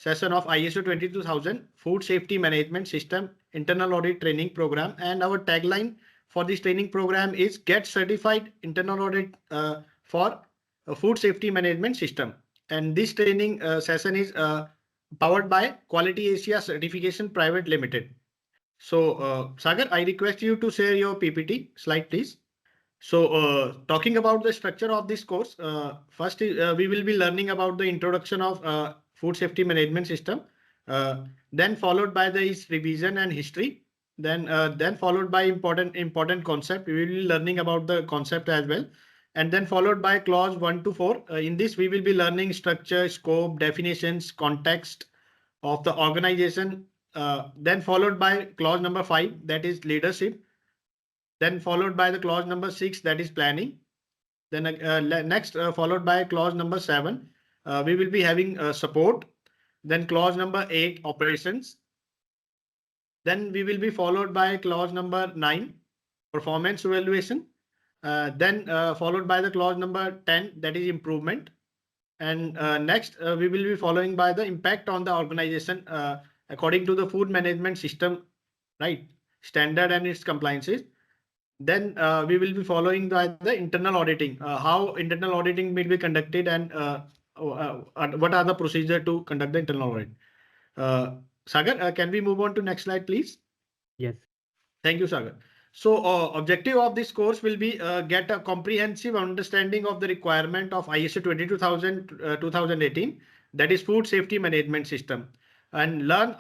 session of ISO 22000 Food Safety Management System Internal Audit Training Program. And our tagline for this training program is Get Certified Internal Audit for a Food Safety Management System. And this training session is powered by Quality Asia Certification Private Limited. So, Sagar, I request you to share your PPT slide, please. So, talking about the structure of this course, first we will be learning about the introduction of food safety management system, then followed by the revision and history, then followed by important concept. We will be learning about the concept as well, and then followed by clause 1 to 4. In this, we will be learning structure, scope, definitions, context of the organization. Then followed by clause number 5, that is leadership. Then followed by the clause number 6, that is planning. Then next followed by clause number 7, we will be having support. Then clause number 8, operations. Then we will be followed by clause number 9, performance evaluation. Then followed by the clause number 10, that is improvement. And next we will be following by the impact on the organization according to the food management system, right, standard and its compliances. Then we will be following the internal auditing, how internal auditing will be conducted, and what are the procedure to conduct the internal audit. Sagar, can we move on to next slide, please? Yes. Thank you, Sagar. So objective of this course will be get a comprehensive understanding of the requirement of ISO 2018, that is food safety management system, and learn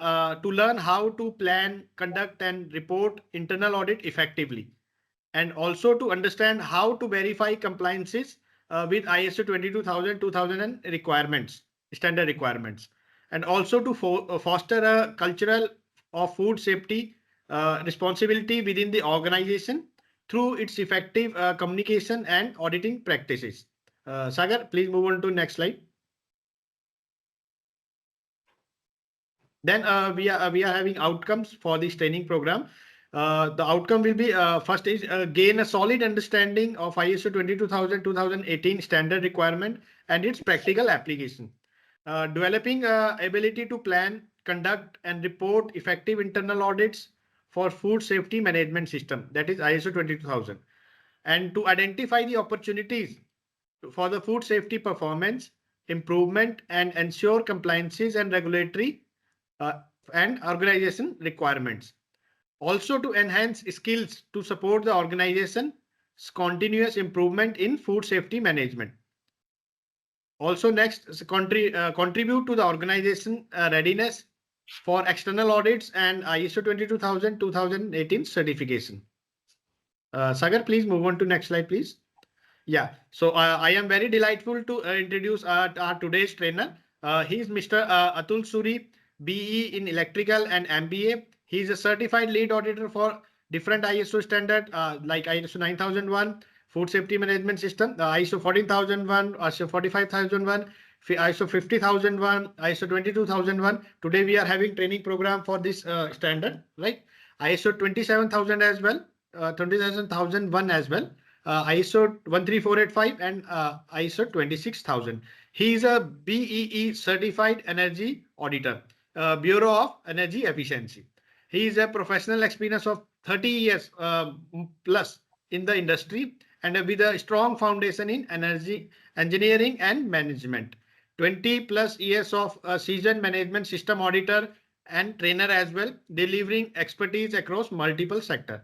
how to plan, conduct and report internal audit effectively, and also to understand how to verify compliances with ISO 22000 requirements, standard requirements, and also to foster a cultural of food safety responsibility within the organization through its effective communication and auditing practices. Sagar, please move on to next slide. Then we are having outcomes for this training program. The outcome will be first is gain a solid understanding of ISO 22018 standard requirement and its practical application. Developing ability to plan, conduct and report effective internal audits for food safety management system, that is ISO 22000, and to identify the opportunities for the food safety performance improvement and ensure compliances and regulatory and organization requirements. Also to enhance skills to support the organization's continuous improvement in food safety management. Also next, contribute to the organization readiness for external audits and ISO 22018 certification. Sagar, please move on to next slide, please. Yeah, so I am very delightful to introduce our today's trainer. He is Mr. Atul Suri, BE in Electrical and MBA. He is a certified lead auditor for different ISO standard like ISO 9001, Food Safety Management System, ISO 14001, ISO 45001, ISO 50001, ISO 22001. Today we are having training program for this standard, right? ISO 27000 as well, 27001 as well, ISO 13485 and ISO 26000. He is a BEE certified energy auditor, Bureau of Energy Efficiency. He is a professional experience of 30 years plus in the industry and with a strong foundation in energy engineering and management. 20 plus years of seasoned management system auditor and trainer as well, delivering expertise across multiple sectors.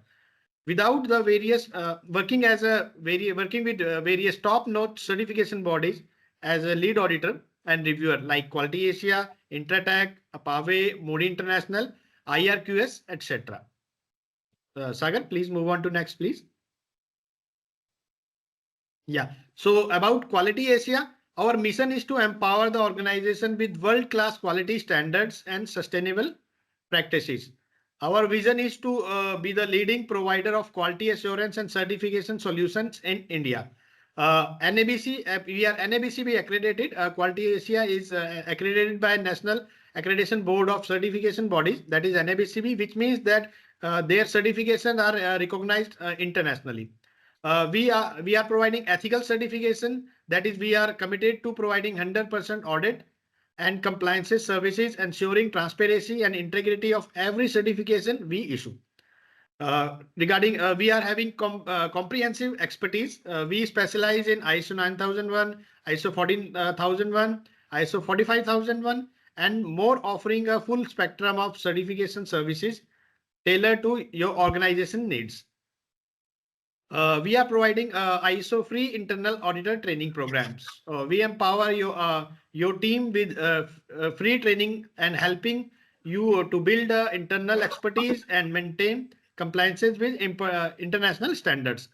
Without the various working with various top-notch certification bodies as a lead auditor and reviewer like Quality Asia, Intratech, Apave, Moody International, IRQS, etc. Sagar, please move on to next, please. Yeah, so about Quality Asia, our mission is to empower the organization with world-class quality standards and sustainable practices. Our vision is to be the leading provider of quality assurance and certification solutions in India. NABC, we are NABCB accredited. Quality Asia is accredited by National Accreditation Board of Certification Bodies, that is NABCB, which means that their certifications are recognized internationally. We are providing ethical certification, that is we are committed to providing 100% audit and compliance services, ensuring transparency and integrity of every certification we issue. We are having comprehensive expertise. We specialize in ISO 9001, ISO 14001, ISO 45001, and more, offering a full spectrum of certification services tailored to your organization needs. We are providing ISO free internal auditor training programs. We empower your team with free training and helping you to build internal expertise and maintain compliances with international standards.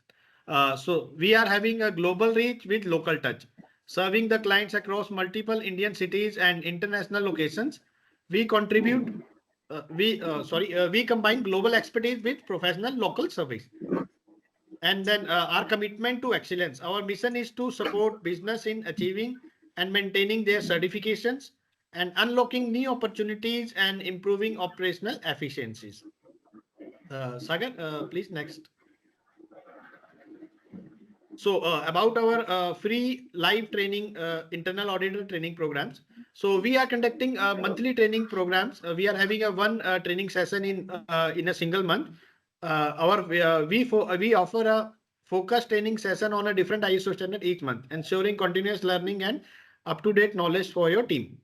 So we are having a global reach with local touch, serving the clients across multiple Indian cities and international locations. We contribute. We combine global expertise with professional local service. And then our commitment to excellence. Our mission is to support business in achieving and maintaining their certifications and unlocking new opportunities and improving operational efficiencies. Sagar, please next. So about our free live training, internal auditor training programs. So we are conducting monthly training programs. We are having a one training session in a single month. We offer a focused training session on a different ISO standard each month, ensuring continuous learning and up-to-date knowledge for your team.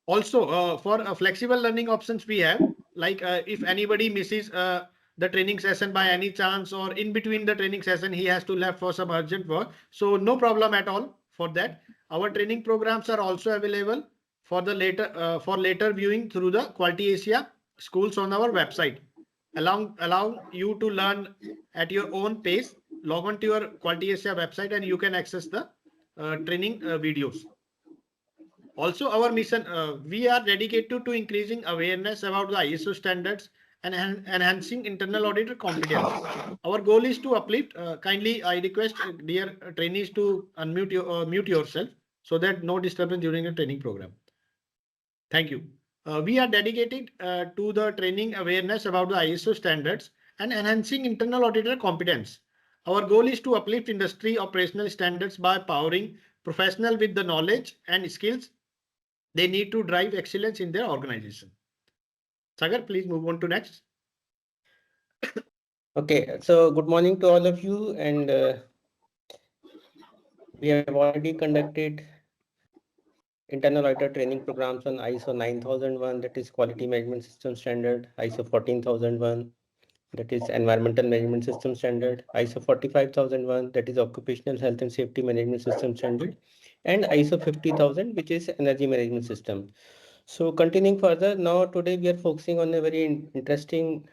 Also, for flexible learning options, we have, like if anybody misses the training session by any chance, or in between the training session he has to left for some urgent work, so no problem at all for that. Our training programs are also available for the later viewing through the Quality Asia schools on our website. Allow you to learn at your own pace. Log on to your Quality Asia website and you can access the training videos. Also, our mission, we are dedicated to increasing awareness about the ISO standards and enhancing internal auditor competence. Our goal is to uplift. Kindly, I request dear trainees to mute yourself so that no disturbance during the training program. Thank you. We are dedicated to the training awareness about the ISO standards and enhancing internal auditor competence. Our goal is to uplift industry operational standards by powering professionals with the knowledge and skills they need to drive excellence in their organization. Sagar, please move on to next. Okay, so good morning to all of you, and we have already conducted internal auditor training programs on ISO 9001, that is Quality Management System Standard, ISO 14001, that is Environmental Management System Standard, ISO 45001, that is Occupational Health and Safety Management System Standard, and ISO 50000, which is Energy Management System. So continuing further, now today we are focusing on a very interesting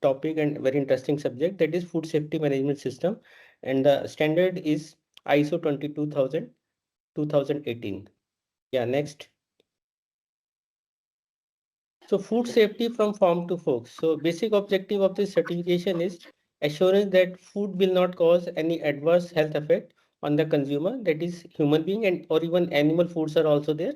topic and very interesting subject, that is Food Safety Management System, and the standard is ISO 22000 2018. Yeah, next. So food safety from farm to fork. So basic objective of this certification is assuring that food will not cause any adverse health effect on the consumer, that is human being, and or even animal foods are also there,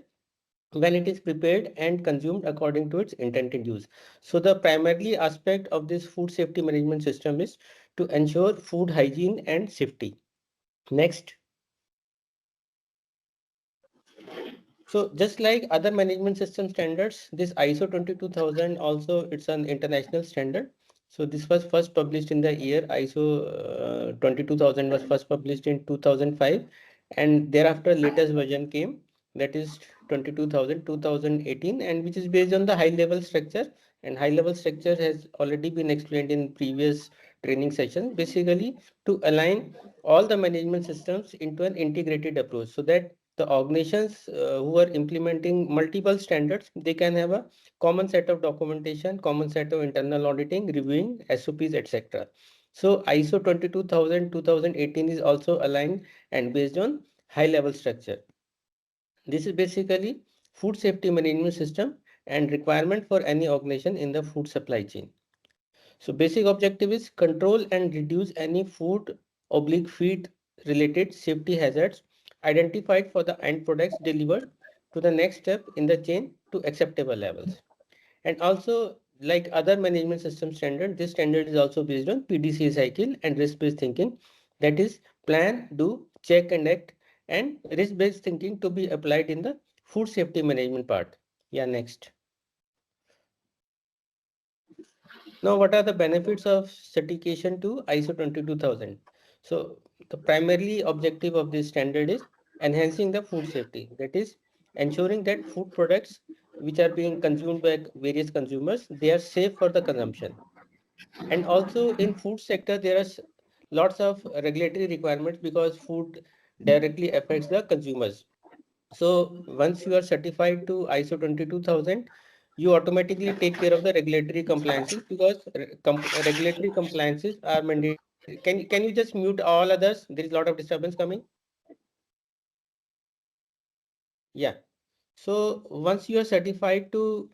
when it is prepared and consumed according to its intended use. So the primarily aspect of this food safety management system is to ensure food hygiene and safety. Next. So just like other management system standards, this ISO 22000 also, it's an international standard. So this was first published in the year ISO 22000 was first published in 2005, and thereafter latest version came, that is 22000 2018, and which is based on the high level structure, and high level structure has already been explained in previous training sessions, basically to align all the management systems into an integrated approach, so that the organizations who are implementing multiple standards, they can have a common set of documentation, common set of internal auditing, reviewing, SOPs, etc. So ISO 22000 2018 is also aligned and based on high level structure. This is basically food safety management system and requirement for any organization in the food supply chain. So basic objective is control and reduce any food/feed related safety hazards identified for the end products delivered to the next step in the chain to acceptable levels. And also, like other management system standard, this standard is also based on PDCA cycle and risk-based thinking, that is plan, do, check and act, and risk-based thinking to be applied in the food safety management part. Yeah, next. Now, what are the benefits of certification to ISO 22000? So, the primary objective of this standard is enhancing the food safety. That is, ensuring that food products which are being consumed by various consumers, they are safe for the consumption. And also in food sector, there are lots of regulatory requirements because food directly affects the consumers. So once you are certified to ISO 22000, you automatically take care of the regulatory compliances because regulatory compliances are mandatory. Can you just mute all others? There is a lot of disturbance coming. Yeah. So once you are certified to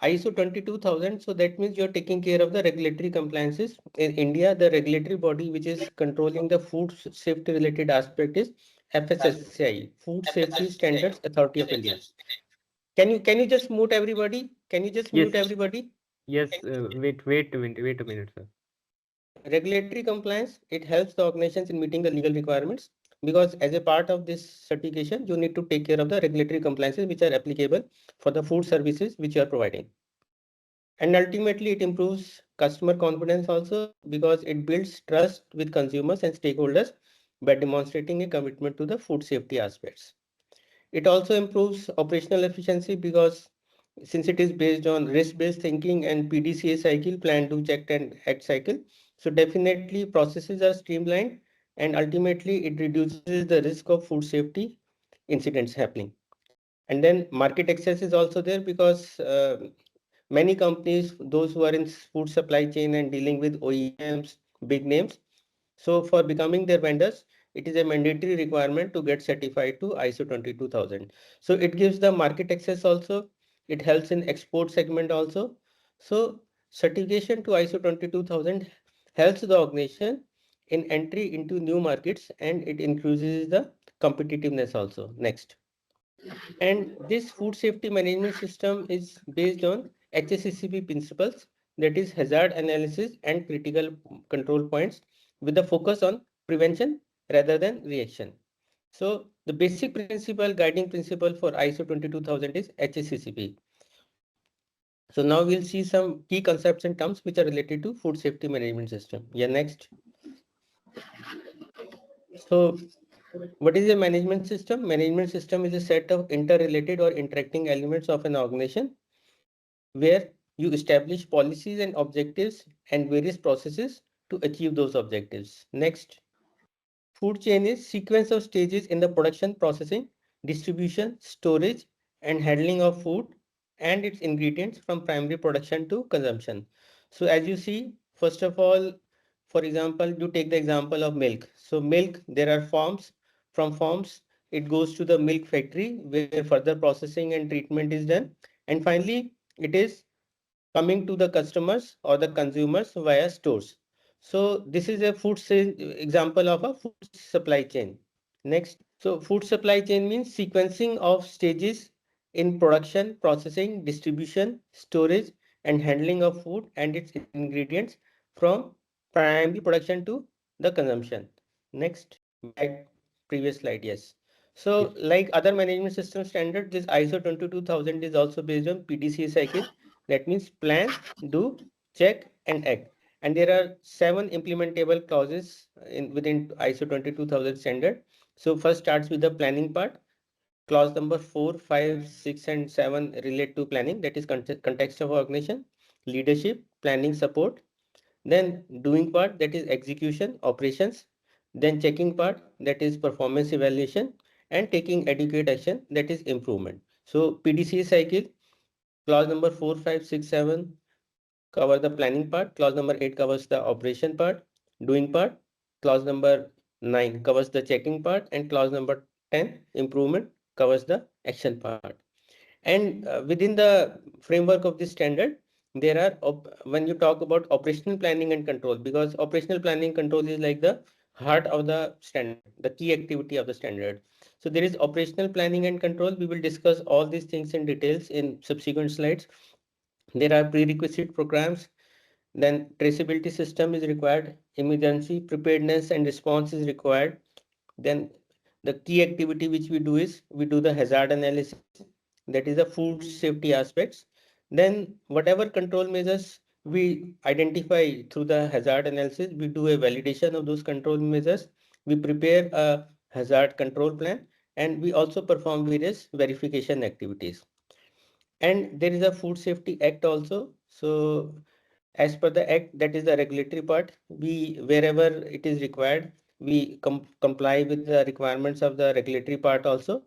ISO 22000, so that means you're taking care of the regulatory compliances. In India, the regulatory body which is controlling the food safety related aspect is FSSAI, Food Safety Standards Authority of India. Can you just mute everybody? Can you just mute everybody? Yes, wait a minute, sir. Regulatory compliance, it helps the organizations in meeting the legal requirements because as a part of this certification, you need to take care of the regulatory compliances which are applicable for the food services which you are providing. And ultimately, it improves customer confidence also because it builds trust with consumers and stakeholders by demonstrating a commitment to the food safety aspects. It also improves operational efficiency because since it is based on risk-based thinking and PDCA cycle, plan, do, check, and act cycle, so definitely processes are streamlined and ultimately it reduces the risk of food safety incidents happening. And then market access is also there because many companies, those who are in food supply chain and dealing with OEMs, big names, so for becoming their vendors, it is a mandatory requirement to get certified to ISO 22000. So it gives the market access also. It helps in export segment also. So certification to ISO 22000 helps the organization in entry into new markets and it increases the competitiveness also. Next. And this food safety management system is based on HACCP principles, that is hazard analysis and critical control points with the focus on prevention rather than reaction. So the basic principle, guiding principle for ISO 22000 is HACCP. So now we'll see some key concepts and terms which are related to food safety management system. Yeah, next. So what is a management system? Management system is a set of interrelated or interacting elements of an organization where you establish policies and objectives and various processes to achieve those objectives. Next, food chain is sequence of stages in the production, processing, distribution, storage, and handling of food and its ingredients from primary production to consumption. So as you see, first of all, for example, you take the example of milk. So milk, there are farms. From farms, it goes to the milk factory where further processing and treatment is done. And finally, it is coming to the customers or the consumers via stores. So this is a example of a food supply chain. Next, so food supply chain means sequencing of stages in production, processing, distribution, storage, and handling of food and its ingredients from primary production to the consumption. Next, back previous slide, yes. So like other management system standards, this ISO 22000 is also based on PDCA cycle. That means plan, do, check, and act. And there are 7 implementable clauses within ISO 22000 standard. So first starts with the planning part. Clause number 4, 5, 6, and 7 relate to planning. That is context of organization, leadership, planning support. Then doing part, that is execution, operations. Then checking part, that is performance evaluation, and taking adequate action, that is improvement. So PDCA cycle, clause number 4, 5, 6, 7 cover the planning part. Clause number 8 covers the operation part, doing part. Clause number 9 covers the checking part, and clause number 10, improvement, covers the action part. And within the framework of this standard, there are, when you talk about operational planning and control, because operational planning control is like the heart of the standard, the key activity of the standard. So there is operational planning and control. We will discuss all these things in details in subsequent slides. There are prerequisite programs, then traceability system is required, emergency preparedness and response is required, then The key activity which we do is we do the hazard analysis, that is the food safety aspects. Then whatever control measures we identify through the hazard analysis, we do a validation of those control measures. We prepare a hazard control plan, and we also perform various verification activities. And there is a Food Safety Act also. So as per the act, that is the regulatory part, we wherever it is required, we comply with the requirements of the regulatory part also.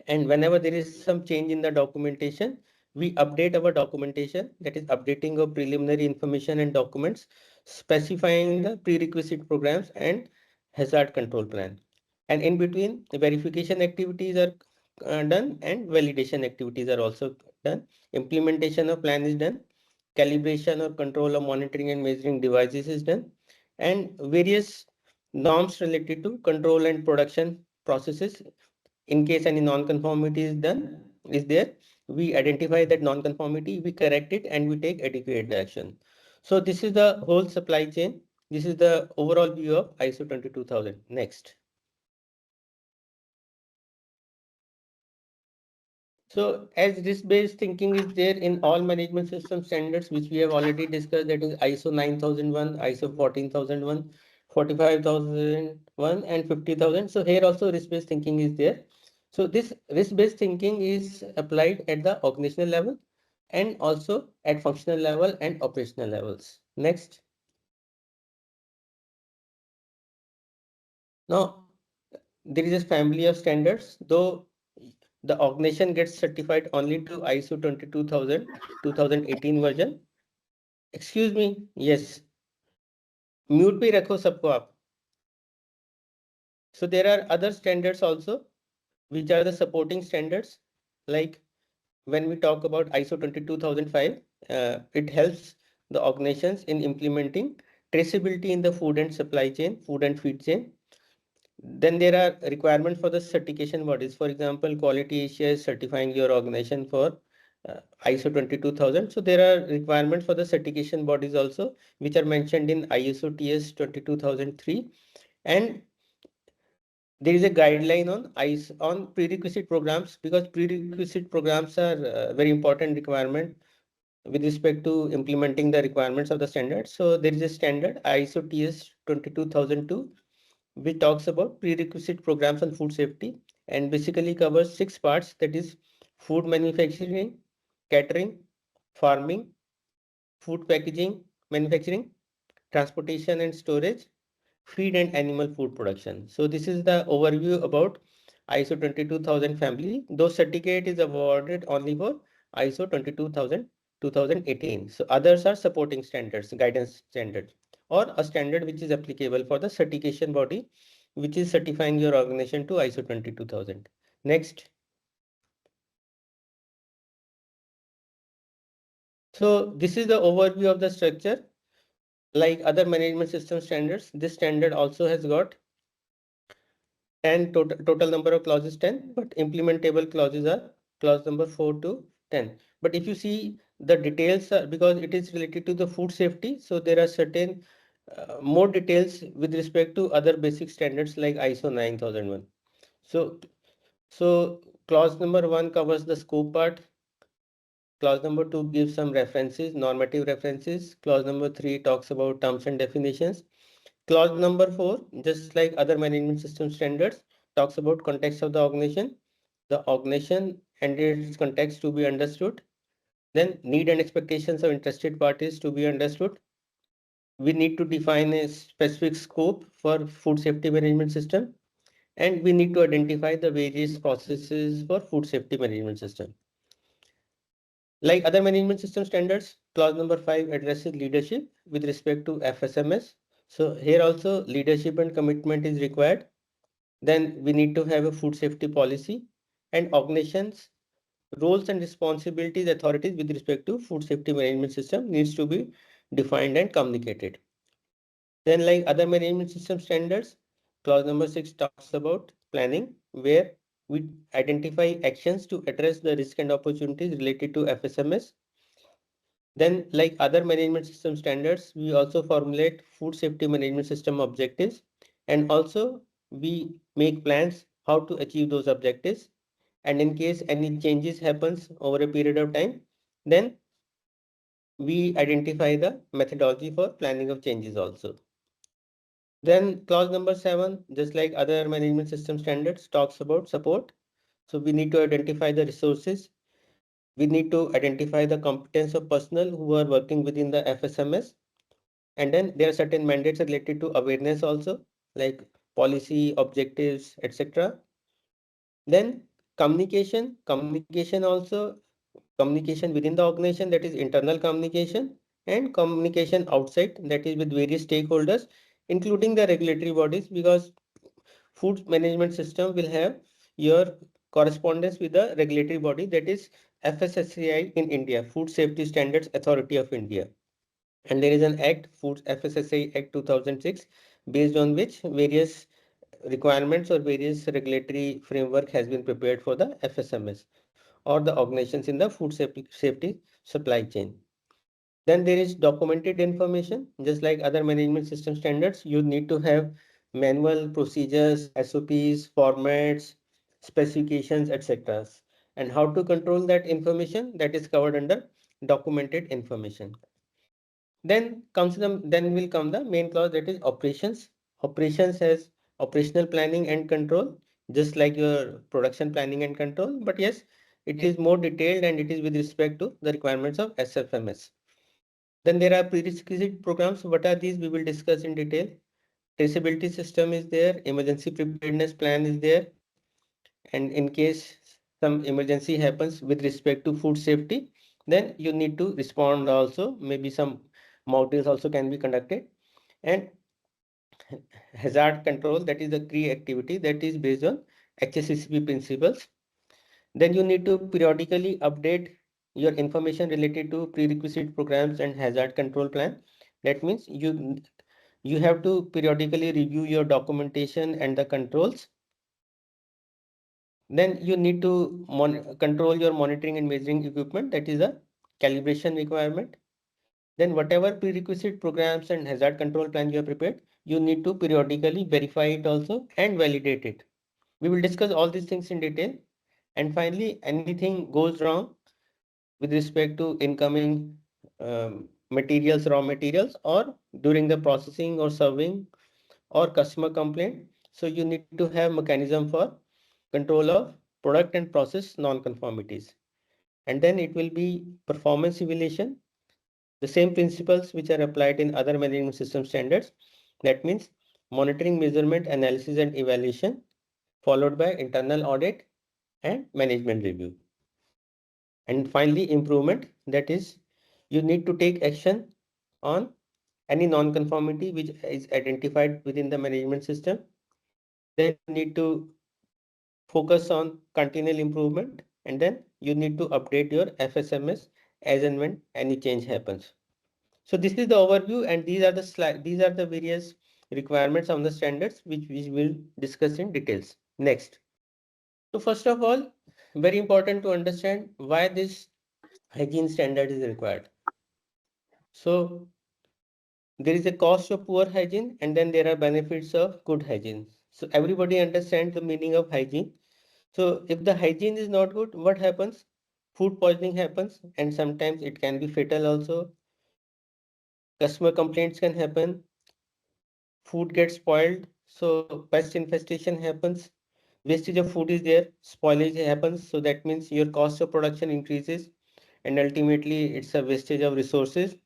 And whenever there is some change in the documentation, we update our documentation, that is updating of preliminary information and documents, specifying the prerequisite programs and hazard control plan. And in between, the verification activities are done and validation activities are also done. Implementation of plan is done. Calibration or control of monitoring and measuring devices is done. And various norms related to control and production processes. In case any non-conformity is there, we identify that non-conformity, we correct it, and we take adequate action. So this is the whole supply chain. This is the overall view of ISO 22000. Next. So as risk-based thinking is there in all management system standards, which we have already discussed, that is ISO 9001, ISO 14001, 45001, and 50,000. So here also risk-based thinking is there. So this risk-based thinking is applied at the organizational level and also at functional level and operational levels. Next. Now, there is a family of standards, though the organization gets certified only to ISO 22000, 2018 version. Excuse me, yes. Mute पे रखो सबको आप. So there are other standards also, which are the supporting standards. Like when we talk about ISO 22005, it helps the organizations in implementing traceability in the food and supply chain, food and feed chain. Then there are requirements for the certification bodies. For example, Quality Asia is certifying your organization for ISO 22000. So there are requirements for the certification bodies also, which are mentioned in ISO TS 22003. And there is a guideline on prerequisite programs, because prerequisite programs are very important requirement with respect to implementing the requirements of the standard. So there is a standard ISO TS 22002, which talks about prerequisite programs on food safety and basically covers 6 parts, that is food manufacturing, catering, farming, food packaging, manufacturing, transportation and storage, feed and animal food production. So this is the overview about ISO 22000 family. Though certificate is awarded only for ISO 22000 2018. So others are supporting standards, guidance standards, or a standard which is applicable for the certification body, which is certifying your organization to ISO 22000. Next. So this is the overview of the structure. Like other management system standards, this standard also has got 10 total number of clauses 10, but implementable clauses are clause number 4 to 10. But if you see the details, because it is related to the food safety, so there are certain more details with respect to other basic standards like ISO 9001. So clause number 1 covers the scope part. Clause number 2 gives some references, normative references. Clause number 3 talks about terms and definitions. Clause number 4, just like other management system standards, talks about context of the organization and its context to be understood. Then need and expectations of interested parties to be understood. We need to define a specific scope for food safety management system, and we need to identify the various processes for food safety management system. Like other management system standards, clause number 5 addresses leadership with respect to FSMS. So here also leadership and commitment is required. Then we need to have a food safety policy, and organizations roles and responsibilities authorities with respect to food safety management system needs to be defined and communicated. Then like other management system standards, clause number 6 talks about planning, where we identify actions to address the risk and opportunities related to FSMS. Then like other management system standards, we also formulate food safety management system objectives, and also we make plans how to achieve those objectives. And in case any changes happens over a period of time, then we identify the methodology for planning of changes also. Then clause number 7, just like other management system standards, talks about support. So we need to identify the resources. We need to identify the competence of personnel who are working within the FSMS. And then there are certain mandates related to awareness also, like policy, objectives, etc. Then communication also, communication within the organization, that is internal communication, and communication outside, that is with various stakeholders, including the regulatory bodies, because food management system will have your correspondence with the regulatory body, that is FSSAI in India, Food Safety Standards Authority of India. And there is an act, Food FSSAI Act 2006, based on which various requirements or various regulatory framework has been prepared for the FSMS or the organizations in the food safety supply chain. Then there is documented information. Just like other management system standards, you need to have manual procedures, SOPs, formats, specifications, etc. And how to control that information, that is covered under documented information. Then will come the main clause, that is operations. Operations has operational planning and control, just like your production planning and control. But yes, it is more detailed and it is with respect to the requirements of SFMS. Then there are prerequisite programs. What are these? We will discuss in detail. Traceability system is there. Emergency preparedness plan is there. And in case some emergency happens with respect to food safety, then you need to respond also. Maybe some mock also can be conducted. And hazard control, that is the key activity that is based on HACCP principles. Then you need to periodically update your information related to prerequisite programs and hazard control plan. That means you have to periodically review your documentation and the controls. Then you need to control your monitoring and measuring equipment, that is a calibration requirement. Then whatever prerequisite programs and hazard control plan you have prepared, you need to periodically verify it also and validate it. We will discuss all these things in detail. And finally, anything goes wrong with respect to incoming materials, raw materials, or during the processing or serving or customer complaint. So you need to have mechanism for control of product and process non-conformities. And then it will be performance evaluation, the same principles which are applied in other management system standards. That means monitoring, measurement, analysis, and evaluation, followed by internal audit and management review. And finally, improvement, that is you need to take action on any non-conformity which is identified within the management system. Then you need to focus on continual improvement, and then you need to update your FSMS as and when any change happens. So this is the overview, and these are the various requirements on the standards which we will discuss in details. Next. So first of all, very important to understand why this hygiene standard is required. So there is a cost of poor hygiene, and then there are benefits of good hygiene. So everybody understands the meaning of hygiene. So if the hygiene is not good, what happens? Food poisoning happens, and sometimes it can be fatal also. Customer complaints can happen. Food gets spoiled, so pest infestation happens. Wastage of food is there, spoilage happens. So that means your cost of production increases, and ultimately it's a wastage of resources.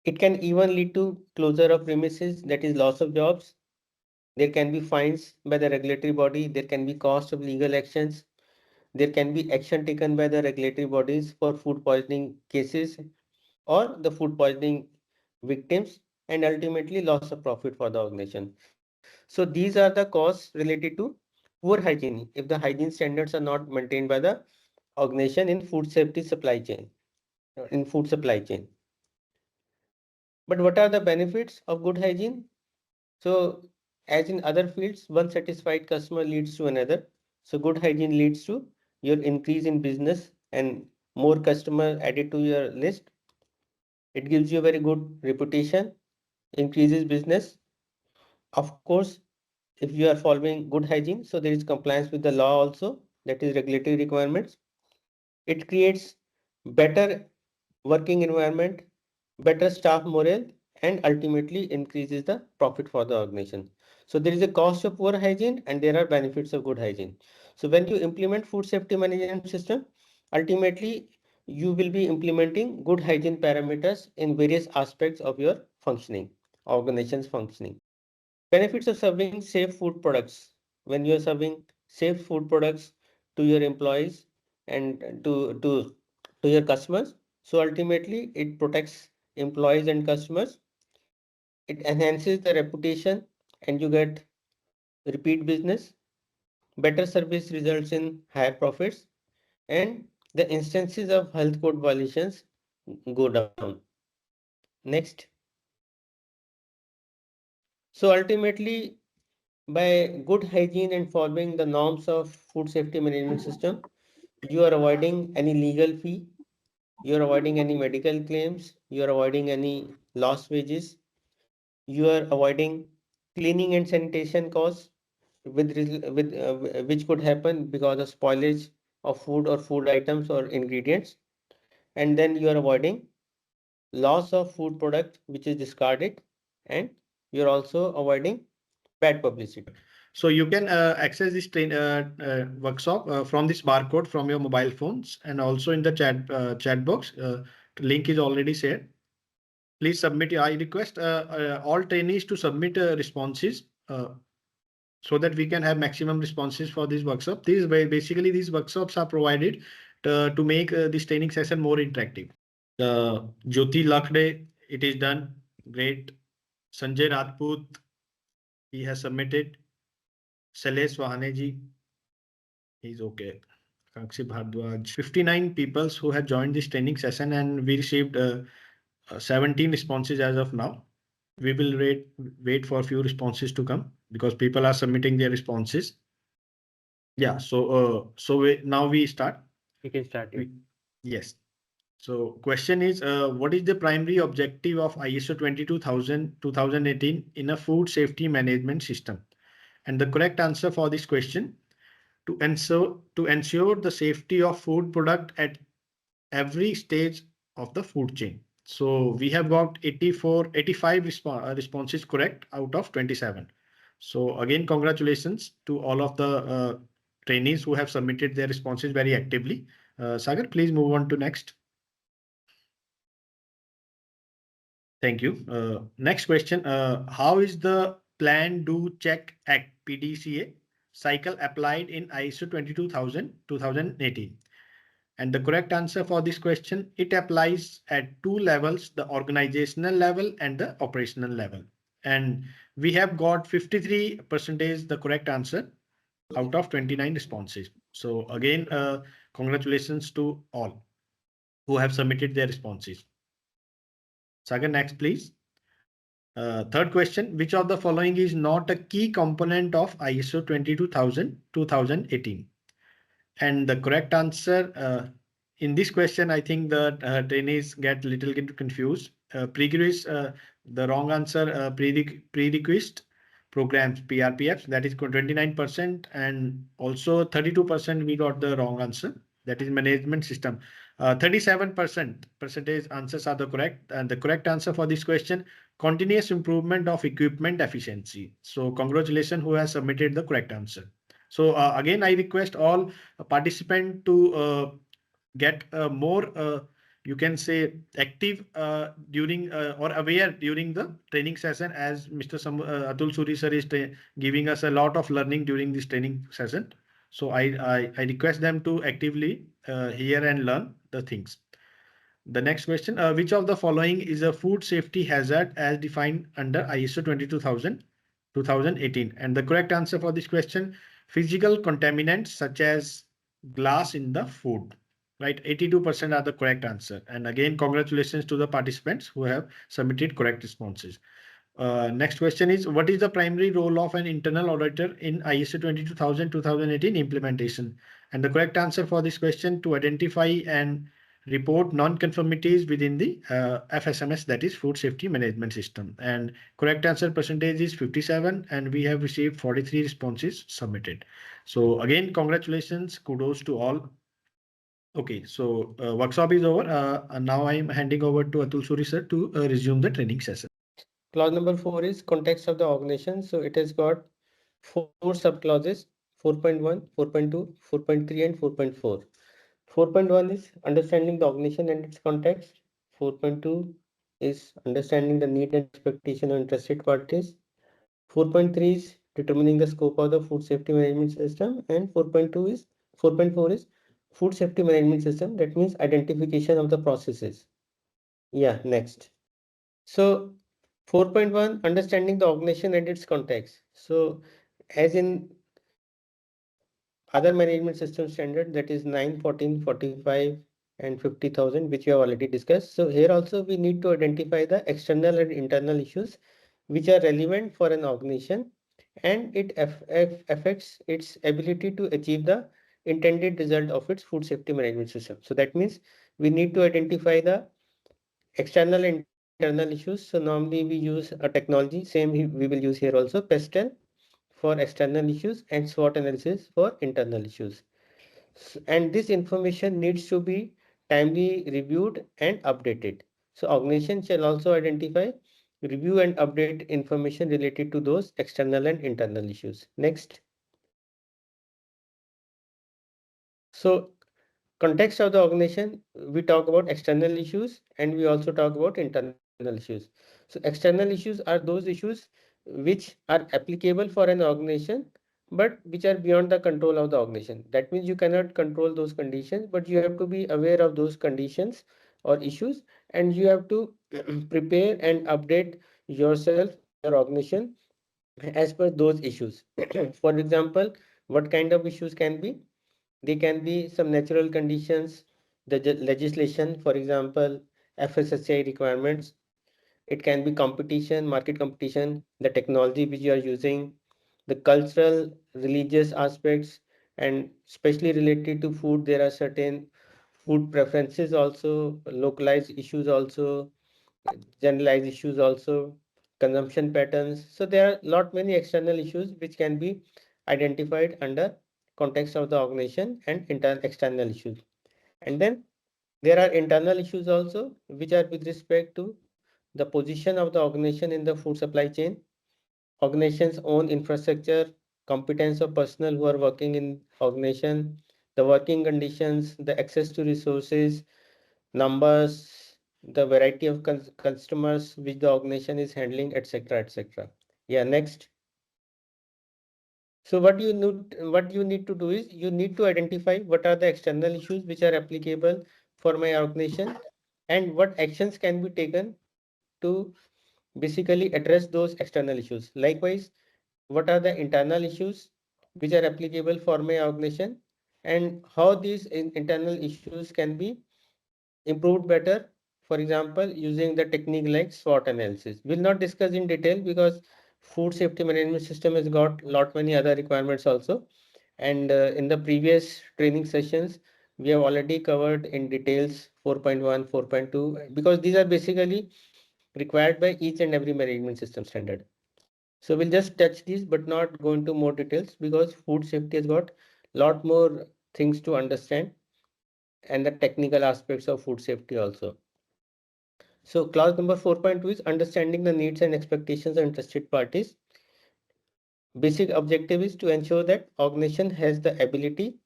It can even lead to closure of premises, that is loss of jobs. There can be fines by the regulatory body. There can be cost of legal actions. There can be action taken by the regulatory bodies for food poisoning cases or the food poisoning victims, and ultimately loss of profit for the organization. So these are the costs related to poor hygiene if the hygiene standards are not maintained by the organization in food safety supply chain, in food supply chain. But what are the benefits of good hygiene? So as in other fields, one satisfied customer leads to another. So good hygiene leads to your increase in business and more customer added to your list. It gives you a very good reputation, increases business. Of course, if you are following good hygiene, so there is compliance with the law also, that is regulatory requirements. It creates better working environment, better staff morale, and ultimately increases the profit for the organization. So there is a cost of poor hygiene and there are benefits of good hygiene. So when you implement food safety management system, ultimately you will be implementing good hygiene parameters in various aspects of your functioning, organization's functioning. Benefits of serving safe food products. When you are serving safe food products to your employees and to your customers, so ultimately it protects employees and customers. It enhances the reputation and you get repeat business. Better service results in higher profits and the instances of health code violations go down. Next. So ultimately, by good hygiene and following the norms of food safety management system, you are avoiding any legal fee, you are avoiding any medical claims, you are avoiding any lost wages, you are avoiding cleaning and sanitation costs which could happen because of spoilage of food or food items or ingredients, and then you are avoiding loss of food product which is discarded, and you're also avoiding bad publicity. So you can access this workshop from this barcode from your mobile phones and also in the chat box. Link is already shared. Please submit. I request all trainees to submit responses so that we can have maximum responses for this workshop. Basically these workshops are provided to make this training session more interactive. Jyoti Lakhde, it is done. Great. Sanjay Rajput, he has submitted. Shailesh Wahaneji, he's okay. Kakshi Bhardwaj, 59 people who have joined this training session and we received 17 responses as of now. We will wait for a few responses to come because people are submitting their responses. Yeah, so now we start. You can start. Yeah. Yes. So question is, what is the primary objective of ISO 22018 in a food safety management system? And the correct answer for this question, to ensure the safety of food product at every stage of the food chain. So we have got 85 responses correct out of 27. So again, congratulations to all of the trainees who have submitted their responses very actively. Sagar, please move on to next. Thank you. Next question. How is the Plan, Do, Check, Act PDCA cycle applied in ISO 22018? And the correct answer for this question, it applies at two levels, the organizational level and the operational level. And we have got 53% the correct answer out of 29 responses. So again, congratulations to all who have submitted their responses. Sagar, next, please. Third question, which of the following is not a key component of ISO 22018? And the correct answer in this question, I think the trainees get a little bit confused. The wrong answer, prerequisite programs, PRPFs, that is 29%, and also 32% we got the wrong answer. That is management system. 37% answers are the correct, and the correct answer for this question, continuous improvement of equipment efficiency. So congratulations who has submitted the correct answer. So again, I request all participants to get more, you can say, active during or aware during the training session, as Mr. Atul Suri sir is giving us a lot of learning during this training session. So I request them to actively hear and learn the things. The next question, which of the following is a food safety hazard as defined under ISO 2018? And the correct answer for this question, physical contaminants such as glass in the food, right? 82% are the correct answer. And again, congratulations to the participants who have submitted correct responses. Next question is, what is the primary role of an internal auditor in ISO 22018 implementation? And the correct answer for this question, to identify and report non-conformities within the FSMS, that is Food Safety Management System. And correct answer percentage is 57, and we have received 43 responses submitted. So again, congratulations, kudos to all. Okay, so workshop is over. And now I am handing over to Atul Suri sir to resume the training session. Clause number 4 is context of the organization. So it has got 4 subclauses: 4.1, 4.2, 4.3, and 4.4. 4.1 is understanding the organization and its context. 4.2 is understanding the need and expectation of interested parties. 4.3 is determining the scope of the food safety management system, and 4.4 is food safety management system. That means identification of the processes. Yeah, next. So 4.1, understanding the organization and its context. So as in other management system standard, that is 9, 14, 45, and 50,000, which we have already discussed. So here also we need to identify the external and internal issues which are relevant for an organization, and it affects its ability to achieve the intended result of its food safety management system. So that means we need to identify the external and internal issues. So normally we use a technology, same we will use here also, PESTEL for external issues and SWOT analysis for internal issues. And this information needs to be timely reviewed and updated. So organization shall also identify, review and update information related to those external and internal issues. Next. So context of the organization, we talk about external issues and we also talk about internal issues. So external issues are those issues which are applicable for an organization but which are beyond the control of the organization. That means you cannot control those conditions, but you have to be aware of those conditions or issues, and you have to prepare and update yourself or your organization as per those issues. For example, what kind of issues can be? They can be some natural conditions, the legislation, for example, FSSAI requirements. It can be competition, market competition, the technology which you are using, the cultural, religious aspects, and especially related to food, there are certain food preferences also, localized issues also, generalized issues also, consumption patterns. So there are lot many external issues which can be identified under context of the organization and external issues. And then there are internal issues also, which are with respect to the position of the organization in the food supply chain, organization's own infrastructure, competence of personnel who are working in organization, the working conditions, the access to resources, numbers, the variety of customers which the organization is handling, etc., etc. Yeah, next. So what you need to do is you need to identify what are the external issues which are applicable for my organization and what actions can be taken to basically address those external issues. Likewise, what are the internal issues which are applicable for my organization and how these internal issues can be improved better, for example, using the technique like SWOT analysis. We'll not discuss in detail because food safety management system has got lot many other requirements also. And in the previous training sessions, we have already covered in details 4.1, 4.2, because these are basically required by each and every management system standard. So we'll just touch these, but not go into more details because food safety has got lot more things to understand and the technical aspects of food safety also. So clause number 4.2 is understanding the needs and expectations of interested parties. Basic objective is to ensure that organization has the ability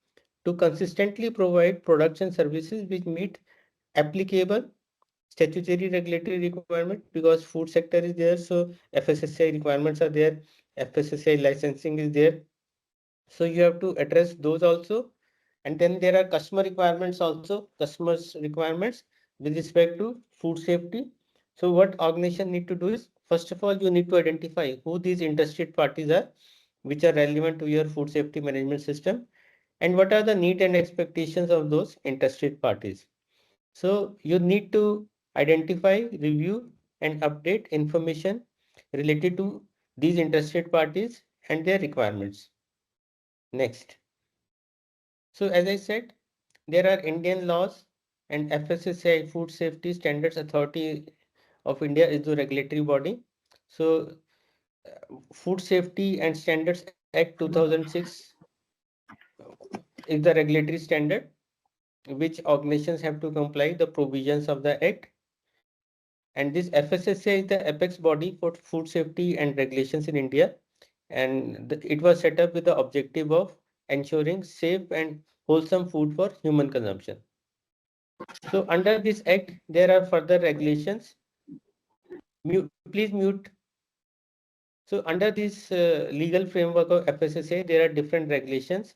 to consistently provide products and services which meet applicable statutory regulatory requirement, because food sector is there, so FSSAI requirements are there, FSSAI licensing is there. So you have to address those also. And then there are customer requirements also, customers requirements with respect to food safety. So what organization need to do is, first of all, you need to identify who these interested parties are, which are relevant to your food safety management system, and what are the need and expectations of those interested parties. So you need to identify, review, and update information related to these interested parties and their requirements. Next. So as I said, there are Indian laws And FSSAI, Food Safety Standards Authority of India, is the regulatory body. So Food Safety and Standards Act 2006 is the regulatory standard which organizations have to comply the provisions of the act. And this FSSAI is the apex body for food safety and regulations in India. And it was set up with the objective of ensuring safe and wholesome food for human consumption. So under this act, there are further regulations. Please mute. So under this legal framework of FSSAI, there are different regulations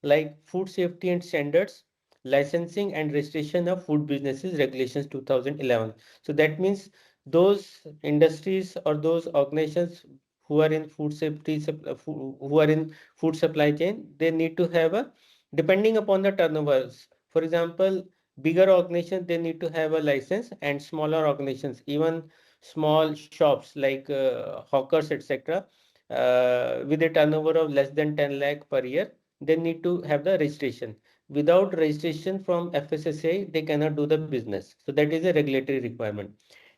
like food safety and standards, licensing and registration of food businesses regulations 2011. So that means those industries or those organizations who are in food safety, who are in food supply chain, they need to have a, depending upon the turnovers. For example, bigger organizations, they need to have a license, and smaller organizations, even small shops like hawkers, etc., with a turnover of less than 10 lakh per year, they need to have the registration. Without registration from FSSAI, they cannot do the business. So that is a regulatory requirement.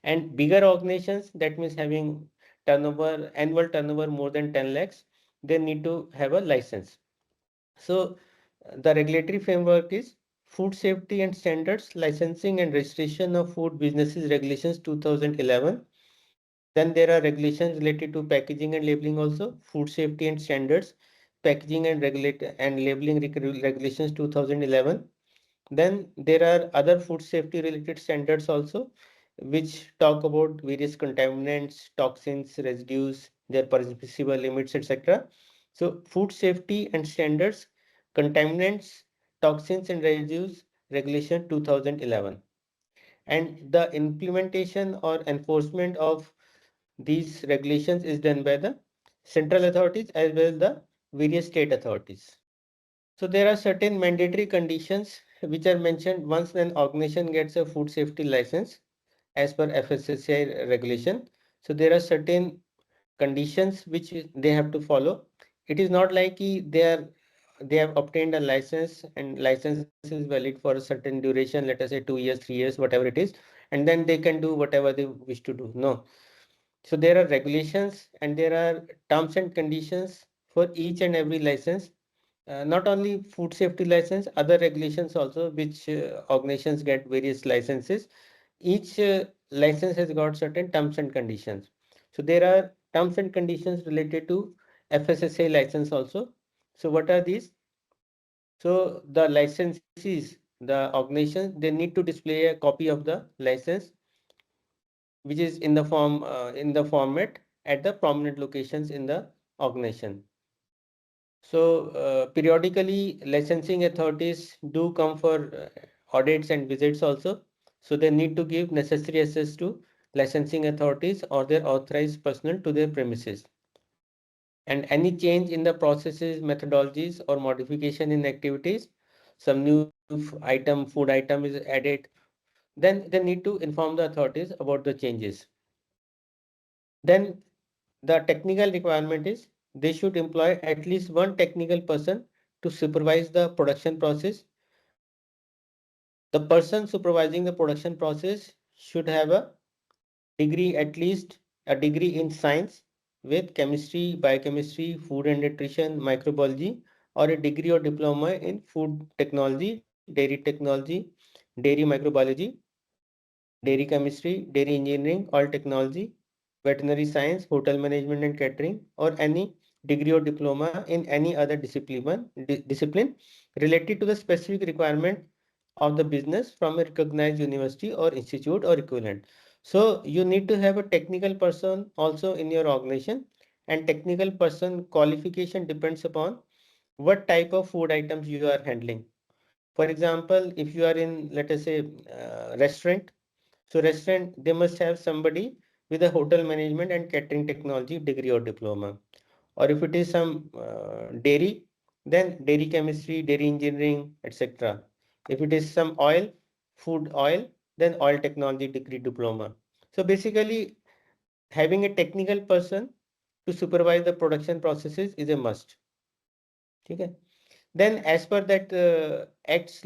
And bigger organizations, that means having turnover, annual turnover more than 10 lakhs, they need to have a license. So the regulatory framework is Food Safety and Standards Licensing and Registration of Food Businesses Regulations 2011. Then there are regulations related to packaging and labeling also, Food Safety and Standards, Packaging and Labeling Regulations 2011. Then there are other food safety related standards also, which talk about various contaminants, toxins, residues, their permissible limits, etc. So food safety and standards, contaminants, toxins and residues, regulation 2011. And the implementation or enforcement of these regulations is done by the central authorities as well as the various state authorities. So there are certain mandatory conditions which are mentioned once an organization gets a food safety license as per FSSAI regulation. So there are certain conditions which they have to follow. It is not like they have obtained a license and license is valid for a certain duration, let us say 2 years, 3 years, whatever it is, and then they can do whatever they wish to do. No. So there are regulations and there are terms and conditions for each and every license. Not only food safety license, other regulations also, which organizations get various licenses. Each license has got certain terms and conditions. So there are terms and conditions related to FSSAI license also. So what are these? So the licensees, the organization, they need to display a copy of the license, which is in the format at the prominent locations in the organization. So periodically licensing authorities do come for audits and visits also. So they need to give necessary access to licensing authorities or their authorized personnel to their premises. And any change in the processes, methodologies, or modification in activities, some new food item is added, then they need to inform the authorities about the changes. Then the technical requirement is they should employ at least one technical person to supervise the production process. The person supervising the production process should have a degree, at least a degree in science with chemistry, biochemistry, food and nutrition, microbiology, or a degree or diploma in food technology, dairy technology, dairy microbiology, dairy chemistry, dairy engineering, oil technology, veterinary science, hotel management and catering, or any degree or diploma in any other discipline related to the specific requirement of the business from a recognized university or institute or equivalent. So you need to have a technical person also in your organization, and technical person qualification depends upon what type of food items you are handling. For example, if you are in, let us say, restaurant, so restaurant, they must have somebody with a hotel management and catering technology degree or diploma. Or if it is some dairy, then dairy chemistry, dairy engineering, etc. If it is some oil, food oil, then oil technology degree diploma. So basically, having a technical person to supervise the production processes is a must. Okay. Then as per that Act's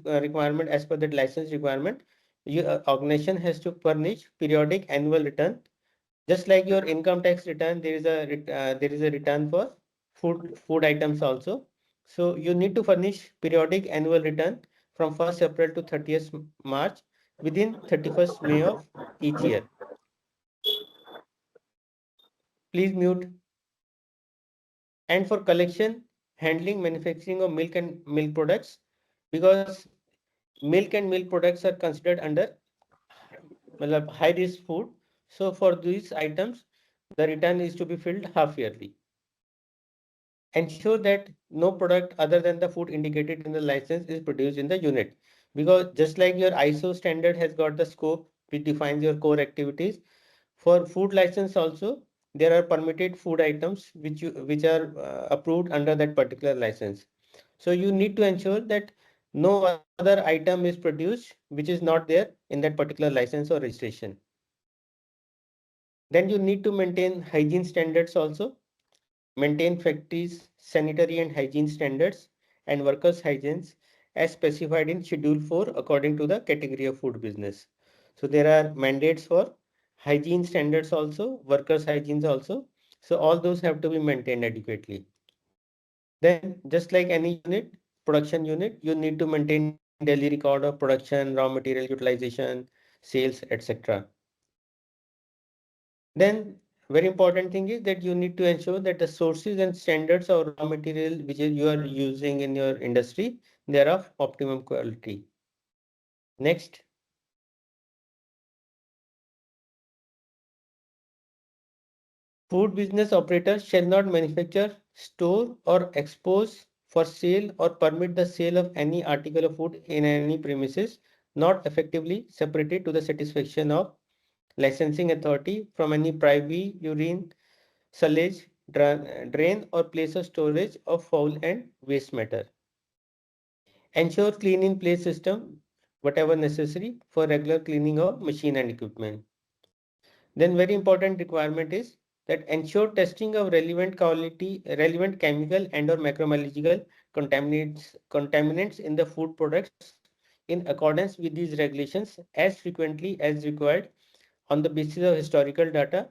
requirement, as per that license requirement, your organization has to furnish periodic annual return. Just like your income tax return, there is a return for food items also. So you need to furnish periodic annual return from 1st April to 30th March within 31st May of each year. Please mute. And for collection, handling, manufacturing of milk and milk products, because milk and milk products are considered under high risk food. So for these items, the return is to be filled half yearly. Ensure that no product other than the food indicated in the license is produced in the unit, because just like your ISO standard has got the scope which defines your core activities, for food license also there are permitted food items which are approved under that particular license. So you need to ensure that no other item is produced which is not there in that particular license or registration. Then you need to maintain hygiene standards also. Maintain factories sanitary and hygiene standards and workers' hygienes as specified in Schedule 4 according to the category of food business. So there are mandates for hygiene standards also, workers' hygienes also. So all those have to be maintained adequately. Then just like any unit, production unit, you need to maintain daily record of production, raw material utilization, sales, etc. Then very important thing is that you need to ensure that the sources and standards of raw material which you are using in your industry, they are of optimum quality. Next. Food business operators shall not manufacture, store or expose for sale or permit the sale of any article of food in any premises not effectively separated to the satisfaction of licensing authority from any privy, urine, sullage, drain or place of storage of foul and waste matter. Ensure clean in place system, whatever necessary for regular cleaning of machine and equipment. Then very important requirement is that ensure testing of relevant chemical and or macrobiological contaminants in the food products in accordance with these regulations as frequently as required on the basis of historical data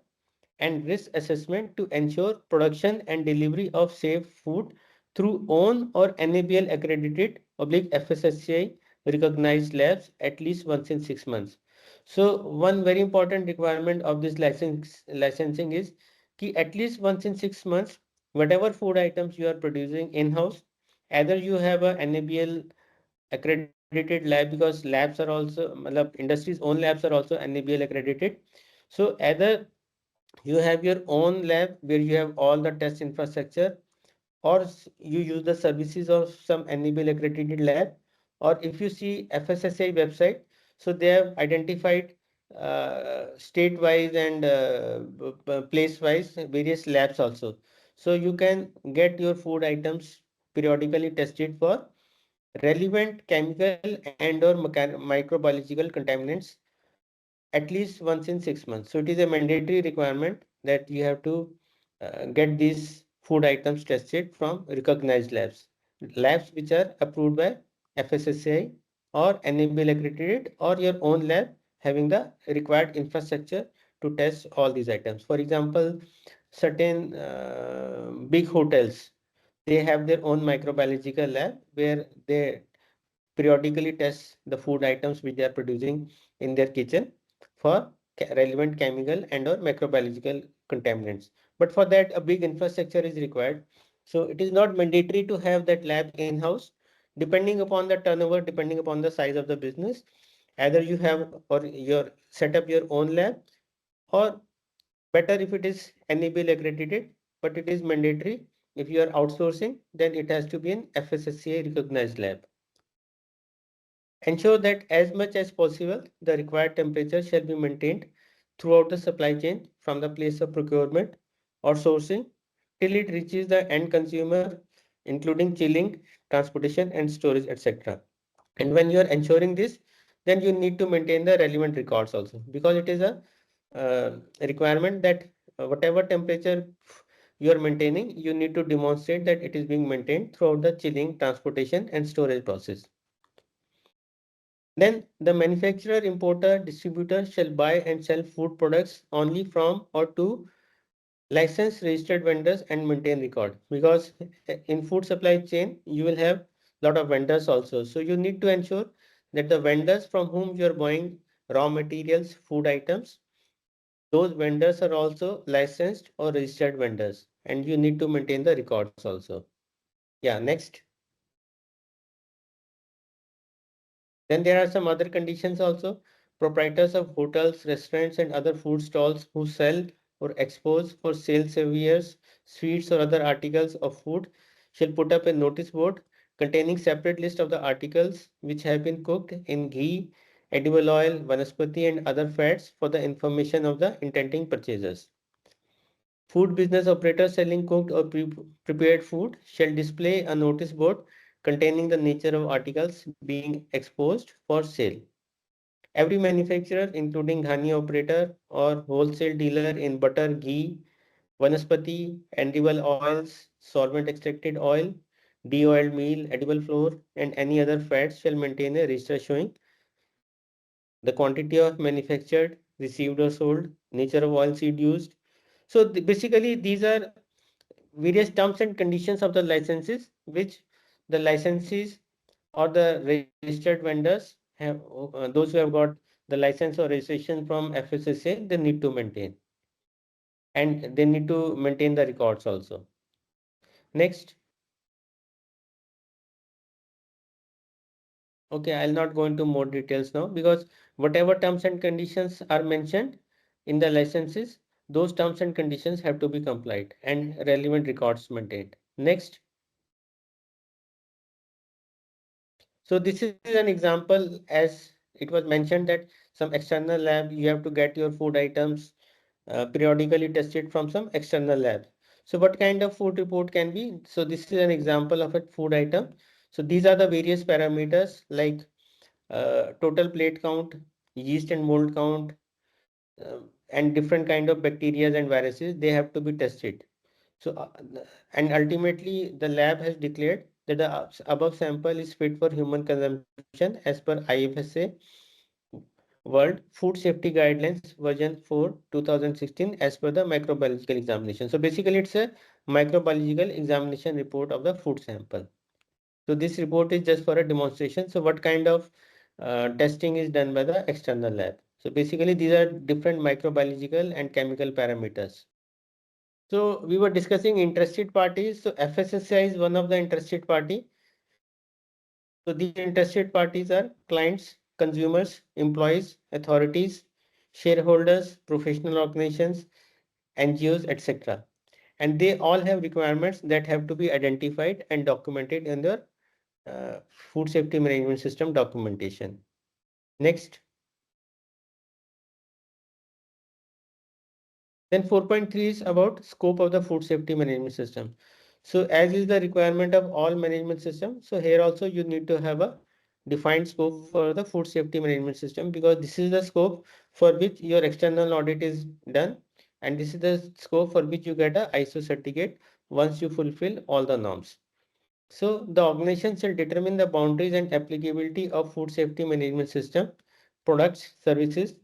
and risk assessment to ensure production and delivery of safe food through own or NABL accredited FSSCI recognized labs at least once in 6 months. So one very important requirement of this licensing is कि at least once in 6 months, whatever food items you are producing in-house, either you have a NABL accredited lab, because labs are also, industry's own labs are also NABL accredited. So either you have your own lab where you have all the test infrastructure, or you use the services of some NABL accredited lab, or if you see FSSAI website, so they have identified state-wise and place-wise various labs also. So you can get your food items periodically tested for relevant chemical and or microbiological contaminants at least once in 6 months. So it is a mandatory requirement that you have to get these food items tested from recognized labs which are approved by FSSAI or NABL accredited, or your own lab having the required infrastructure to test all these items. For example, certain big hotels, they have their own microbiological lab where they periodically test the food items which they are producing in their kitchen for relevant chemical and or microbiological contaminants. But for that, a big infrastructure is required. So it is not mandatory to have that lab in-house. Depending upon the turnover, depending upon the size of the business, either you have or your set up your own lab, or better if it is NABL accredited, but it is mandatory. If you are outsourcing, then it has to be an FSSCI recognized lab. Ensure that as much as possible, the required temperature shall be maintained throughout the supply chain from the place of procurement or sourcing till it reaches the end consumer, including chilling, transportation and storage, etc. And when you are ensuring this, then you need to maintain the relevant records also, because it is a requirement that whatever temperature you are maintaining, you need to demonstrate that it is being maintained throughout the chilling, transportation, and storage process. Then the manufacturer, importer, distributor shall buy and sell food products only from or to licensed registered vendors and maintain record, because in food supply chain you will have lot of vendors also. So you need to ensure that the vendors from whom you are buying raw materials, food items, those vendors are also licensed or registered vendors, and you need to maintain the records also. Yeah, next. Then there are some other conditions also. Proprietors of hotels, restaurants, and other food stalls who sell or expose for sale savouries, sweets, or other articles of food shall put up a notice board containing separate list of the articles which have been cooked in ghee, edible oil, vanaspati, and other fats for the information of the intending purchasers. Food business operators selling cooked or prepared food shall display a notice board containing the nature of articles being exposed for sale. Every manufacturer, including honey operator or wholesale dealer in butter, ghee, vanaspati, edible oils, solvent extracted oil, de-oiled meal, edible flour, and any other fats shall maintain a register showing the quantity of manufactured, received or sold, nature of oil seed used. So basically these are various terms and conditions of the licenses which the licensees or the registered vendors have, those who have got the license or registration from FSSA, they need to maintain, and they need to maintain the records also. Next. Okay, I'll not go into more details now, because whatever terms and conditions are mentioned in the licenses, those terms and conditions have to be complied and relevant records maintained. Next. So this is an example, as it was mentioned, that some external lab, you have to get your food items periodically tested from some external lab. So what kind of food report can be? So this is an example of a food item. So these are the various parameters like total plate count, yeast and mold count, and different kind of bacteria and viruses. They have to be tested. So, and ultimately the lab has declared that the above sample is fit for human consumption as per IFSA World Food Safety Guidelines version 4 2016 as per the microbiological examination. So basically it's a microbiological examination report of the food sample. So this report is just for a demonstration. So what kind of testing is done by the external lab? So basically these are different microbiological and chemical parameters. So we were discussing interested parties. So FSSAI is one of the interested party. So these interested parties are clients, consumers, employees, authorities, shareholders, professional organizations, NGOs, etc. And they all have requirements that have to be identified and documented in their food safety management system documentation. Next. Then 4.3 is about scope of the food safety management system. So as is the requirement of all management system, so here also you need to have a defined scope for the food safety management system, because this is the scope for which your external audit is done, and this is the scope for which you get a ISO certificate once you fulfill all the norms. So the organization shall determine the boundaries and applicability of food safety management system, products, services,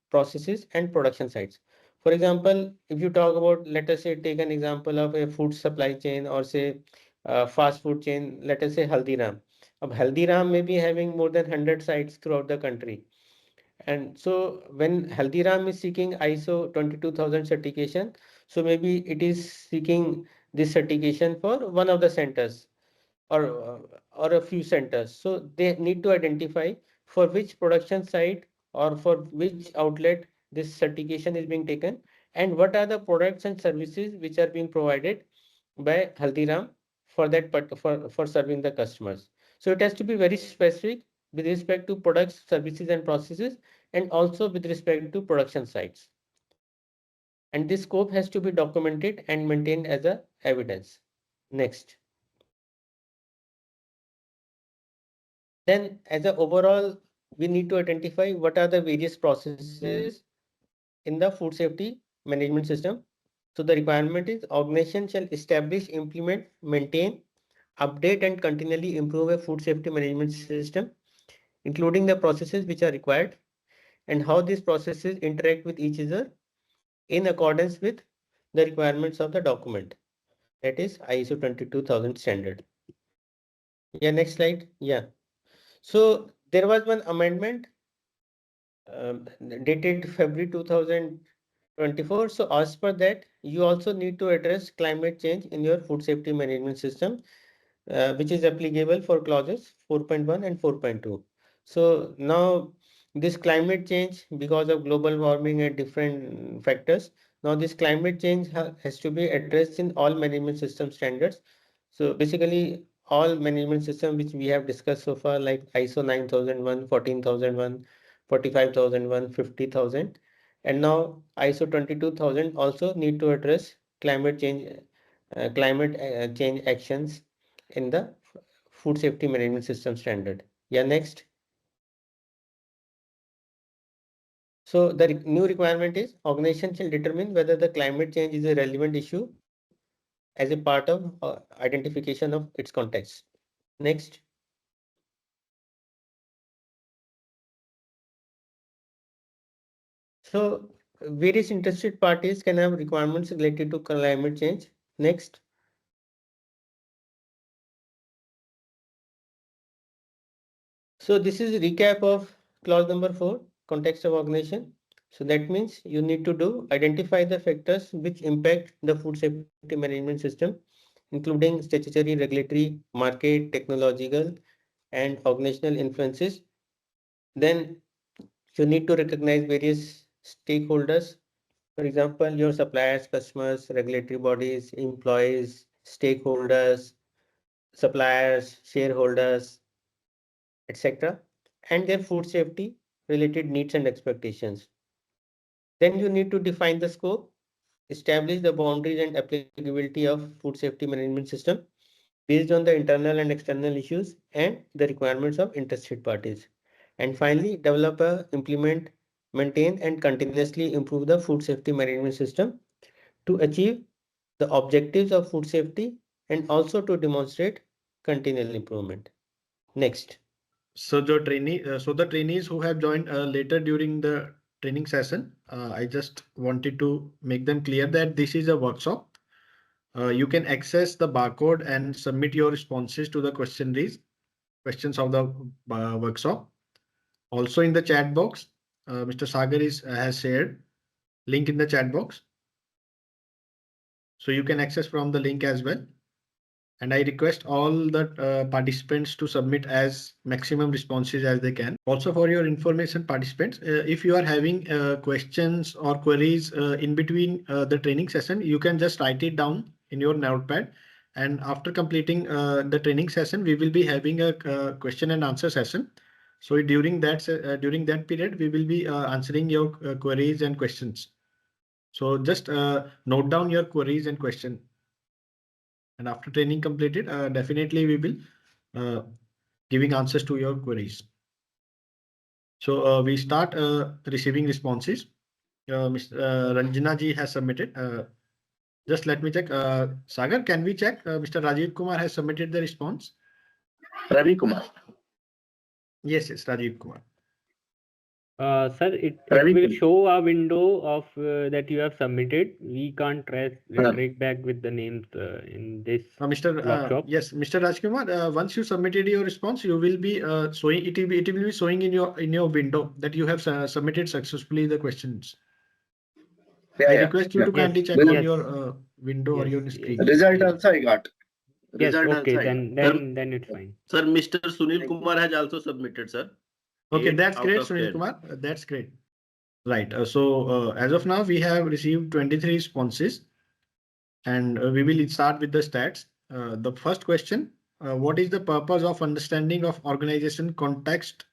processes, and production sites. For example, if you talk about, let us say, take an example of a food supply chain, or say fast food chain, let us say Haldiram. Haldiram may be having more than 100 sites throughout the country. And so when Haldiram is seeking ISO 22000 certification, so maybe it is seeking this certification for one of the centers, or a few centers. So they need to identify for which production site or for which outlet this certification is being taken, and what are the products and services which are being provided by Haldiram for that for serving the customers. So it has to be very specific with respect to products, services, and processes, and also with respect to production sites. And this scope has to be documented and maintained as a evidence. Next. Then as a overall, we need to identify what are the various processes in the food safety management system. So the requirement is organization shall establish, implement, maintain, update and continually improve a food safety management system, including the processes which are required and how these processes interact with each other in accordance with the requirements of the document. That is ISO 22000 standard. Yeah, next slide. Yeah. So there was one amendment dated February 2024. So as per that, you also need to address climate change in your food safety management system, which is applicable for clauses 4.1 and 4.2. So now this climate change, because of global warming and different factors, now this climate change has to be addressed in all management system standards. So basically all management system which we have discussed so far, like ISO 9001, 14001, 45001, 50,000, and now ISO 22000 also need to address climate change actions in the food safety management system standard. Yeah, next. So the new requirement is organization shall determine whether the climate change is a relevant issue as a part of identification of its context. Next. So various interested parties can have requirements related to climate change. Next. So this is a recap of clause number 4, context of organization. So that means you need to identify the factors which impact the food safety management system, including statutory, regulatory, market, technological, and organizational influences. Then you need to recognize various stakeholders. For example, your suppliers, customers, regulatory bodies, employees, stakeholders, suppliers, shareholders, etc., and their food safety related needs and expectations. Then you need to define the scope, establish the boundaries and applicability of food safety management system based on the internal and external issues and the requirements of interested parties. And finally, develop, implement, maintain, and continuously improve the food safety management system to achieve the objectives of food safety and also to demonstrate continual improvement. Next. So the trainees who have joined later during the training session, I just wanted to make them clear that this is a workshop. You can access the barcode and submit your responses to the questions of the workshop. Also in the chat box, Mr. Sagar has shared link in the chat box. So you can access from the link as well. And I request all the participants to submit as maximum responses as they can. Also for your information, participants, if you are having questions or queries in between the training session, you can just write it down in your notepad. And after completing the training session, we will be having a question and answer session. So during that period, we will be answering your queries and questions. So just note down your queries and questions. And after training completed, definitely we will giving answers to your queries. So we start receiving responses. Mr. Ranjana ji has submitted. Just let me check. Sagar, can we check? Mr. Rajiv Kumar has submitted the response. Ravi Kumar. Yes, Rajiv Kumar. Sir, it will show a window of that you have submitted. We can't track back with the names in this workshop. Yes, Mr. Rajkumar, once you submitted your response, you will be showing it will be showing in your window that you have submitted successfully the questions. I request you to kindly check on your window or your screen. Result also I got. Yes, okay, then it's fine. Sir, Mr. Sunil Kumar has also submitted, sir. Okay, that's great, Sunil Kumar. That's great. Right. So as of now, we have received 23 responses, and we will start with the stats. The first question: what is the purpose of understanding of organization context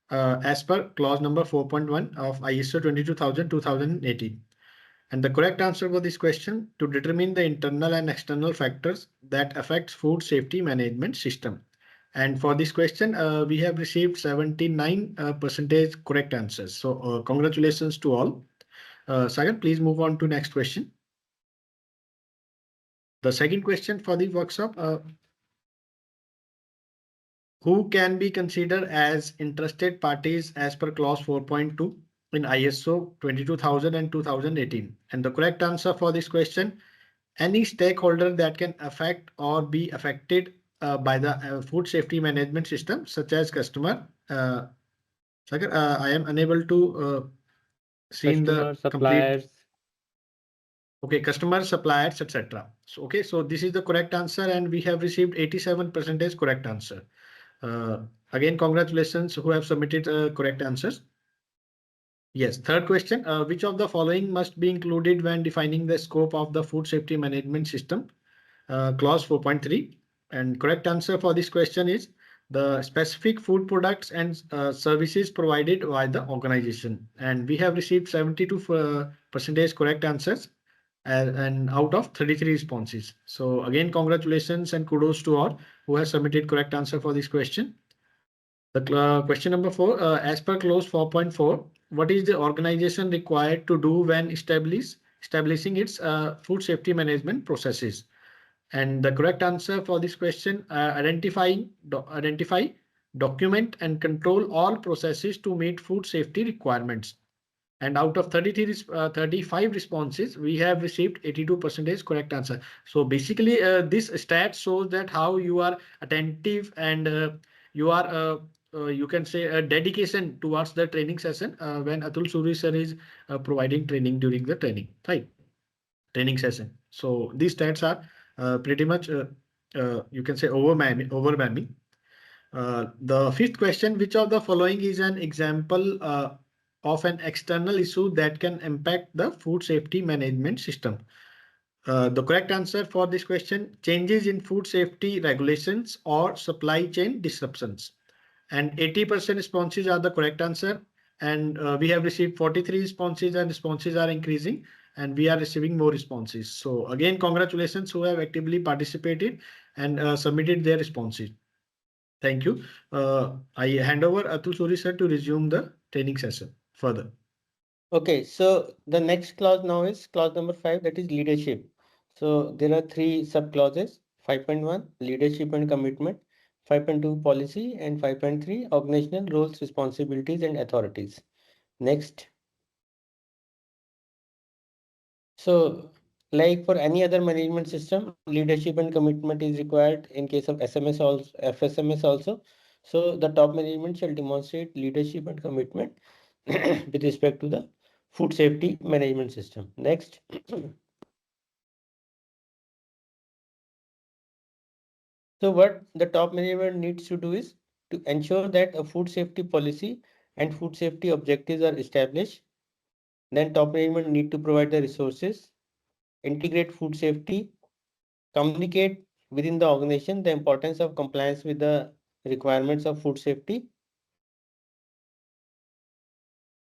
as per clause number 4.1 of ISO 22000:2018? And the correct answer for this question: to determine the internal and external factors that affect food safety management system. And for this question, we have received 79% correct answers. So congratulations to all. Sagar, please move on to next question. The second question for the workshop, who can be considered as interested parties as per clause 4.2 in ISO 22000 and 2018? And the correct answer for this question, any stakeholder that can affect or be affected by the food safety management system, such as customer. Sagar, I am unable to see in the suppliers. complete. Okay, customer, suppliers, etc. So, okay, so this is the correct answer, and we have received 87% correct answer. Again, congratulations who have submitted correct answers. Yes, third question, which of the following must be included when defining the scope of the food safety management system? Clause 4.3. And correct answer for this question is the specific food products and services provided by the organization. And we have received 72% correct answers and out of 33 responses. So again, congratulations and kudos to all who have submitted correct answer for this question. The question number 4, as per clause 4.4, what is the organization required to do when establishing its food safety management processes? And the correct answer for this question, identify, document and control all processes to meet food safety requirements. And out of 35 responses, we have received 82% correct answer. So basically, this stat shows that how you are attentive and you are, you can say, a dedication towards the training session when Atul Suri sir is providing training during the training session. So these stats are pretty much, you can say, overwhelming. The fifth question, which of the following is an example of an external issue that can impact the food safety management system? The correct answer for this question, changes in food safety regulations or supply chain disruptions. And 80% responses are the correct answer. And we have received 43 responses, and responses are increasing, and we are receiving more responses. So again, congratulations who have actively participated and submitted their responses. Thank you. I hand over Atul Suri sir to resume the training session further. Okay, so the next clause now is clause number 5, that is leadership. So there are 3 sub clauses: 5.1 leadership and commitment, 5.2 policy, and 5.3 organizational roles, responsibilities, and authorities. Next. So like for any other management system, leadership and commitment is required in case of FSMS also. So the top management shall demonstrate leadership and commitment with respect to the food safety management system. Next. So what the top management needs to do is to ensure that a food safety policy and food safety objectives are established. Then top management need to provide the resources, integrate food safety, communicate within the organization the importance of compliance with the requirements of food safety,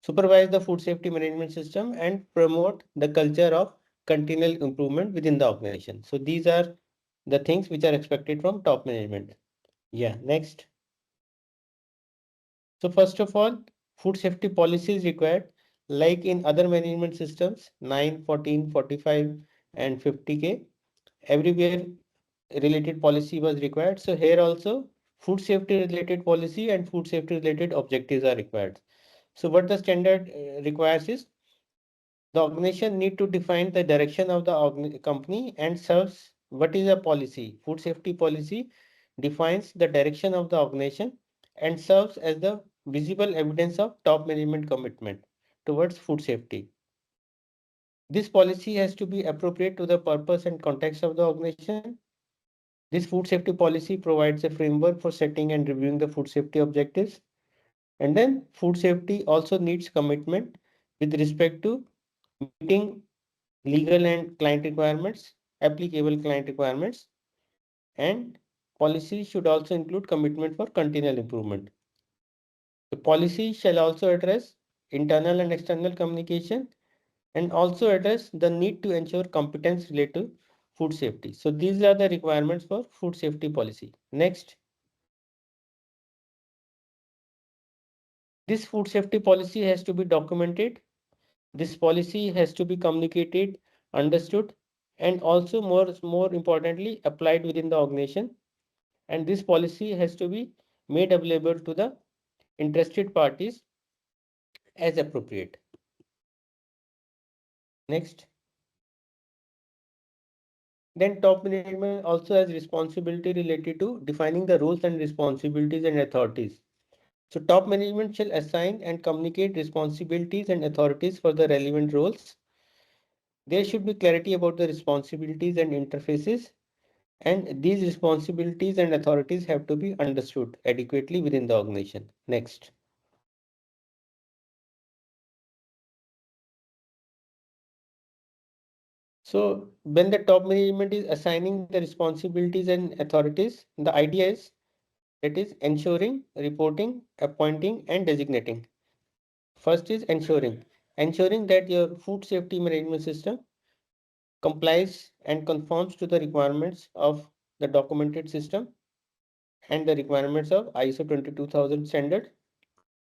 supervise the food safety management system, and promote the culture of continual improvement within the organization. So these are the things which are expected from top management. Yeah, next. So first of all, food safety policy is required, like in other management systems, 9, 14, 45, and 50K. Everywhere related policy was required. So here also food safety related policy and food safety related objectives are required. So what the standard requires is the organization need to define the direction of the company and serves what is a policy. Food safety policy defines the direction of the organization and serves as the visible evidence of top management commitment towards food safety. This policy has to be appropriate to the purpose and context of the organization. This food safety policy provides a framework for setting and reviewing the food safety objectives. And then food safety also needs commitment with respect to meeting legal and client requirements, applicable client requirements, and policy should also include commitment for continual improvement. The policy shall also address internal and external communication and also address the need to ensure competence related to food safety. So these are the requirements for food safety policy. Next. This food safety policy has to be documented. This policy has to be communicated, understood, and also more importantly applied within the organization. And this policy has to be made available to the interested parties as appropriate. Next. Then top management also has responsibility related to defining the roles and responsibilities and authorities. So top management shall assign and communicate responsibilities and authorities for the relevant roles. There should be clarity about the responsibilities and interfaces, and these responsibilities and authorities have to be understood adequately within the organization. Next. So when the top management is assigning the responsibilities and authorities, the idea is it is ensuring, reporting, appointing, and designating. First is ensuring that your food safety management system complies and conforms to the requirements of the documented system and the requirements of ISO 22000 standard.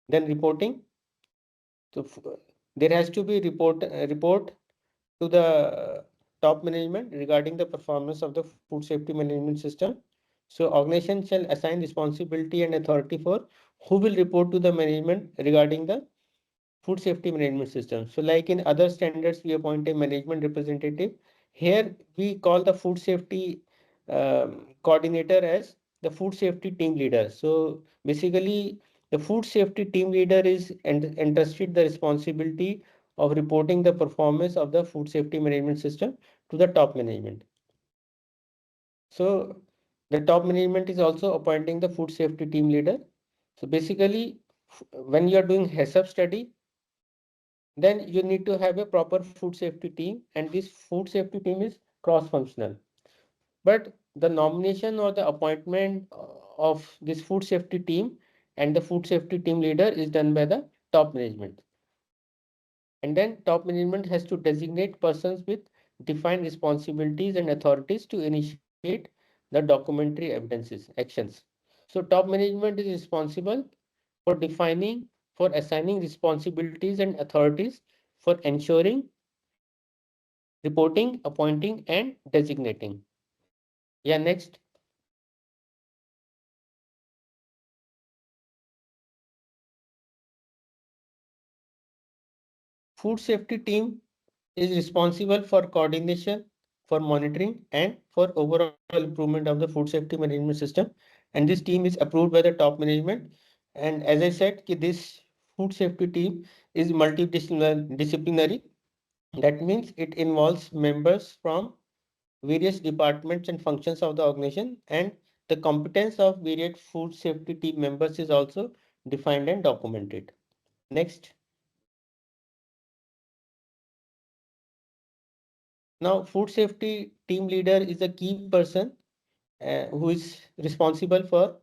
Then reporting. So there has to be report to the top management regarding the performance of the food safety management system. So organization shall assign responsibility and authority for who will report to the management regarding the food safety management system. So like in other standards, we appoint a management representative. Here we call the food safety coordinator as the food safety team leader. So basically the food safety team leader is entrusted the responsibility of reporting the performance of the food safety management system to the top management. So the top management is also appointing the food safety team leader. So basically when you are doing HACCP study, then you need to have a proper food safety team, and this food safety team is cross-functional. But the nomination or the appointment of this food safety team and the food safety team leader is done by the top management. And then top management has to designate persons with defined responsibilities and authorities to initiate the documentary evidences actions. So top management is responsible for defining, for assigning responsibilities and authorities, for ensuring, reporting, appointing, and designating. Yeah, next. Food safety team is responsible for coordination, for monitoring, and for overall improvement of the food safety management system. And this team is approved by the top management. And as I said, this food safety team is multidisciplinary. That means it involves members from various departments and functions of the organization, and the competence of various food safety team members is also defined and documented. Next. Now, food safety team leader is a key person who is responsible for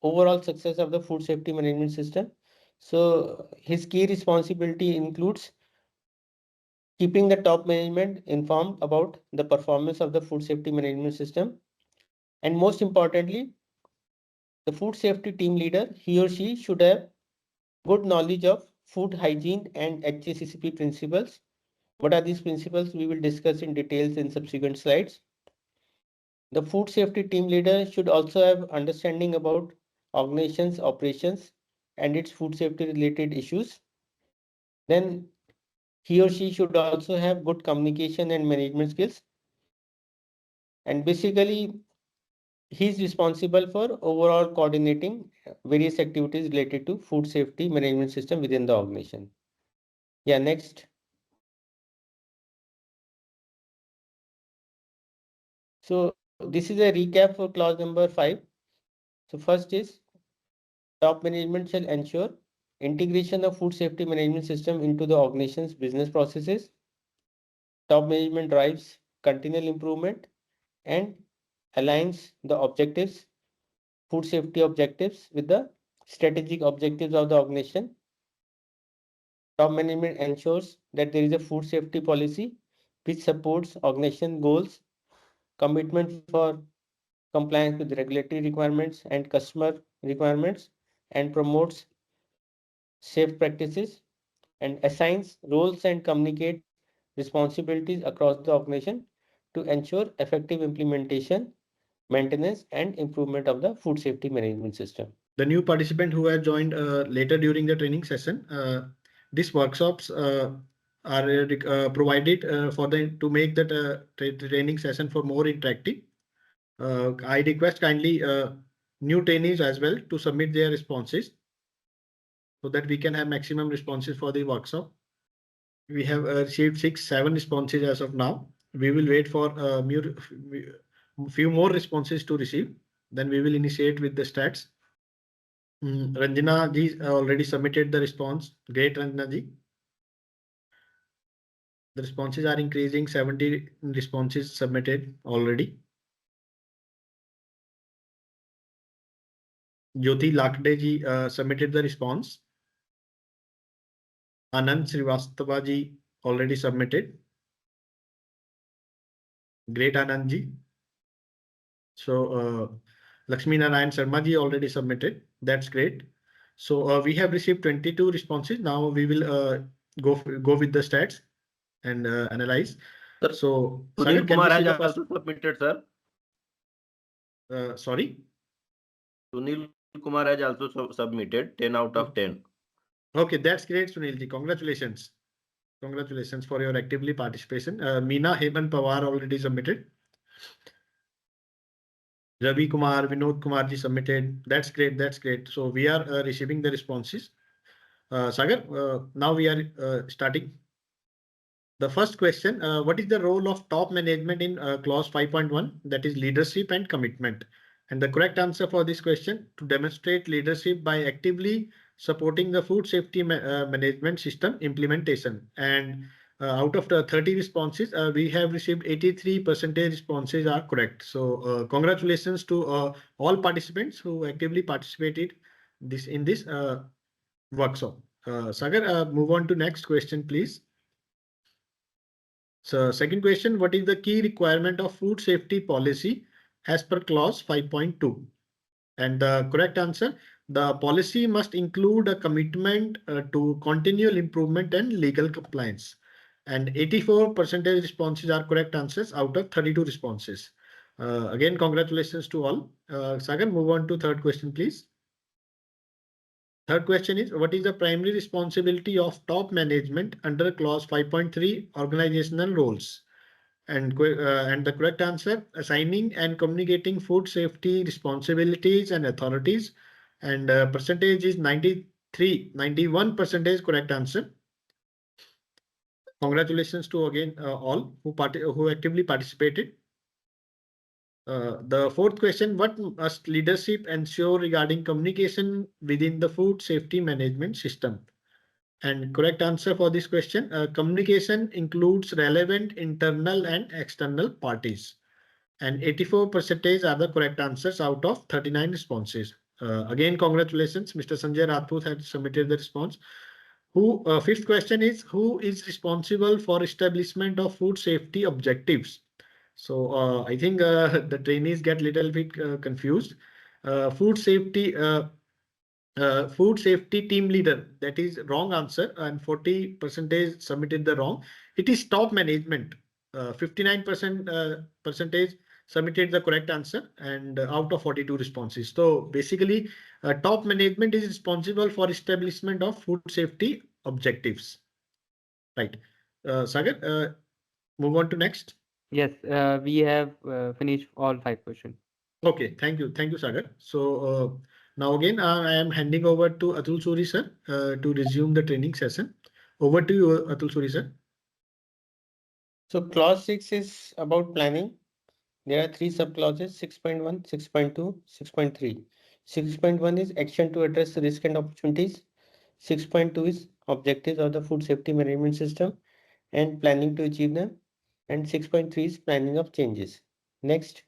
overall success of the food safety management system. So his key responsibility includes keeping the top management informed about the performance of the food safety management system. And most importantly, the food safety team leader, he or she should have good knowledge of food hygiene and HACCP principles. What are these principles? We will discuss in details in subsequent slides. The food safety team leader should also have understanding about organization's operations and its food safety related issues. Then he or she should also have good communication and management skills. And basically, he is responsible for overall coordinating various activities related to food safety management system within the organization. Yeah, next. So this is a recap for clause number 5. So first is top management shall ensure integration of food safety management system into the organization's business processes. Top management drives continual improvement and aligns the objectives, food safety objectives, with the strategic objectives of the organization. Top management ensures that there is a food safety policy which supports organization goals, commitment for compliance with regulatory requirements and customer requirements, and promotes safe practices, and assigns roles and communicates responsibilities across the organization to ensure effective implementation, maintenance, and improvement of the food safety management system. The new participant who has joined later during the training session, these workshops are provided to make that training session for more interactive. I request kindly new trainees as well to submit their responses so that we can have maximum responses for the workshop. We have received 6-7 responses as of now. We will wait for few more responses to receive. Then we will initiate with the stats. Ranjana ji already submitted the response. Great, Ranjana ji. The responses are increasing. 70 responses submitted already. Jyoti Lakde ji submitted the response. Anand Srivastava ji already submitted. Great, Anand ji. So Lakshmi Narayan Sharma ji already submitted. That's great. So we have received 22 responses. Now we will go with the stats and analyze. Sir, so Sunil Kumar has also submitted, sir. Sorry. Sunil Kumar has also submitted 10 out of 10. Okay, that's great, Sunil ji. Congratulations. Congratulations for your actively participation. Meena Heman Pawar already submitted. Ravi Kumar, Vinod Kumar ji submitted. That's great. That's great. So we are receiving the responses. Sagar, now we are starting. The first question, what is the role of top management in clause 5.1? That is leadership and commitment. And the correct answer for this question, to demonstrate leadership by actively supporting the food safety management system implementation. And out of the 30 responses, we have received 83% responses are correct. So congratulations to all participants who actively participated in this workshop. Sagar, move on to next question, please. So second question, what is the key requirement of food safety policy as per clause 5.2? And the correct answer, the policy must include a commitment to continual improvement and legal compliance. And 84% responses are correct answers out of 32 responses. Again, congratulations to all. Sagar, move on to third question, please. Third question is, what is the primary responsibility of top management under clause 5.3 organizational roles? And the correct answer, assigning and communicating food safety responsibilities and authorities. And percentage is 91% correct answer. Congratulations to again all who actively participated. The fourth question, what must leadership ensure regarding communication within the food safety management system? And correct answer for this question, communication includes relevant internal and external parties. And 84% are the correct answers out of 39 responses. Again, congratulations. Mr. Sanjay Rathput had submitted the response. Fifth question is, who is responsible for establishment of food safety objectives? So I think the trainees get a little bit confused. Food safety team leader, that is wrong answer, and 40% submitted the wrong. It is top management. 59% percentage submitted the correct answer, and out of 42 responses. So basically, top management is responsible for establishment of food safety objectives. Right. Sagar, move on to next. Yes, we have finished all 5 questions. Okay, thank you. Thank you, Sagar. So now again, I am handing over to Atul Suri sir to resume the training session. Over to you, Atul Suri sir. So clause 6 is about planning. There are 3 subclauses, 6.1, 6.2, 6.3. 6.1 is action to address risk and opportunities. 6.2 is objectives of the food safety management system and planning to achieve them. And 6.3 is planning of changes. Next.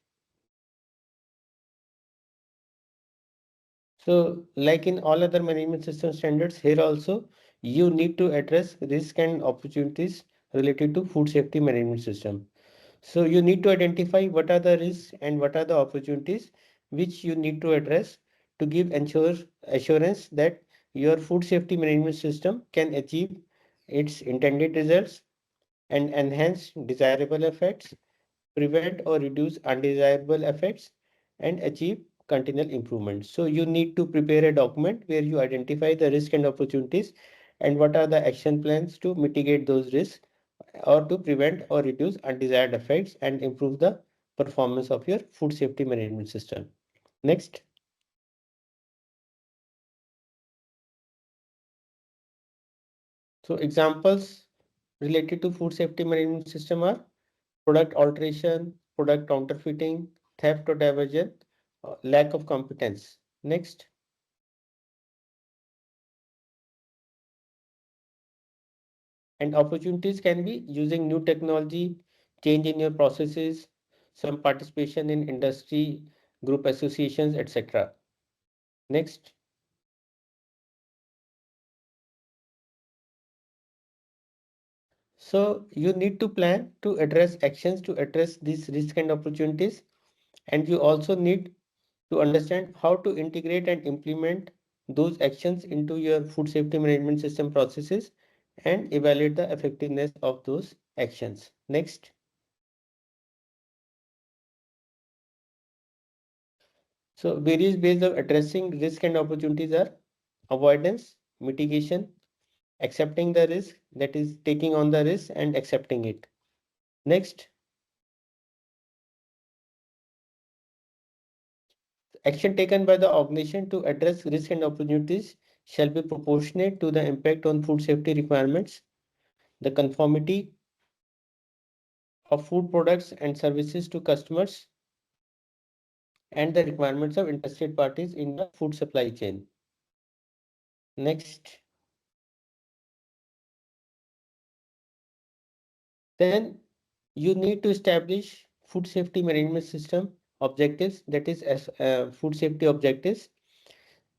So like in all other management system standards, here also you need to address risk and opportunities related to food safety management system. So you need to identify what are the risks and what are the opportunities which you need to address to give assurance that your food safety management system can achieve its intended results and enhance desirable effects prevent or reduce undesirable effects, and achieve continual improvement. So you need to prepare a document where you identify the risk and opportunities and what are the action plans to mitigate those risks or to prevent or reduce undesired effects and improve the performance of your food safety management system. Next. So examples related to food safety management system are product alteration, product counterfeiting, theft or diversion, lack of competence. Next. And opportunities can be using new technology, change in your processes, some participation in industry, group associations, etc. Next. So you need to plan to address actions to address these risks and opportunities. And you also need to understand how to integrate and implement those actions into your food safety management system processes and evaluate the effectiveness of those actions. Next. So various ways of addressing risk and opportunities are avoidance, mitigation, accepting the risk, that is taking on the risk and accepting it. Next. Action taken by the organization to address risk and opportunities shall be proportionate to the impact on food safety requirements, the conformity of food products and services to customers, and the requirements of interested parties in the food supply chain. Next. Then you need to establish food safety management system objectives, that is as food safety objectives.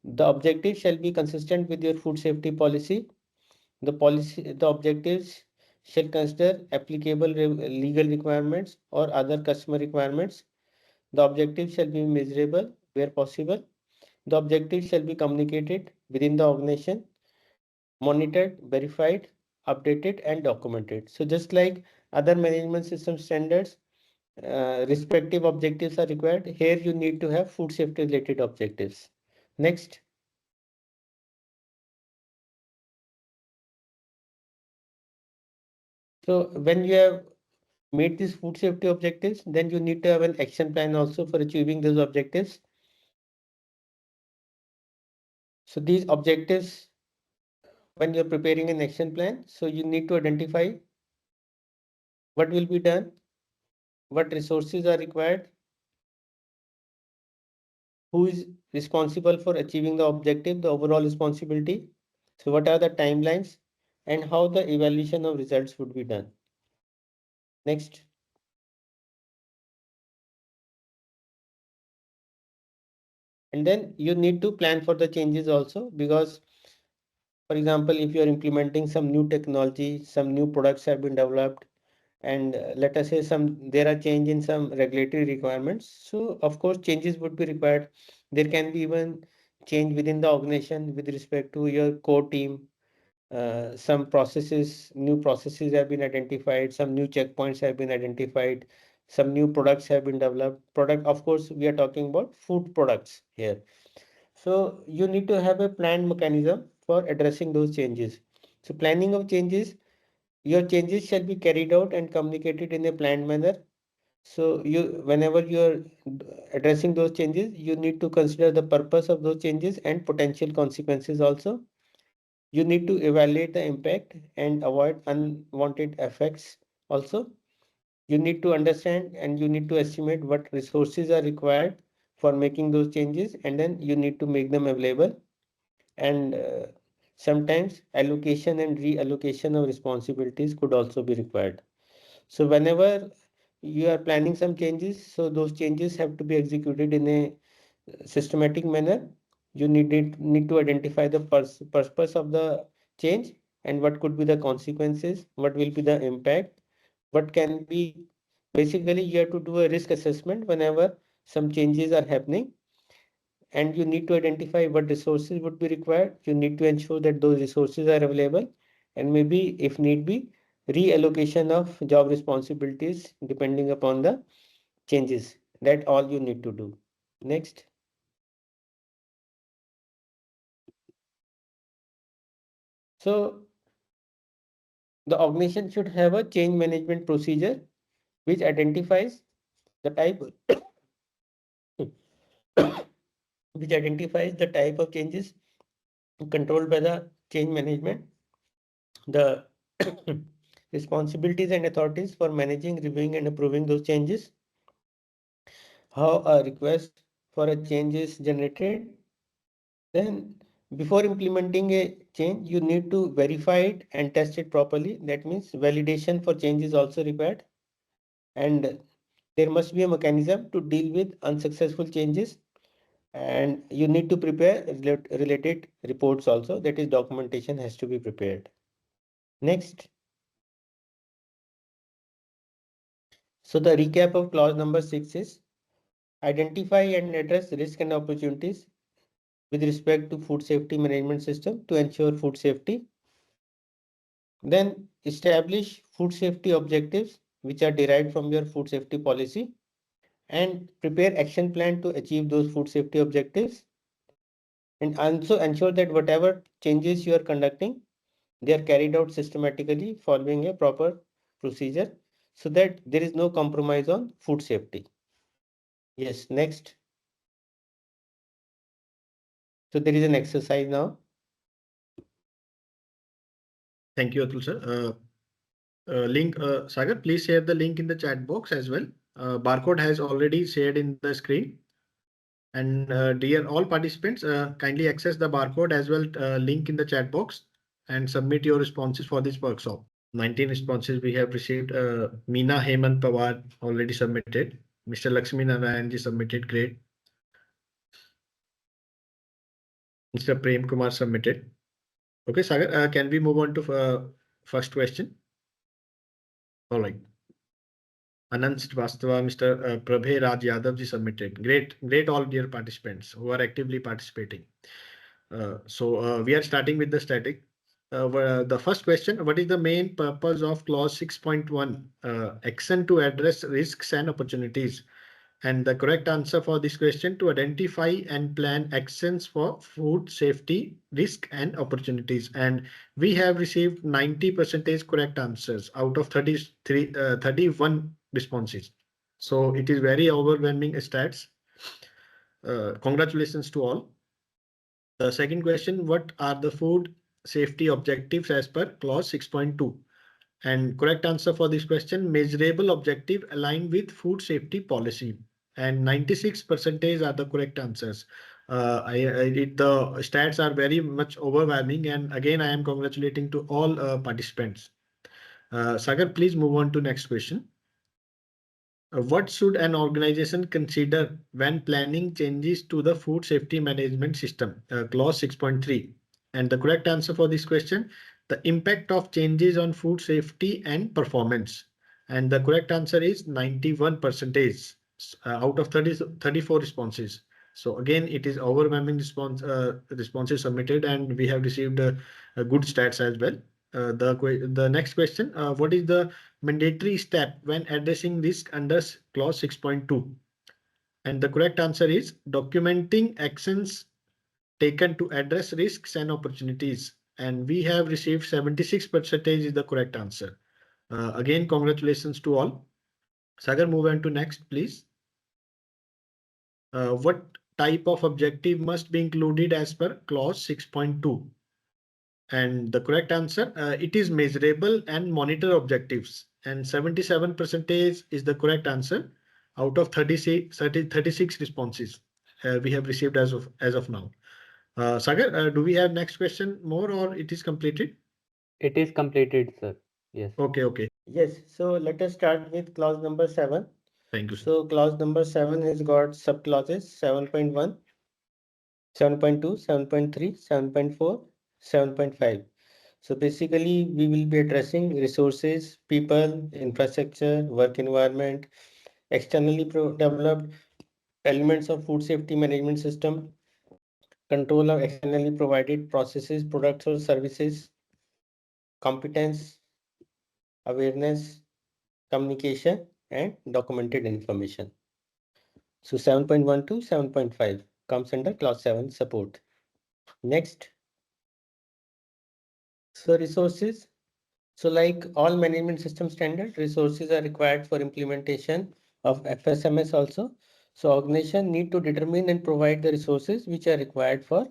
The objectives shall be consistent with your food safety policy. The objectives shall consider applicable legal requirements or other customer requirements. The objectives shall be measurable where possible. The objectives shall be communicated within the organization, monitored, verified, updated, and documented. So just like other management system standards, respective objectives are required. Here you need to have food safety related objectives. Next. So when you have made these food safety objectives, then you need to have an action plan also for achieving those objectives. So these objectives, when you're preparing an action plan, so you need to identify what will be done, what resources are required, who is responsible for achieving the objective, the overall responsibility. So what are the timelines and how the evaluation of results would be done. Next. And then you need to plan for the changes also, because for example, if you are implementing some new technology, some new products have been developed, and let us say there are change in some regulatory requirements. So of course changes would be required. There can be even change within the organization with respect to your core team. Some processes, new processes have been identified, some new checkpoints have been identified, some new products have been developed. Of course, we are talking about food products here. So you need to have a planned mechanism for addressing those changes. So planning of changes, your changes shall be carried out and communicated in a planned manner. So whenever you are addressing those changes, you need to consider the purpose of those changes and potential consequences also. You need to evaluate the impact and avoid unwanted effects also. You need to understand and you need to estimate what resources are required for making those changes, and then you need to make them available. And sometimes allocation and reallocation of responsibilities could also be required. So whenever you are planning some changes, so those changes have to be executed in a systematic manner. You need to identify the purpose of the change and what could be the consequences, what will be the impact, what can be. Basically, you have to do a risk assessment whenever some changes are happening, and you need to identify what resources would be required. You need to ensure that those resources are available, and maybe if need be, reallocation of job responsibilities depending upon the changes. That all you need to do. Next. So the organization should have a change management procedure which identifies the type of changes controlled by the change management, the responsibilities and authorities for managing, reviewing and approving those changes, how a request for a change is generated. Then before implementing a change, you need to verify it and test it properly. That means validation for change is also required. And there must be a mechanism to deal with unsuccessful changes. And you need to prepare related reports also. That is, documentation has to be prepared. Next. So the recap of clause number 6 is identify and address risk and opportunities with respect to food safety management system to ensure food safety. Then establish food safety objectives which are derived from your food safety policy and prepare action plan to achieve those food safety objectives. And also ensure that whatever changes you are conducting, they are carried out systematically following a proper procedure so that there is no compromise on food safety. Yes, next. So there is an exercise now. Thank you, Atul sir. Sagar, please share the link in the chat box as well. Barcode has already shared in the screen. And dear all participants, kindly access the barcode as well, link in the chat box and submit your responses for this workshop. 19 responses we have received. Meena Hemant Pawar already submitted. Mr. Lakshmi Narayanji submitted. Great. Mr. Prem Kumar submitted. Okay, Sagar, can we move on to first question? All right. Anand Srivastava, Mr. Prabhe Raj Yadav ji submitted. Great all dear participants who are actively participating. So we are starting with the static. The first question, what is the main purpose of clause 6.1? Action to address risks and opportunities. And the correct answer for this question, to identify and plan actions for food safety, risk and opportunities. And we have received 90% correct answers out of 31 responses. So it is very overwhelming stats. Congratulations to all. The second question, what are the food safety objectives as per clause 6.2? And correct answer for this question, measurable objective aligned with food safety policy. And 96% are the correct answers. The stats are very much overwhelming. And again, I am congratulating to all participants. Sagar, please move on to next question. What should an organization consider when planning changes to the food safety management system? Clause 6.3. And the correct answer for this question, the impact of changes on food safety and performance. And the correct answer is 91% out of 34 responses. So again, it is overwhelming responses submitted, and we have received good stats as well. The next question, what is the mandatory step when addressing risk under clause 6.2? And the correct answer is documenting actions taken to address risks and opportunities. And we have received 76% is the correct answer. Again, congratulations to all. Sagar, move on to next, please. What type of objective must be included as per clause 6.2? And the correct answer, it is measurable and monitor objectives. And 77% is the correct answer out of 36 responses we have received as of now. Sagar, do we have next question more, or it is completed? It is completed, sir. Yes. Okay. Yes. So let us start with clause number 7. Thank you, sir. So clause number 7 has got subclauses 7.1, 7.2, 7.3, 7.4, 7.5. So basically, we will be addressing resources, people, infrastructure, work environment, externally developed elements of food safety management system, control of externally provided processes, products or services, competence, awareness, communication, and documented information. So 7.1 to 7.5 comes under clause 7 support. Next. So resources. So like all management system standard, resources are required for implementation of FSMS also. So organization need to determine and provide the resources which are required for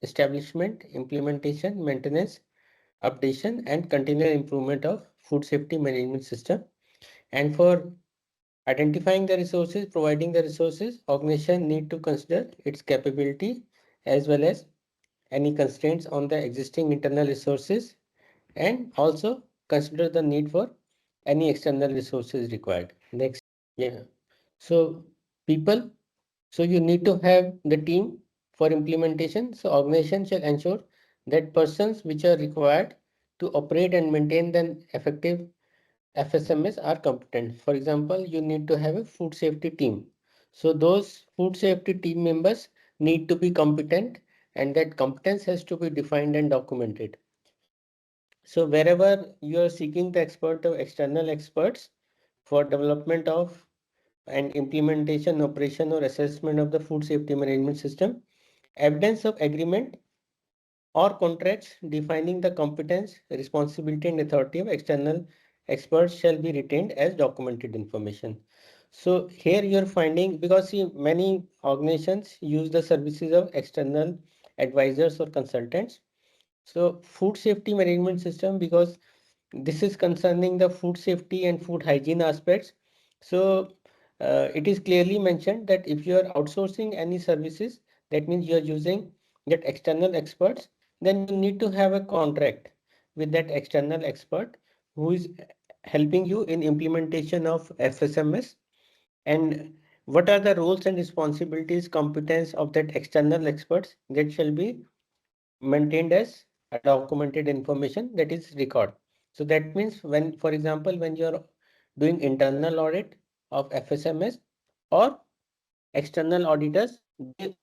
establishment, implementation, maintenance, updation, and continual improvement of food safety management system. And for identifying the resources, providing the resources, organization need to consider its capability as well as any constraints on the existing internal resources, and also consider the need for any external resources required. Next. Yeah. So people, so you need to have the team for implementation. So organization shall ensure that persons which are required to operate and maintain an effective FSMS are competent. For example, you need to have a food safety team. So those food safety team members need to be competent, and that competence has to be defined and documented. So wherever you are seeking the expert of external experts for development of and implementation, operation or assessment of the food safety management system, evidence of agreement or contracts defining the competence, responsibility and authority of external experts shall be retained as documented information. So here you are finding, because see, many organizations use the services of external advisors or consultants. So food safety management system, because this is concerning the food safety and food hygiene aspects. So it is clearly mentioned that if you are outsourcing any services, that means you are using that external experts, then you need to have a contract with that external expert who is helping you in implementation of FSMS, and what are the roles and responsibilities, competence of that external experts, that shall be maintained as a documented information, that is record. So that means when, for example, when you're doing internal audit of FSMS or external auditors, they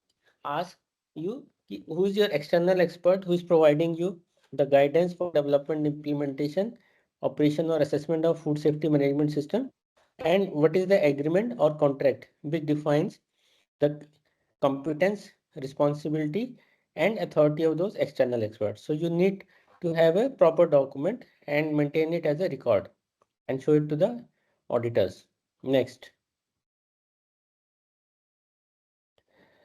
ask you who is your external expert who is providing you the guidance for development, implementation, operation or assessment of food safety management system, and what is the agreement or contract which defines the competence, responsibility, and authority of those external experts. So you need to have a proper document and maintain it as a record and show it to the auditors. Next.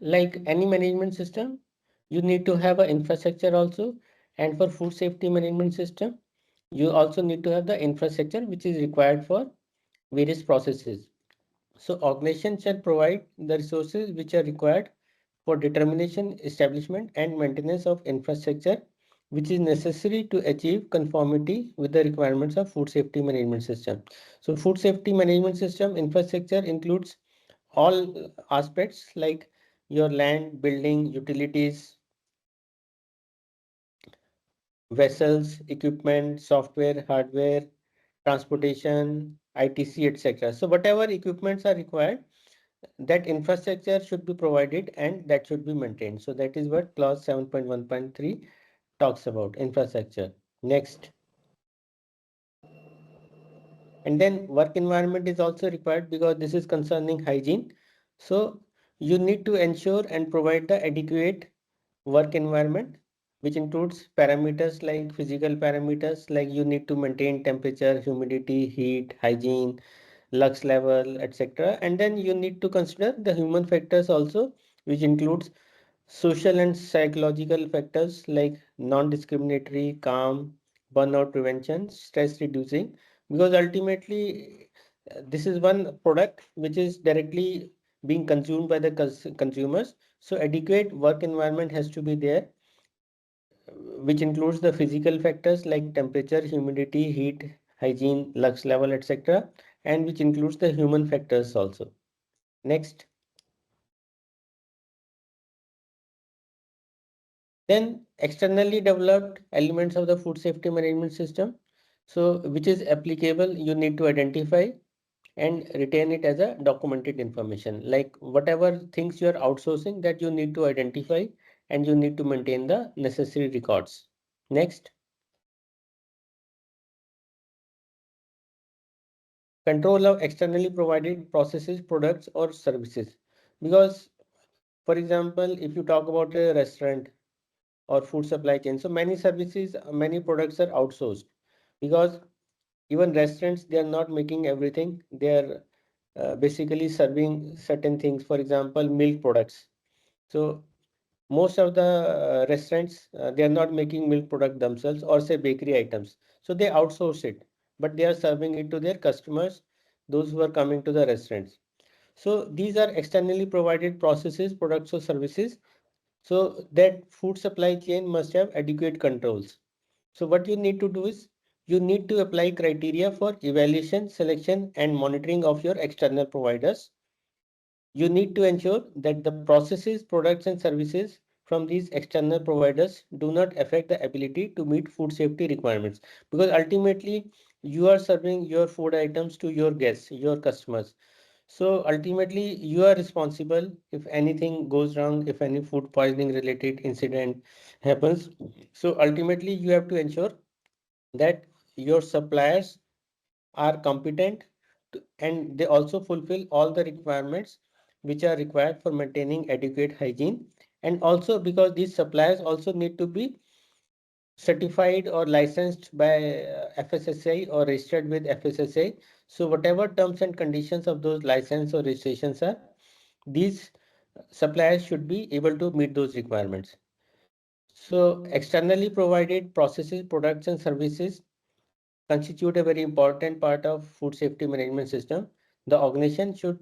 Like any management system, you need to have an infrastructure also. And for food safety management system, you also need to have the infrastructure which is required for various processes. So organization shall provide the resources which are required for determination, establishment, and maintenance of infrastructure which is necessary to achieve conformity with the requirements of food safety management system. So food safety management system infrastructure includes all aspects like your land, building, utilities, vessels, equipment, software, hardware, transportation, ITC, etc. So whatever equipments are required, that infrastructure should be provided and that should be maintained. So that is what clause 7.1.3 talks about, infrastructure. Next. And then work environment is also required because this is concerning hygiene. So you need to ensure and provide the adequate work environment, which includes parameters like physical parameters, like you need to maintain temperature, humidity, heat, hygiene, lux level, etc. And then you need to consider the human factors also, which includes social and psychological factors like non-discriminatory, calm, burnout prevention, stress reducing, because ultimately this is one product which is directly being consumed by the consumers. So adequate work environment has to be there, which includes the physical factors like temperature, humidity, heat, hygiene, lux level, etc., and which includes the human factors also. Next. Then externally developed elements of the food safety management system. So which is applicable, you need to identify and retain it as a documented information. Like whatever things you are outsourcing, that you need to identify and you need to maintain the necessary records. Next. control of externally provided processes, products, or services. Because, for example, if you talk about a restaurant or food supply chain, so many services, many products are outsourced, because even restaurants, they are not making everything. They are basically serving certain things, for example, milk products. So most of the restaurants, they are not making milk product themselves, or say bakery items. So they outsource it, but they are serving it to their customers, those who are coming to the restaurants. So these are externally provided processes, products, or services. So that food supply chain must have adequate controls. So what you need to do is, you need to apply criteria for evaluation, selection, and monitoring of your external providers. You need to ensure that the processes, products, and services from these external providers do not affect the ability to meet food safety requirements, because ultimately you are serving your food items to your guests, your customers. So ultimately you are responsible if anything goes wrong, if any food poisoning related incident happens. So ultimately you have to ensure that your suppliers are competent and they also fulfill all the requirements which are required for maintaining adequate hygiene. And also, because these suppliers also need to be certified or licensed by FSSAI or registered with FSSAI. So whatever terms and conditions of those license or registrations are, these suppliers should be able to meet those requirements. So externally provided processes, products, and services constitute a very important part of food safety management system. The organization should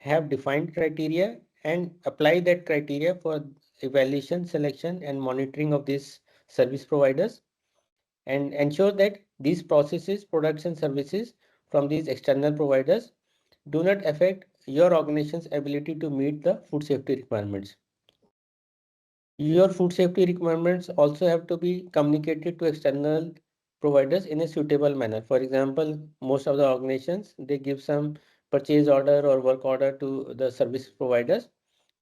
have defined criteria and apply that criteria for evaluation, selection, and monitoring of these service providers, and ensure that these processes, products, and services from these external providers do not affect your organization's ability to meet the food safety requirements. Your food safety requirements also have to be communicated to external providers in a suitable manner. For example, most of the organizations, they give some purchase order or work order to the service providers.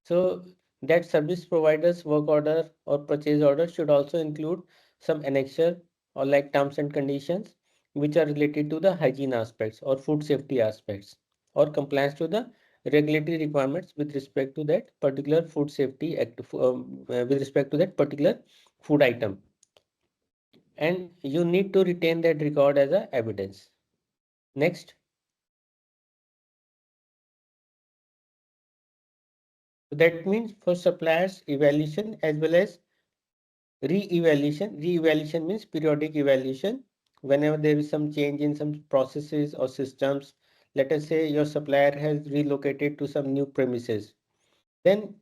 So that service provider's work order or purchase order should also include some annexure or like terms and conditions which are related to the hygiene aspects or food safety aspects, or compliance to the regulatory requirements with respect to that particular food safety act, with respect to that particular food item. And you need to retain that record as a evidence. Next. That means for suppliers evaluation as well as re-evaluation. Re-evaluation means periodic evaluation. Whenever there is some change in some processes or systems, let us say your supplier has relocated to some new premises, then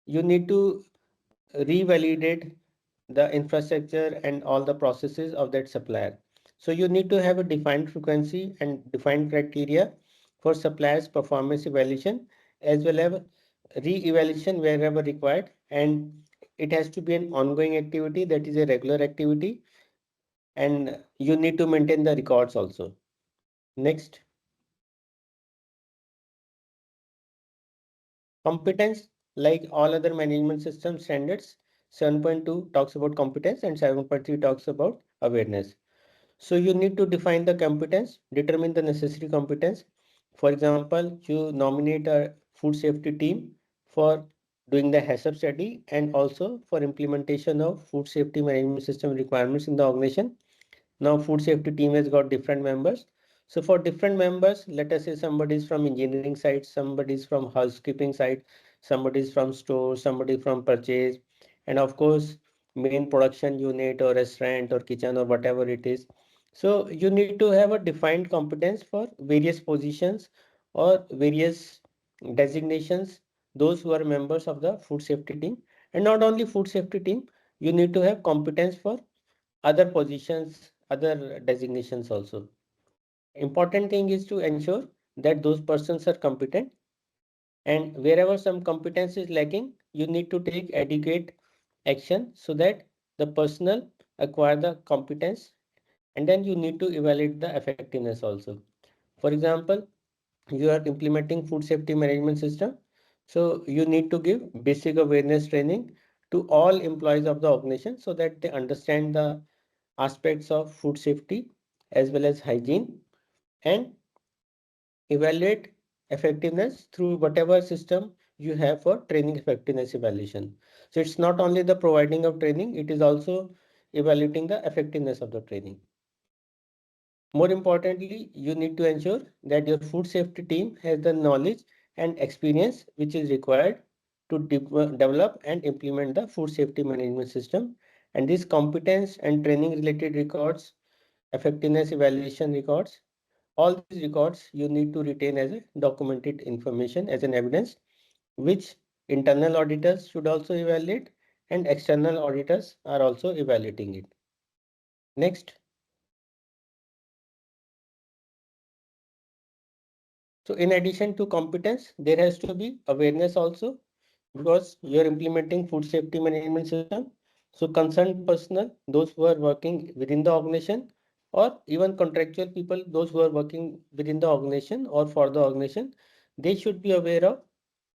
you need to revalidate the infrastructure and all the processes of that supplier. So you need to have a defined frequency and defined criteria for suppliers performance evaluation as well as re-evaluation wherever required, and it has to be an ongoing activity, that is a regular activity, and you need to maintain the records also. Next. Competence, like all other management system standards, 7.2 talks about competence and 7.3 talks about awareness. So you need to define the competence, determine the necessary competence. For example, you nominate a food safety team for doing the HACCP study and also for implementation of food safety management system requirements in the organization. Now food safety team has got different members. So for different members, let us say somebody is from engineering side, somebody is from housekeeping side, somebody is from store, somebody from purchase, and of course, main production unit or restaurant or kitchen or whatever it is. So you need to have a defined competence for various positions or various designations, those who are members of the food safety team. And not only food safety team, you need to have competence for other positions, other designations also. Important thing is to ensure that those persons are competent, and wherever some competence is lacking, you need to take adequate action so that the personnel acquire the competence, and then you need to evaluate the effectiveness also. For example, you are implementing food safety management system, so you need to give basic awareness training to all employees of the organization so that they understand the aspects of food safety as well as hygiene, and evaluate effectiveness through whatever system you have for training effectiveness evaluation. So it's not only the providing of training, it is also evaluating the effectiveness of the training. More importantly, you need to ensure that your food safety team has the knowledge and experience which is required to develop and implement the food safety management system. And these competence and training related records, effectiveness evaluation records, all these records you need to retain as a documented information as an evidence, which internal auditors should also evaluate and external auditors are also evaluating it. Next. So in addition to competence, there has to be awareness also, because you're implementing food safety management system. So concerned personnel, those who are working within the organization, or even contractual people, those who are working within the organization or for the organization, they should be aware of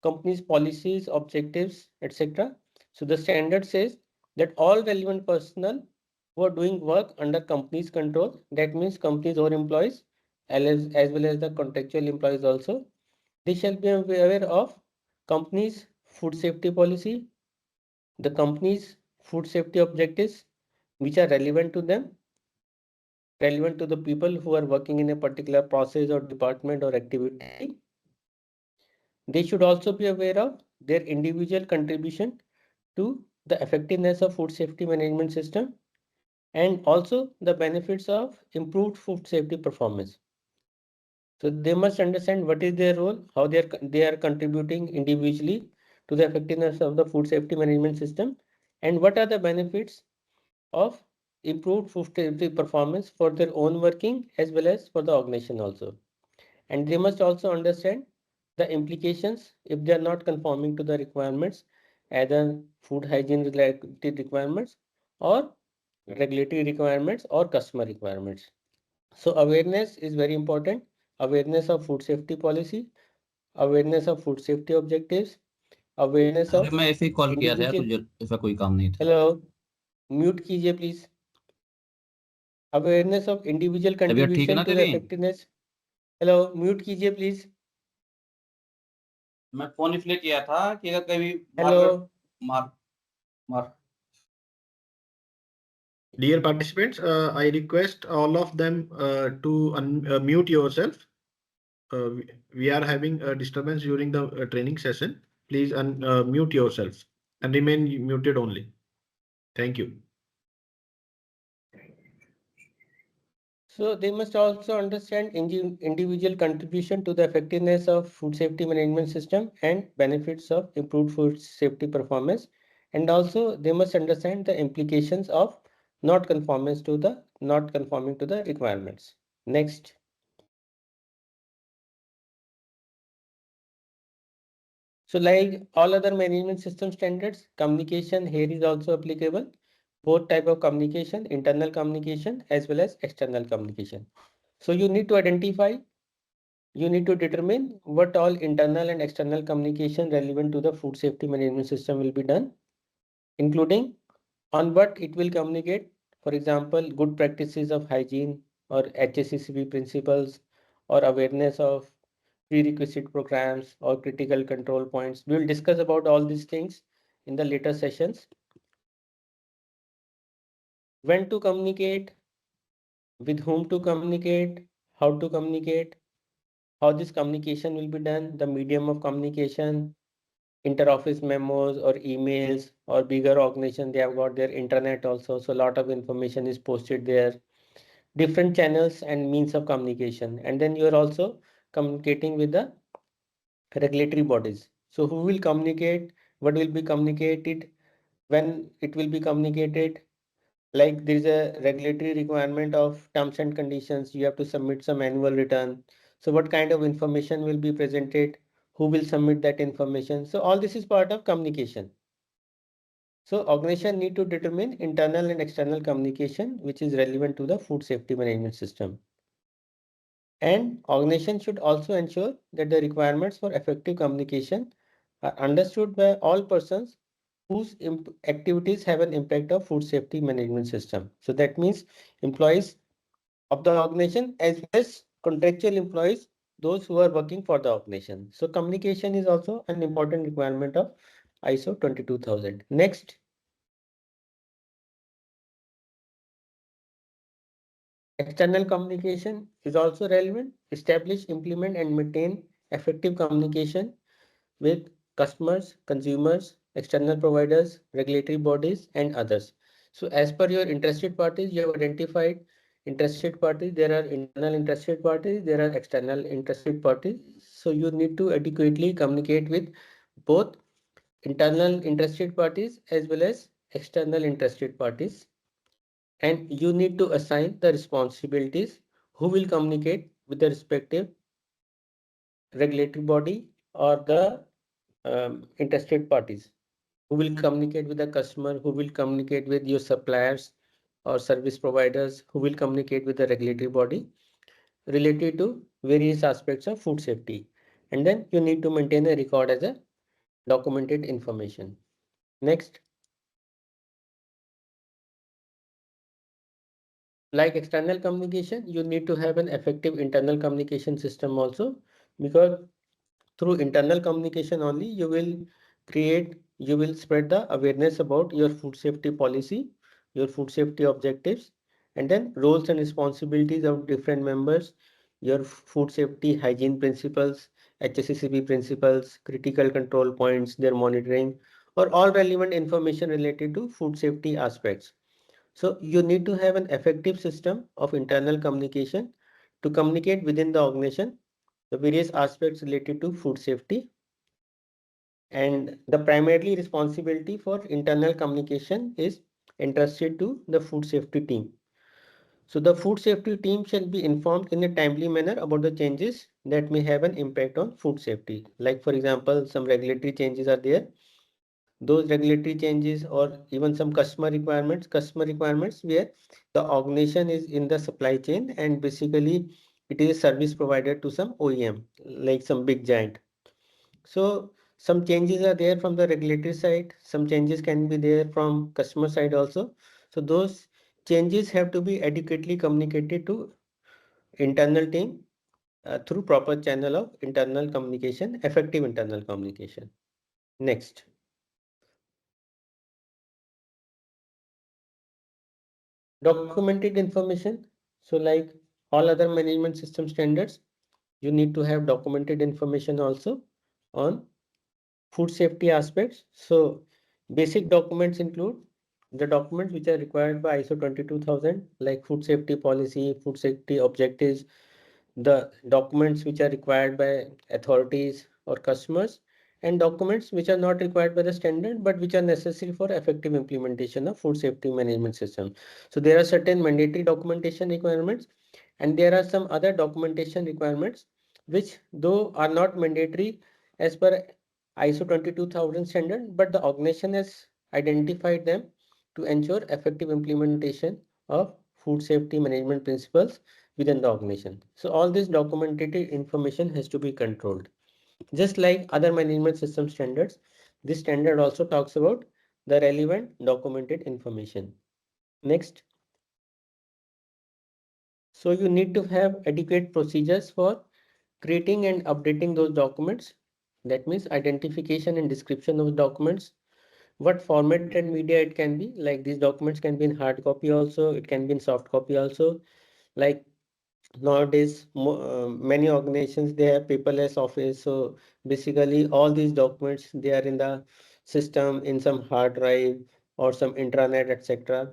company's policies, objectives, etc. So the standard says that all relevant personnel who are doing work under company's control, that means company's own employees, as well as the contractual employees also, they shall be aware of company's food safety policy, the company's food safety objectives, which are relevant to them, relevant to the people who are working in a particular process or department or activity. They should also be aware of their individual contribution to the effectiveness of food safety management system, and also the benefits of improved food safety performance. So they must understand what is their role, how they are contributing individually to the effectiveness of the food safety management system, and what are the benefits of improved food safety performance for their own working as well as for the organization also. And they must also understand the implications if they are not conforming to the requirements, either food hygiene related requirements or regulatory requirements or customer requirements. So awareness is very important. Awareness of food safety policy, awareness of food safety objectives, awareness of मैं ऐसे ही call किया था individual. तो ऐसा कोई काम नहीं था. Hello, mute कीजिए please. Awareness of individual तबीयत ठीक है contribution ना to the तेरी? effectiveness. Hello, mute कीजिए please. मैं फोन इसलिए किया था कि अगर कभी Hello. मार Dear participants, I request all of them to mute yourself. We are having a disturbance during the training session. Please mute yourself and remain muted only. Thank you. So they must also understand individual contribution to the effectiveness of food safety management system and benefits of improved food safety performance. And also they must understand the implications of not conforming to the requirements. Next. So like all other management system standards, communication here is also applicable. Both type of communication, internal communication as well as external communication. So you need to identify, you need to determine what all internal and external communication relevant to the food safety management system will be done, including on what it will communicate. For example, good practices of hygiene or HACCP principles or awareness of prerequisite programs or critical control points. We will discuss about all these things in the later sessions. When to communicate, with whom to communicate, how to communicate, how this communication will be done, the medium of communication, inter-office memos or emails, or bigger organization, they have got their internet also. So a lot of information is posted there, different channels and means of communication. And then you're also communicating with the regulatory bodies. So who will communicate, what will be communicated, when it will be communicated. Like there is a regulatory requirement of terms and conditions, you have to submit some annual return. So what kind of information will be presented, who will submit that information. So all this is part of communication. So organization need to determine internal and external communication which is relevant to the food safety management system. And organization should also ensure that the requirements for effective communication are understood by all persons whose activities have an impact of food safety management system. So that means employees of the organization as well as contractual employees those who are working for the organization. So communication is also an important requirement of ISO 22000. Next, external communication is also relevant. Establish, implement, and maintain effective communication with customers, consumers, external providers, regulatory bodies, and others. So as per your interested parties, you have identified interested parties. There are internal interested parties, there are external interested parties. So you need to adequately communicate with both internal interested parties as well as external interested parties. And you need to assign the responsibilities who will communicate with the respective regulatory body or the interested parties, who will communicate with the customer, who will communicate with your suppliers or service providers, who will communicate with the regulatory body related to various aspects of food safety. And then you need to maintain a record as a documented information. Next, like external communication, you need to have an effective internal communication system also, because through internal communication only you will spread the awareness about your food safety policy, your food safety objectives, and then roles and responsibilities of different members, your food safety hygiene principles, HACCP principles, critical control points, their monitoring, or all relevant information related to food safety aspects. So you need to have an effective system of internal communication to communicate within the organization the various aspects related to food safety. And the primarily responsibility for internal communication is entrusted to the food safety team. So the food safety team shall be informed in a timely manner about the changes that may have an impact on food safety. Like for example, some regulatory changes are there. Those regulatory changes or even some customer requirements where the organization is in the supply chain and basically it is a service provided to some OEM, like some big giant. So some changes are there from the regulatory side, some changes can be there from customer side also. So those changes have to be adequately communicated to internal team through proper channel of internal communication, effective internal communication. Next. Documented information. So like all other management system standards, you need to have documented information also on food safety aspects. So basic documents include the documents which are required by ISO 22000, like food safety policy, food safety objectives, the documents which are required by authorities or customers, and documents which are not required by the standard but which are necessary for effective implementation of food safety management system. So there are certain mandatory documentation requirements and there are some other documentation requirements which though are not mandatory as per ISO 22000 standard, but the organization has identified them to ensure effective implementation of food safety management principles within the organization. So all this documented information has to be controlled. Just like other management system standards, this standard also talks about the relevant documented information. Next. So you need to have adequate procedures for creating and updating those documents. That means identification and description of documents, what format and media it can be. Like these documents can be in hard copy also, it can be in soft copy also. Like nowadays, many organizations, they have paperless office. So basically all these documents, they are in the system in some hard drive or some intranet, etc.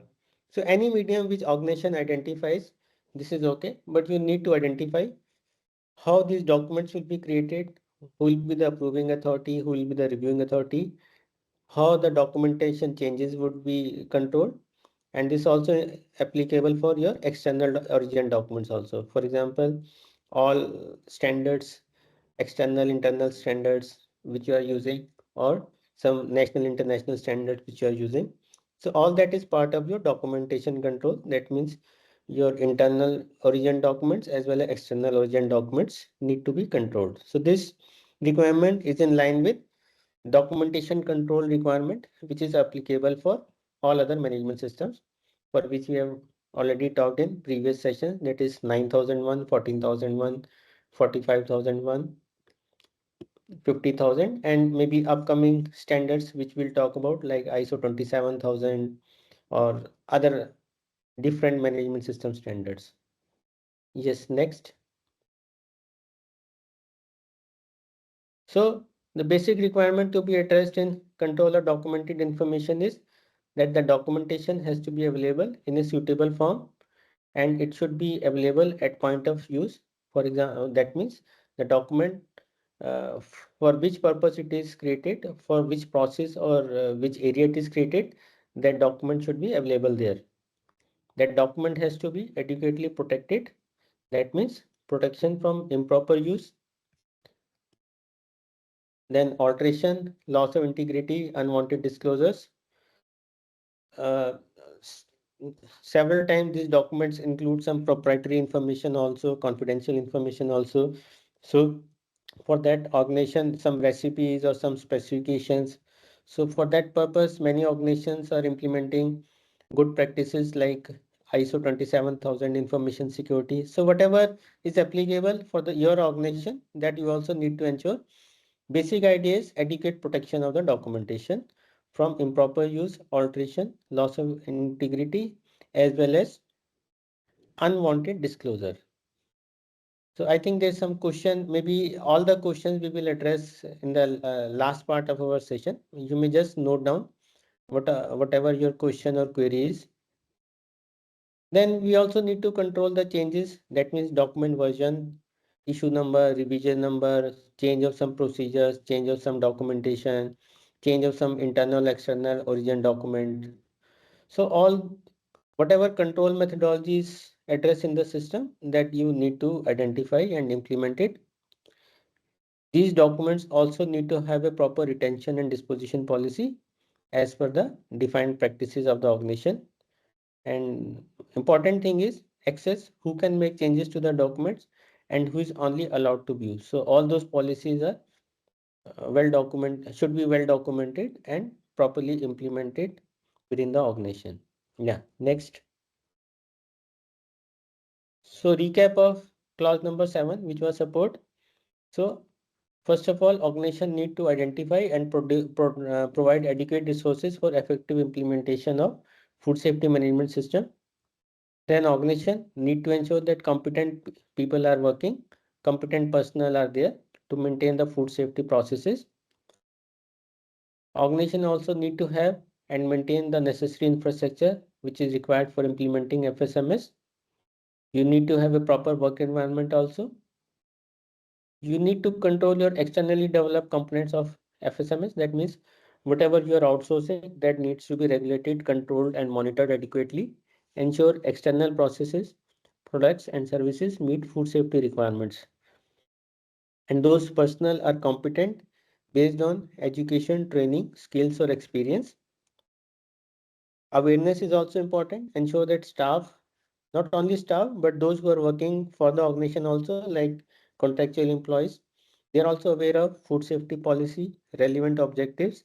So any medium which organization identifies, this is okay, but you need to identify how these documents will be created, who will be the approving authority, who will be the reviewing authority, how the documentation changes would be controlled. And this also applicable for your external origin documents also. For example, all standards, external internal standards which you are using, or some national international standards which you are using. So all that is part of your documentation control. That means your internal origin documents as well as external origin documents need to be controlled. So this requirement is in line with documentation control requirement, which is applicable for all other management systems, for which we have already talked in previous sessions, that is 9001, 14001, 45,001, 50,000, and maybe upcoming standards which we'll talk about, like ISO 27,000 or other different management system standards. Yes, next. So the basic requirement to be addressed in control of documented information is that the documentation has to be available in a suitable form, and it should be available at point of use. For example, that means the document for which purpose it is created, for which process or which area it is created, that document should be available there. That document has to be adequately protected. That means protection from improper use. Then alteration, loss of integrity, unwanted disclosures. Several times these documents include some proprietary information also, confidential information also. So for that organization, some recipes or some specifications. So for that purpose, many organizations are implementing good practices like ISO 27000 information security. So whatever is applicable for your organization, that you also need to ensure. Basic idea is adequate protection of the documentation from improper use, alteration, loss of integrity, as well as unwanted disclosure. So I think there's some question, maybe all the questions we will address in the last part of our session. You may just note down whatever your question or query is. Then we also need to control the changes. That means document version, issue number, revision number, change of some procedures, change of some documentation, change of some internal, external, origin document. So all whatever control methodologies addressed in the system that you need to identify and implement it. These documents also need to have a proper retention and disposition policy as per the defined practices of the organization. And important thing is access, who can make changes to the documents and who is only allowed to view. So all those policies are should be well documented and properly implemented within the organization. Yeah, next. So recap of clause number 7, which was support. So first of all, organization need to identify and provide adequate resources for effective implementation of food safety management system. Then organization need to ensure that competent people are working, competent personnel are there to maintain the food safety processes. Organization also need to have and maintain the necessary infrastructure which is required for implementing FSMS. You need to have a proper work environment also. You need to control your externally developed components of FSMS. That means whatever you are outsourcing, that needs to be regulated, controlled, and monitored adequately. Ensure external processes, products, and services meet food safety requirements. And those personnel are competent based on education, training, skills, or experience. Awareness is also important. Ensure that staff, not only staff, but those who are working for the organization also, like contractual employees, they are also aware of food safety policy, relevant objectives,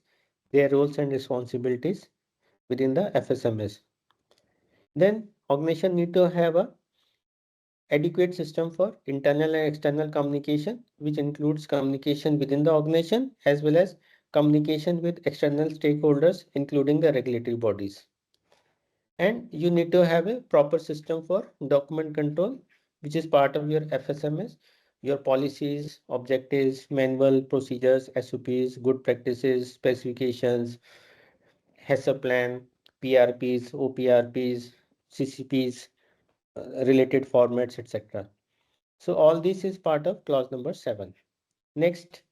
their roles and responsibilities within the FSMS. Then organization need to have a adequate system for internal and external communication, which includes communication within the organization as well as communication with external stakeholders, including the regulatory bodies. And you need to have a proper system for document control, which is part of your FSMS, your policies, objectives, manual, procedures, SOPs, good practices, specifications, HACCP plan, PRPs, OPRPs, CCPs, related formats, etc. So all this is part of clause number 7. Next.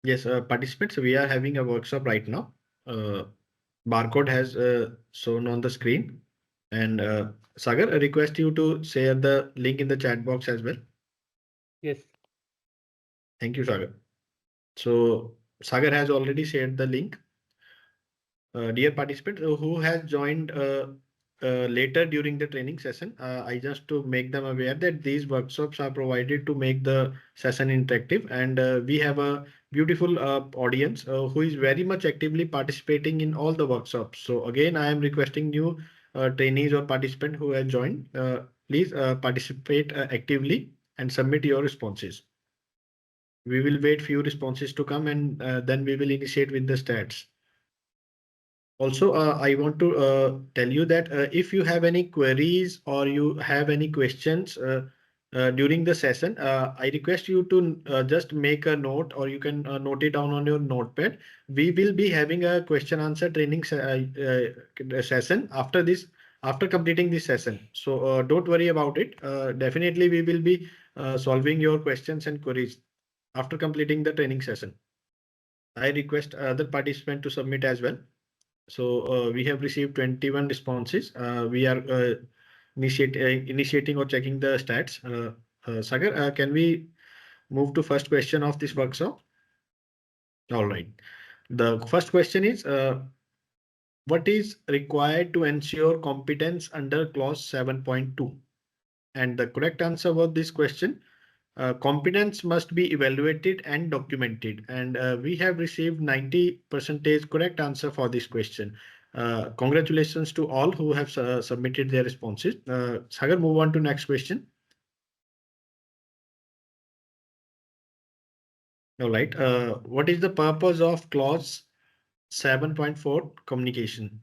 Yes, participants, we are having a workshop right now. Barcode has shown on the screen. And Sagar, I request you to share the link in the chat box as well. Yes. Thank you, Sagar. So Sagar has already shared the link. Dear participants who has joined later during the training session, I just to make them aware that these workshops are provided to make the session interactive, and we have a beautiful audience who is very much actively participating in all the workshops. So again, I am requesting new trainees or participants who have joined, please participate actively and submit your responses. We will wait few responses to come, and then we will initiate with the stats. Also, I want to tell you that if you have any queries or you have any questions during the session, I request you to just make a note, or you can note it down on your notepad. We will be having a question answer training session after this, after completing this session. So don't worry about it. Definitely, we will be solving your questions and queries after completing the training session. I request other participants to submit as well. So we have received 21 responses. We are initiating or checking the stats. Sagar, can we move to first question of this workshop? All right. The first question is, what is required to ensure competence under clause 7.2? And the correct answer for this question, competence must be evaluated and documented. And we have received 90% correct answer for this question. Congratulations to all who have submitted their responses. Sagar, move on to next question. All right. What is the purpose of clause 7.4 communication?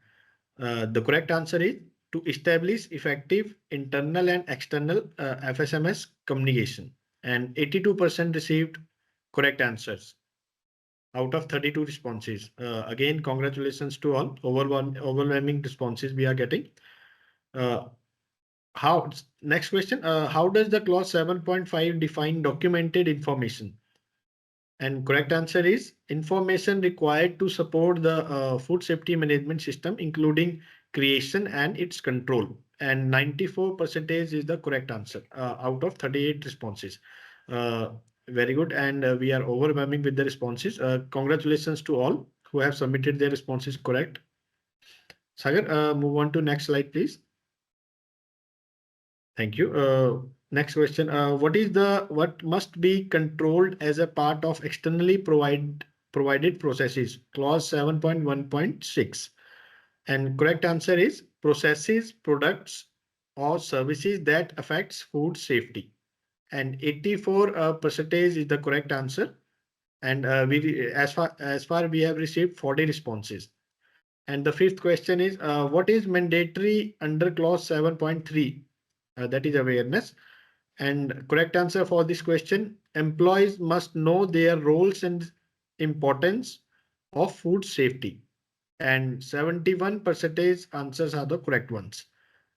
The correct answer is to establish effective internal and external FSMS communication. And 82% received correct answers out of 32 responses. Again, congratulations to all. Overwhelming responses we are getting. Next question, how does the clause 7.5 define documented information? And correct answer is information required to support the food safety management system, including creation and its control. And 94% is the correct answer out of 38 responses. Very good. And we are overwhelming with the responses. Congratulations to all who have submitted their responses correct. Sagar, move on to next slide, please. Thank you. Next question. What must be controlled as a part of externally provided processes? Clause 7.1.6. And correct answer is processes, products, or services that affects food safety. And 84% is the correct answer. And as far we have received 40 responses. And the fifth question is, what is mandatory under clause 7.3? That is awareness. And correct answer for this question, employees must know their roles and importance of food safety. And 71% answers are the correct ones.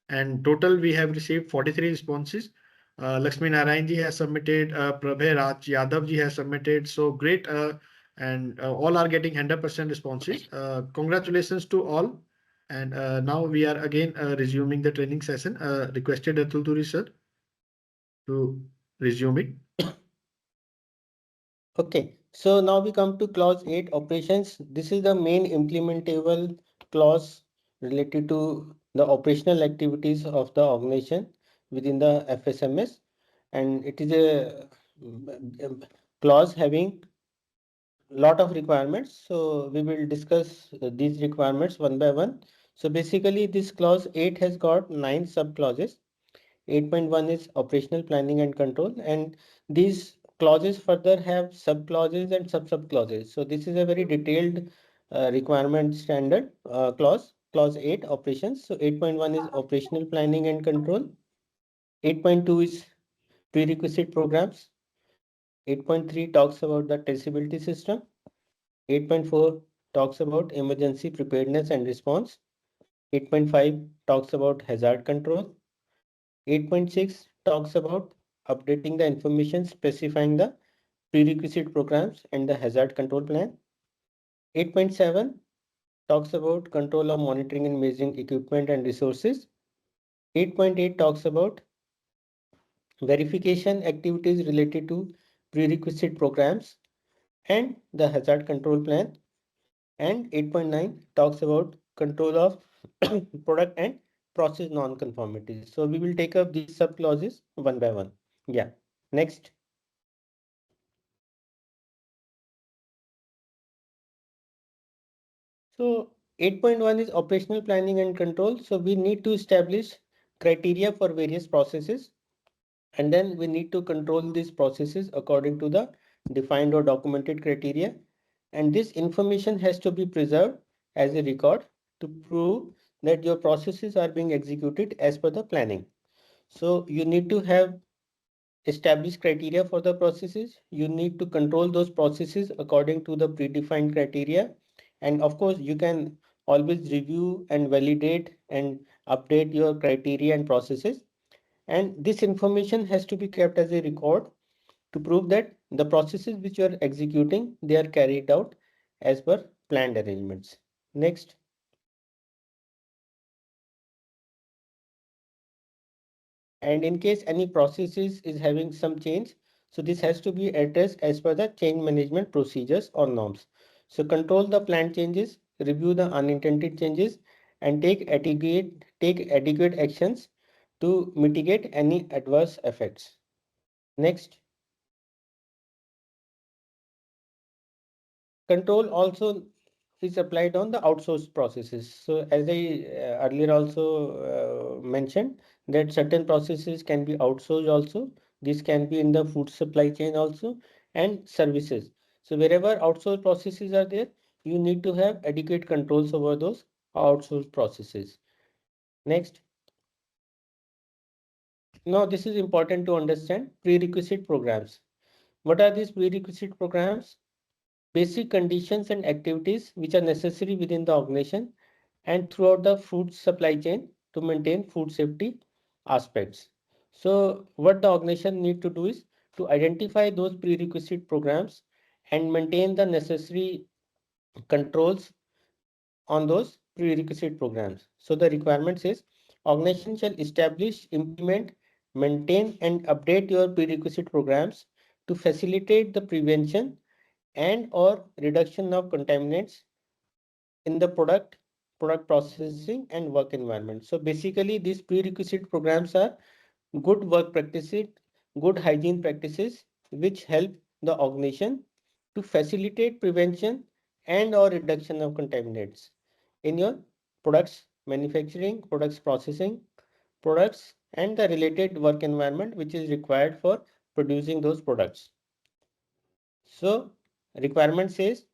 And total we have received 43 responses. Lakshmi Narayan ji has submitted, Prabhay Raj Yadav ji has submitted. So great. And all are getting 100% responses. Congratulations to all. And now we are again resuming the training session. Requested Atul Turi sir to resume it. Okay, so now we come to clause 8 operations. This is the main implementable clause related to the operational activities of the organization within the FSMS, and it is a clause having lot of requirements. So we will discuss these requirements one by one. So basically this clause 8 has got 9 sub clauses. 8.1 is operational planning and control, and these clauses further have sub clauses and sub clauses. So this is a very detailed requirement standard clause 8 operations. So 8.1 is operational planning and control. 8.2 is prerequisite programs. 8.3 talks about the traceability system. 8.4 talks about emergency preparedness and response. 8.5 talks about hazard control. 8.6 talks about updating the information specifying the prerequisite programs and the hazard control plan. 8.7 talks about control of monitoring and measuring equipment and resources. 8.8 talks about verification activities related to prerequisite programs and the hazard control plan. And 8.9 talks about control of product and process non-conformity. So we will take up these sub clauses one by one. Yeah. Next. So 8.1 is operational planning and control. So we need to establish criteria for various processes. And then we need to control these processes according to the defined or documented criteria. And this information has to be preserved as a record to prove that your processes are being executed as per the planning. So you need to have established criteria for the processes. You need to control those processes according to the predefined criteria. And of course, you can always review and validate and update your criteria and processes. And this information has to be kept as a record to prove that the processes which you are executing, they are carried out as per planned arrangements. Next. And in case any processes is having some change, so this has to be addressed as per the change management procedures or norms. So control the planned changes, review the unintended changes, and take adequate actions to mitigate any adverse effects. Next. Control also is applied on the outsourced processes. So as I earlier also mentioned that certain processes can be outsourced also. This can be in the food supply chain also and services. So wherever outsourced processes are there, you need to have adequate controls over those outsourced processes. Next. Now this is important to understand prerequisite programs. What are these prerequisite programs? Basic conditions and activities which are necessary within the organization and throughout the food supply chain to maintain food safety aspects. So what the organization need to do is to identify those prerequisite programs and maintain the necessary controls on those prerequisite programs. So the requirement says organization shall establish, implement, maintain and update your prerequisite programs to facilitate the prevention and or reduction of contaminants in the product processing and work environment. So basically these prerequisite programs are good work practices, good hygiene practices which help the organization to facilitate prevention and or reduction of contaminants in your products manufacturing, products processing, products and the related work environment which is required for producing those products. So requirement says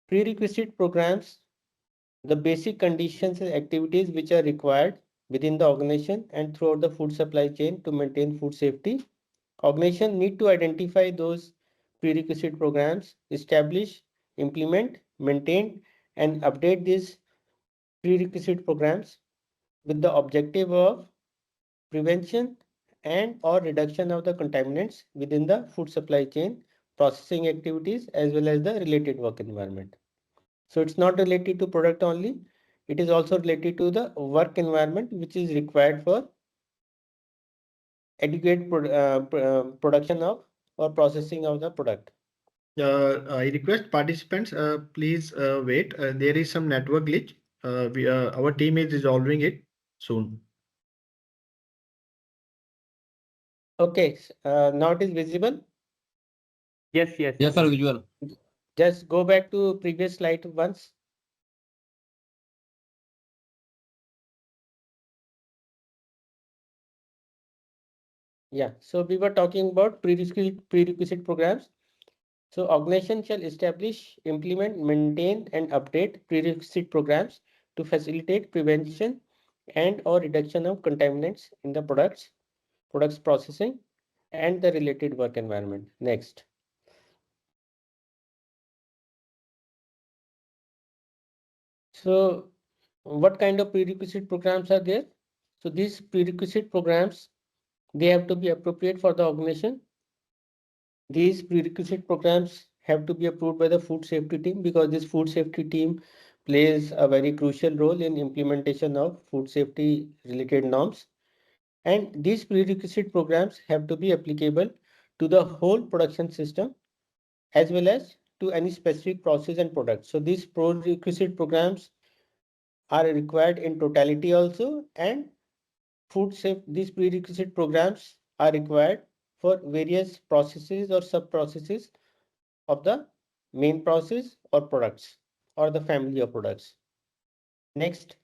prerequisite programs, the basic conditions and activities which are required within the organization and throughout the food supply chain to maintain food safety. Organization need to identify those prerequisite programs, establish, implement, maintain, and update these prerequisite programs with the objective of prevention and or reduction of the contaminants within the food supply chain, processing activities, as well as the related work environment. So it's not related to product only. It is also related to the work environment which is required for adequate production of or processing of the product. I request participants, please wait. There is some network glitch. Our team is resolving it soon. Okay, now it is visible. Yes. Yes, sir, visual. Just go back to previous slide once. Yeah, so we were talking about prerequisite programs. So organization shall establish, implement, maintain and update prerequisite programs to facilitate prevention and or reduction of contaminants in the products processing and the related work environment. Next. So what kind of prerequisite programs are there? So these prerequisite programs, they have to be appropriate for the organization. These prerequisite programs have to be approved by the food safety team because this food safety team plays a very crucial role in implementation of food safety related norms. And these prerequisite programs have to be applicable to the whole production system as well as to any specific process and product. So these prerequisite programs are required in totality also, and these prerequisite programs are required for various processes or sub processes of the main process or products or the family of products. Next.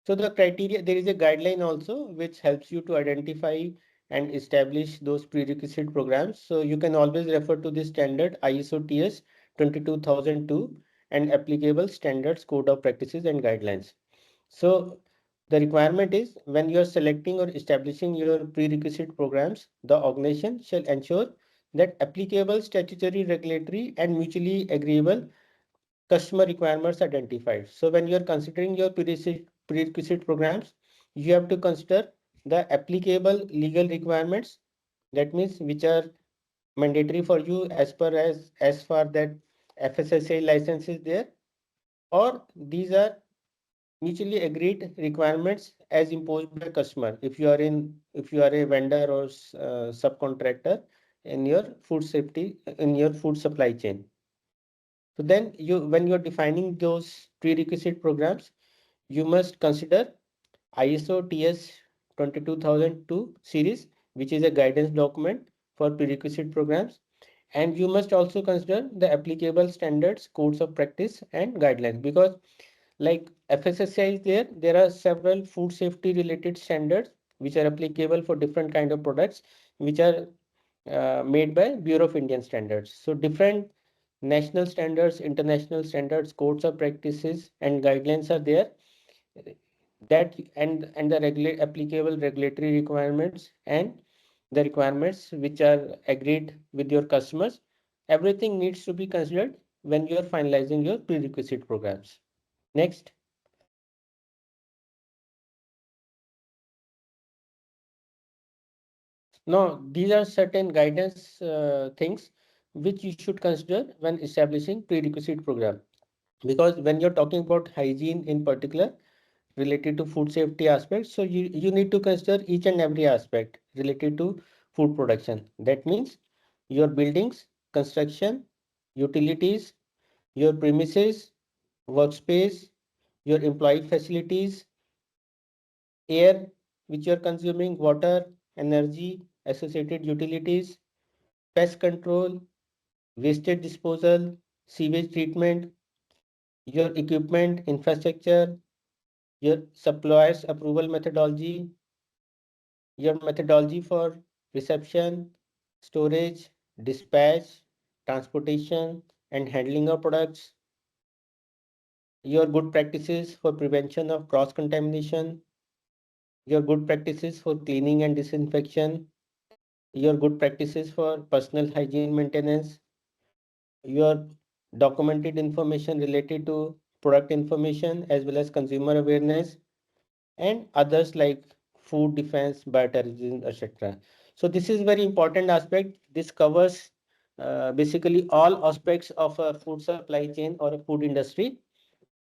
So the criteria, there is a guideline also which helps you to identify and establish those prerequisite programs. So you can always refer to the standard ISO TS 22002 and applicable standards, code of practices and guidelines. So the requirement is when you are selecting or establishing your prerequisite programs, the organization shall ensure that applicable statutory, regulatory and mutually agreeable customer requirements identified. So when you are considering your prerequisite programs, you have to consider the applicable legal requirements. That means which are mandatory for you as far that FSSAI license is there, or these are mutually agreed requirements as imposed by customer. If you are a vendor or subcontractor in your food safety, in your food supply chain. So then when you're defining those prerequisite programs, you must consider ISO TS 22002 series, which is a guidance document for prerequisite programs. And you must also consider the applicable standards, codes of practice and guidelines, because like FSSAI is there are several food safety related standards which are applicable for different kind of products, which are made by Bureau of Indian Standards. So different national standards, international standards, codes of practices and guidelines are there, that and the applicable regulatory requirements and the requirements which are agreed with your customers. Everything needs to be considered when you are finalizing your prerequisite programs. Next. Now, these are certain guidance things which you should consider when establishing prerequisite program. Because when you're talking about hygiene in particular, related to food safety aspects, so you need to consider each and every aspect related to food production. That means your buildings, construction, utilities, your premises, workspace, your employee facilities, air which you are consuming, water, energy, associated utilities, pest control, wastage disposal, sewage treatment, your equipment, infrastructure, your suppliers approval methodology, your methodology for reception, storage, dispatch, transportation, and handling of products, your good practices for prevention of cross-contamination, your good practices for cleaning and disinfection, your good practices for personal hygiene maintenance, your documented information related to product information as well as consumer awareness, and others like food defense, bioterrorism, etc. So this is very important aspect. This covers basically all aspects of a food supply chain or a food industry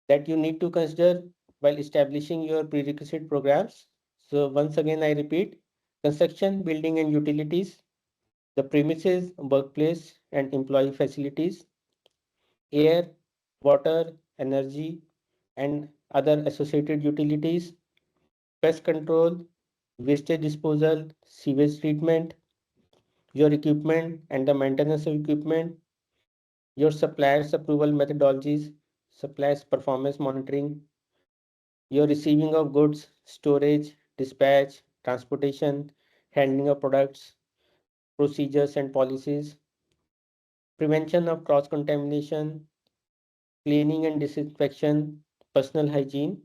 that you need to consider while establishing your prerequisite programs. So once again, I repeat, construction, building and utilities, the premises, workplace and employee facilities, air, water, energy and other associated utilities, pest control, wastage disposal, sewage treatment, your equipment and the maintenance of equipment, your suppliers approval methodologies, suppliers performance monitoring, your receiving of goods, storage, dispatch, transportation, handling of products, procedures and policies, prevention of cross-contamination, cleaning and disinfection, personal hygiene,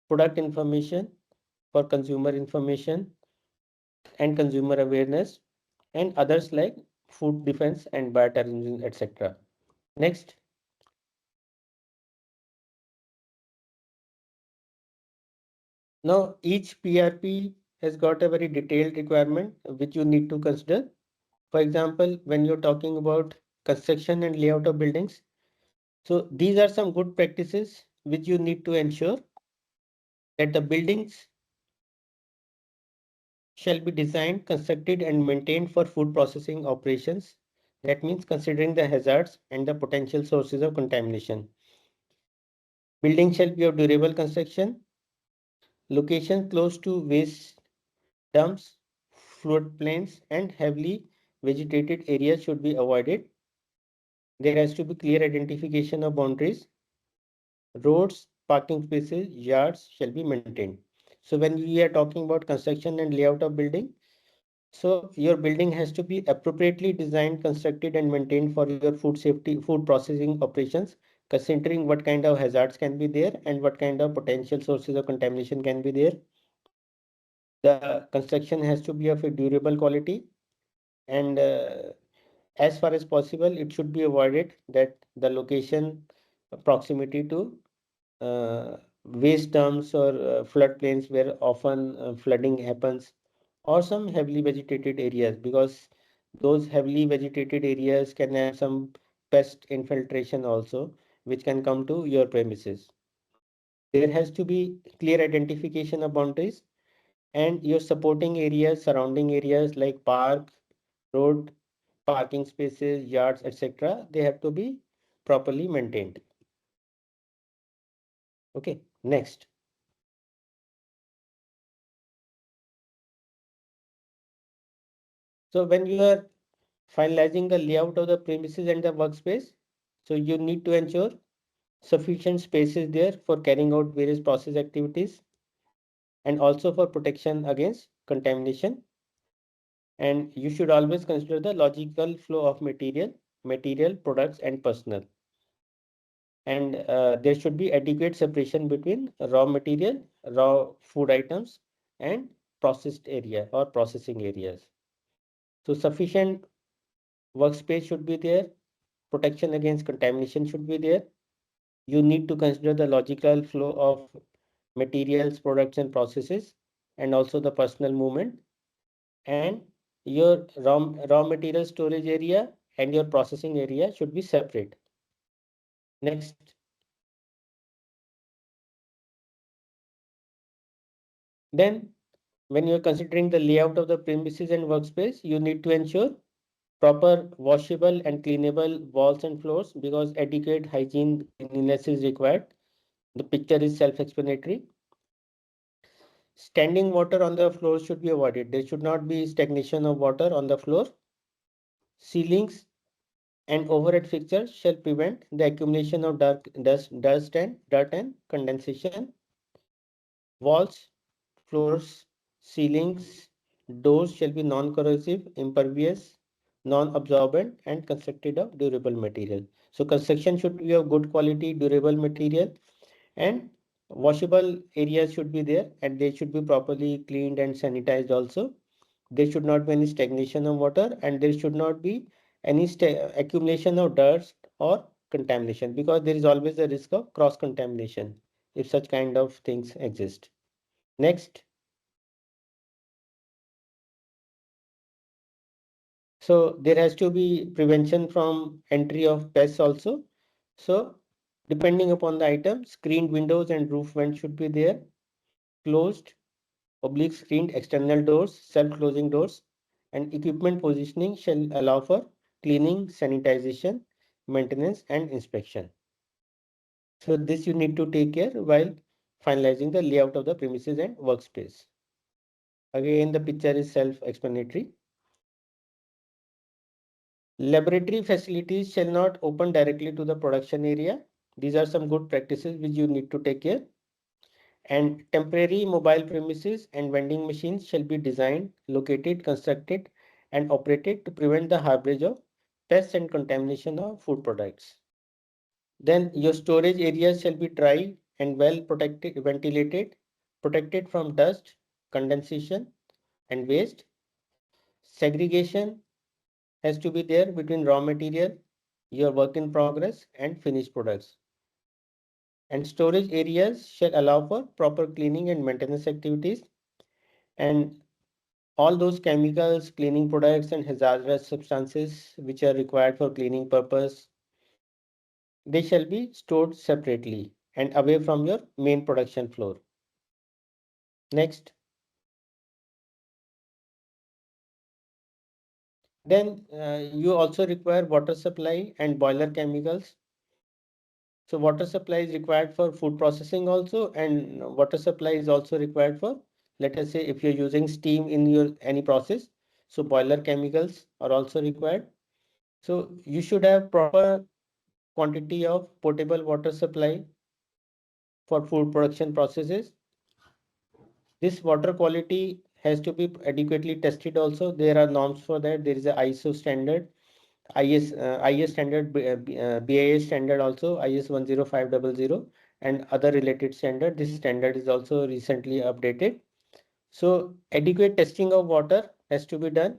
product information for consumer information and consumer awareness, and others like food defense and bioterrorism, etc. Next. Now, each PRP has got a very detailed requirement which you need to consider. For example, when you're talking about construction and layout of buildings, so these are some good practices which you need to ensure that the buildings shall be designed, constructed and maintained for food processing operations. That means considering the hazards and the potential sources of contamination. Building shall be of durable construction. Location close to waste dumps, floodplains and heavily vegetated areas should be avoided. There has to be clear identification of boundaries. Roads, parking spaces, yards shall be maintained. So when we are talking about construction and layout of building, so your building has to be appropriately designed, constructed and maintained for your food safety, food processing operations, considering what kind of hazards can be there and what kind of potential sources of contamination can be there. The construction has to be of a durable quality, and as far as possible, it should be avoided that the location proximity to waste dumps or floodplains where often flooding happens, or some heavily vegetated areas, because those heavily vegetated areas can have some pest infiltration also, which can come to your premises. There has to be clear identification of boundaries, and your supporting areas, surrounding areas like park, road, parking spaces, yards, etc., they have to be properly maintained. Okay, next. So when you are finalizing the layout of the premises and the workspace, so you need to ensure sufficient space is there for carrying out various process activities and also for protection against contamination. And you should always consider the logical flow of material, products and personnel. And there should be adequate separation between raw material, raw food items and processed area or processing areas. So sufficient workspace should be there. Protection against contamination should be there. You need to consider the logical flow of materials, products and processes, and also the personal movement. And your raw material storage area and your processing area should be separate. Next. Then when you're considering the layout of the premises and workspace, you need to ensure proper washable and cleanable walls and floors, because adequate hygiene cleanliness is required. The picture is self-explanatory. Standing water on the floor should be avoided. There should not be stagnation of water on the floor. Ceilings and overhead fixtures shall prevent the accumulation of dust and dirt and condensation. Walls, floors, ceilings, doors shall be non-corrosive, impervious, non-absorbent and constructed of durable material. So construction should be of good quality, durable material, and washable areas should be there, and they should be properly cleaned and sanitized also. There should not be any stagnation of water, and there should not be any accumulation of dust or contamination, because there is always a risk of cross contamination if such kind of things exist. Next. So there has to be prevention from entry of pests also. So depending upon the item, screened windows and roof vents should be there. Closed, oblique screened external doors, self-closing doors, and equipment positioning shall allow for cleaning, sanitization, maintenance, and inspection. So this you need to take care while finalizing the layout of the premises and workspace. Again, the picture is self-explanatory. Laboratory facilities shall not open directly to the production area. These are some good practices which you need to take care. And temporary mobile premises and vending machines shall be designed, located, constructed, and operated to prevent the harborage of pests and contamination of food products. Then your storage areas shall be dry and well protected, ventilated, protected from dust, condensation, and waste. Segregation has to be there between raw material, your work in progress, and finished products. And storage areas shall allow for proper cleaning and maintenance activities. And all those chemicals, cleaning products, and hazardous substances which are required for cleaning purpose, they shall be stored separately and away from your main production floor. Next. Then you also require water supply and boiler chemicals. So water supply is required for food processing also, and water supply is also required for, let us say, if you're using steam in your any process, so boiler chemicals are also required. So you should have proper quantity of potable water supply for food production processes. This water quality has to be adequately tested also. There are norms for that. There is a ISO standard, IS standard, BIS standard also, IS 10500, and other related standard. This standard is also recently updated. So adequate testing of water has to be done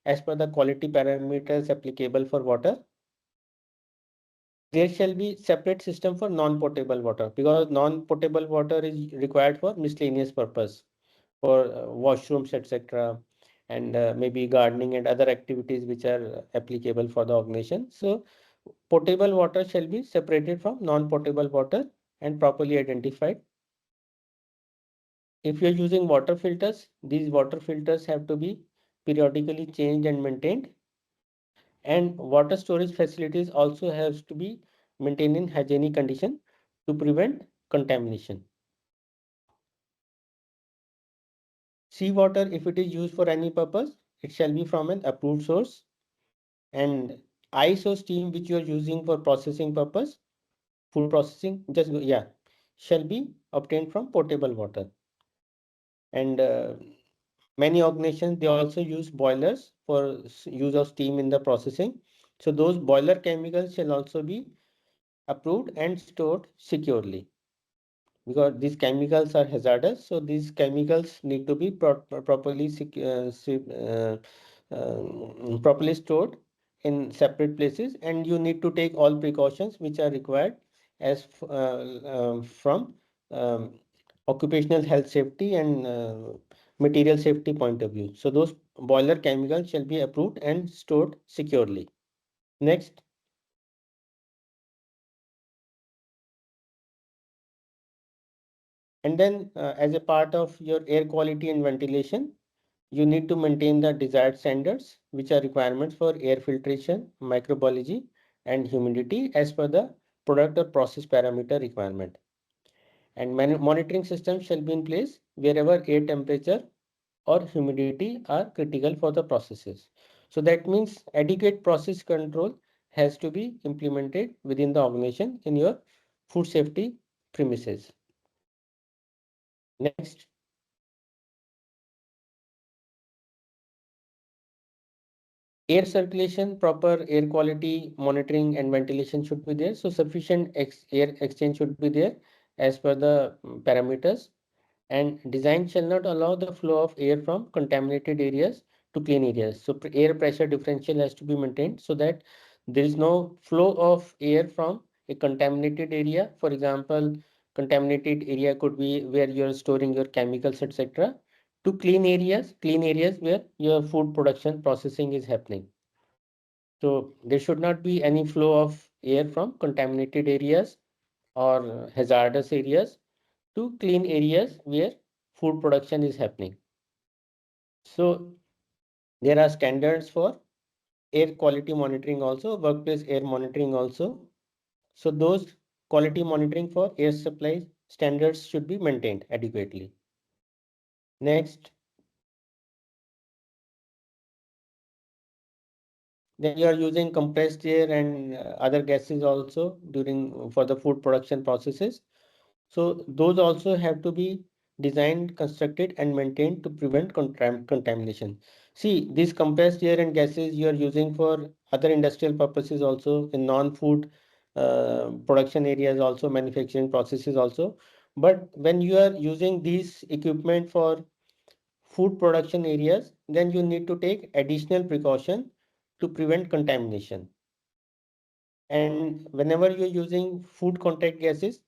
as per the quality parameters applicable for water. There shall be separate system for non-potable water, because non-potable water is required for miscellaneous purpose, for washrooms, etc., and maybe gardening and other activities which are applicable for the organization. So potable water shall be separated from non-potable water and properly identified. If you are using water filters, these water filters have to be periodically changed and maintained. And water storage facilities also have to be maintained in hygienic condition to prevent contamination. Seawater, if it is used for any purpose, it shall be from an approved source. And ISO steam which you are using for processing purpose, food processing, shall be obtained from potable water. And many organizations, they also use boilers for use of steam in the processing. So those boiler chemicals shall also be approved and stored securely, because these chemicals are hazardous. So these chemicals need to be properly stored in separate places, and you need to take all precautions which are required as from occupational health safety and material safety point of view. So those boiler chemicals shall be approved and stored securely. Next. And then as a part of your air quality and ventilation, you need to maintain the desired standards, which are requirements for air filtration, microbiology, and humidity as per the product or process parameter requirement. And monitoring systems shall be in place wherever air temperature or humidity are critical for the processes. So that means adequate process control has to be implemented within the organization in your food safety premises. Next. Air circulation, proper air quality monitoring and ventilation should be there. So sufficient air exchange should be there as per the parameters. And design shall not allow the flow of air from contaminated areas to clean areas. So air pressure differential has to be maintained so that there is no flow of air from a contaminated area. For example, contaminated area could be where you are storing your chemicals, etc., to clean areas where your food production processing is happening. So there should not be any flow of air from contaminated areas or hazardous areas to clean areas where food production is happening. So there are standards for air quality monitoring also, workplace air monitoring also. So those quality monitoring for air supply standards should be maintained adequately. Next. Then you are using compressed air and other gases also for the food production processes. So those also have to be designed, constructed, and maintained to prevent contamination. See, these compressed air and gases you are using for other industrial purposes also, in non-food production areas also, manufacturing processes also. But when you are using these equipment for food production areas, then you need to take additional precaution to prevent contamination. And whenever you're using food contact gases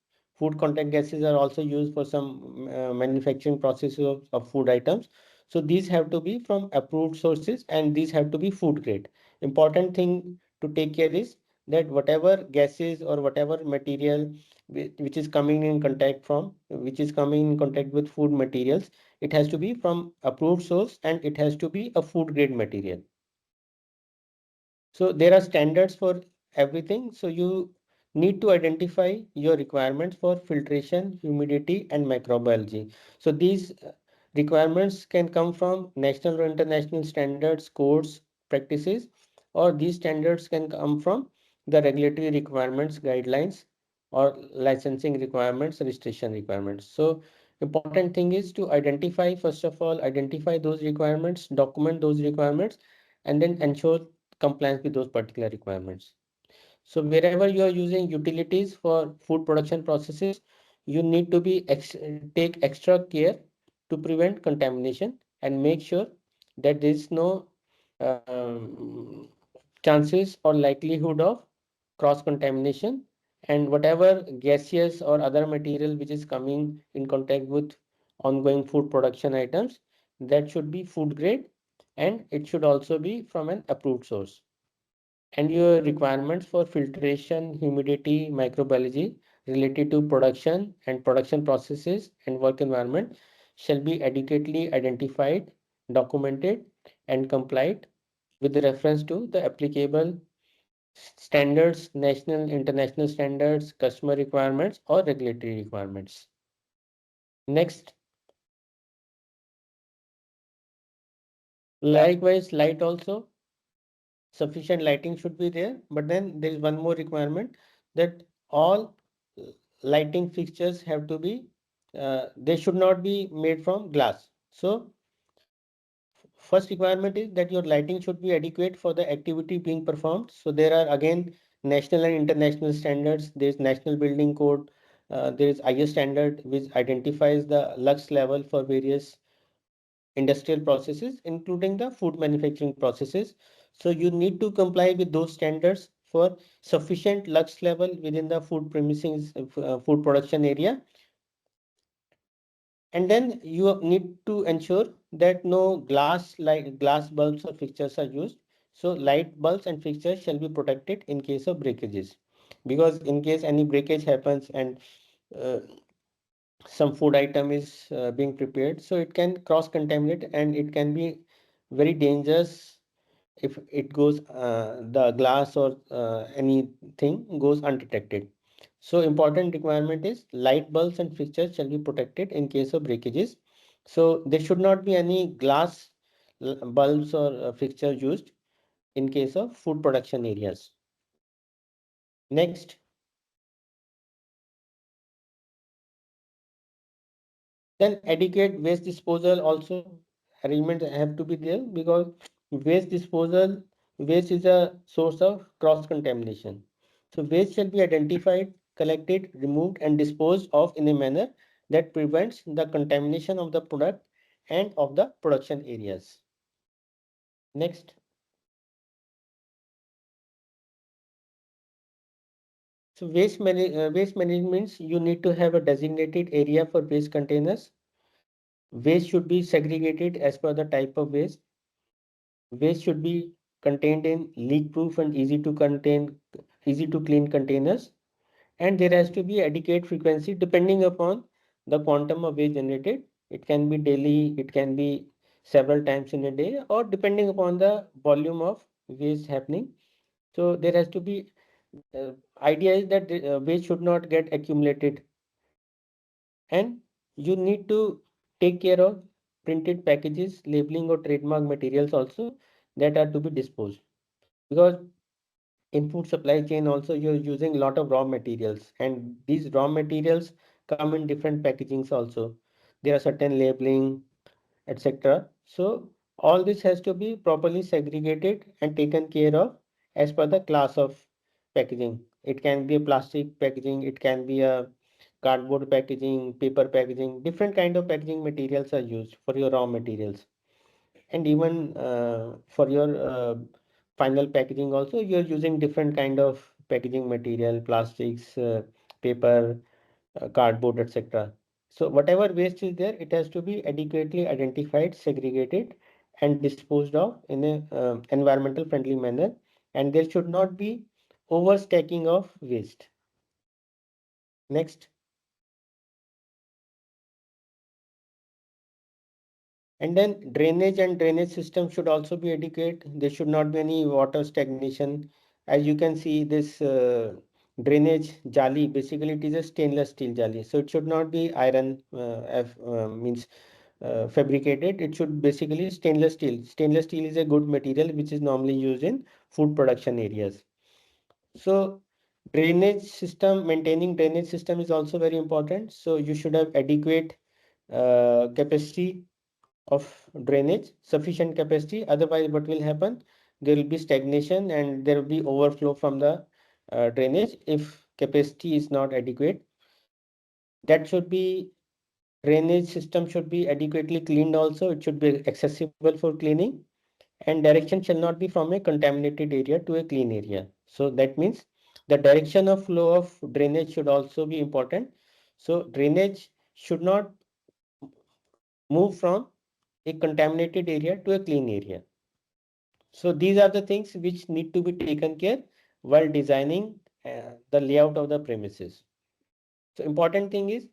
are also used for some manufacturing processes of food items. So these have to be from approved sources and these have to be food grade. Important thing to take care is that whatever gases or whatever material which is coming in contact with food materials, it has to be from approved source and it has to be a food grade material. So there are standards for everything. So you need to identify your requirements for filtration, humidity, and microbiology. So these requirements can come from national or international standards, codes, practices, or these standards can come from the regulatory requirements, guidelines, or licensing requirements, registration requirements. So important thing is to identify, first of all, identify those requirements, document those requirements, and then ensure compliance with those particular requirements. So wherever you are using utilities for food production processes, you need to take extra care to prevent contamination and make sure that there is no chances or likelihood of cross contamination, and whatever gaseous or other material which is coming in contact with ongoing food production items, that should be food grade, and it should also be from an approved source. And your requirements for filtration, humidity, microbiology related to production and production processes and work environment shall be adequately identified, documented, and complied with reference to the applicable standards, national, international standards, customer requirements, or regulatory requirements. Next, likewise, light also. Sufficient lighting should be there, but then there is one more requirement, that all lighting fixtures have to be, they should not be made from glass. So first requirement is that your lighting should be adequate for the activity being performed. So there are again national and international standards. There is National Building Code. There is IS standard which identifies the lux level for various industrial processes, including the food manufacturing processes. So you need to comply with those standards for sufficient lux level within the food premises, food production area. And then you need to ensure that no glass bulbs or fixtures are used. So light bulbs and fixtures shall be protected in case of breakages, because in case any breakage happens and uh, some food item is being prepared, so it can cross contaminate and it can be very dangerous if it goes the glass or anything goes undetected. So important requirement is light bulbs and fixtures shall be protected in case of breakages. So there should not be any glass bulbs or fixtures used in case of food production areas. Next, then adequate waste disposal also arrangements have to be there, because waste disposal, waste is a source of cross contamination. So waste shall be identified, collected, removed, and disposed of in a manner that prevents the contamination of the product and of the production areas. Next. So waste management, you need to have a designated area for waste containers. Waste should be segregated as per the type of waste. Waste should be contained in leak-proof and easy to clean containers. And there has to be adequate frequency depending upon the quantum of waste generated. It can be daily, it can be several times in a day, or depending upon the volume of waste happening. So there has to be, idea is that waste should not get accumulated. And you need to take care of printed packages, labeling or trademark materials also that are to be disposed, because in food supply chain also you're using a lot of raw materials, and these raw materials come in different packagings also. There are certain labeling, etc. So all this has to be properly segregated and taken care of as per the class of packaging. It can be a plastic packaging, it can be a cardboard packaging, paper packaging, different kind of packaging materials are used for your raw materials. And even for your final packaging also, you're using different kind of packaging material, plastics, paper, cardboard, etc. So whatever waste is there, it has to be adequately identified, segregated, and disposed of in a environmental friendly manner. And there should not be overstacking of waste. Next. And then drainage system should also be adequate. There should not be any water stagnation. As you can see, this drainage jali, basically it is a stainless steel jali. So it should not be iron, means fabricated. It should basically stainless steel. Stainless steel is a good material which is normally used in food production areas. So Drainage system, maintaining drainage system is also very important. So you should have adequate capacity of drainage, sufficient capacity. Otherwise, what will happen? There will be stagnation and there will be overflow from the drainage if capacity is not adequate. That should be, drainage system should be adequately cleaned also. It should be accessible for cleaning, and direction shall not be from a contaminated area to a clean area. So that means the direction of flow of drainage should also be important. So drainage should not move from a contaminated area to a clean area. So these are the things which need to be taken care while designing the layout of the premises. So important thing is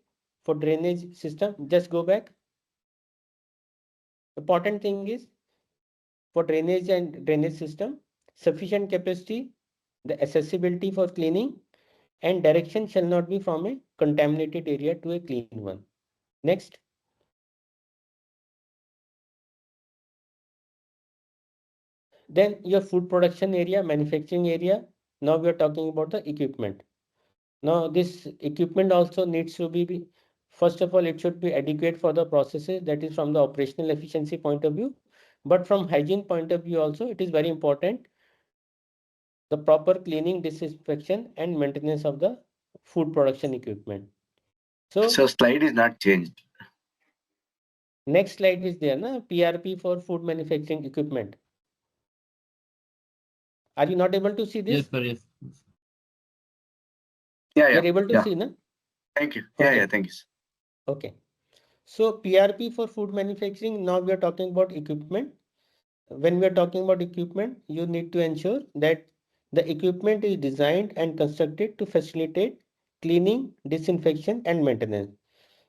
for drainage system, just go back. Important thing is for drainage and drainage system, sufficient capacity, the accessibility for cleaning, and direction shall not be from a contaminated area to a clean one. Next. Then your food production area, manufacturing area. Now we are talking about the equipment. Now this equipment also needs to be, first of all, it should be adequate for the processes, that is from the operational efficiency point of view. But from hygiene point of view also, it is very important, the proper cleaning, disinfection and maintenance of the food production equipment. So slide is not changed. Next slide is there, na? PRP for food manufacturing equipment. Are you not able to see this? Yes, sir, yes. You're able to see, na? Thank you. Okay. Thank you. Okay. So PRP for food manufacturing, now we are talking about equipment. When we are talking about equipment, you need to ensure that the equipment is designed and constructed to facilitate cleaning, disinfection and maintenance.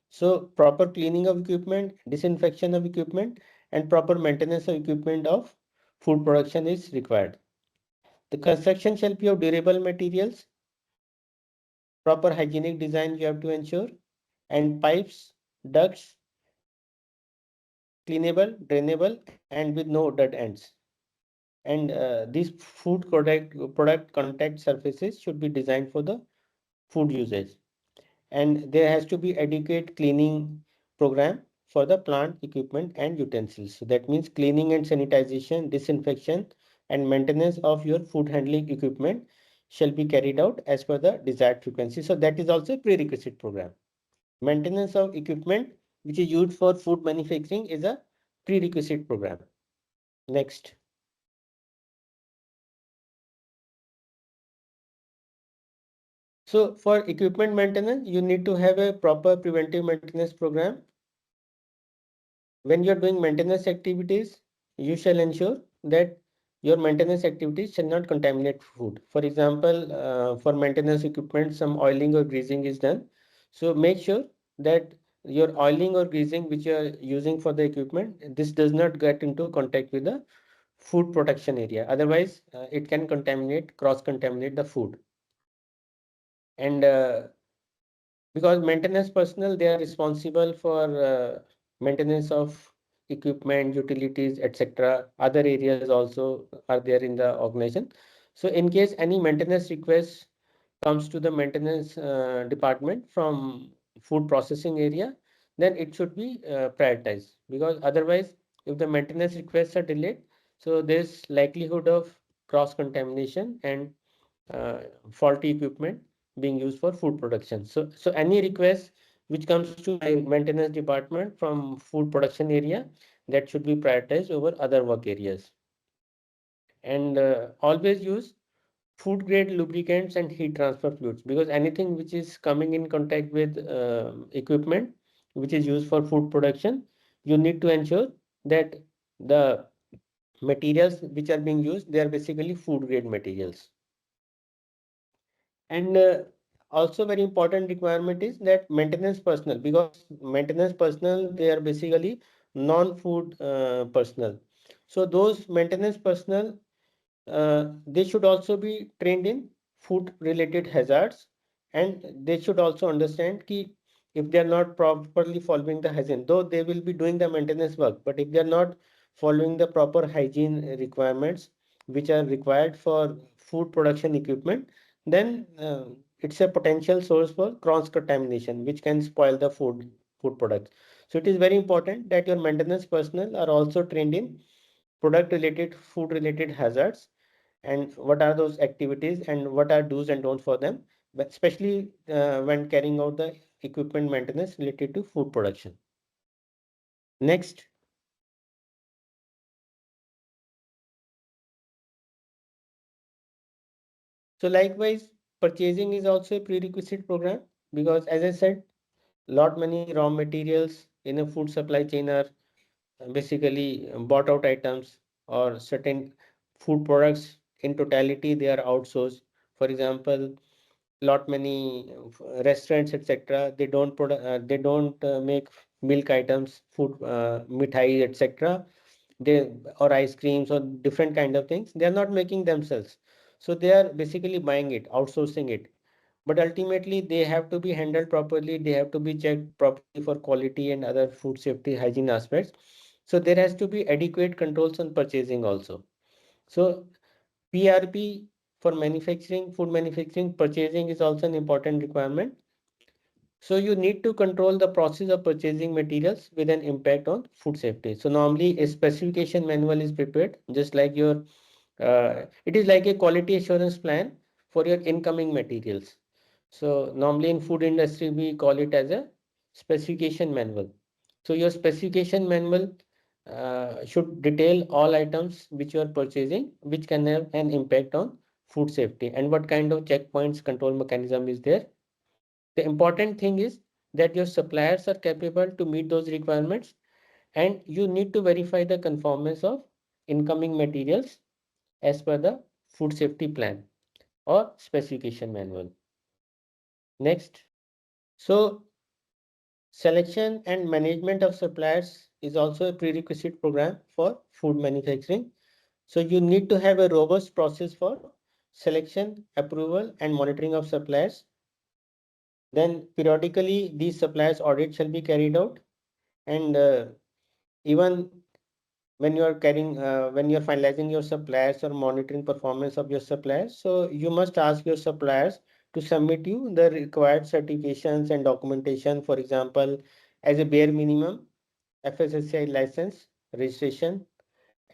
So proper cleaning of equipment, disinfection of equipment and proper maintenance of equipment of food production is required. The construction shall be of durable materials. Proper hygienic design you have to ensure, and pipes, ducts, cleanable, drainable and with no dead ends. And these food product contact surfaces should be designed for the food usage. And there has to be adequate cleaning program for the plant equipment and utensils. So that means cleaning and sanitization, disinfection and maintenance of your food handling equipment shall be carried out as per the desired frequency. So that is also a prerequisite program. Maintenance of equipment which is used for food manufacturing is a prerequisite program. Next. So for equipment maintenance, you need to have a proper preventive maintenance program. When you're doing maintenance activities, you shall ensure that your maintenance activities shall not contaminate food. For example, for maintenance equipment, some oiling or greasing is done. So make sure that your oiling or greasing which you are using for the equipment, this does not get into contact with the food production area. Otherwise, it can contaminate, cross-contaminate the food. And because maintenance personnel, they are responsible for maintenance of equipment, utilities, etc. Other areas also are there in the organization. So in case any maintenance request comes to the maintenance department from food processing area, then it should be prioritized, because otherwise if the maintenance requests are delayed, so there's likelihood of cross contamination and faulty equipment being used for food production. So any request which comes to my maintenance department from food production area, that should be prioritized over other work areas. And always use food grade lubricants and heat transfer fluids, because anything which is coming in contact with equipment which is used for food production, you need to ensure that the materials which are being used, they are basically food grade materials. And also very important requirement is that maintenance personnel, because maintenance personnel, they are basically non-food personnel. So those maintenance personnel, they should also be trained in food related hazards, and they should also understand ki if they are not properly following the hygiene, though they will be doing the maintenance work, but if they are not following the proper hygiene requirements which are required for food production equipment, then it's a potential source for cross-contamination, which can spoil the food products. So it is very important that your maintenance personnel are also trained in product-related, food-related hazards, and what are those activities and what are do's and don'ts for them, but especially when carrying out the equipment maintenance related to food production. Next. So likewise, purchasing is also a prerequisite program, because as I said, lot many raw materials in a food supply chain are basically bought out items, or certain food products in totality they are outsourced. For example, lot many restaurants etc. They don't make milk items, food mithai etc. They, or ice creams or different kind of things, they are not making themselves. So they are basically buying it, outsourcing it. But ultimately they have to be handled properly, they have to be checked properly for quality and other food safety hygiene aspects. So there has to be adequate controls on purchasing also. So PRP for manufacturing, food manufacturing, purchasing is also an important requirement. So you need to control the process of purchasing materials with an impact on food safety. So normally a specification manual is prepared, just like your, it is like a quality assurance plan for your incoming materials. So normally in food industry, we call it as a specification manual. So your specification manual should detail all items which you are purchasing, which can have an impact on food safety, and what kind of checkpoints, control mechanism is there. The important thing is that your suppliers are capable to meet those requirements, and you need to verify the conformance of incoming materials as per the food safety plan or specification manual. Next. So selection and management of suppliers is also a prerequisite program for food manufacturing. So you need to have a robust process for selection, approval, and monitoring of suppliers. Then periodically these suppliers audit shall be carried out, and even when you are when you're finalizing your suppliers or monitoring performance of your suppliers, so you must ask your suppliers to submit you the required certifications and documentation. For example, as a bare minimum, FSSAI license, registration,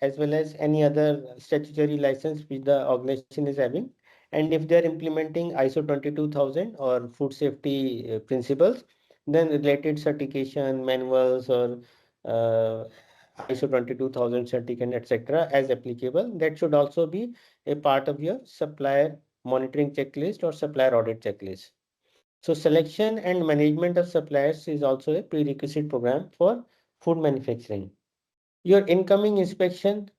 as well as any other statutory license which the organization is having. And if they are implementing ISO 22000 or food safety principles, then related certification manuals or ISO 22000 certificate, etc., as applicable, that should also be a part of your supplier monitoring checklist or supplier audit checklist. So selection and management of suppliers is also a prerequisite program for food manufacturing. Your incoming inspection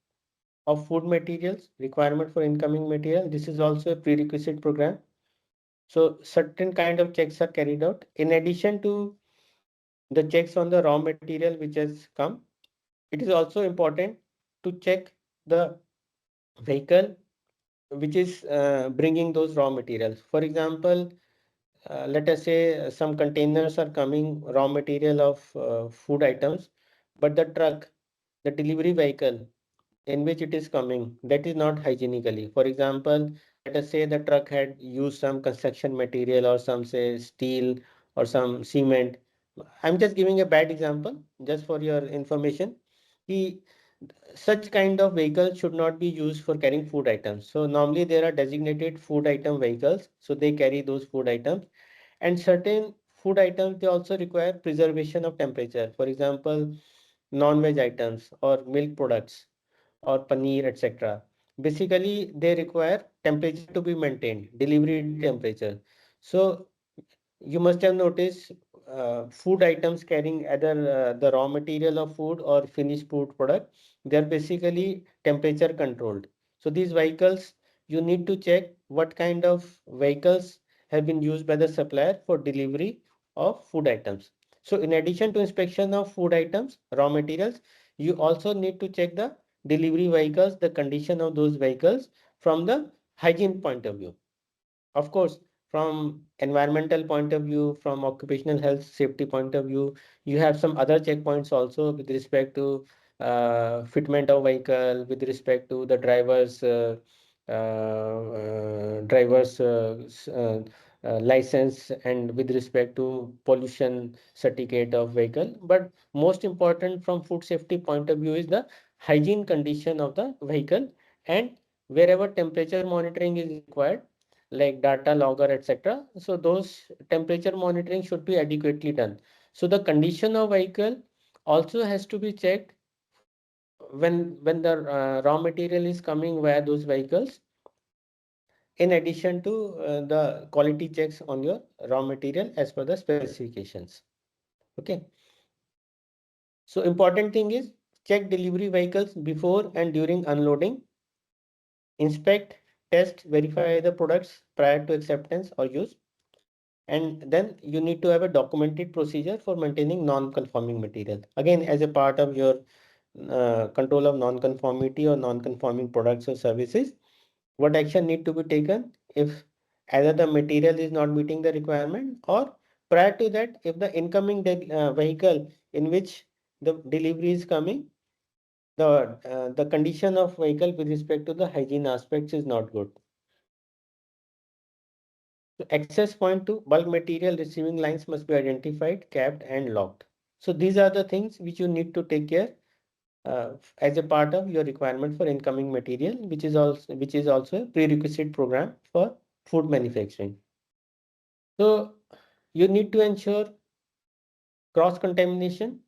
of food materials, requirement for incoming material, this is also a prerequisite program. So certain kind of checks are carried out. In addition to the checks on the raw material which has come, it is also important to check the vehicle which is bringing those raw materials. For example, let us say some containers are coming raw material of food items, but the truck, the delivery vehicle in which it is coming, that is not hygienically. For example, let us say the truck had used some construction material or some say steel or some cement. I'm just giving a bad example just for your information. Such kind of vehicles should not be used for carrying food items. So normally there are designated food item vehicles, so they carry those food items. And certain food items, they also require preservation of temperature. For example, non-veg items or milk products or paneer, etc. Basically, they require temperature to be maintained, delivery temperature. So you must have noticed food items carrying either the raw material of food or finished food product. They are basically temperature controlled. So these vehicles, you need to check what kind of vehicles have been used by the supplier for delivery of food items. So in addition to inspection of food items, raw materials, you also need to check the delivery vehicles, the condition of those vehicles from the hygiene point of view. Of course, from environmental point of view, from occupational health safety point of view, you have some other checkpoints also with respect to fitment of vehicle, with respect to the driver's driver's license and with respect to pollution certificate of vehicle. But most important from food safety point of view is the hygiene condition of the vehicle, and wherever temperature monitoring is required, like data logger, etc. So those temperature monitoring should be adequately done. So the condition of vehicle also has to be checked when the raw material is coming via those vehicles, in addition to the quality checks on your raw material as per the specifications. Okay. So important thing is check delivery vehicles before and during unloading. Inspect, test, verify the products prior to acceptance or use. And then you need to have a documented procedure for maintaining non-conforming material. Again, as a part of your control of non-conformity or non-conforming products or services, what action need to be taken if either the material is not meeting the requirement, or prior to that, if the incoming vehicle in which the delivery is coming, the condition of vehicle with respect to the hygiene aspects is not good. So access point to bulk material receiving lines must be identified, capped and locked. So these are the things which you need to take care as a part of your requirement for incoming material, which is also a prerequisite program for food manufacturing. So you need to ensure cross contamination.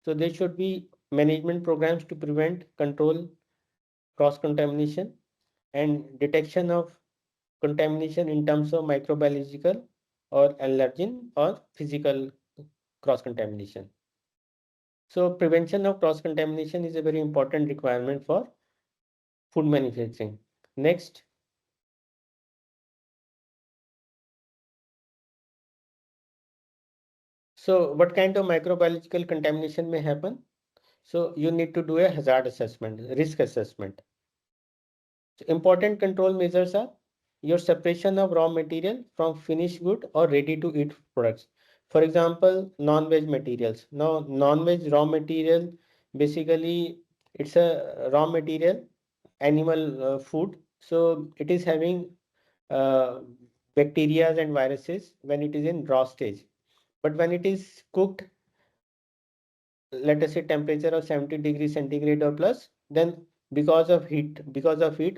So there should be management programs to prevent, control cross contamination and detection of contamination in terms of microbiological or allergen or physical cross contamination. So prevention of cross contamination is a very important requirement for food manufacturing. Next. So what kind of microbiological contamination may happen? So you need to do a hazard assessment, risk assessment. So important control measures are your separation of raw material from finished good or ready to eat products. For example, non-veg materials. Now, non-veg raw material, basically it's a raw material, animal food. So it is having bacteria and viruses when it is in raw stage. But when it is cooked, let us say temperature of 70 degrees centigrade or plus, then because of heat,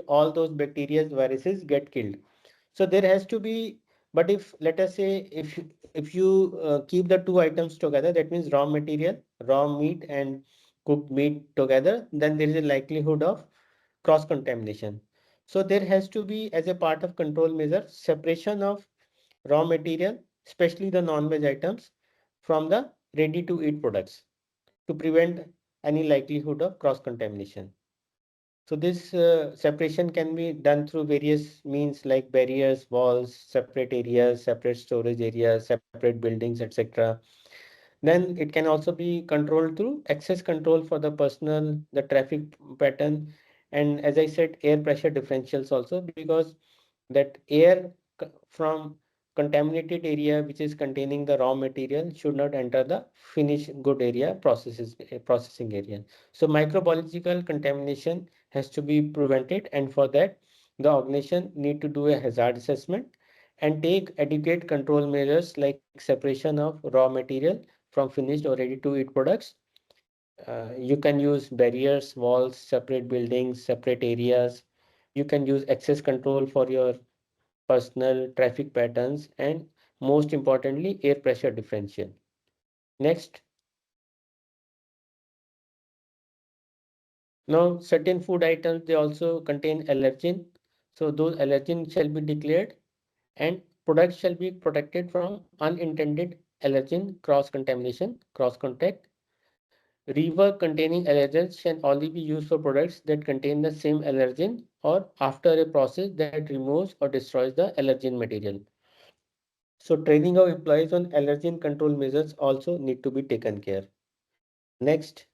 all those bacteria, viruses get killed. So there has to be, but if let us say if you keep the two items together, that means raw material, raw meat and cooked meat together, then there is a likelihood of cross contamination. So there has to be, as a part of control measure, separation of raw material, especially the non-veg items, from the ready to eat products, to prevent any likelihood of cross contamination. So this separation can be done through various means like barriers, walls, separate areas, separate storage areas, separate buildings, etc. Then it can also be controlled through access control for the personnel, the traffic pattern, and as I said, air pressure differentials also, because that air from contaminated area which is containing the raw material should not enter the finished good area processing area. So microbiological contamination has to be prevented, and for that the organization need to do a hazard assessment and take adequate control measures like separation of raw material from finished or ready to eat products. You can use barriers, walls, separate buildings, separate areas. You can use access control for your personal traffic patterns, and most importantly, air pressure differential. Next. Now, certain food items, they also contain allergen. So those allergens shall be declared, and products shall be protected from unintended allergen cross contamination, cross contact. Rework containing allergens can only be used for products that contain the same allergen or after a process that removes or destroys the allergen material. So training of employees on allergen control measures also need to be taken care. Next.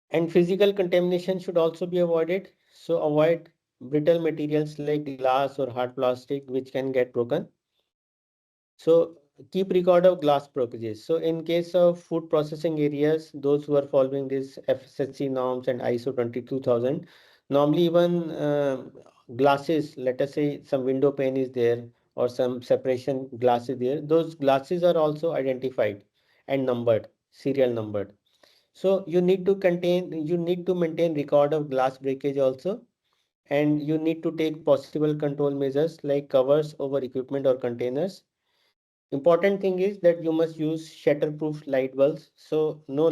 And physical contamination should also be avoided. So avoid brittle materials like glass or hard plastic which can get broken. So keep record of glass blockages. So in case of food processing areas, those who are following this FSSC norms and ISO 22000, normally even glasses, let us say some window pane is there or some separation glass is there, those glasses are also identified and numbered, serial numbered. So you need to maintain record of glass breakage also, and you need to take possible control measures like covers over equipment or containers. Important thing is that you must use shatterproof light bulbs. So no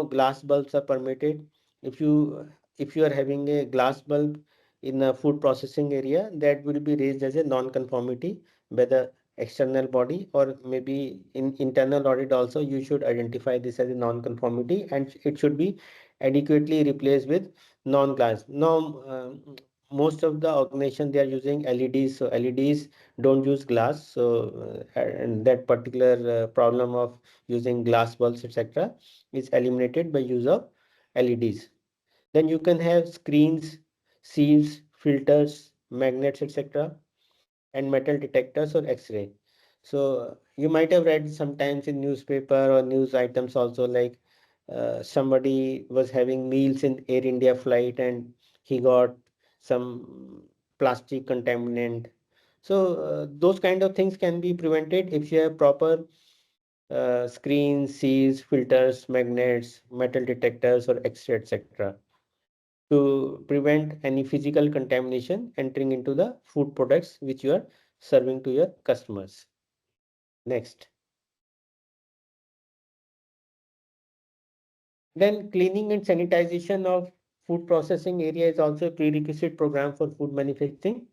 glass bulbs are permitted. If you are having a glass bulb in a food processing area, that will be raised as a non-conformity by the external body, or maybe in internal audit also you should identify this as a non-conformity, and it should be adequately replaced with non-glass. Now, most of the organization they are using LEDs. So LEDs don't use glass, so and that particular problem of using glass bulbs etc is eliminated by use of LEDs. Then you can have screens, sieves, filters, magnets etc, and metal detectors or X-ray. So you might have read sometimes in newspaper or news items also, like somebody was having meals in Air India flight and he got some plastic contaminant. So those kind of things can be prevented if you have proper screens, sieves, filters, magnets, metal detectors or X-ray etc, to prevent any physical contamination entering into the food products which you are serving to your customers. Next. Then cleaning and sanitization of food processing area is also a prerequisite program for food manufacturing.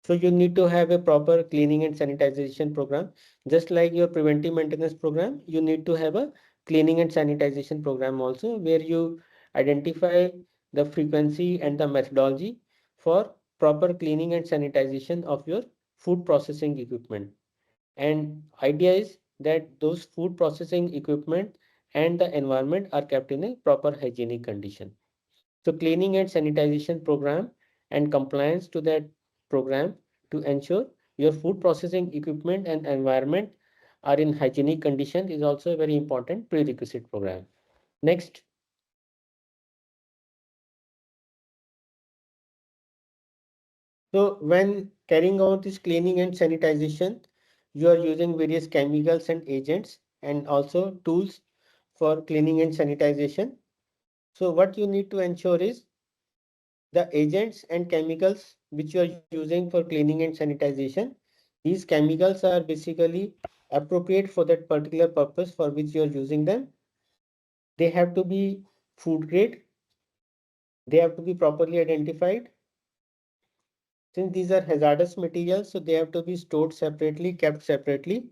So you need to have a proper cleaning and sanitization program. Just like your preventive maintenance program, you need to have a cleaning and sanitization program also, where you identify the frequency and the methodology for proper cleaning and sanitization of your food processing equipment. And idea is that those food processing equipment and the environment are kept in a proper hygienic condition. So cleaning and sanitization program and compliance to that program to ensure your food processing equipment and environment are in hygienic condition is also a very important prerequisite program. Next. So when carrying out this cleaning and sanitization, you are using various chemicals and agents and also tools for cleaning and sanitization. So what you need to ensure is the agents and chemicals which you are using for cleaning and sanitization. These chemicals are basically appropriate for that particular purpose for which you are using them. They have to be food grade. They have to be properly identified. Since these are hazardous materials, so they have to be stored separately, kept separately,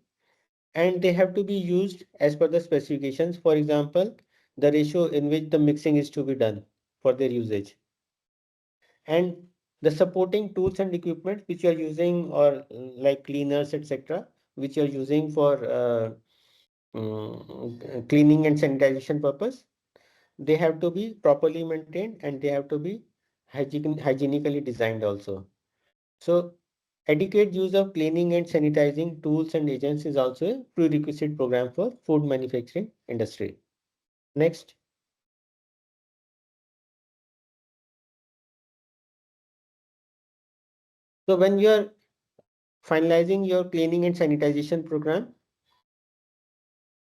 and they have to be used as per the specifications. For example, the ratio in which the mixing is to be done for their usage. And the supporting tools and equipment which you are using, or like cleaners etc, which you are using for cleaning and sanitization purpose, they have to be properly maintained and they have to be hygienically designed also. So adequate use of cleaning and sanitizing tools and agents is also a prerequisite program for food manufacturing industry. Next. So when you are finalizing your cleaning and sanitization program,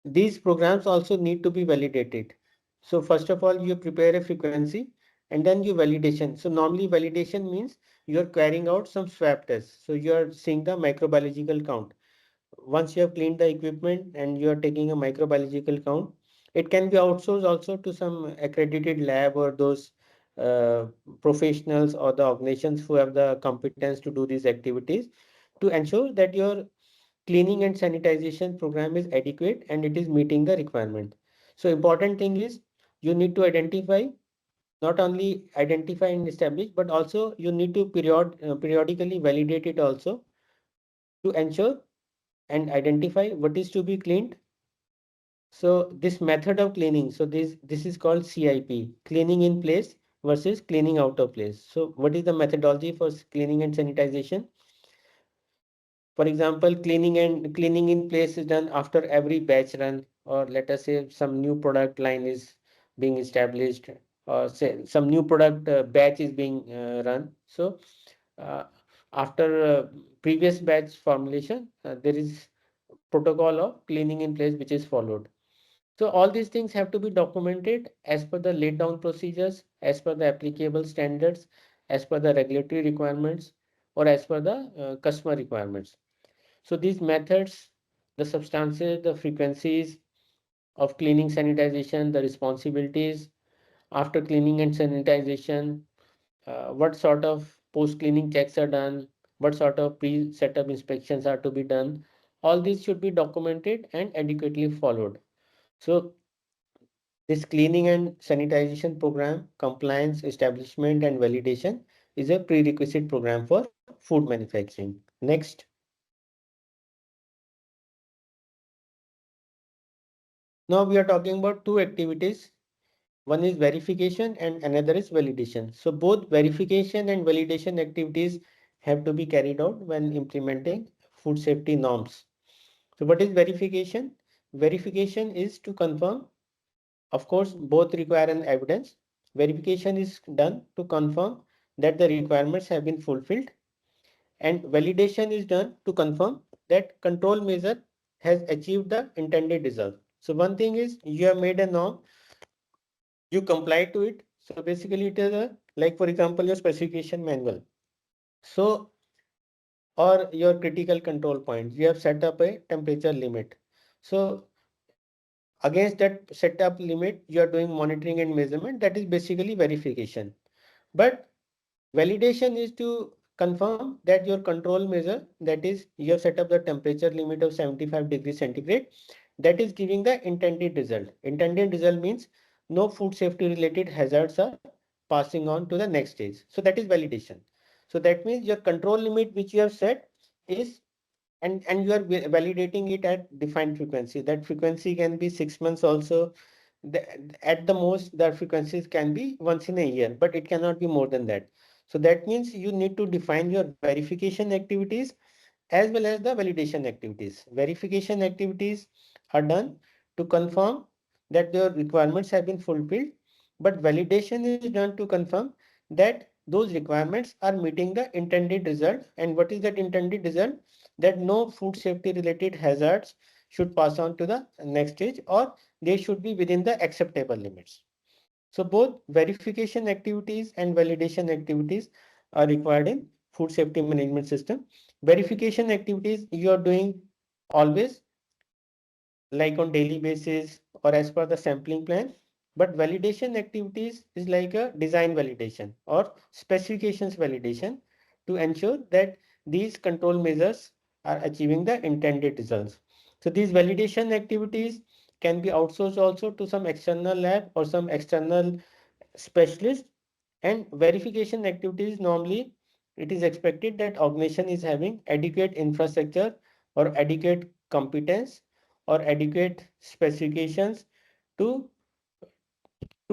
these programs also need to be validated. So first of all, you prepare a frequency and then you validation. So normally validation means you're carrying out some swab tests. So you're seeing the microbiological count. Once you have cleaned the equipment and you are taking a microbiological count, it can be outsourced also to some accredited lab or those uh, professionals or the organizations who have the competence to do these activities, to ensure that your cleaning and sanitization program is adequate and it is meeting the requirement. So important thing is you need to identify, not only identify and establish, but also you need to periodically validate it also to ensure and identify what is to be cleaned. So this method of cleaning, so this is called CIP, cleaning in place versus cleaning out of place. So what is the methodology for cleaning and sanitization? For example, cleaning in place is done after every batch run, or let us say some new product line is being established, or say some new product batch is being run. So after previous batch formulation, there is protocol of cleaning in place which is followed. So all these things have to be documented as per the laid down procedures, as per the applicable standards, as per the regulatory requirements, or as per the customer requirements. So these methods, the substances, the frequencies of cleaning, sanitization, the responsibilities after cleaning and sanitization, what sort of post-cleaning checks are done, what sort of pre-setup inspections are to be done. All these should be documented and adequately followed. So this cleaning and sanitization program, compliance, establishment and validation is a prerequisite program for food manufacturing. Next. Now we are talking about two activities. One is verification and another is validation. So both verification and validation activities have to be carried out when implementing food safety norms. So what is verification? Verification is to confirm. Of course, both require an evidence. Verification is done to confirm that the requirements have been fulfilled, and validation is done to confirm that control measure has achieved the intended result. So one thing is you have made a norm, you comply to it. So basically it is a, like for example, your specification manual. So, or your critical control point, you have set up a temperature limit. So against that setup limit, you are doing monitoring and measurement. That is basically verification. But validation is to confirm that your control measure, that is you have set up the temperature limit of 75 degrees centigrade, that is giving the intended result. Intended result means no food safety related hazards are passing on to the next stage. So that is validation. So that means your control limit which you have set is, and you are validating it at defined frequency. That frequency can be 6 months also. At the most, the frequencies can be once in a year, but it cannot be more than that. So that means you need to define your verification activities as well as the validation activities. Verification activities are done to confirm that your requirements have been fulfilled, but validation is done to confirm that those requirements are meeting the intended result. And what is that intended result? That no food safety related hazards should pass on to the next stage, or they should be within the acceptable limits. So both verification activities and validation activities are required in food safety management system. Verification activities you are doing always, like on daily basis or as per the sampling plan. But validation activities is like a design validation or specifications validation to ensure that these control measures are achieving the intended results. So these validation activities can be outsourced also to some external lab or some external specialist. And verification activities, normally it is expected that organization is having adequate infrastructure or adequate competence or adequate specifications to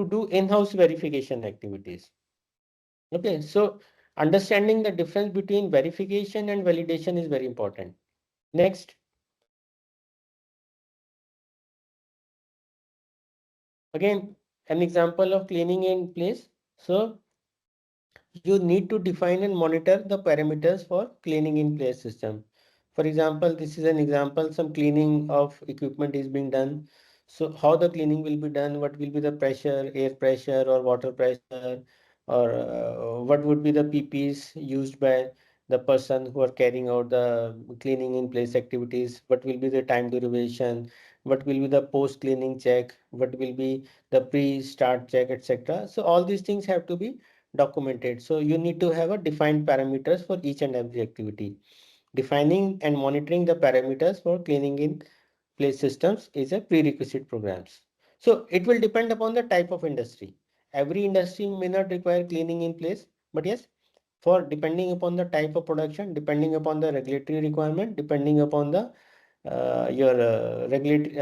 do in-house verification activities. Okay, so understanding the difference between verification and validation is very important. Next. Again, an example of cleaning in place. So you need to define and monitor the parameters for cleaning in place system. For example, this is an example, some cleaning of equipment is being done. So how the cleaning will be done, what will be the pressure, air pressure or water pressure, or what would be the PPs used by the person who are carrying out the cleaning in place activities, what will be the time duration, what will be the post cleaning check, what will be the pre-start check, etc. So all these things have to be documented. So you need to have a defined parameters for each and every activity. Defining and monitoring the parameters for cleaning in place systems is a prerequisite programs. So it will depend upon the type of industry. Every industry may not require cleaning in place, but yes, for depending upon the type of production, depending upon the regulatory requirement, depending upon the your regulatory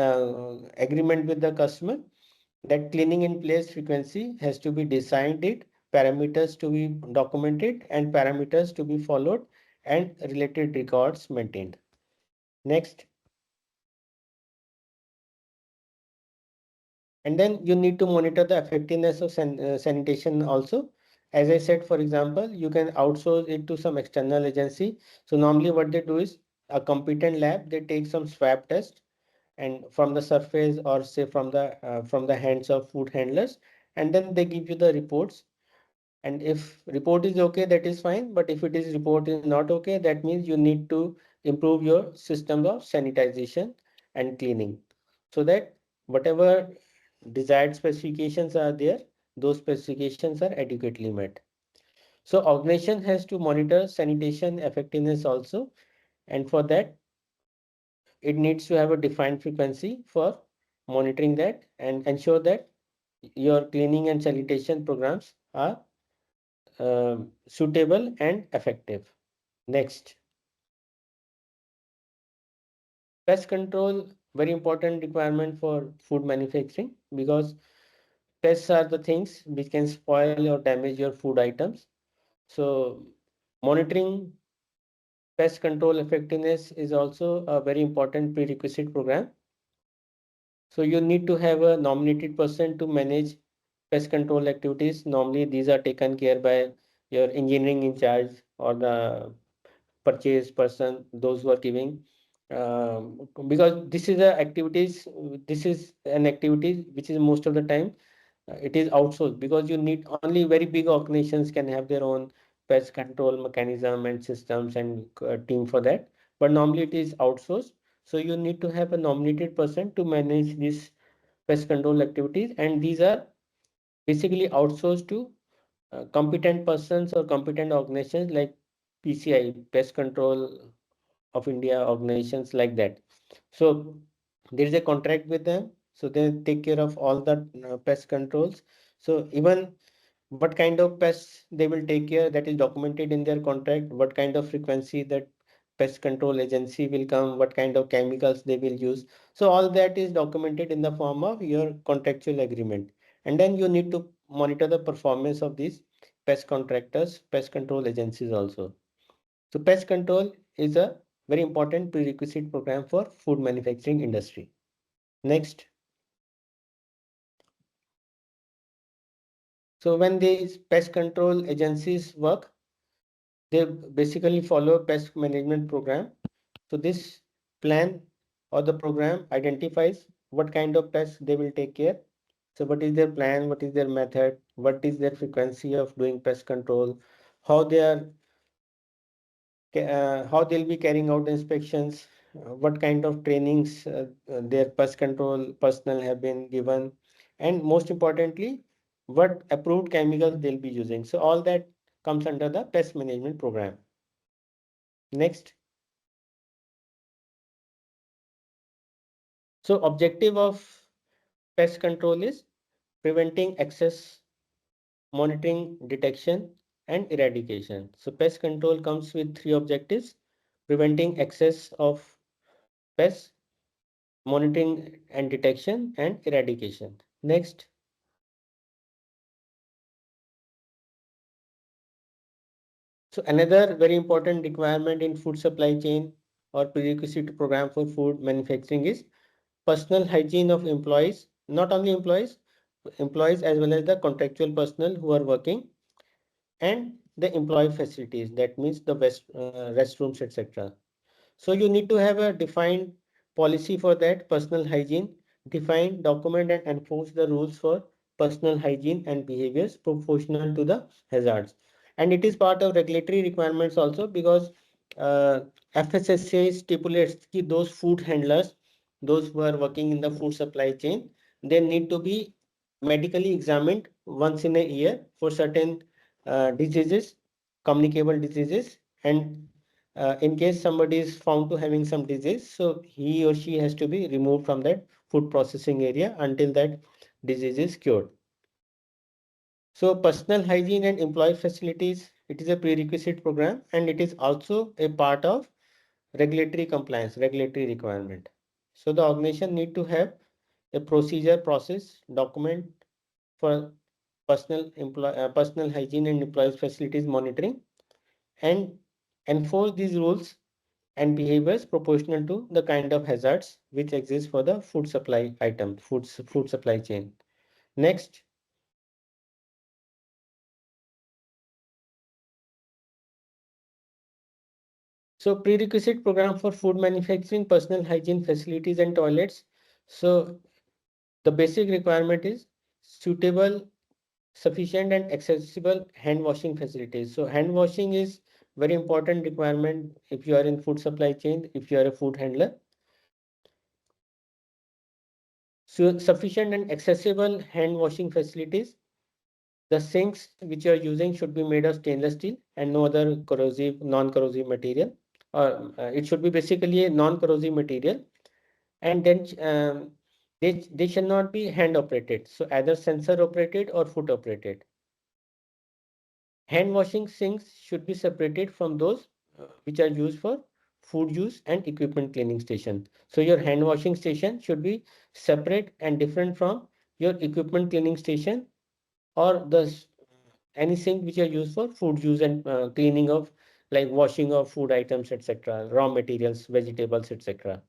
agreement with the customer, that cleaning in place frequency has to be decided, parameters to be documented and parameters to be followed, and related records maintained. Next. And then you need to monitor the effectiveness of sanitation also. As I said, for example, you can outsource it to some external agency. So normally what they do is a competent lab, they take some swab test and from the surface or say from the hands of food handlers, and then they give you the reports. And if report is okay, that is fine. But if it is report is not okay, that means you need to improve your systems of sanitization and cleaning so that whatever desired specifications are there, those specifications are adequately met. So organization has to monitor sanitation effectiveness also, and for that it needs to have a defined frequency for monitoring that and ensure that your cleaning and sanitation programs are suitable and effective. Next, pest control, very important requirement for food manufacturing because pests are the things which can spoil or damage your food items. So monitoring pest control effectiveness is also a very important prerequisite program. So you need to have a nominated person to manage pest control activities. Normally these are taken care by your engineering in charge or the purchase person, those who are giving. Because this is this is an activity which is most of the time it is outsourced because you need only very big organizations can have their own pest control mechanism and systems and team for that. But normally it is outsourced. So you need to have a nominated person to manage these pest control activities, and these are basically outsourced to competent persons or competent organizations like PCI, Pest Control of India, organizations like that. So there is a contract with them. So they take care of all the pest controls. So even what kind of pests they will take care, that is documented in their contract, what kind of frequency that pest control agency will come, what kind of chemicals they will use. So all that is documented in the form of your contractual agreement. And then you need to monitor the performance of these pest contractors, pest control agencies also. So pest control is a very important prerequisite program for food manufacturing industry. Next. So when these pest control agencies work, they basically follow a pest management program. So this plan or the program identifies what kind of pests they will take care. So what is their plan, what is their method, what is their frequency of doing pest control, how they are how they'll be carrying out the inspections, what kind of trainings their pest control personnel have been given, and most importantly, what approved chemicals they'll be using. So all that comes under the pest management program. Next. So objective of pest control is preventing access, monitoring, detection, and eradication. So pest control comes with three objectives: preventing access of pests, monitoring and detection, and eradication. Next. So another very important requirement in food supply chain or prerequisite program for food manufacturing is personal hygiene of employees, not only employees as well as the contractual personnel who are working, and the employee facilities, that means the restrooms, etc. So you need to have a defined policy for that personal hygiene, define, document, and enforce the rules for personal hygiene and behaviors proportional to the hazards. And it is part of regulatory requirements also because uh, FSSA stipulates that those food handlers, those who are working in the food supply chain, they need to be medically examined once in a year for certain diseases, communicable diseases, and in case somebody is found to having some disease, so he or she has to be removed from that food processing area until that disease is cured. So personal hygiene and employee facilities, it is a prerequisite program and it is also a part of regulatory compliance, regulatory requirement. So the organization need to have a procedure, process, document for personal hygiene and employee facilities monitoring, and enforce these rules and behaviors proportional to the kind of hazards which exist for the food supply item, food supply chain. Next. So prerequisite program for food manufacturing, personal hygiene facilities and toilets. So the basic requirement is suitable, sufficient and accessible hand washing facilities. So hand washing is very important requirement if you are in food supply chain, if you are a food handler. So sufficient and accessible hand washing facilities. The sinks which you are using should be made of stainless steel and no other corrosive, non-corrosive material. Or it should be basically a non-corrosive material. And then they shall not be hand operated. So either sensor operated or foot operated. Hand washing sinks should be separated from those which are used for food use and equipment cleaning station. So your hand washing station should be separate and different from your equipment cleaning station or any sink which are used for food use and cleaning of like washing of food items, etc., raw materials, vegetables, etc.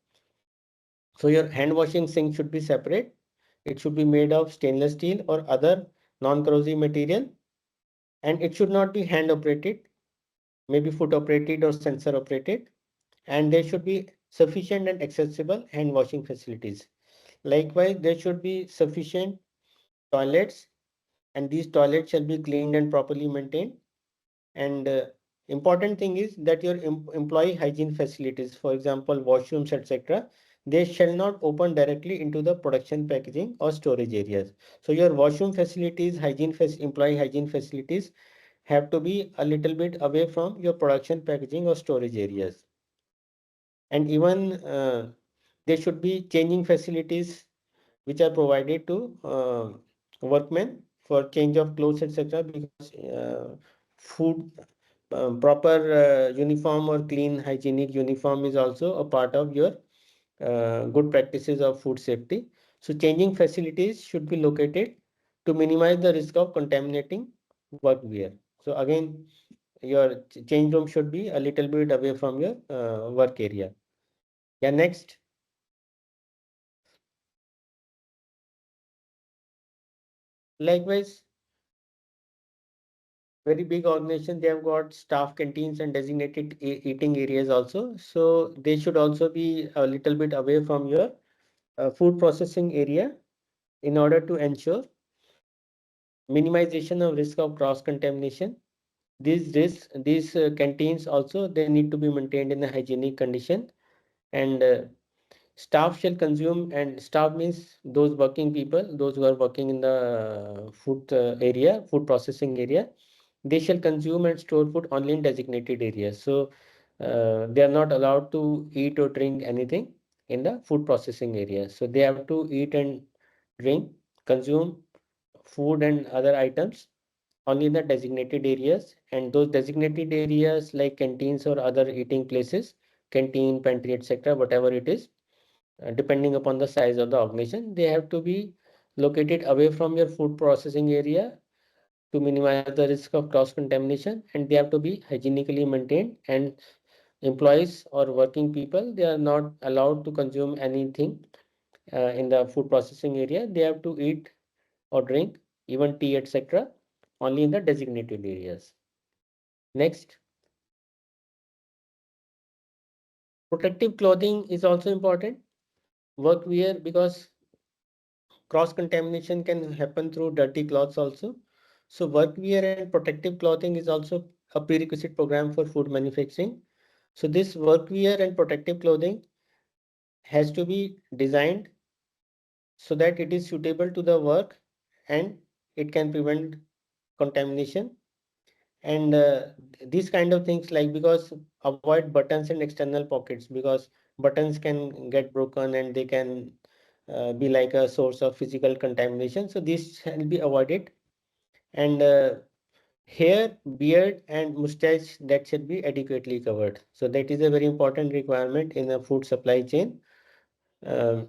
So your hand washing sink should be separate. It should be made of stainless steel or other non-corrosive material, and it should not be hand operated, maybe foot operated or sensor operated, and there should be sufficient and accessible hand washing facilities. Likewise, there should be sufficient toilets, and these toilets shall be cleaned and properly maintained. And important thing is that your employee hygiene facilities, for example, washrooms, etc., they shall not open directly into the production, packaging or storage areas. So your washroom facilities, employee hygiene facilities have to be a little bit away from your production, packaging or storage areas. And even there should be changing facilities which are provided to workmen for change of clothes, etc., because food proper uniform or clean hygienic uniform is also a part of your good practices of food safety. So changing facilities should be located to minimize the risk of contaminating work wear. So again, your change room should be a little bit away from your work area. Yeah, next. Likewise, very big organization, they have got staff canteens and designated eating areas also. So they should also be a little bit away from your food processing area in order to ensure minimization of risk of cross contamination. These canteens also, they need to be maintained in a hygienic condition, and staff shall consume, and staff means those working people, those who are working in the food area, food processing area, they shall consume and store food only in designated areas. So they are not allowed to eat or drink anything in the food processing area. So they have to eat and drink, consume food and other items only in the designated areas. And those designated areas like canteens or other eating places, canteen, pantry, etc., whatever it is, depending upon the size of the organization, they have to be located away from your food processing area to minimize the risk of cross contamination, and they have to be hygienically maintained. And employees or working people, they are not allowed to consume anything in the food processing area. They have to eat or drink, even tea, etc., only in the designated areas. Next. Protective clothing is also important. Work wear, because cross contamination can happen through dirty clothes also. So work wear and protective clothing is also a prerequisite program for food manufacturing. So this work wear and protective clothing has to be designed so that it is suitable to the work and it can prevent contamination. And these kind of things, like, because avoid buttons and external pockets, because buttons can get broken and they can be like a source of physical contamination. So this shall be avoided. And hair, beard and mustache, that should be adequately covered. So that is a very important requirement in a food supply chain. You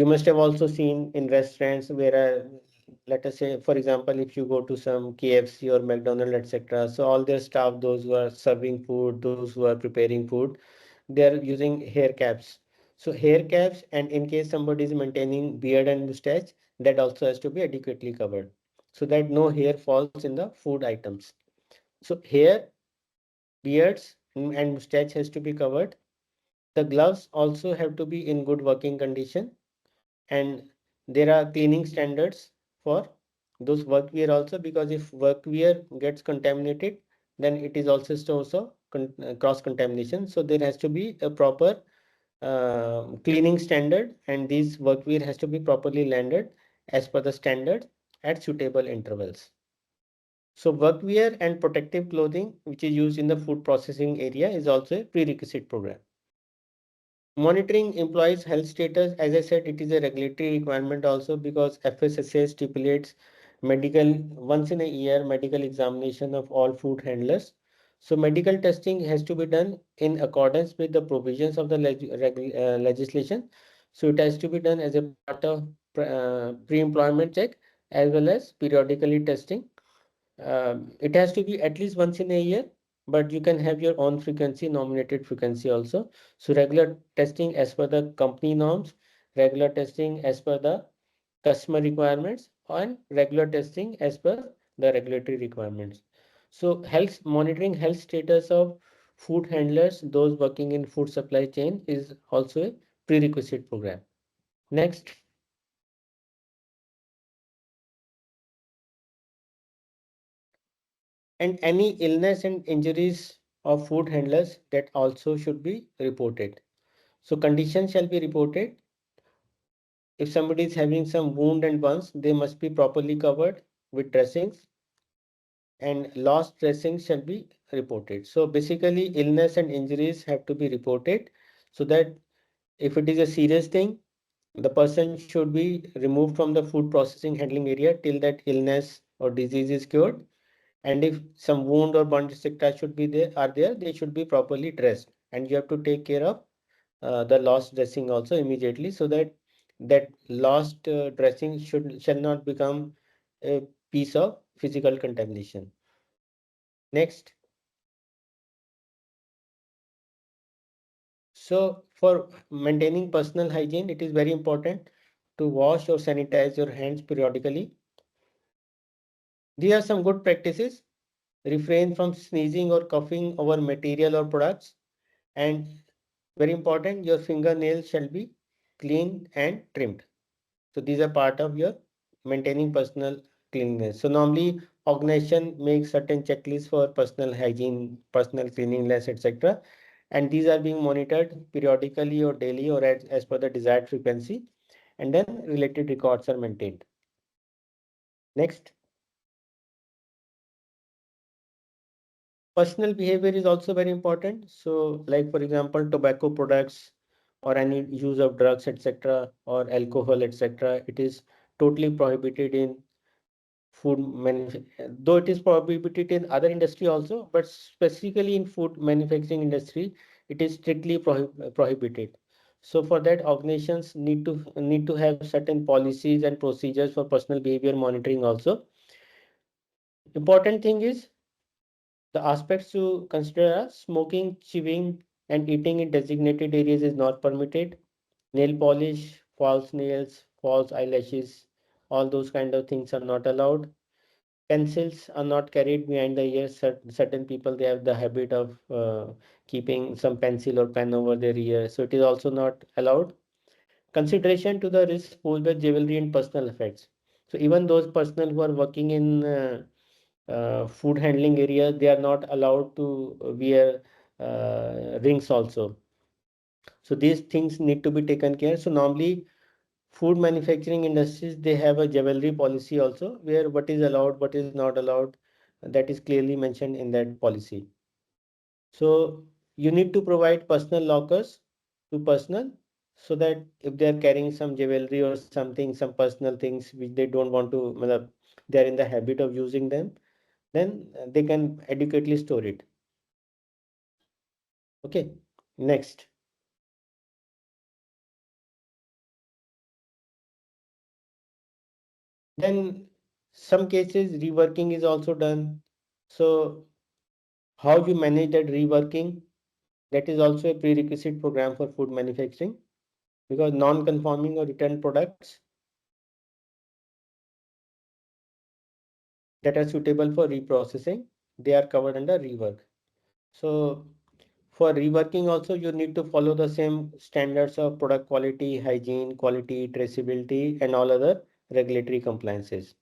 must have also seen in restaurants where let us say, for example, if you go to some KFC or McDonald's, etc. So all their staff, those who are serving food, those who are preparing food, they are using hair caps. So hair caps, and in case somebody is maintaining beard and mustache, that also has to be adequately covered so that no hair falls in the food items. So hair, beards, and mustache has to be covered. The gloves also have to be in good working condition, and there are cleaning standards for those workwear also, because if workwear gets contaminated, then it is also cross contamination. So there has to be a proper cleaning standard, and these workwear has to be properly landed as per the standard at suitable intervals. So workwear and protective clothing, which is used in the food processing area, is also a prerequisite program. Monitoring employees' health status, as I said, it is a regulatory requirement also, because FSSA stipulates once in a year medical examination of all food handlers. So medical testing has to be done in accordance with the provisions of the legislation. So it has to be done as a part of pre-employment check as well as periodically testing. It has to be at least once in a year, but you can have your own frequency, nominated frequency also. So regular testing as per the company norms, regular testing as per the customer requirements, and regular testing as per the regulatory requirements. So monitoring health status of food handlers, those working in food supply chain, is also a prerequisite program. Next. And any illness and injuries of food handlers, that also should be reported. So conditions shall be reported. If somebody is having some wound and burns, they must be properly covered with dressings, and lost dressings shall be reported. So basically illness and injuries have to be reported, so that if it is a serious thing, the person should be removed from the food processing handling area till that illness or disease is cured. And if some wound or burn etc. should be there, they should be properly dressed, and you have to take care of the lost dressing also immediately, so that lost dressing shall not become a piece of physical contamination. Next. So for maintaining personal hygiene, it is very important to wash or sanitize your hands periodically. These are some good practices. Refrain from sneezing or coughing over material or products, and very important, your fingernails shall be clean and trimmed. So these are part of your maintaining personal cleanliness. So normally organization makes certain checklists for personal hygiene, personal cleanliness, etc. And these are being monitored periodically or daily or as per the desired frequency, and then related records are maintained. Next. Personal behavior is also very important. So like for example, tobacco products or any use of drugs, etc., or alcohol, etc., it is totally prohibited in food manufacturing, though it is prohibited in other industry also, but specifically in food manufacturing industry, it is strictly prohibited. So for that, organizations need to have certain policies and procedures for personal behavior monitoring also. Important thing is, the aspects to consider are smoking, chewing, and eating in designated areas is not permitted. Nail polish, false nails, false eyelashes, all those kind of things are not allowed. Pencils are not carried behind the ears. Certain people, they have the habit of keeping some pencil or pen over their ear, so it is also not allowed. Consideration to the risk posed by jewelry and personal effects. So even those personnel who are working in food handling area, they are not allowed to wear rings also. So these things need to be taken care. So normally food manufacturing industries, they have a jewelry policy also, where what is allowed, what is not allowed, that is clearly mentioned in that policy. So you need to provide personal lockers to personnel, so that if they are carrying some jewelry or something, some personal things which they don't want to, they are in the habit of using them, then they can adequately store it. Okay, next. Then some cases reworking is also done. So how you manage that reworking, that is also a prerequisite program for food manufacturing, because non-conforming or returned products that are suitable for reprocessing, they are covered under rework. So for reworking also, you need to follow the same standards of product quality, hygiene, quality, traceability, and all other regulatory compliances.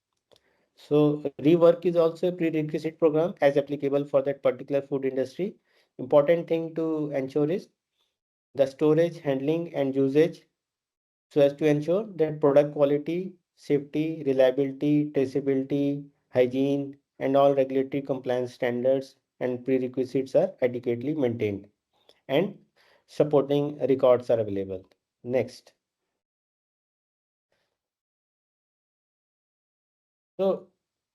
So rework is also a prerequisite program as applicable for that particular food industry. Important thing to ensure is the storage, handling, and usage, so as to ensure that product quality, safety, reliability, traceability, hygiene, and all regulatory compliance standards and prerequisites are adequately maintained, and supporting records are available. Next. So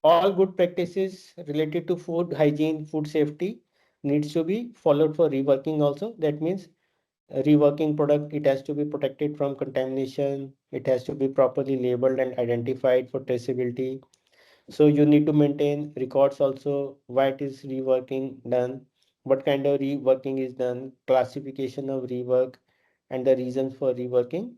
all good practices related to food hygiene, food safety needs to be followed for reworking also. That means reworking product, it has to be protected from contamination. It has to be properly labeled and identified for traceability. So you need to maintain records also, why it is reworking done, what kind of reworking is done, classification of rework, and the reasons for reworking.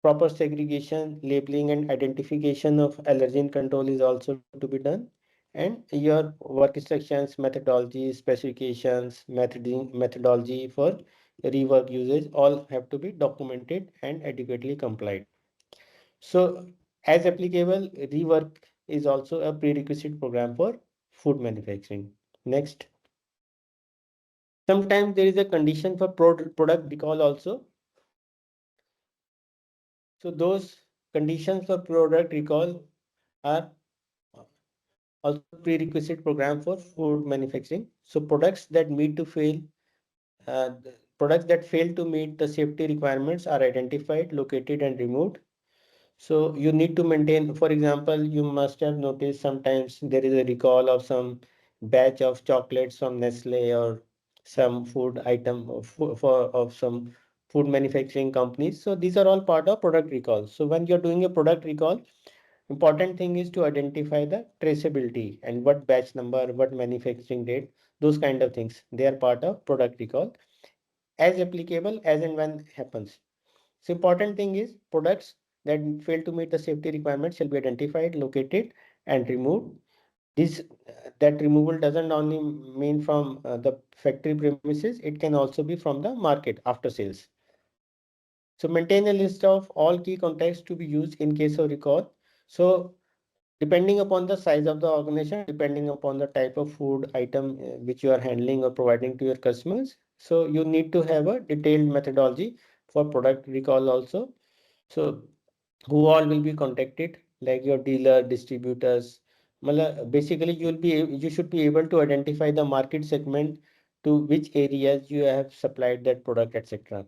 Proper segregation, labeling, and identification of allergen control is also to be done. And your work instructions, methodology, specifications, methodology for rework usage all have to be documented and adequately complied. So as applicable, rework is also a prerequisite program for food manufacturing. Next. Sometimes there is a condition for product recall also. So those conditions for product recall are also prerequisite program for food manufacturing. So products that products that fail to meet the safety requirements are identified, located, and removed. So you need to maintain, for example, you must have noticed sometimes there is a recall of some batch of chocolates from Nestle or some food item of some food manufacturing companies. So these are all part of product recall. So when you're doing a product recall, important thing is to identify the traceability and what batch number, what manufacturing date, those kind of things. They are part of product recall as applicable as and when happens. So important thing is products that fail to meet the safety requirements shall be identified, located, and removed. This that removal doesn't only mean from the factory premises, it can also be from the market after sales. So maintain a list of all key contacts to be used in case of recall. So depending upon the size of the organization, depending upon the type of food item which you are handling or providing to your customers, so you need to have a detailed methodology for product recall also. So who all will be contacted, like your dealer, distributors. Basically, you should be able to identify the market segment to which areas you have supplied that product, etc.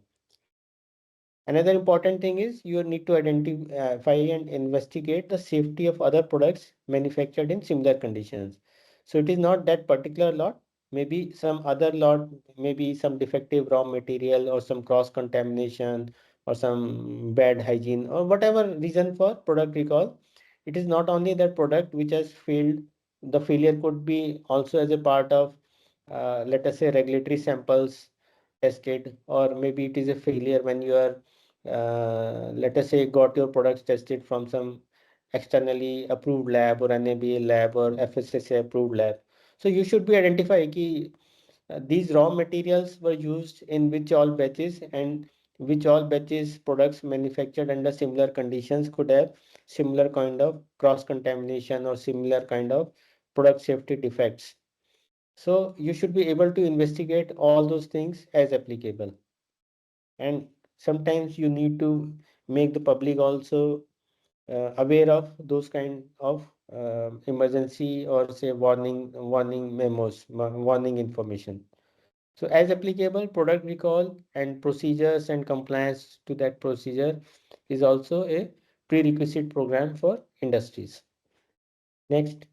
Another important thing is you need to identify and investigate the safety of other products manufactured in similar conditions. So it is not that particular lot, maybe some other lot, maybe some defective raw material or some cross contamination or some bad hygiene or whatever reason for product recall. It is not only that product which has failed, the failure could be also as a part of, let us say, regulatory samples tested, or maybe it is a failure when you are let us say got your products tested from some externally approved lab or NABL lab or FSSA approved lab. So you should be identify ki, these raw materials were used in which all batches, and which all batches products manufactured under similar conditions could have similar kind of cross contamination or similar kind of product safety defects. So you should be able to investigate all those things as applicable. And sometimes you need to make the public also aware of those kind of emergency or say warning memos, warning information. So as applicable, product recall and procedures and compliance to that procedure is also a prerequisite program for industries. Next.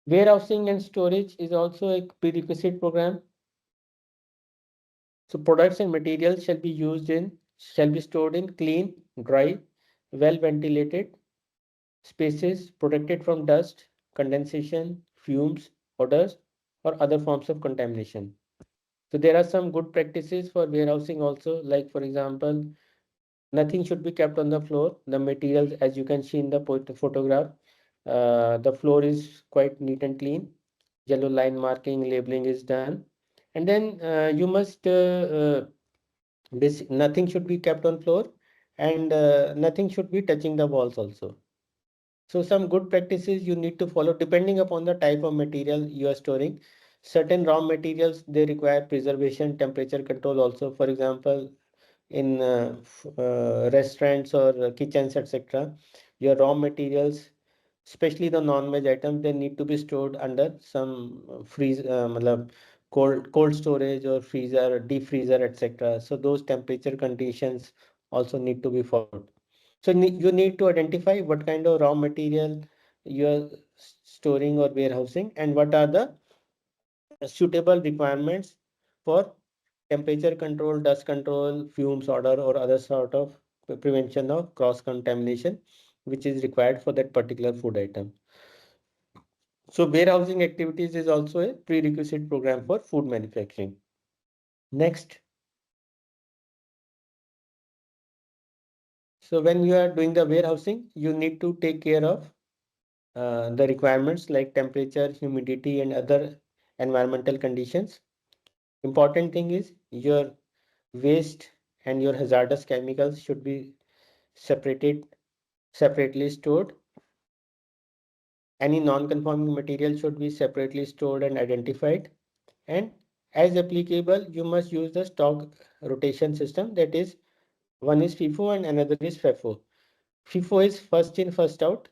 Warehousing and storage is also a prerequisite program. So products and materials shall be stored in clean, dry, well ventilated spaces protected from dust, condensation, fumes, odors, or other forms of contamination. So there are some good practices for warehousing also, like for example, nothing should be kept on the floor. The materials, as you can see in the photograph, the floor is quite neat and clean. Yellow line marking, labeling is done. And then you must, nothing should be kept on floor, and nothing should be touching the walls also. So some good practices you need to follow depending upon the type of material you are storing. Certain raw materials, they require preservation, temperature control also. For example, in restaurants or kitchens, etc., your raw materials, especially the non-veg items, they need to be stored under some cold storage or freezer, deep freezer, etc. So those temperature conditions also need to be followed. So you need to identify what kind of raw material you are storing or warehousing, and what are the suitable requirements for temperature control, dust control, fumes, odor, or other sort of prevention of cross contamination, which is required for that particular food item. So warehousing activities is also a prerequisite program for food manufacturing. Next. So when you are doing the warehousing, you need to take care of the requirements like temperature, humidity, and other environmental conditions. Important thing is your waste and your hazardous chemicals should be separately stored. Any non-conforming material should be separately stored and identified. And as applicable, you must use the stock rotation system. That is, one is FIFO and another is FEFO. FIFO is first in, first out,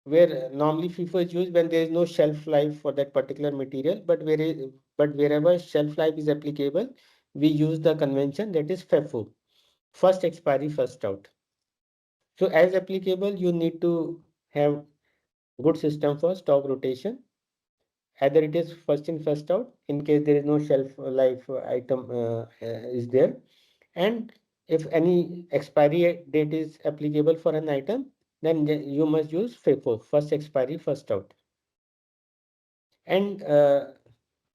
where normally FIFO is used when there is no shelf life for that particular material, but wherever shelf life is applicable, we use the convention that is FEFO, first expiry, first out. So as applicable, you need to have good system for stock rotation. Either it is first in, first out, in case there is no shelf life item is there. And if any expiry date is applicable for an item, then you must use FIFO, first expiry, first out. And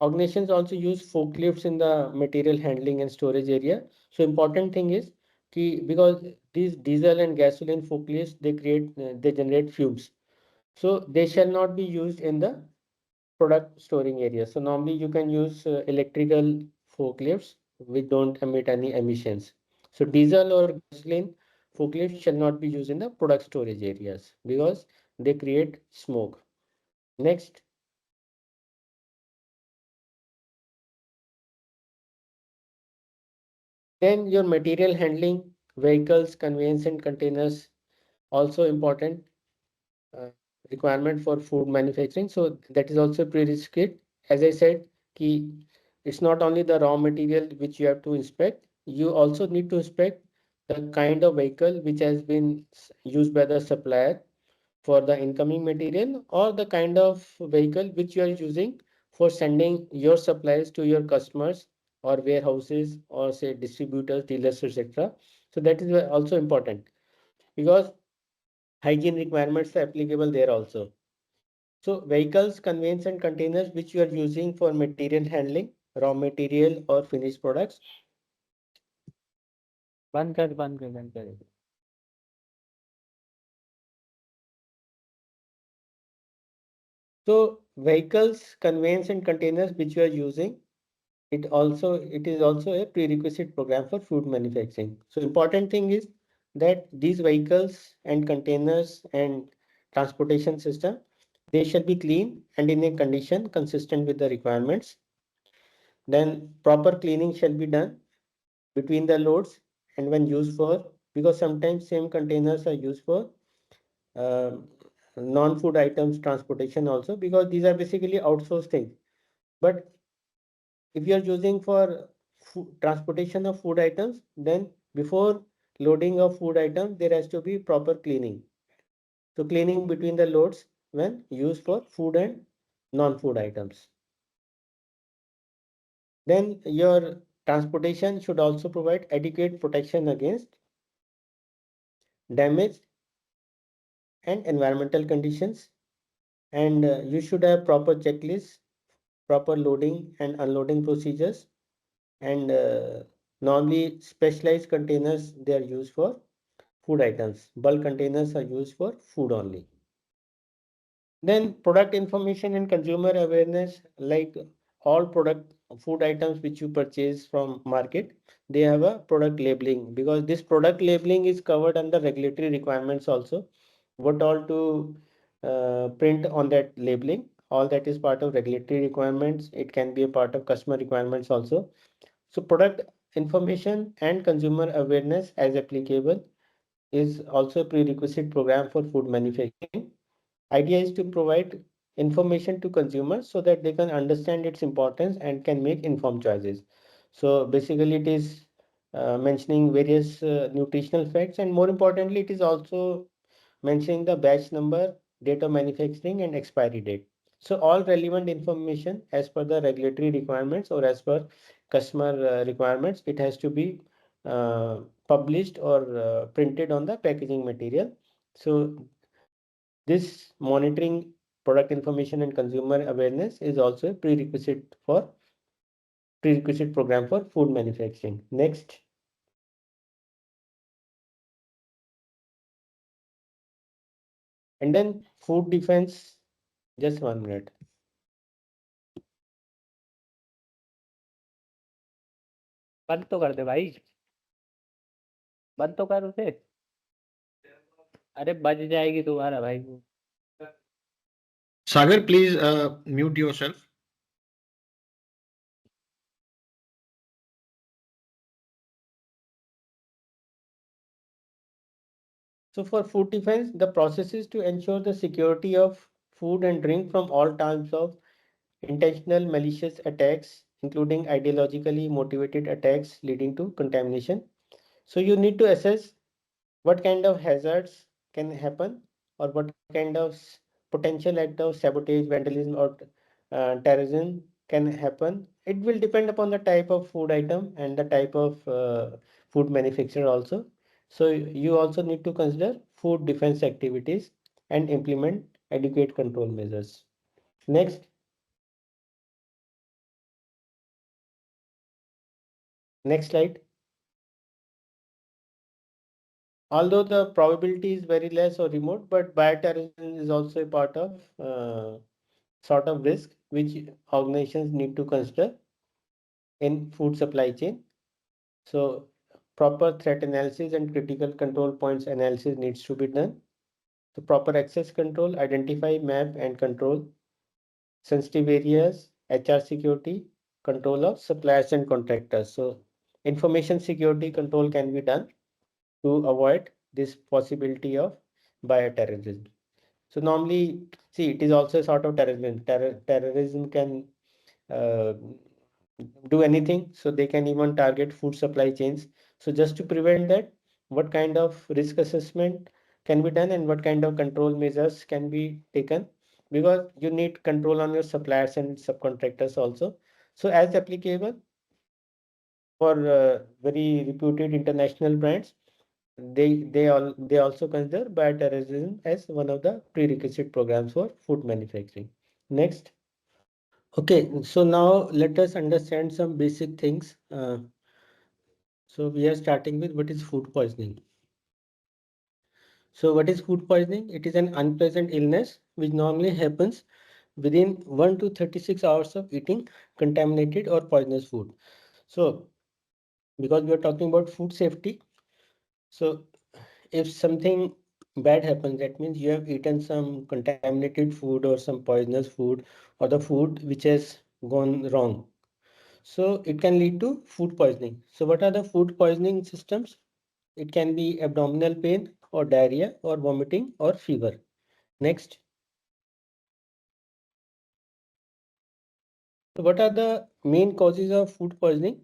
organizations also use forklifts in the material handling and storage area. So important thing is because these diesel and gasoline forklifts, they generate fumes. So they shall not be used in the product storing area. So normally you can use electrical forklifts which don't emit any emissions. So diesel or gasoline forklifts shall not be used in the product storage areas because they create smoke. Next. Then your material handling, vehicles, conveyance and containers, also important requirement for food manufacturing. So that is also prerequisite. As I said, it's not only the raw material which you have to inspect, you also need to inspect the kind of vehicle which has been used by the supplier for the incoming material, or the kind of vehicle which you are using for sending your supplies to your customers or warehouses or say distributors, dealers, etc. So that is also important because hygiene requirements are applicable there also. So vehicles, conveyance and containers which you are using for material handling, raw material or finished products. बंद कर So vehicles, conveyance and containers which you are using, it is also a prerequisite program for food manufacturing. So important thing is that these vehicles and containers and transportation system, they shall be clean and in a condition consistent with the requirements. Then proper cleaning shall be done between the loads and when used for, because sometimes same containers are used for non-food items transportation also, because these are basically outsourced things. But if you are using for transportation of food items, then before loading of food item, there has to be proper cleaning. So cleaning between the loads when used for food and non-food items. Then your transportation should also provide adequate protection against damage and environmental conditions. And you should have proper checklists, proper loading and unloading procedures. And normally specialized containers, they are used for food items. Bulk containers are used for food only. Then product information and consumer awareness, like all product food items which you purchase from market, they have a product labeling, because this product labeling is covered under regulatory requirements also. What all to print on that labeling, all that is part of regulatory requirements. It can be a part of customer requirements also. So product information and consumer awareness as applicable is also a prerequisite program for food manufacturing. Idea is to provide information to consumers so that they can understand its importance and can make informed choices. So basically it is mentioning various nutritional facts, and more importantly it is also mentioning the batch number, date of manufacturing and expiry date. So all relevant information as per the regulatory requirements or as per customer requirements, it has to be published or printed on the packaging material. So this monitoring product information and consumer awareness is also a prerequisite program for food manufacturing. Next. And then food defense, just 1 minute. बंद तो कर दे भाई, बंद तो कर उसे, अरे बज जाएगी दोबारा भाई। Sagar, please mute yourself. So for food defense, the process is to ensure the security of food and drink from all types of intentional malicious attacks, including ideologically motivated attacks leading to contamination. So you need to assess what kind of hazards can happen, or what kind of potential act of sabotage, vandalism or terrorism can happen. It will depend upon the type of food item and the type of food manufacturer also. So you also need to consider food defense activities and implement adequate control measures. Next. Next slide. Although the probability is very less or remote, but bioterrorism is also a part of sort of risk which organizations need to consider in food supply chain. So proper threat analysis and critical control points analysis needs to be done. So proper access control, identify, map and control sensitive areas, HR security, control of suppliers and contractors. So information security control can be done to avoid this possibility of bioterrorism. So normally, see, it is also a sort of terrorism. Terrorism can do anything. So they can even target food supply chains. So just to prevent that, what kind of risk assessment can be done and what kind of control measures can be taken? Because you need control on your suppliers and subcontractors also. So as applicable for very reputed international brands, they also consider bioterrorism as one of the prerequisite programs for food manufacturing. Next. Okay, so now let us understand some basic things. So we are starting with what is food poisoning. So what is food poisoning? It is an unpleasant illness which normally happens within 1 to 36 hours of eating contaminated or poisonous food. So because we are talking about food safety, so if something bad happens, that means you have eaten some contaminated food or some poisonous food or the food which has gone wrong. So it can lead to food poisoning. So what are the food poisoning systems? It can be abdominal pain or diarrhea or vomiting or fever. Next. So what are the main causes of food poisoning?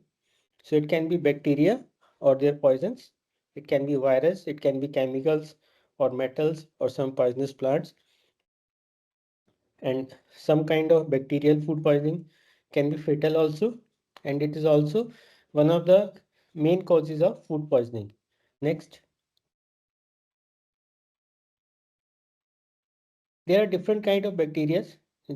So it can be bacteria or their poisons. It can be virus, it can be chemicals or metals or some poisonous plants. And some kind of bacterial food poisoning can be fatal also. and it is also one of the main causes of food poisoning. Next. There are different kind of bacteria.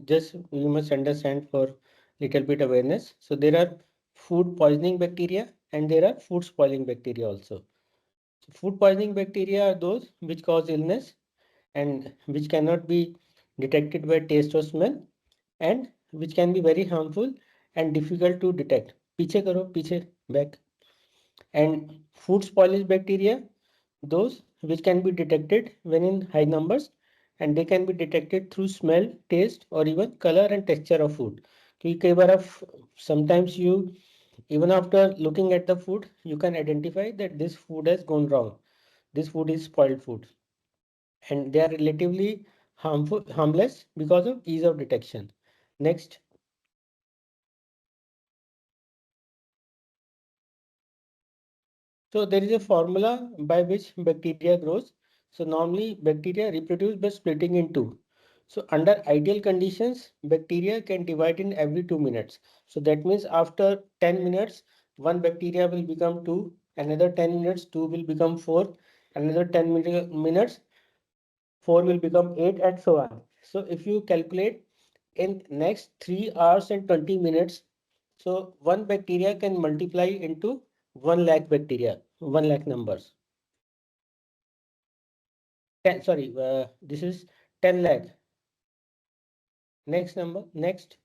Just you must understand for little bit awareness. So there are food poisoning bacteria and there are food spoiling bacteria also. So food poisoning bacteria are those which cause illness and which cannot be detected by taste or smell and which can be very harmful and difficult to detect. Piche karo, piche, back. And food spoilage bacteria, those which can be detected when in high numbers, and they can be detected through smell, taste, or even color and texture of food. Sometimes you, even after looking at the food, you can identify that this food has gone wrong. This food is spoiled food, and they are relatively harmless because of ease of detection. Next. So there is a formula by which bacteria grows. So normally bacteria reproduce by splitting in two. So under ideal conditions, bacteria can divide in every 2 minutes. So that means after 10 minutes, one bacteria will become 2, another 10 minutes, 2 will become 4, another 10 minutes, 4 will become 8, and so on. So if you calculate in next 3 hours and 20 minutes, so one bacteria can multiply into 1 lakh bacteria, 1 lakh numbers. This is 10 lakh. Next number, next.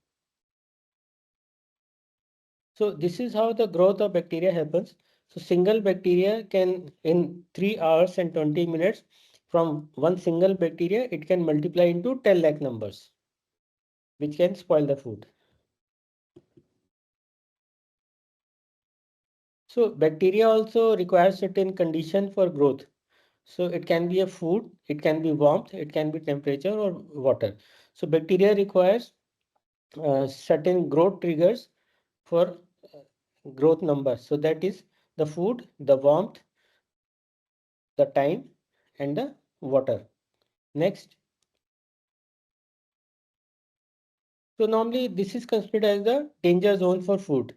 So this is how the growth of bacteria happens. So single bacteria can, in 3 hours and 20 minutes, from one single bacteria, it can multiply into 10 lakh numbers, which can spoil the food. So bacteria also require certain condition for growth. So it can be a food, it can be warmth, it can be temperature or water. So bacteria requires certain growth triggers for growth numbers. So that is the food, the warmth, the time, and the water. Next. So normally this is considered as the danger zone for food.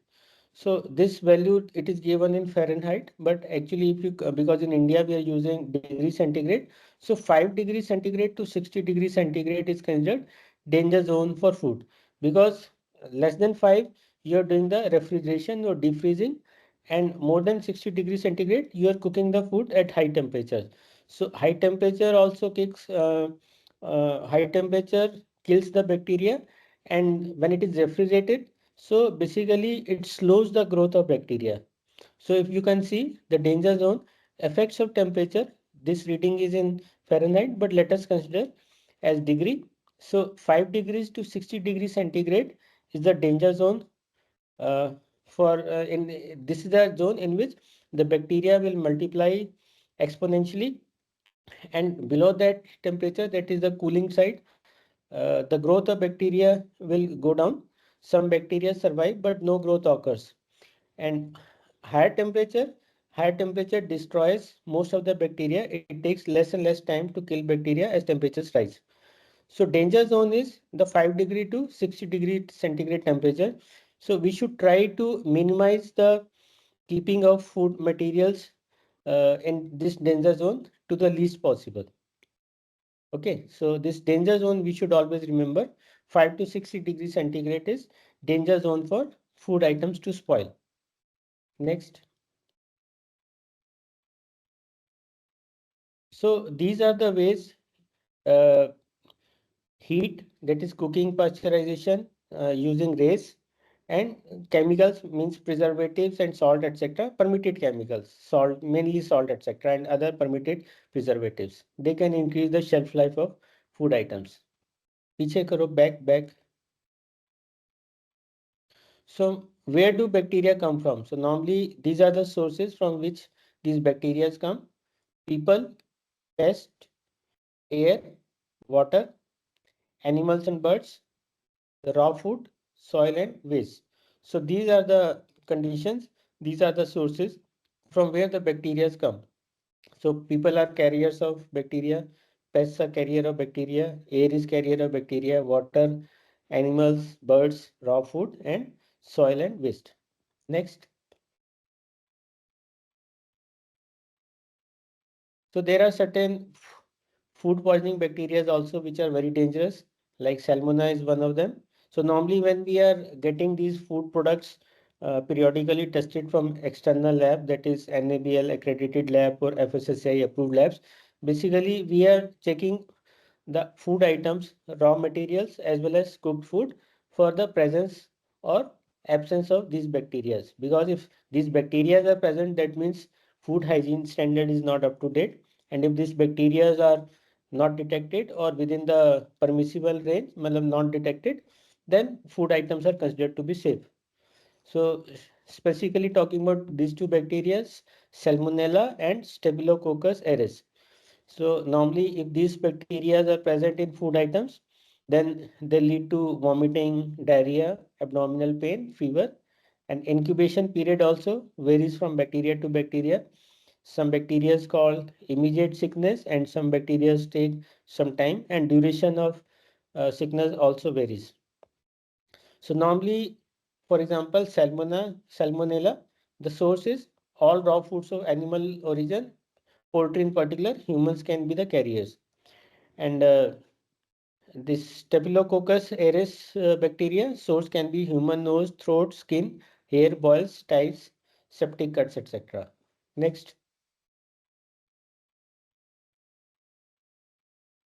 So this value, it is given in Fahrenheit, but actually if you, because in India we are using degree centigrade, so 5 degrees centigrade to 60 degrees centigrade is considered danger zone for food, because less than 5 you are doing the refrigeration or defreezing, and more than 60 degrees centigrade you are cooking the food at high temperature. So high temperature also high temperature kills the bacteria, and when it is refrigerated, so basically it slows the growth of bacteria. So if you can see the danger zone effects of temperature, this reading is in Fahrenheit, but let us consider as degree. So 5 degrees to 60 degrees centigrade is the danger zone. This is the zone in which the bacteria will multiply exponentially, and below that temperature, that is the cooling side, the growth of bacteria will go down. Some bacteria survive, but no growth occurs. And higher temperature destroys most of the bacteria. It takes less and less time to kill bacteria as temperatures rise. So danger zone is the 5 degree to 60 degree centigrade temperature. So we should try to minimize the keeping of food materials in this danger zone to the least possible. Okay, so this danger zone we should always remember, 5 to 60 degrees centigrade is danger zone for food items to spoil. Next. So these are the ways, heat, that is cooking, pasteurization, using rays, and chemicals means preservatives and salt, etc. Permitted chemicals, salt, mainly salt, etc. and other permitted preservatives. They can increase the shelf life of food items. Piche karo, back. So where do bacteria come from? So normally these are the sources from which these bacteria come: people, pest, air, water, animals and birds, the raw food, soil, and waste. So these are the conditions, these are the sources from where the bacteria come. So people are carriers of bacteria, pests are carrier of bacteria, air is carrier of bacteria, water, animals, birds, raw food, and soil and waste. Next. So there are certain food poisoning bacteria also which are very dangerous, like Salmonella is one of them. So normally when we are getting these food products periodically tested from external lab, that is NABL accredited lab or FSSAI approved labs, basically we are checking the food items, raw materials as well as cooked food for the presence or absence of these bacteria. Because if these bacteria are present, that means food hygiene standard is not up to date. And if these bacteria are not detected or within the permissible range, not detected, then food items are considered to be safe. So specifically talking about these two bacteria, Salmonella and Staphylococcus aureus. So normally if these bacteria are present in food items, then they lead to vomiting, diarrhea, abdominal pain, fever, and incubation period also varies from bacteria to bacteria. Some bacteria is called immediate sickness and some bacteria take some time, and duration of sickness also varies. So normally, for example, salmonella, the source is all raw foods of animal origin, poultry in particular, humans can be the carriers. And this Staphylococcus aureus bacteria source can be human nose, throat, skin, hair, boils, ties, septic cuts, etc. Next.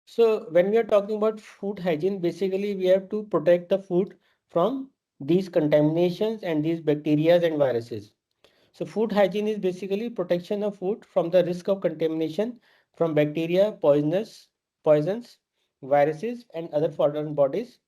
So when we are talking about food hygiene, basically we have to protect the food from these contaminations and these bacteria and viruses. So food hygiene is basically protection of food from the risk of contamination from bacteria, poisons, viruses, and other foreign bodies.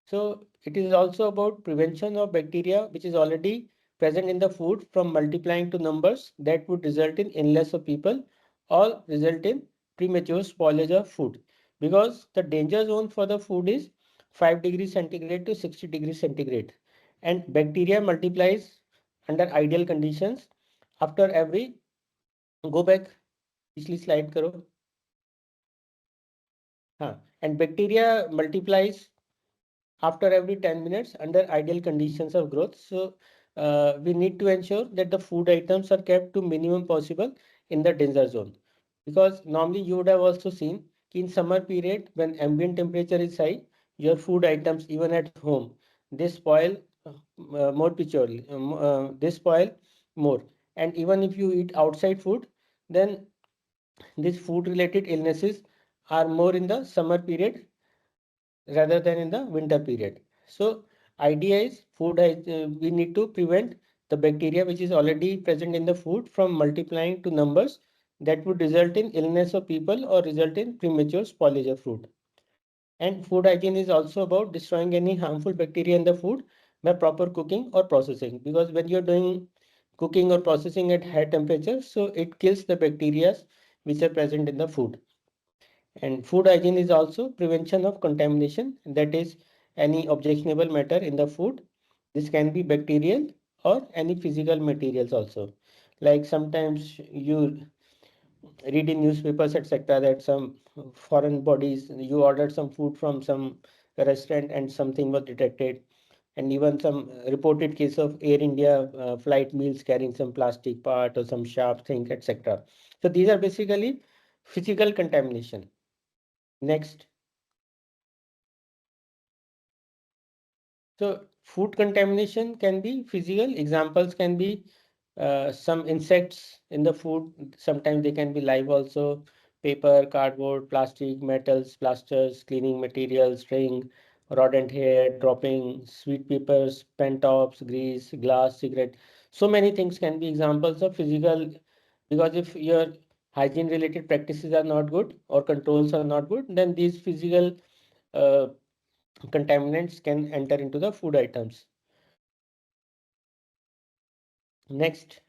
So it is also about prevention of bacteria which is already present in the food from multiplying to numbers that would result in illness of people or result in premature spoilage of food. Because the danger zone for the food is 5 degrees centigrade to 60 degrees centigrade. And bacteria multiplies under ideal conditions after every, go back, पिछली slide करो. And bacteria multiplies after every 10 minutes under ideal conditions of growth. So we need to ensure that the food items are kept to minimum possible in the danger zone. Because normally you would have also seen in summer period when ambient temperature is high, your food items even at home, they spoil more picturely, they spoil more. And even if you eat outside food, then these food related illnesses are more in the summer period rather than in the winter period. So idea is we need to prevent the bacteria which is already present in the food from multiplying to numbers that would result in illness of people or result in premature spoilage of food. And food hygiene is also about destroying any harmful bacteria in the food by proper cooking or processing, because when you're doing cooking or processing at high temperature, so it kills the bacteria which are present in the food. And food hygiene is also prevention of contamination, that is any objectionable matter in the food. This can be bacterial or any physical materials also. Like sometimes you read in newspapers, etc., that some foreign bodies, you ordered some food from some restaurant and something was detected. And even some reported case of Air India flight meals carrying some plastic part or some sharp thing, etc. So these are basically physical contamination. Next. So food contamination can be physical. Examples can be some insects in the food. Sometimes they can be live also. Paper, cardboard, plastic, metals, plasters, cleaning materials, string, rodent hair, dropping, sweet papers, pen tops, grease, glass, cigarette. So many things can be examples of physical. Because if your hygiene related practices are not good or controls are not good, then these physical uh, contaminants can enter into the food items. Next.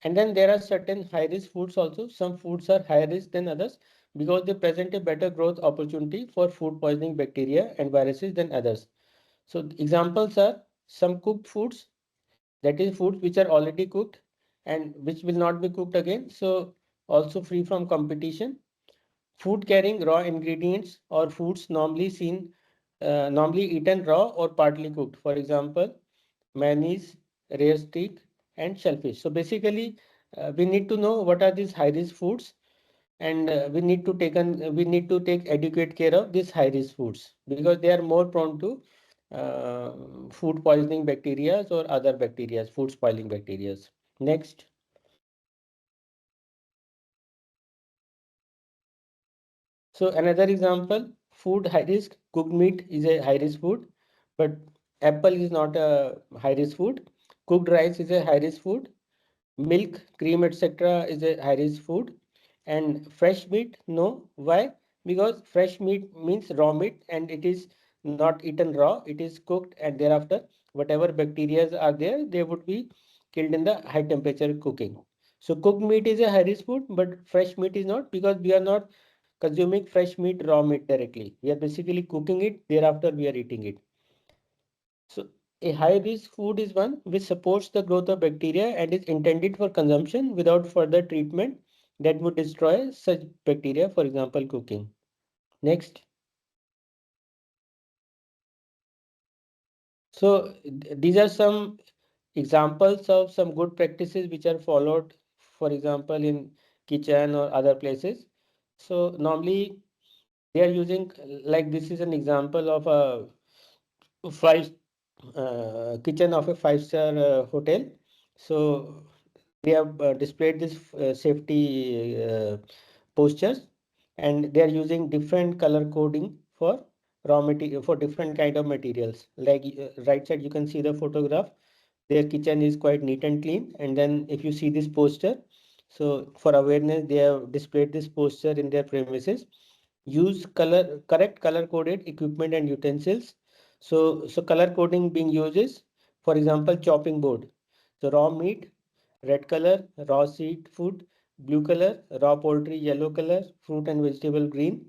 And then there are certain high risk foods also. Some foods are higher risk than others because they present a better growth opportunity for food poisoning bacteria and viruses than others. So examples are some cooked foods, that is foods which are already cooked and which will not be cooked again. So also free from competition. Food carrying raw ingredients or foods normally eaten raw or partly cooked. For example, mayonnaise, rare steak, and shellfish. So basically, we need to know what are these high-risk foods, and we need to take adequate care of these high-risk foods because they are more prone to food poisoning bacteria or other bacteria, food spoiling bacteria. Next. So another example, food high risk, cooked meat is a high risk food, but apple is not a high risk food. Cooked rice is a high risk food. Milk, cream, etc. is a high risk food. And fresh meat, no. Why? Because fresh meat means raw meat and it is not eaten raw. It is cooked and thereafter whatever bacteria are there, they would be killed in the high temperature cooking. So cooked meat is a high risk food, but fresh meat is not because we are not consuming fresh meat, raw meat directly. We are basically cooking it, thereafter we are eating it. So a high risk food is one which supports the growth of bacteria and is intended for consumption without further treatment that would destroy such bacteria, for example, cooking. Next. So these are some examples of some good practices which are followed, for example, in kitchen or other places. So normally they are using, like this is an example of a five kitchen of a five-star hotel. So they have displayed this safety postures, and they are using different color coding for raw material for different kind of materials. Like right side, you can see the photograph. Their kitchen is quite neat and clean. And then if you see this poster, so for awareness, they have displayed this poster in their premises. Use correct color coded equipment and utensils. So color coding being used is, for example, chopping board. So raw meat, red color, raw seafood, blue color, raw poultry, yellow color, fruit and vegetable green,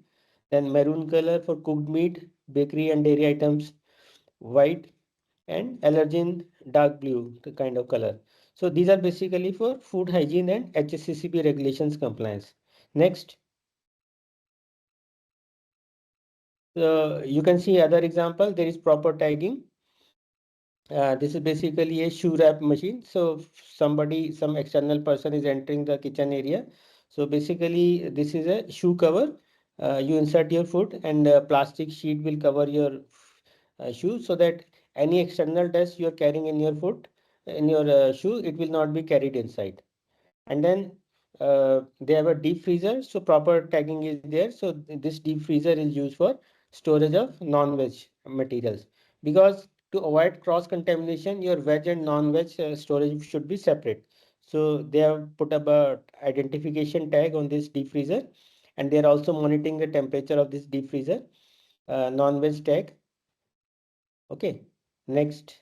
then maroon color for cooked meat, bakery and dairy items, white, and allergen dark blue, the kind of color. So these are basically for food hygiene and HACCP regulations compliance. Next. You can see other example, there is proper tagging. This is basically a shoe wrap machine. So some external person is entering the kitchen area. So basically this is a shoe cover. You insert your foot and a plastic sheet will cover your shoe so that any external dust you are carrying in your foot, in your shoe, it will not be carried inside. And then they have a deep freezer, so proper tagging is there. So this deep freezer is used for storage of non-veg materials, because to avoid cross contamination, your veg and non-veg storage should be separate. So they have put up a identification tag on this deep freezer, and they are also monitoring the temperature of this deep freezer, non-veg tag. Okay, next.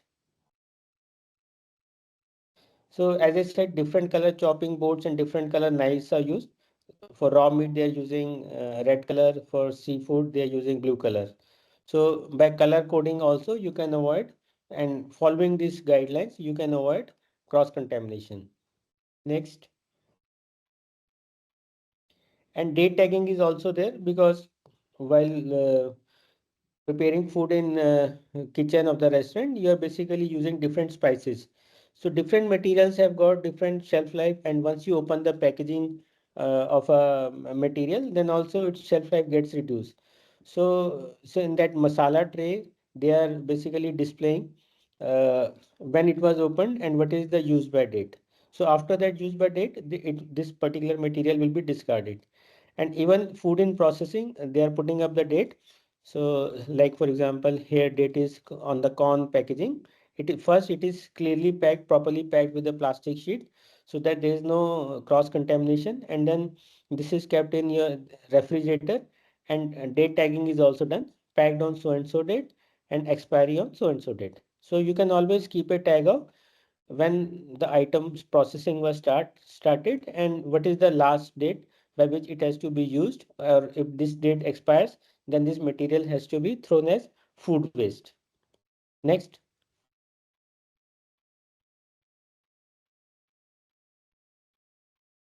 So as I said, different color chopping boards and different color knives are used. For raw meat, they are using red color. For seafood, they are using blue color. So by color coding also you can avoid, and following these guidelines, you can avoid cross contamination. Next. And date tagging is also there, because while preparing food in kitchen of the restaurant, you are basically using different spices. So different materials have got different shelf life, and once you open the packaging of a material, then also its shelf life gets reduced. So in that masala tray, they are basically displaying when it was opened and what is the use by date. So after that use by date, this particular material will be discarded. And even food in processing, they are putting up the date. So like for example, here date is on the corn packaging. First it is clearly packed, properly packed with a plastic sheet, so that there is no cross contamination. And then this is kept in your refrigerator, and date tagging is also done, packed on so and so date and expiry on so and so date. So you can always keep a tag of when the items processing was started and what is the last date by which it has to be used, or if this date expires, then this material has to be thrown as food waste. Next.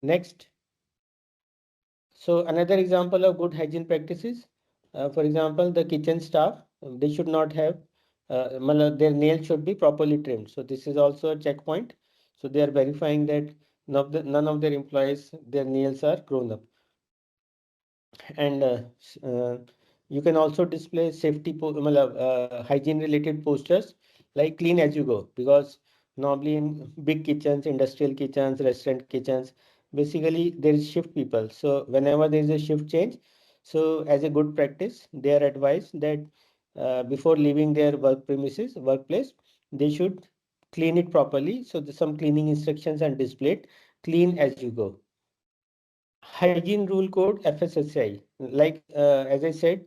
Next. So another example of good hygiene practices, for example, the kitchen staff, they should not have their nails should be properly trimmed. So this is also a checkpoint. So they are verifying that none of their employees, their nails are grown up. And you can also display safety, hygiene related posters like clean as you go, because normally in big kitchens, industrial kitchens, restaurant kitchens, basically there is shift people. So whenever there is a shift change, so as a good practice, they are advised that before leaving their workplace, they should clean it properly. So some cleaning instructions are displayed, clean as you go. Hygiene Rule Code FSSAI. Like as I said,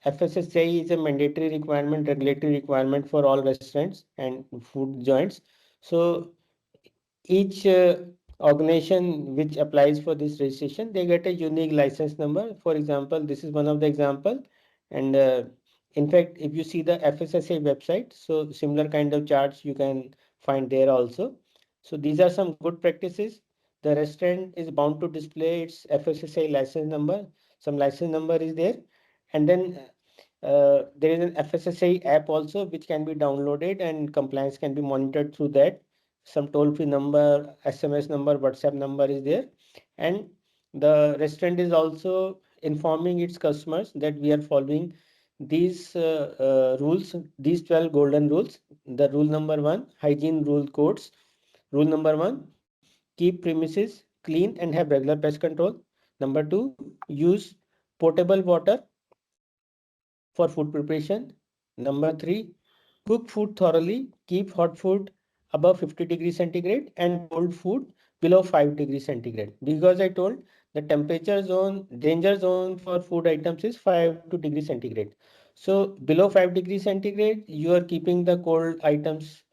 FSSAI is a mandatory requirement, regulatory requirement for all restaurants and food joints. So each organization which applies for this registration, they get a unique license number. For example, this is one of the example. And in fact, if you see the FSSAI website, so similar kind of charts you can find there also. So these are some good practices. The restaurant is bound to display its FSSAI license number. Some license number is there. And then there is an FSSAI app also which can be downloaded and compliance can be monitored through that. Some toll-free number, SMS number, WhatsApp number is there. And the restaurant is also informing its customers that we are following these rules, these 12 golden rules. The rule number 1, hygiene rule codes. Rule number 1, keep premises clean and have regular pest control. Number 2, use potable water for food preparation. Number 3, cook food thoroughly. Keep hot food above 50 degrees centigrade and cold food below 5 degrees centigrade. Because I told the temperature zone, danger zone for food items is 5 degrees centigrade. So below 5 degrees centigrade, you are keeping the cold items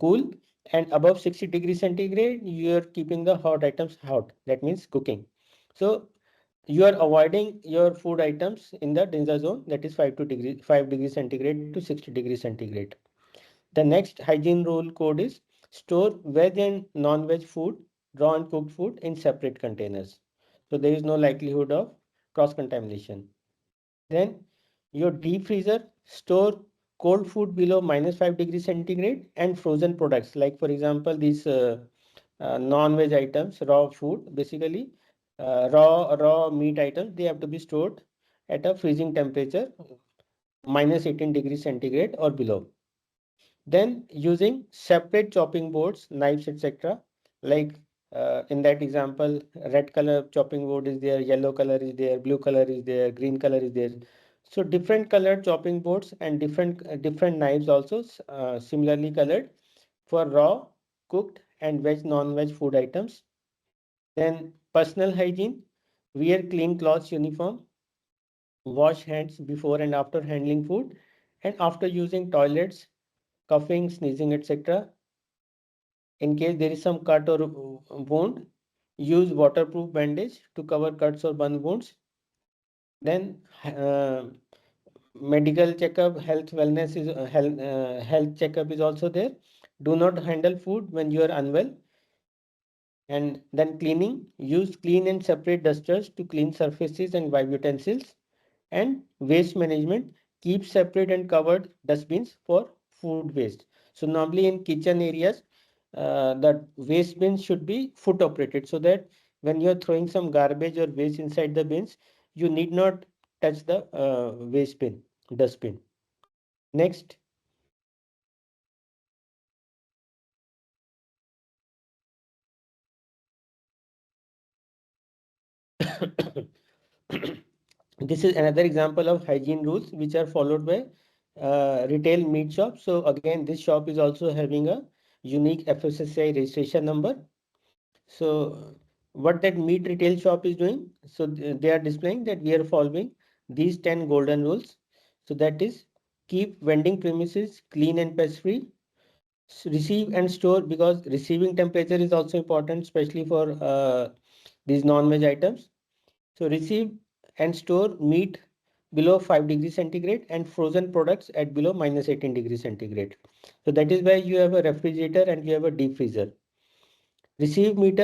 cool, and above 60 degrees centigrade, you are keeping the hot items hot. That means cooking. So you are avoiding your food items in the danger zone, that is 5 degrees centigrade to 60 degrees centigrade. The next hygiene rule code is store veg and non-veg food, raw and cooked food in separate containers. So there is no likelihood of cross contamination. Then your deep freezer, store cold food below -5 degrees centigrade and frozen products, like for example these non-veg items, raw food, basically raw meat items, they have to be stored at a freezing temperature -18 degrees centigrade or below. Then using separate chopping boards, knives, etc. Like in that example, red color chopping board is there, yellow color is there, blue color is there, green color is there. So different colored chopping boards and different knives also similarly colored for raw, cooked and veg, non-veg food items. Then personal hygiene, wear clean clothes uniform, wash hands before and after handling food and after using toilets, coughing, sneezing, etc. In case there is some cut or wound, use waterproof bandage to cover cuts or burn wounds. Then medical checkup, health checkup is also there. Do not handle food when you are unwell. And then cleaning, use clean and separate dusters to clean surfaces and wipe utensils. And waste management, keep separate and covered dustbins for food waste. So normally in kitchen areas, the waste bins should be foot operated, so that when you're throwing some garbage or waste inside the bins, you need not touch the waste bin, dustbin. Next. This is another example of hygiene rules which are followed by retail meat shop. So again, this shop is also having a unique FSSAI registration number. So what that meat retail shop is doing, so they are displaying that we are following these 10 golden rules. So that is, keep vending premises clean and pest free, receive and store, because receiving temperature is also important, especially for these non-veg items. So receive and store meat below 5 degrees centigrade and frozen products at below -18 degrees centigrade. So that is why you have a refrigerator and you have a deep freezer. Receive meat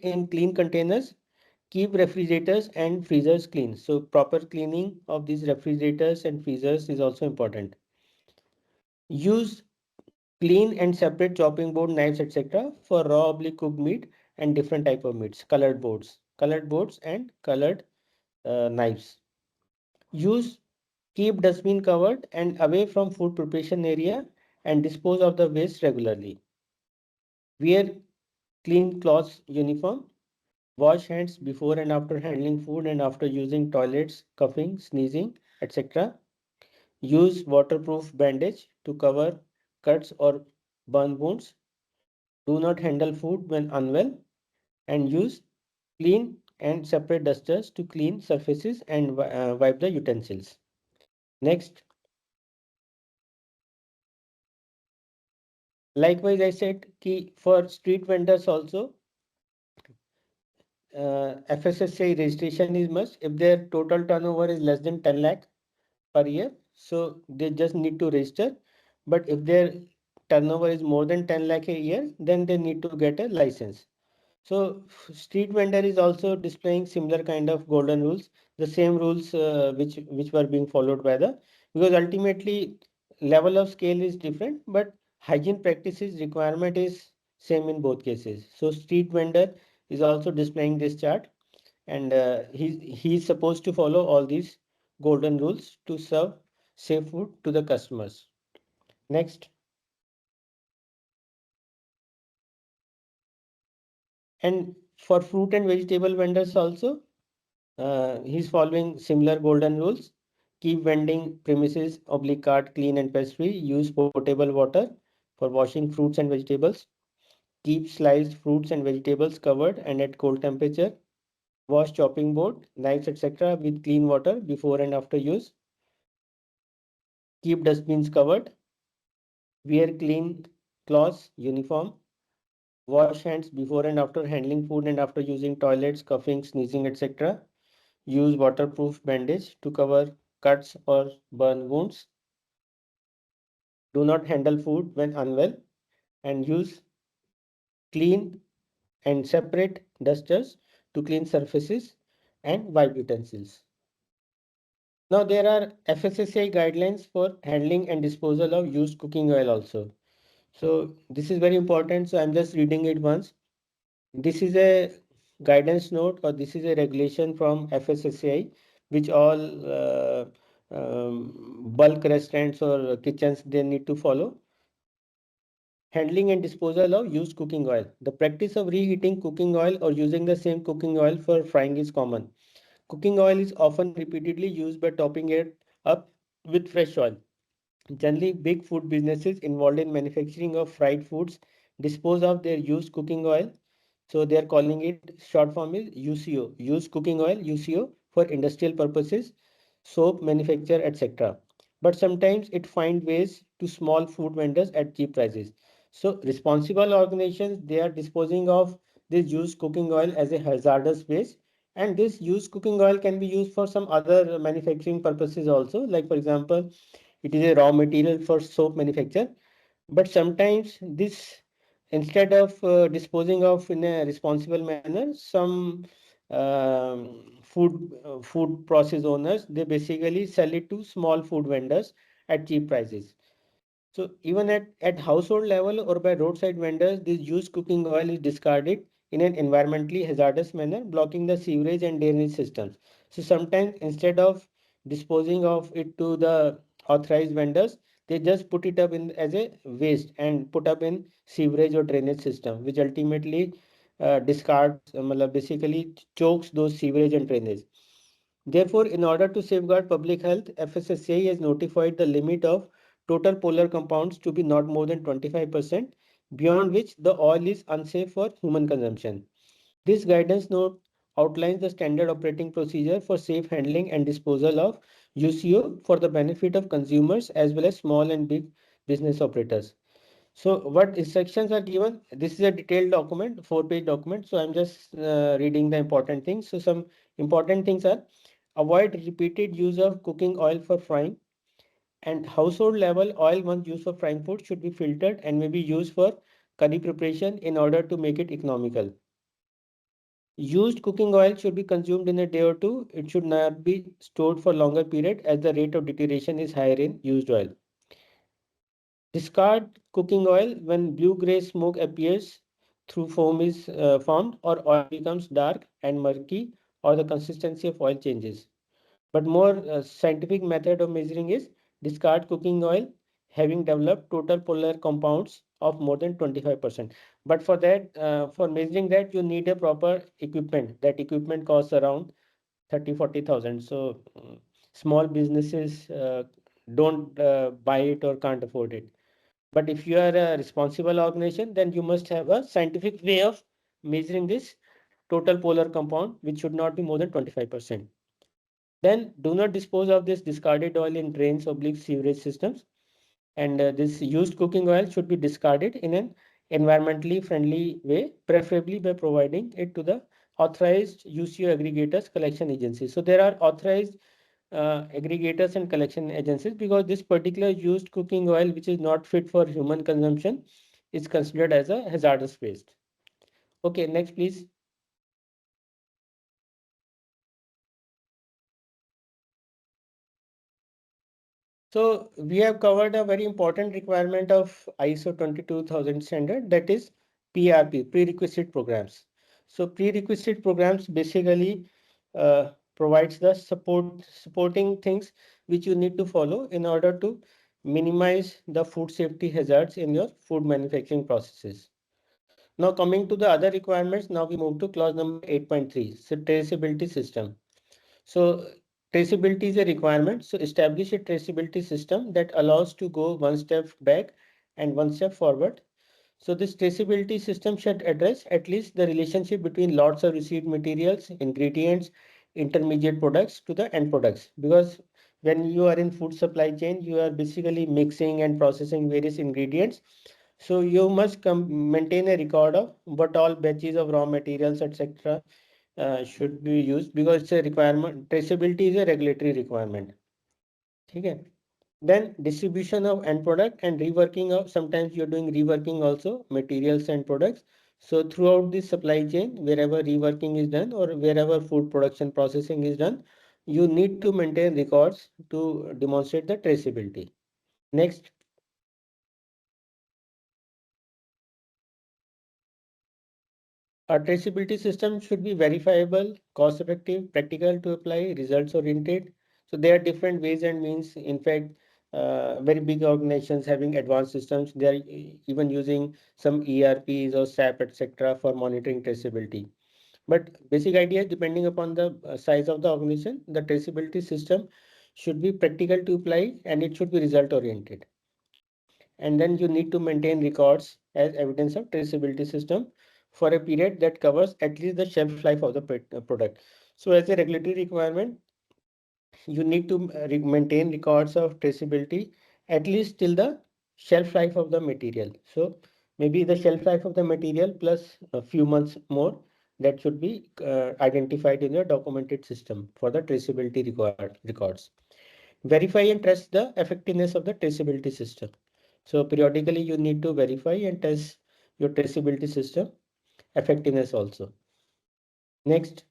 in clean containers. Keep refrigerators and freezers clean. So proper cleaning of these refrigerators and freezers is also important. Use clean and separate chopping board, knives, etc. for raw oblique cooked meat and different type of meats. Colored boards and colored knives. Keep dustbin covered and away from food preparation area and dispose of the waste regularly. Wear clean cloths uniform. Wash hands before and after handling food and after using toilets, coughing, sneezing, etc. Use waterproof bandage to cover cuts or burn wounds. Do not handle food when unwell and use clean and separate dusters to clean surfaces and wipe the utensils. Next. Likewise, I said key for street vendors also, FSSAI registration is must if their total turnover is less than 10 lakh per year. So they just need to register. But if their turnover is more than 10 lakh a year, then they need to get a license. So street vendor is also displaying similar kind of golden rules, the same rules which were being followed by the, because ultimately level of scale is different, but hygiene practices requirement is same in both cases. So street vendor is also displaying this chart, and he's supposed to follow all these golden rules to serve safe food to the customers. Next. And for fruit and vegetable vendors also, he's following similar golden rules. Keep vending premises oblique cart clean and pest-free. Use potable water for washing fruits and vegetables. Keep sliced fruits and vegetables covered and at cold temperature. Wash chopping board, knives, etc. with clean water before and after use. Keep dustbins covered. Wear clean cloths, uniform. Wash hands before and after handling food and after using toilets, coughing, sneezing, etc. Use waterproof bandage to cover cuts or burn wounds. Do not handle food when unwell and use clean and separate dusters to clean surfaces and wipe utensils. Now there are FSSAI guidelines for handling and disposal of used cooking oil also. So this is very important. So I'm just reading it once. This is a guidance note or this is a regulation from FSSAI, which all bulk restaurants or kitchens they need to follow. Handling and disposal of used cooking oil. The practice of reheating cooking oil or using the same cooking oil for frying is common. Cooking oil is often repeatedly used by topping it up with fresh oil. Generally, big food businesses involved in manufacturing of fried foods dispose of their used cooking oil. So they are calling it, short form is UCO, used cooking oil, UCO, for industrial purposes, soap manufacture, etc. But sometimes it finds ways to small food vendors at cheap prices. So responsible organizations, they are disposing of this used cooking oil as a hazardous waste. And this used cooking oil can be used for some other manufacturing purposes also. Like for example, it is a raw material for soap manufacture. But sometimes this, instead of disposing of in a responsible manner, some food process owners, they basically sell it to small food vendors at cheap prices. So even at household level or by roadside vendors, this used cooking oil is discarded in an environmentally hazardous manner, blocking the sewerage and drainage systems. So sometimes instead of disposing of it to the authorized vendors, they just put it up in as a waste and put up in sewerage or drainage system, which ultimately discards, basically chokes those sewerage and drainage. Therefore, in order to safeguard public health, FSSAI has notified the limit of total polar compounds to be not more than 25%, beyond which the oil is unsafe for human consumption. This guidance note outlines the standard operating procedure for safe handling and disposal of UCO for the benefit of consumers as well as small and big business operators. So what instructions are given? This is a detailed document, 4-page document. So I'm just reading the important things. So some important things are: avoid repeated use of cooking oil for frying, and household level oil once used for frying food should be filtered and may be used for curry preparation in order to make it economical. Used cooking oil should be consumed in a day or two. It should not be stored for longer period as the rate of deterioration is higher in used oil. Discard cooking oil when blue-gray smoke appears through foam is formed, or oil becomes dark and murky, or the consistency of oil changes. But more scientific method of measuring is discard cooking oil having developed total polar compounds of more than 25%. But for that, for measuring that, you need a proper equipment. That equipment costs around 30,000-40,000. So small businesses don't buy it or can't afford it. But if you are a responsible organization, then you must have a scientific way of measuring this total polar compound, which should not be more than 25%. Then do not dispose of this discarded oil in drains or sewage systems. And this used cooking oil should be discarded in an environmentally friendly way, preferably by providing it to the authorized UCO aggregators collection agencies. So there are authorized aggregators and collection agencies, because this particular used cooking oil, which is not fit for human consumption, is considered as a hazardous waste. Okay, next please. So we have covered a very important requirement of ISO 22000 standard, that is PRP, Prerequisite Programs. So Prerequisite Programs basically provides the supporting things which you need to follow in order to minimize the food safety hazards in your food manufacturing processes. Now coming to the other requirements, now we move to clause number 8.3, so traceability system. So traceability is a requirement. So establish a traceability system that allows to go one step back and one step forward. So this traceability system should address at least the relationship between lots of received materials, ingredients, intermediate products to the end products. Because when you are in food supply chain, you are basically mixing and processing various ingredients. So you must maintain a record of what all batches of raw materials, etc. Should be used, because it's a requirement. Traceability is a regulatory requirement. Okay. Then distribution of end product and reworking of, sometimes you're doing reworking also, materials and products. So throughout the supply chain, wherever reworking is done or wherever food production processing is done, you need to maintain records to demonstrate the traceability. Next. A traceability system should be verifiable, cost effective, practical to apply, results oriented. So there are different ways and means. In fact, very big organizations having advanced systems, they are even using some ERPs or SAP, etc. for monitoring traceability. But basic idea, depending upon the size of the organization, the traceability system should be practical to apply and it should be result oriented. And then you need to maintain records as evidence of traceability system for a period that covers at least the shelf life of the product. So as a regulatory requirement, you need to maintain records of traceability at least till the shelf life of the material. So maybe the shelf life of the material plus a few months more, that should be identified in your documented system for the traceability records. Verify and test the effectiveness of the traceability system. So periodically you need to verify and test your traceability system effectiveness also. Next.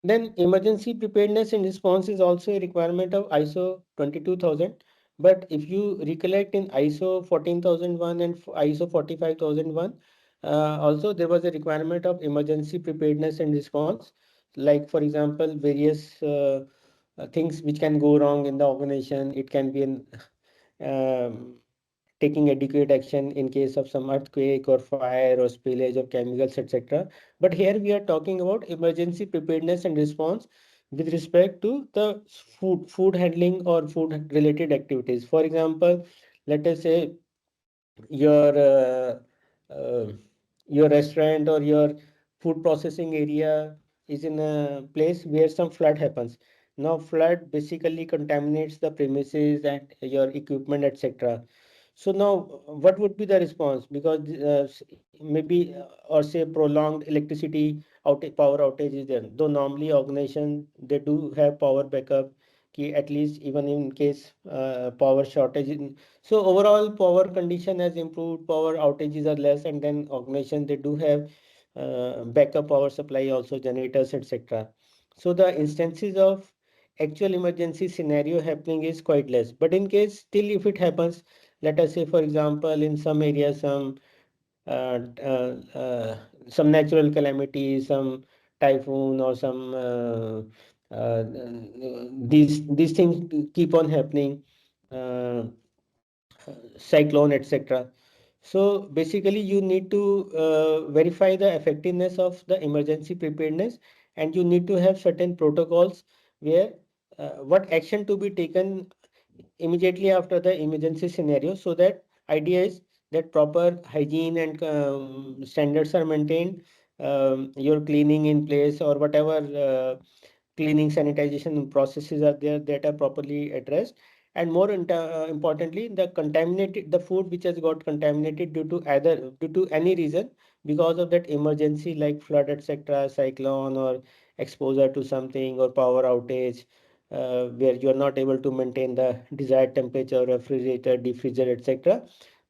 Then emergency preparedness and response is also a requirement of ISO 22000. But if you recollect in ISO 14001 and ISO 45001, also there was a requirement of emergency preparedness and response. Like for example, various things which can go wrong in the organization. It can be an taking adequate action in case of some earthquake or fire or spillage of chemicals, etc. But here we are talking about emergency preparedness and response with respect to the food handling or food related activities. For example, let us say your uh, your restaurant or your food processing area is in a place where some flood happens. Now flood basically contaminates the premises and your equipment, etc. So now, what would be the response? Because maybe or say prolonged electricity outage, power outage is there. Though normally organization they do have power backup, at least even in case power shortage. So overall power condition has improved, power outages are less, and then organization they do have backup power supply also, generators, etc. So the instances of actual emergency scenario happening is quite less. But in case still if it happens, let us say for example in some areas uh, uh, uh, some natural calamity, some typhoon or some these things keep on happening, uh, cyclone, etc. So basically, you need to verify the effectiveness of the emergency preparedness, and you need to have certain protocols where what action to be taken immediately after the emergency scenario. So that idea is that proper hygiene and standards are maintained, your cleaning in place or whatever cleaning sanitization processes are there that are properly addressed, and more importantly the food which has got contaminated due to any reason because of that emergency like flood, etc., cyclone, or exposure to something, or power outage, where you are not able to maintain the desired temperature, refrigerator, defrigerator, etc.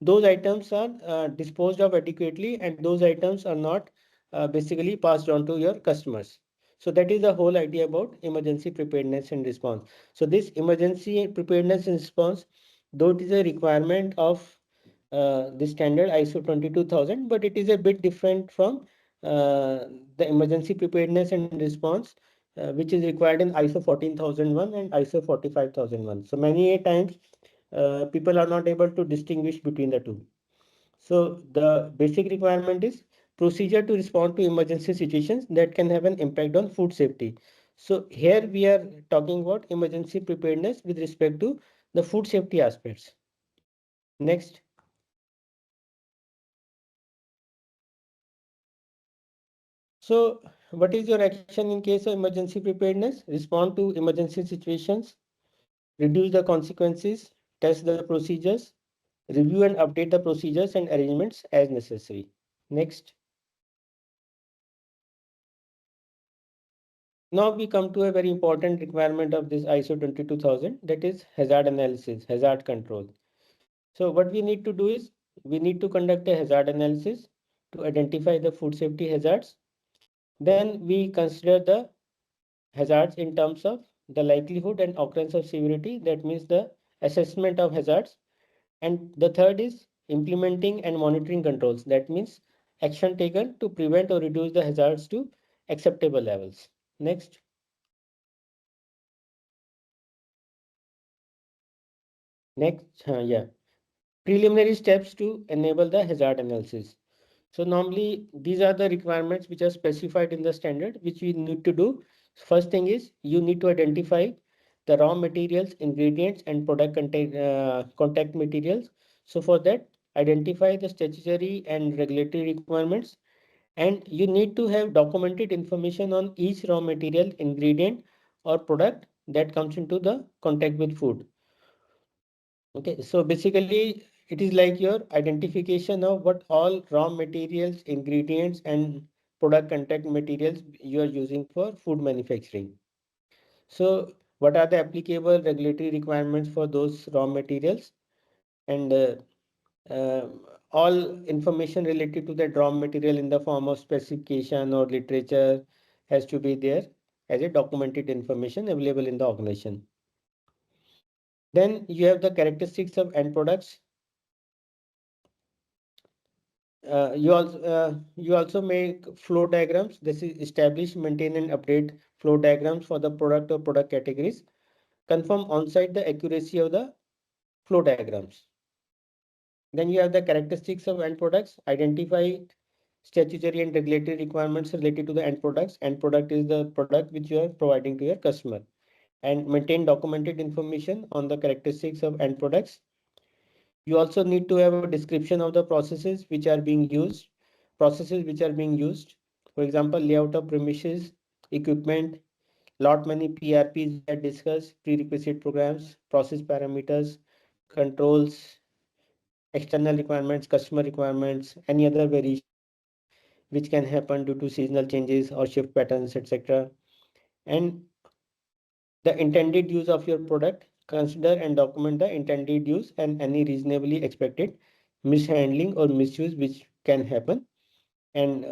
Those items are disposed of adequately, and those items are not basically passed on to your customers. So that is the whole idea about emergency preparedness and response. So this emergency preparedness and response, though it is a requirement of the standard ISO 22000, but it is a bit different from the emergency preparedness and response which is required in ISO 14001 and ISO 45001. So many a times people are not able to distinguish between the two. So the basic requirement is procedure to respond to emergency situations that can have an impact on food safety. So here we are talking about emergency preparedness with respect to the food safety aspects. Next. So what is your action in case of emergency preparedness? Respond to emergency situations, reduce the consequences, test the procedures, review and update the procedures and arrangements as necessary. Next. Now we come to a very important requirement of this ISO 22000, that is hazard analysis, hazard control. So what we need to do is we need to conduct a hazard analysis to identify the food safety hazards. Then we consider the hazards in terms of the likelihood and occurrence of severity, that means the assessment of hazards. And the third is implementing and monitoring controls, that means action taken to prevent or reduce the hazards to acceptable levels. Next. Yeah. Preliminary steps to enable the hazard analysis. So normally these are the requirements which are specified in the standard, which we need to do. First thing is you need to identify the raw materials, ingredients, and product contact materials. So for that, identify the statutory and regulatory requirements, and you need to have documented information on each raw material, ingredient, or product that comes into the contact with food. Okay, so basically it is like your identification of what all raw materials, ingredients, and product contact materials you are using for food manufacturing. So what are the applicable regulatory requirements for those raw materials, and uh, all information related to that raw material in the form of specification or literature has to be there as a documented information available in the organization. Then you have the characteristics of end products. You also make flow diagrams. This is establish, maintain, and update flow diagrams for the product or product categories. Confirm on-site the accuracy of the flow diagrams. Then you have the characteristics of end products. Identify statutory and regulatory requirements related to the end products. End product is the product which you are providing to your customer. And maintain documented information on the characteristics of end products. You also need to have a description of the processes which are being used. For example, layout of premises, equipment, lot many PRPs we had discussed, prerequisite programs, process parameters, controls, external requirements, customer requirements, any other variations which can happen due to seasonal changes or shift patterns, etc. And the intended use of your product. Consider and document the intended use and any reasonably expected mishandling or misuse which can happen, and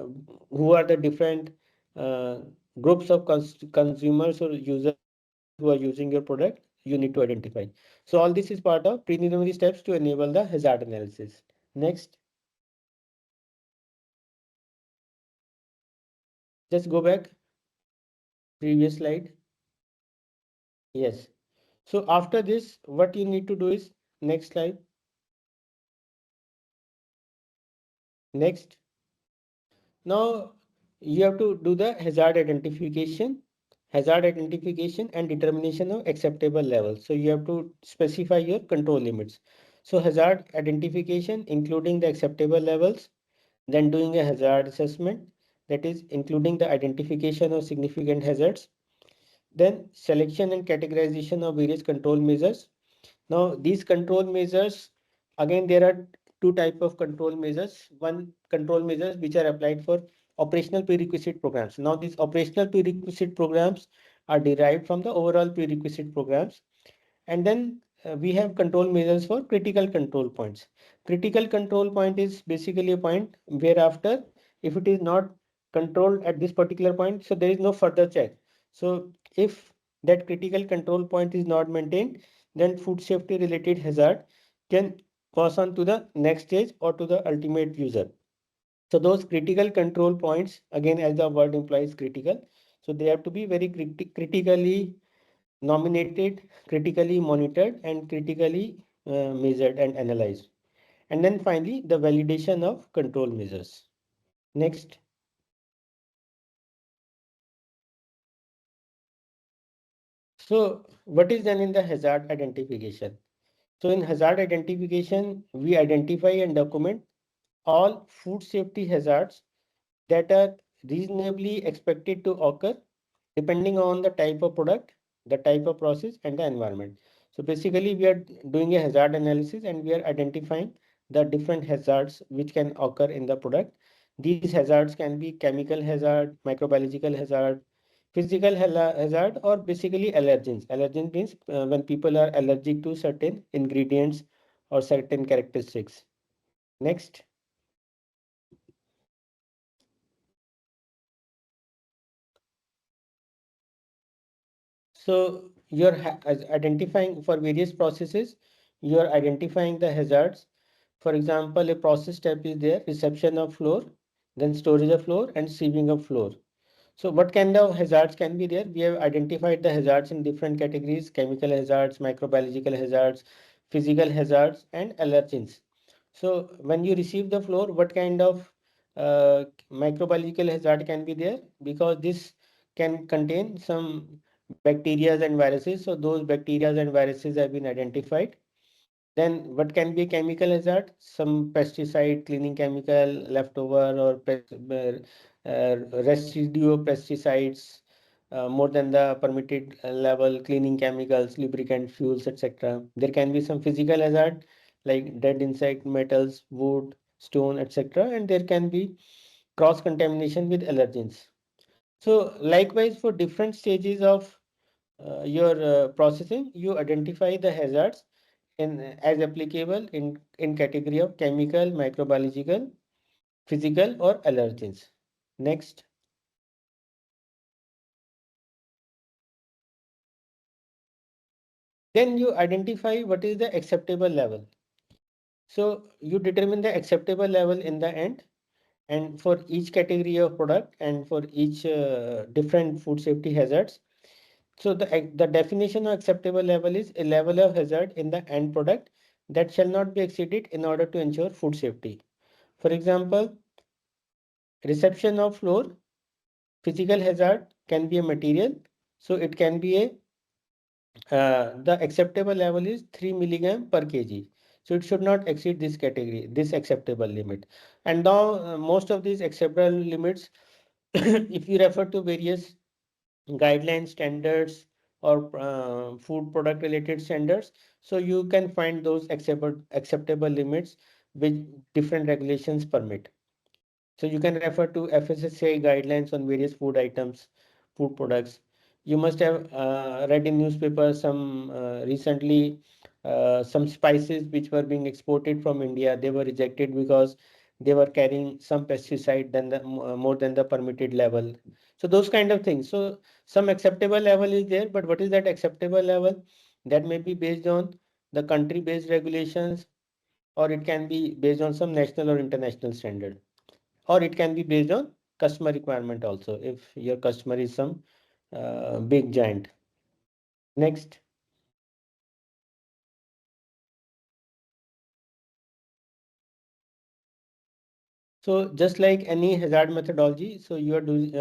who are the different uh, groups of consumers or users who are using your product, you need to identify. So all this is part of preliminary steps to enable the hazard analysis. Next. Just go back. Previous slide. Yes. So after this, what you need to do is, next slide. Next. Now you have to do the hazard identification and determination of acceptable levels. So you have to specify your control limits. So hazard identification, including the acceptable levels, then doing a hazard assessment, that is including the identification of significant hazards, then selection and categorization of various control measures. Now these control measures, again there are two types of control measures. One, control measures which are applied for operational prerequisite programs. Now these operational prerequisite programs are derived from the overall prerequisite programs. And then we have control measures for critical control points. Critical control point is basically a point whereafter, if it is not controlled at this particular point, so there is no further check. So if that critical control point is not maintained, then food safety related hazard can pass on to the next stage or to the ultimate user. So those critical control points, again, as the word implies, critical. So they have to be very critically nominated, critically monitored, and critically measured and analyzed. And then finally, the validation of control measures. Next. So what is done in the hazard identification? So in hazard identification, we identify and document all food safety hazards that are reasonably expected to occur depending on the type of product, the type of process, and the environment. So basically, we are doing a hazard analysis and we are identifying the different hazards which can occur in the product. These hazards can be chemical hazard, microbiological hazard, physical hazard, or basically allergens. Allergen means when people are allergic to certain ingredients or certain characteristics. Next. So you're identifying for various processes, you're identifying the hazards. For example, a process step is there, reception of floor, then storage of floor and sieving of floor. So what kind of hazards can be there? We have identified the hazards in different categories: chemical hazards, microbiological hazards, physical hazards, and allergens. So when you receive the floor, what kind of microbiological hazard can be there? Because this can contain some bacteria and viruses. So those bacteria and viruses have been identified. Then what can be chemical hazard? Some pesticide, cleaning chemical, leftover or residue of pesticides, more than the permitted level, cleaning chemicals, lubricant, fuels, etc. There can be some physical hazard like dead insect, metals, wood, stone, etc. And there can be cross contamination with allergens. So likewise, for different stages of your processing, you identify the hazards as applicable in category of chemical, microbiological, physical, or allergens. Next. Then you identify what is the acceptable level. So you determine the acceptable level in the end, and for each category of product and for each different food safety hazards. So the definition of acceptable level is a level of hazard in the end product that shall not be exceeded in order to ensure food safety. For example, reception of floor, physical hazard can be a material. So it can be a the acceptable level is 3 milligram per kg. So it should not exceed this category, this acceptable limit. And now most of these acceptable limits, if you refer to various guidelines, standards, or food product related standards, so you can find those acceptable limits which different regulations permit. So you can refer to FSSAI guidelines on various food items, food products. You must have read in newspapers some recently some spices which were being exported from India. They were rejected because they were carrying some pesticide than the more than the permitted level. So those kind of things. So some acceptable level is there, but what is that acceptable level? That may be based on the country-based regulations, or it can be based on some national or international standard, or it can be based on customer requirement also, if your customer is some big giant. Next. So just like any hazard methodology, so you are doing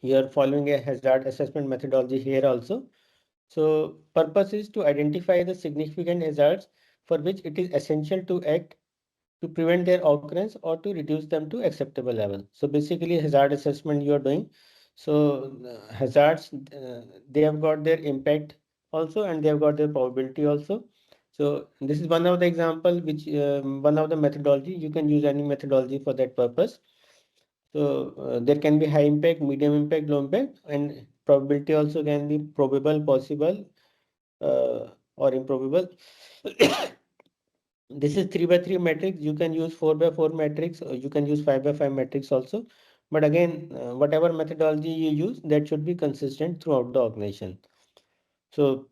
you are following a hazard assessment methodology here also. So purpose is to identify the significant hazards for which it is essential to act to prevent their occurrence or to reduce them to acceptable level. So basically hazard assessment you are doing. So hazards, they have got their impact also, and they have got their probability also. So this is one of the example which one of the methodology. You can use any methodology for that purpose. So there can be high impact, medium impact, low impact, and probability also can be probable, possible, or improbable. This is 3x3 matrix. You can use 4x4 matrix, or you can use 5x5 matrix also. But again, whatever methodology you use, that should be consistent throughout the organization. So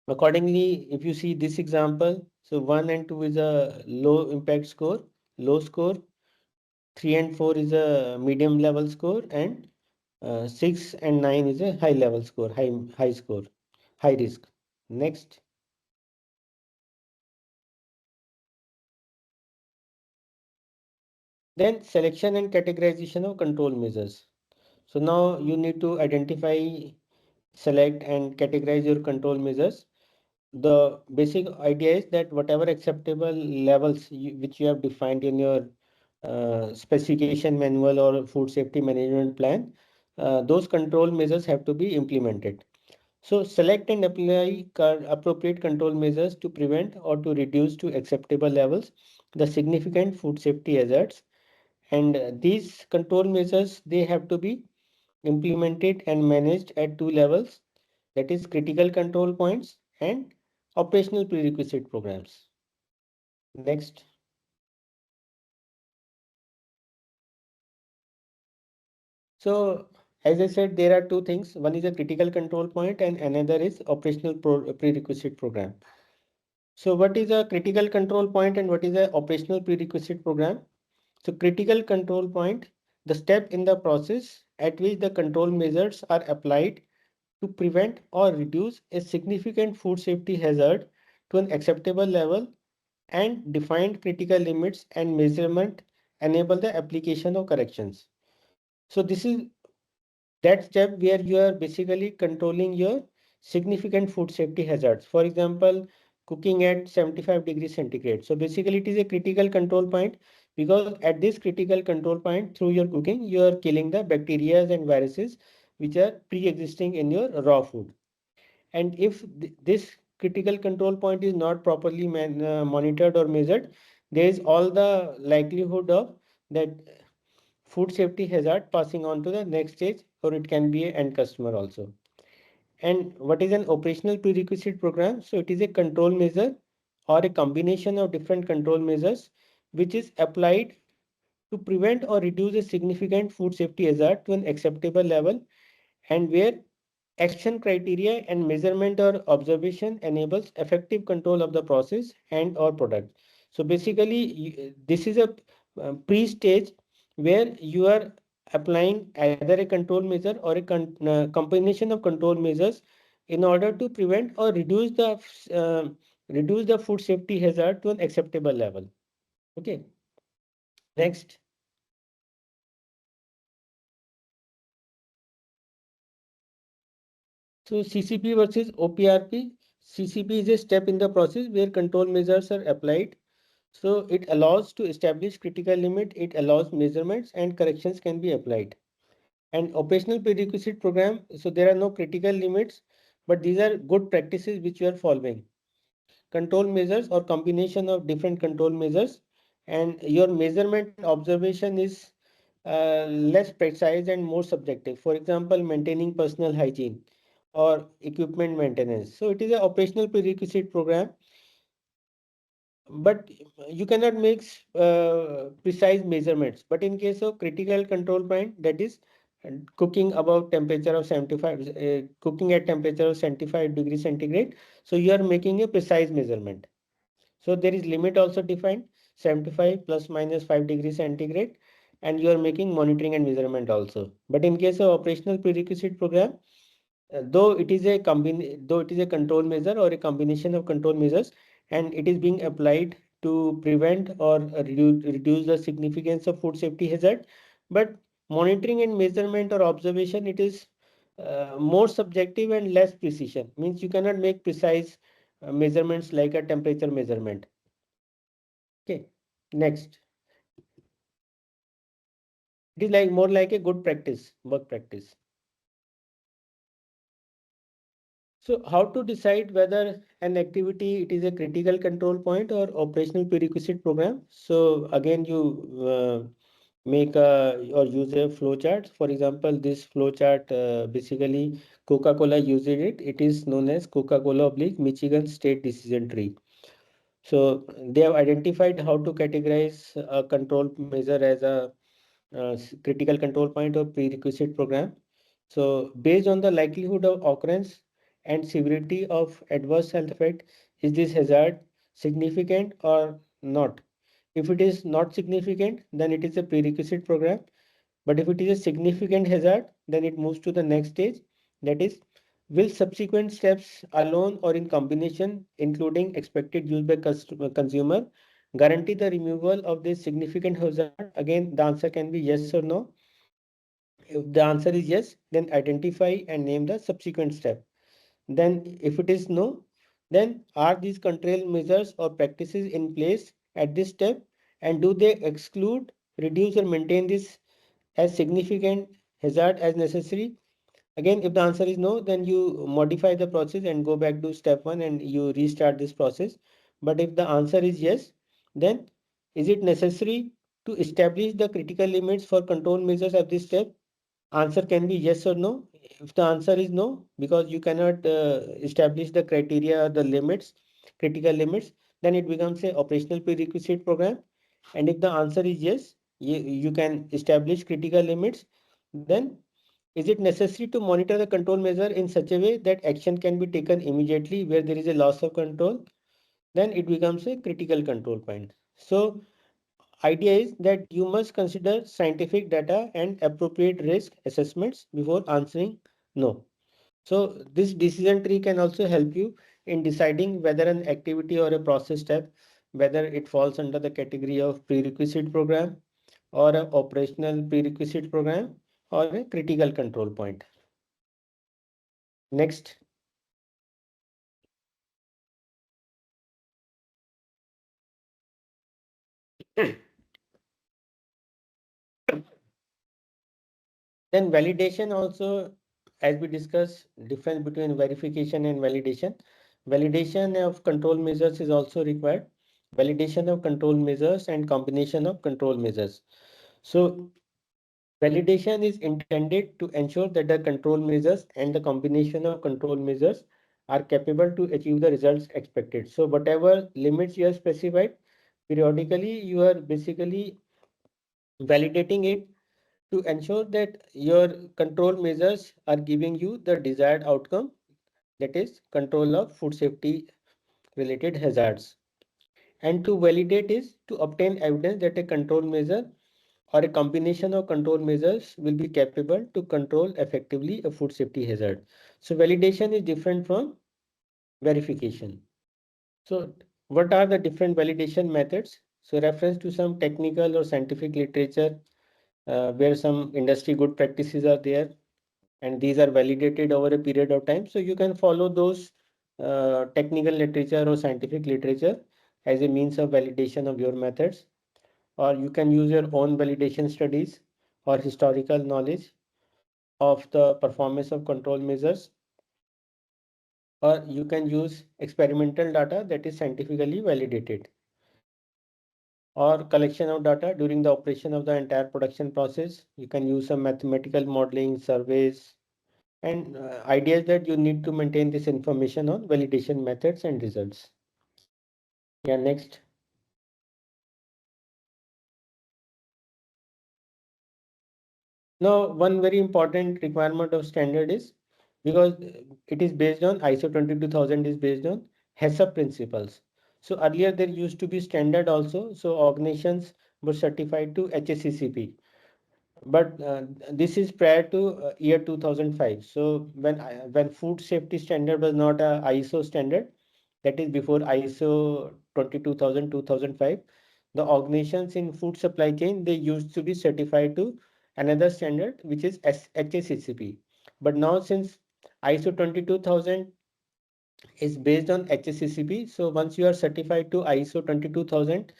accordingly, if you see this example, so 1 and 2 is a low impact score, low score. 3 and 4 is a medium level score, and 6 and 9 is a high level score, high score, high risk. Next. Then selection and categorization of control measures. So now you need to identify, select and categorize your control measures. The basic idea is that whatever acceptable levels which you have defined in your specification manual or food safety management plan, those control measures have to be implemented. So select and apply appropriate control measures to prevent or to reduce to acceptable levels the significant food safety hazards. And these control measures, they have to be implemented and managed at two levels, that is critical control points and operational prerequisite programs. Next. So as I said, there are two things. One is a critical control point and another is operational prerequisite program. So what is a critical control point and what is a operational prerequisite program? So critical control point, the step in the process at which the control measures are applied to prevent or reduce a significant food safety hazard to an acceptable level, and defined critical limits and measurement enable the application of corrections. So this is that step where you are basically controlling your significant food safety hazards. For example, cooking at 75 degrees centigrade. So basically it is a critical control point, because at this critical control point through your cooking, you are killing the bacteria and viruses which are pre-existing in your raw food. And if this critical control point is not properly monitored or measured, there is all the likelihood of that food safety hazard passing on to the next stage, or it can be an end customer also. And what is an operational prerequisite program? So it is a control measure or a combination of different control measures which is applied to prevent or reduce a significant food safety hazard to an acceptable level, and where action criteria and measurement or observation enables effective control of the process and or product. So basically this is a pre-stage where you are applying either a control measure or a combination of control measures in order to prevent or reduce the food safety hazard to an acceptable level. Okay. Next. So CCP versus OPRP. CCP is a step in the process where control measures are applied. So it allows to establish critical limit, it allows measurements and corrections can be applied. And operational prerequisite program, so there are no critical limits, but these are good practices which you are following. Control measures or combination of different control measures, and your measurement and observation is less precise and more subjective. For example, maintaining personal hygiene or equipment maintenance. So it is an operational prerequisite program but you cannot make precise measurements. But in case of critical control point, that is cooking above temperature of 75, cooking at temperature of 75 degrees centigrade, so you are making a precise measurement. So there is limit also defined, 75 plus minus 5 degrees centigrade, and you are making monitoring and measurement also. But in case of operational prerequisite program, though it is a control measure or a combination of control measures, and it is being applied to prevent or reduce the significance of food safety hazard, but monitoring and measurement or observation, it is more subjective and less precision. Means you cannot make precise measurements like a temperature measurement. Okay, next. It is like more like a good practice, work practice. So how to decide whether an activity it is a critical control point or operational prerequisite program? So again, you make or use a flow chart. For example, this flow chart basically Coca-Cola uses it. It is known as Coca-Cola / Michigan State Decision Tree. So they have identified how to categorize a control measure as a critical control point or prerequisite program. So based on the likelihood of occurrence and severity of adverse health effect, is this hazard significant or not? If it is not significant, then it is a prerequisite program. But if it is a significant hazard, then it moves to the next stage. That is, will subsequent steps alone or in combination, including expected use by consumer, guarantee the removal of this significant hazard? Again, the answer can be yes or no. If the answer is yes, then identify and name the subsequent step. Then if it is no, then are these control measures or practices in place at this step, and do they exclude, reduce or maintain this as significant hazard as necessary? Again, if the answer is no, then you modify the process and go back to step 1 and you restart this process. But if the answer is yes, then is it necessary to establish the critical limits for control measures at this step? Answer can be yes or no. If the answer is no, because you cannot establish the criteria or the limits, critical limits, then it becomes a operational prerequisite program. And if the answer is yes, you can establish critical limits, then is it necessary to monitor the control measure in such a way that action can be taken immediately where there is a loss of control? Then it becomes a critical control point. So idea is that you must consider scientific data and appropriate risk assessments before answering no. So this decision tree can also help you in deciding whether an activity or a process step, whether it falls under the category of prerequisite program or an operational prerequisite program or a critical control point. Next. Then validation also, as we discussed, difference between verification and validation. Validation of control measures is also required. Validation of control measures and combination of control measures. So validation is intended to ensure that the control measures and the combination of control measures are capable to achieve the results expected. So whatever limits you have specified, periodically you are basically validating it to ensure that your control measures are giving you the desired outcome, that is control of food safety related hazards. And to validate is to obtain evidence that a control measure or a combination of control measures will be capable to control effectively a food safety hazard. So validation is different from verification. So what are the different validation methods? So reference to some technical or scientific literature where some industry good practices are there, and these are validated over a period of time. So you can follow those technical literature or scientific literature as a means of validation of your methods, or you can use your own validation studies or historical knowledge of the performance of control measures, or you can use experimental data that is scientifically validated, or collection of data during the operation of the entire production process. You can use some mathematical modeling, surveys, and ideas that you need to maintain this information on validation methods and results. Yeah, next. Now, one very important requirement of standard is, because it is based on ISO 22000 is based on HACCP principles. So earlier there used to be standard also. So organizations were certified to HACCP. But this is prior to year 2005. So when food safety standard was not a ISO standard, that is before ISO 22000 2005, the organizations in food supply chain, they used to be certified to another standard, which is HACCP. But now since ISO 22000 is based on HACCP, so once you are certified to ISO 22000,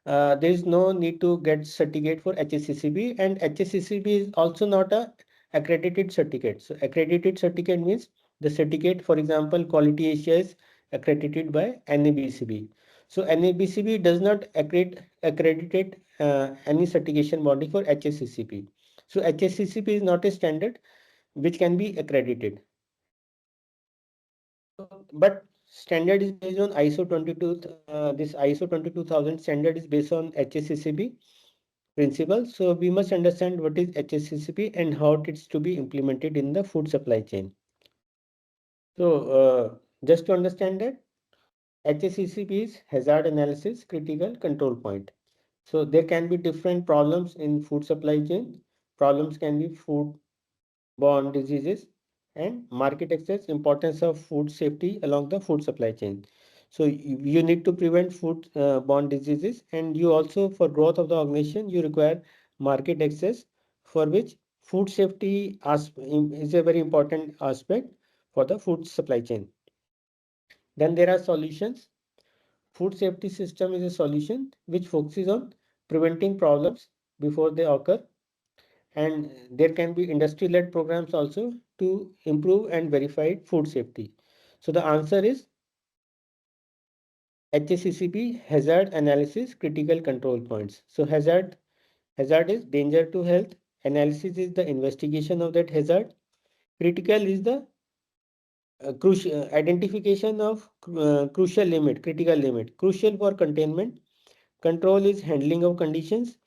there is no need to get certificate for HACCP, and HACCP is also not a accredited certificate. So accredited certificate means the certificate, for example, Quality Asia is accredited by NABCB. So NABCB does not accredited any certification body for HACCP. So HACCP is not a standard which can be accredited. But standard is based on ISO 22. This ISO 22000 standard is based on HACCP principles. So we must understand what is HACCP and how it is to be implemented in the food supply chain. So just to understand that, HACCP is hazard analysis critical control point. So there can be different problems in food supply chain. Problems can be food-borne diseases and market access, importance of food safety along the food supply chain. So you need to prevent food-borne diseases, and you also, for growth of the organization, you require market access, for which food safety is a very important aspect for the food supply chain. Then there are solutions. Food safety system is a solution which focuses on preventing problems before they occur, and there can be industry-led programs also to improve and verify food safety. So the answer is HACCP, hazard analysis critical control points. So hazard is danger to health, analysis is the investigation of that hazard, critical is the crucial identification of critical limit, crucial for containment, control is handling of conditions,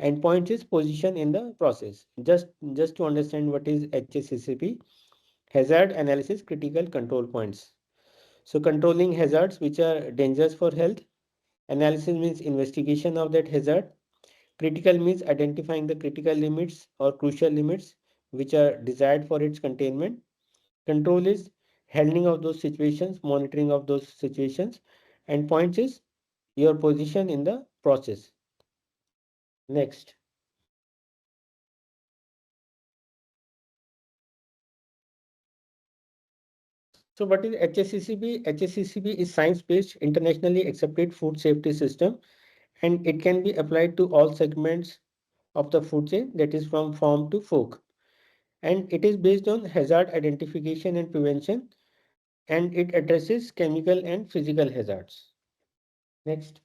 and point is position in the process. Just to understand what is HACCP, hazard analysis critical control points. So controlling hazards which are dangerous for health, analysis means investigation of that hazard, critical means identifying the critical limits or crucial limits which are desired for its containment, control is handling of those situations, monitoring of those situations, and points is your position in the process. Next. So what is HACCP? HACCP is science-based, internationally accepted food safety system, and it can be applied to all segments of the food chain, that is from farm to fork. And it is based on hazard identification and prevention, and it addresses chemical and physical hazards. Next.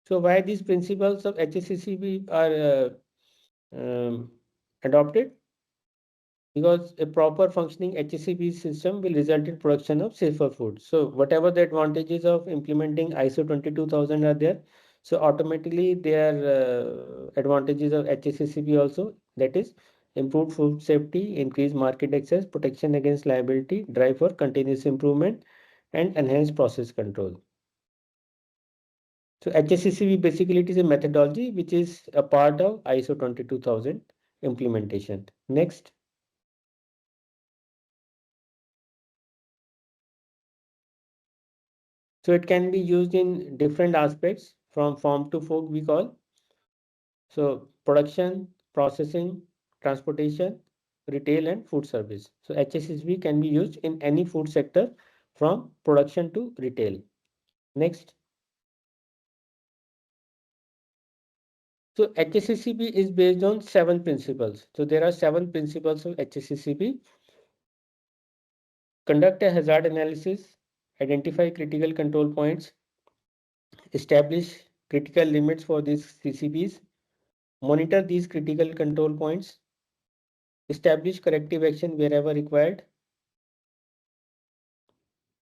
So why these principles of HACCP are adopted? Because a proper functioning HACCP system will result in production of safer food. So whatever the advantages of implementing ISO 22000 are there, so automatically there are advantages of HACCP also, that is improved food safety, increased market access, protection against liability, drive for continuous improvement, and enhanced process control. So HACCP basically it is a methodology which is a part of ISO 22000 implementation. Next. So it can be used in different aspects from farm to fork we call. So production, processing, transportation, retail and food service. So HACCP can be used in any food sector from production to retail. Next. So HACCP is based on 7 principles. So there are 7 principles of HACCP. Conduct a hazard analysis, identify critical control points, establish critical limits for these CCPs, monitor these critical control points, establish corrective action wherever required,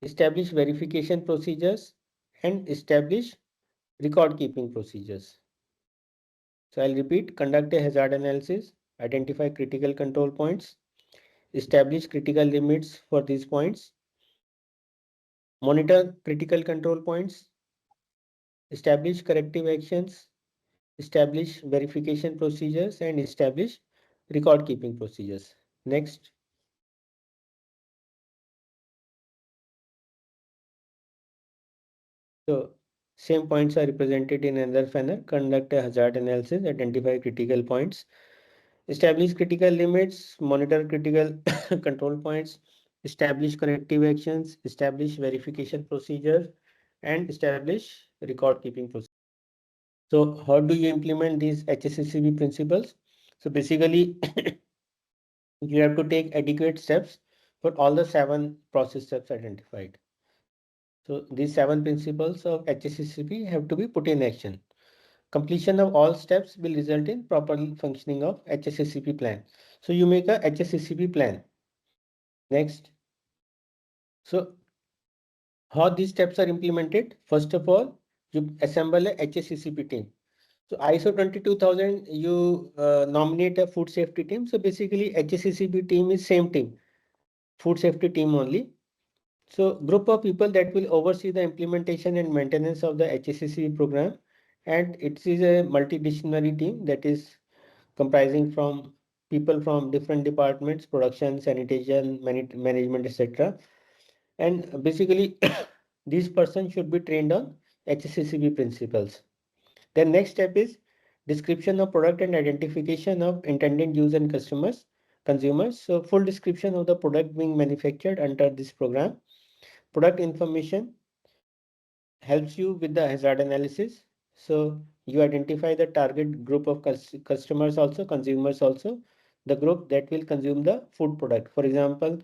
establish verification procedures, and establish record keeping procedures. So I'll repeat: conduct a hazard analysis, identify critical control points, establish critical limits for these points, monitor critical control points, establish corrective actions, establish verification procedures, and establish record keeping procedures. Next. So same points are represented in another manner. Conduct a hazard analysis, identify critical points, establish critical limits, monitor critical control points, establish corrective actions, establish verification procedures, and establish record keeping procedures. So how do you implement these HACCP principles? So basically, you have to take adequate steps for all the 7 process steps identified. So these 7 principles of HACCP have to be put in action. Completion of all steps will result in proper functioning of HACCP plan. So you make a HACCP plan. Next. So how these steps are implemented? First of all, you assemble a HACCP team. So ISO 22000, you nominate a food safety team. So basically HACCP team is same team, food safety team only. So group of people that will oversee the implementation and maintenance of the HACCP program. And it is a multidisciplinary team that is comprising from people from different departments, production, sanitation, management, etc. And basically these persons should be trained on HACCP principles. Then next step is description of product and identification of intended use and consumers. So full description of the product being manufactured under this program. Product information helps you with the hazard analysis. So you identify the target group of customers also, consumers also, the group that will consume the food product. For example,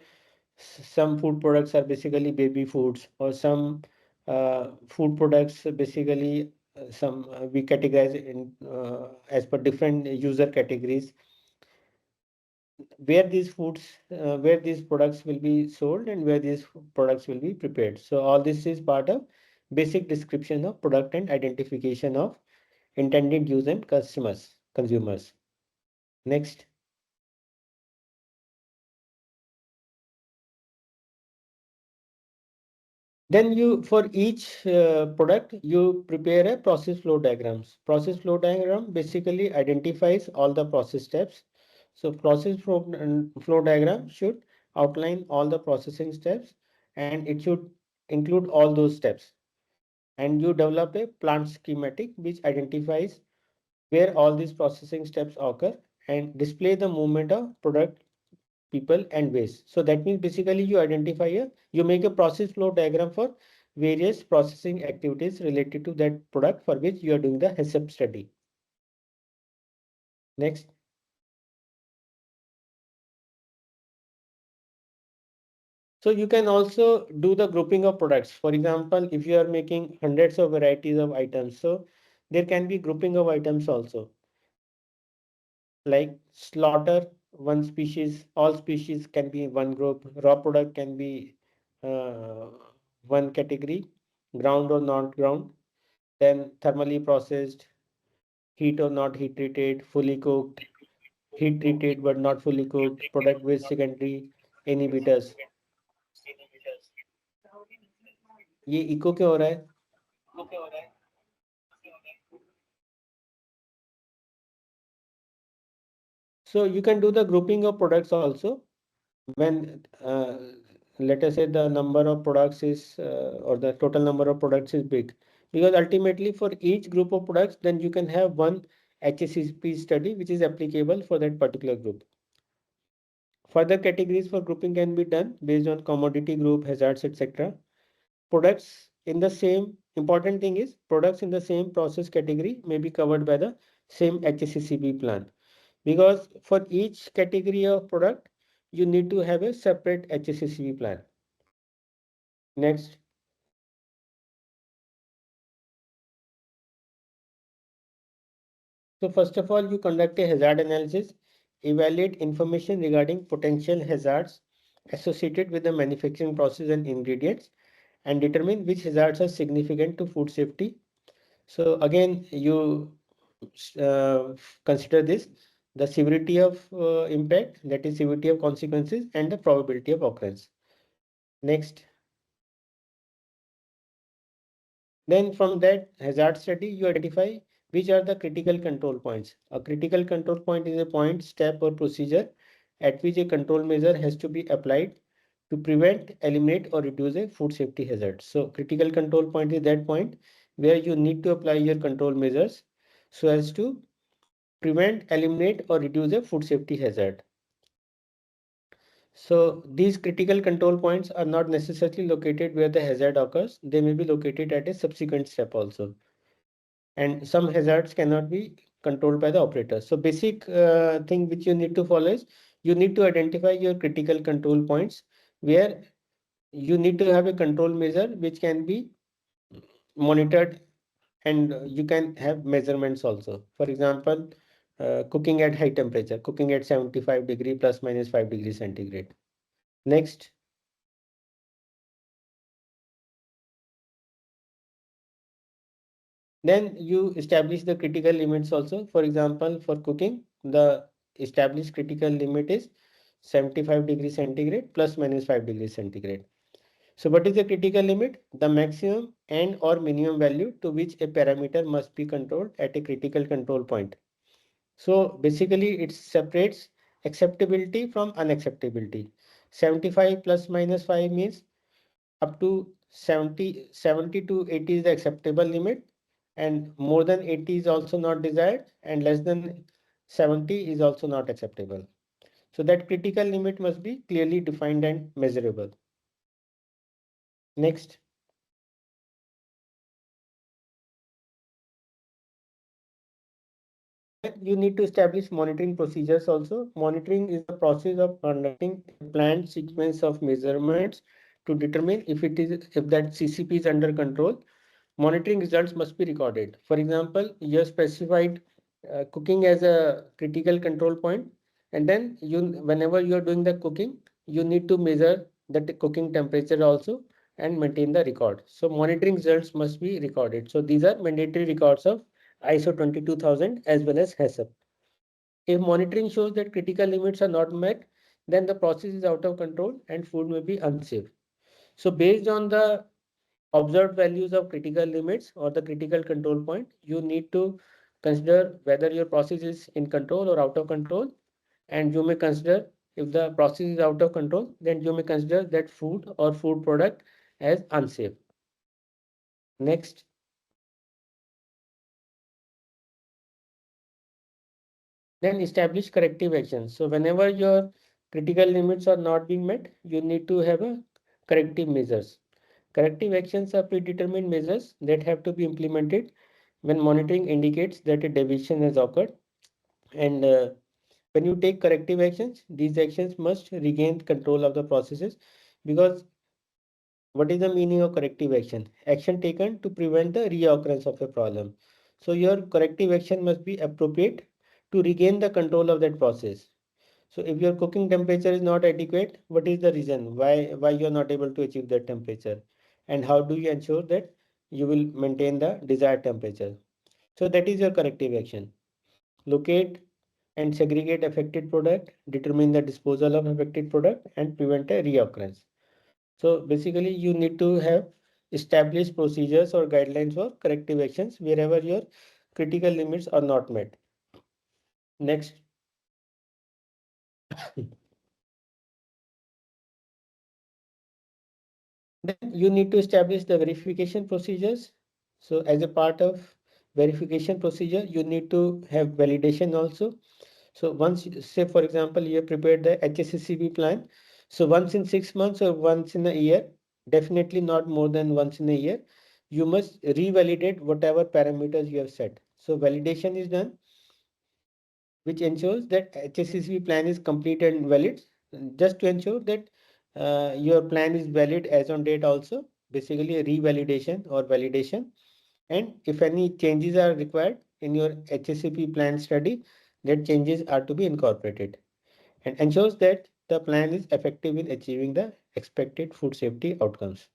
some food products are basically baby foods, or some food products basically we categorize in as per different user categories, where these where these products will be sold and where these products will be prepared. So all this is part of basic description of product and identification of intended use and consumers. Next. Then you, for each product, you prepare a process flow diagrams. Process flow diagram basically identifies all the process steps. So process flow diagram should outline all the processing steps, and it should include all those steps. And you develop a plant schematic which identifies where all these processing steps occur and display the movement of product, people, and waste. So that means basically you make a process flow diagram for various processing activities related to that product for which you are doing the HACCP study. Next. So you can also do the grouping of products. For example, if you are making hundreds of varieties of items, so there can be grouping of items also. Like slaughter, one species, all species can be one group, raw product can be one category, ground or not ground, then thermally processed, heat or not heat treated, fully cooked, heat treated but not fully cooked, product waste secondary, inhibitors. ये eco क्यों हो रहा है? So you can do the grouping of products also when let us say the number of products is or the total number of products is big, because ultimately for each group of products then you can have one HACCP study which is applicable for that particular group. Further categories for grouping can be done based on commodity group, hazards, etc. Products in the same, important thing is products in the same process category may be covered by the same HACCP plan, because for each category of product you need to have a separate HACCP plan. Next. So first of all, you conduct a hazard analysis, evaluate information regarding potential hazards associated with the manufacturing process and ingredients, and determine which hazards are significant to food safety. So again, you consider this, the severity of impact, that is severity of consequences, and the probability of occurrence. Next. Then from that hazard study, you identify which are the critical control points. A critical control point is a point, step, or procedure at which a control measure has to be applied to prevent, eliminate, or reduce a food safety hazard. So critical control point is that point where you need to apply your control measures so as to prevent, eliminate, or reduce a food safety hazard. So these critical control points are not necessarily located where the hazard occurs. They may be located at a subsequent step also. And some hazards cannot be controlled by the operator. So basic thing which you need to follow is you need to identify your critical control points where you need to have a control measure which can be monitored, and you can have measurements also. For example, cooking at high temperature, cooking at 75 degree plus minus 5 degrees centigrade. Next. Then you establish the critical limits also. For example, for cooking, the established critical limit is 75 degrees centigrade plus minus 5 degrees centigrade. So what is the critical limit? The maximum and or minimum value to which a parameter must be controlled at a critical control point. So basically it separates acceptability from unacceptability. 75 plus minus 5 means up to 70 to 80 is the acceptable limit, and more than 80 is also not desired, and less than 70 is also not acceptable. So that critical limit must be clearly defined and measurable. Next. You need to establish monitoring procedures also. Monitoring is the process of conducting a planned sequence of measurements to determine if that CCP is under control. Monitoring results must be recorded. For example, you have specified cooking as a critical control point, and then whenever you are doing the cooking, you need to measure the cooking temperature also and maintain the record. So monitoring results must be recorded. So these are mandatory records of ISO 22000 as well as HACCP. If monitoring shows that critical limits are not met, then the process is out of control and food may be unsafe. So based on the observed values of critical limits or the critical control point, you need to consider whether your process is in control or out of control. And you may consider, if the process is out of control, then you may consider that food or food product as unsafe. Next. Then establish corrective actions. So whenever your critical limits are not being met, you need to have a corrective measures. Corrective actions are predetermined measures that have to be implemented when monitoring indicates that a deviation has occurred. And when you take corrective actions, these actions must regain control of the processes, because what is the meaning of corrective action? Action taken to prevent the reoccurrence of a problem. So your corrective action must be appropriate to regain the control of that process. So if your cooking temperature is not adequate, what is the reason why you are not able to achieve that temperature? And how do you ensure that you will maintain the desired temperature? So that is your corrective action. Locate and segregate affected product, determine the disposal of affected product, and prevent a reoccurrence. So basically you need to have established procedures or guidelines for corrective actions wherever your critical limits are not met. Next. Then you need to establish the verification procedures. So as a part of verification procedure, you need to have validation also. So once, say for example, you have prepared the HACCP plan. So once in 6 months or once in a year, definitely not more than once in a year, you must revalidate whatever parameters you have set. So validation is done, which ensures that HACCP plan is complete and valid, just to ensure that your plan is valid as on date also, basically a revalidation or validation. And if any changes are required in your HACCP plan study, that changes are to be incorporated, and ensures that the plan is effective in achieving the expected food safety outcomes.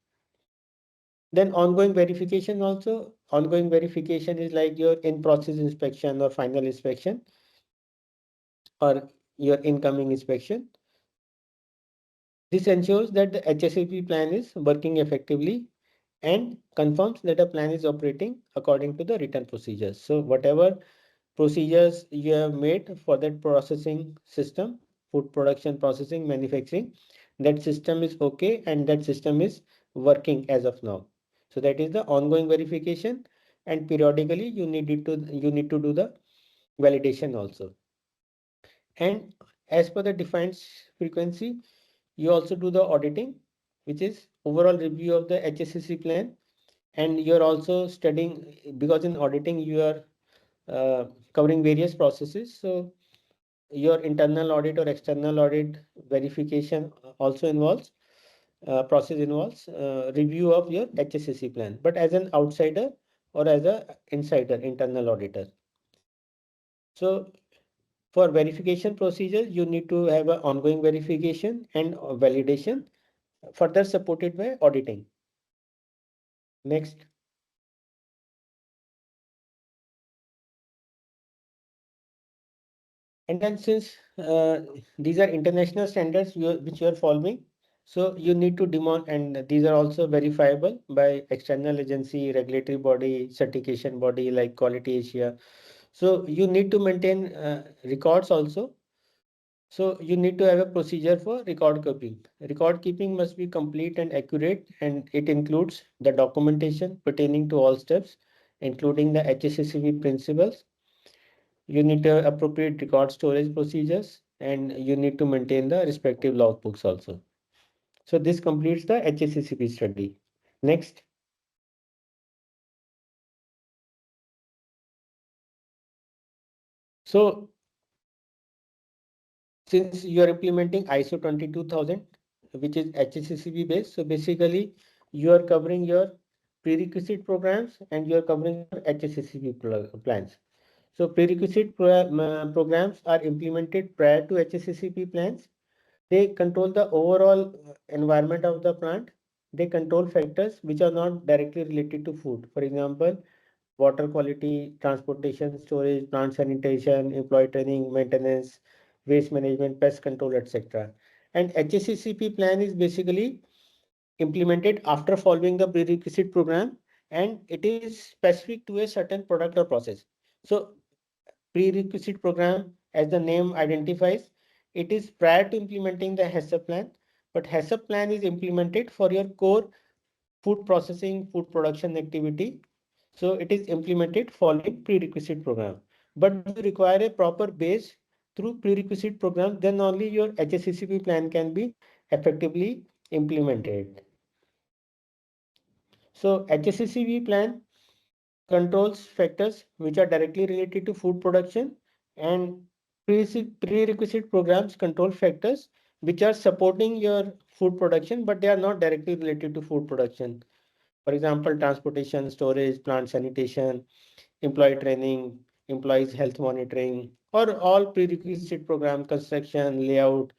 Then ongoing verification also. Ongoing verification is like your in-process inspection or final inspection or your incoming inspection. This ensures that the HACCP plan is working effectively and confirms that a plan is operating according to the written procedures. So whatever procedures you have made for that processing system, food production, processing, manufacturing, that system is okay and that system is working as of now. So that is the ongoing verification, and periodically you need to do the validation also. And as per the defined frequency, you also do the auditing, which is overall review of the HACCP plan. And you're also studying, because in auditing you are covering various processes. So your internal audit or external audit verification also involves, process involves review of your HACCP plan, but as an outsider or as a insider internal auditor. So for verification procedures, you need to have an ongoing verification and validation, further supported by auditing. Next. And then since these are international standards which you are following, so you need to demand, and these are also verifiable by external agency, regulatory body, certification body like Quality Asia. So you need to maintain records also. So you need to have a procedure for record keeping. Record keeping must be complete and accurate, and it includes the documentation pertaining to all steps, including the HACCP principles. You need to have appropriate record storage procedures, and you need to maintain the respective logbooks also. So this completes the HACCP study. Next. So since you are implementing ISO 22000, which is HACCP based, so basically you are covering your prerequisite programs and you are covering your HACCP plans. So prerequisite programs are implemented prior to HACCP plans. They control the overall environment of the plant. They control factors which are not directly related to food. For example, water quality, transportation, storage, plant sanitation, employee training, maintenance, waste management, pest control, etc. And HACCP plan is basically implemented after following the prerequisite program, and it is specific to a certain product or process. So prerequisite program, as the name identifies, it is prior to implementing the HACCP plan, but HACCP plan is implemented for your core food processing, food production activity. So it is implemented following prerequisite program. But you require a proper base through prerequisite program, then only your HACCP plan can be effectively implemented. So HACCP plan controls factors which are directly related to food production, and prerequisite programs control factors which are supporting your food production, but they are not directly related to food production. For example, transportation, storage, plant sanitation, employee training, employees health monitoring, or all prerequisite program, construction, layout,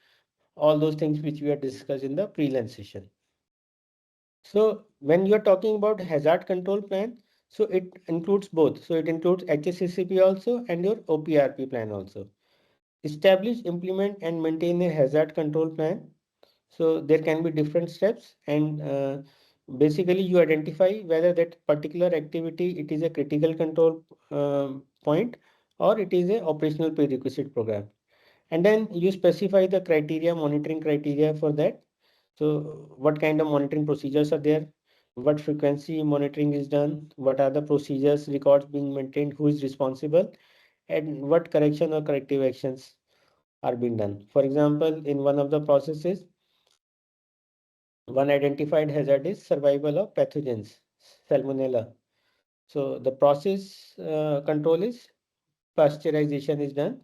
all those things which we have discussed in the pre-lunch session. So when you're talking about hazard control plan, so it includes both. So it includes HACCP also and your OPRP plan also. Establish, implement, and maintain a hazard control plan. So there can be different steps, and basically you identify whether that particular activity, it is a critical control point or it is a operational prerequisite program. And then you specify the criteria, monitoring criteria for that. So what kind of monitoring procedures are there? What frequency monitoring is done? What are the procedures, records being maintained? Who is responsible? And what correction or corrective actions are being done? For example, in one of the processes, one identified hazard is survival of pathogens, Salmonella. So the process control is pasteurization is done.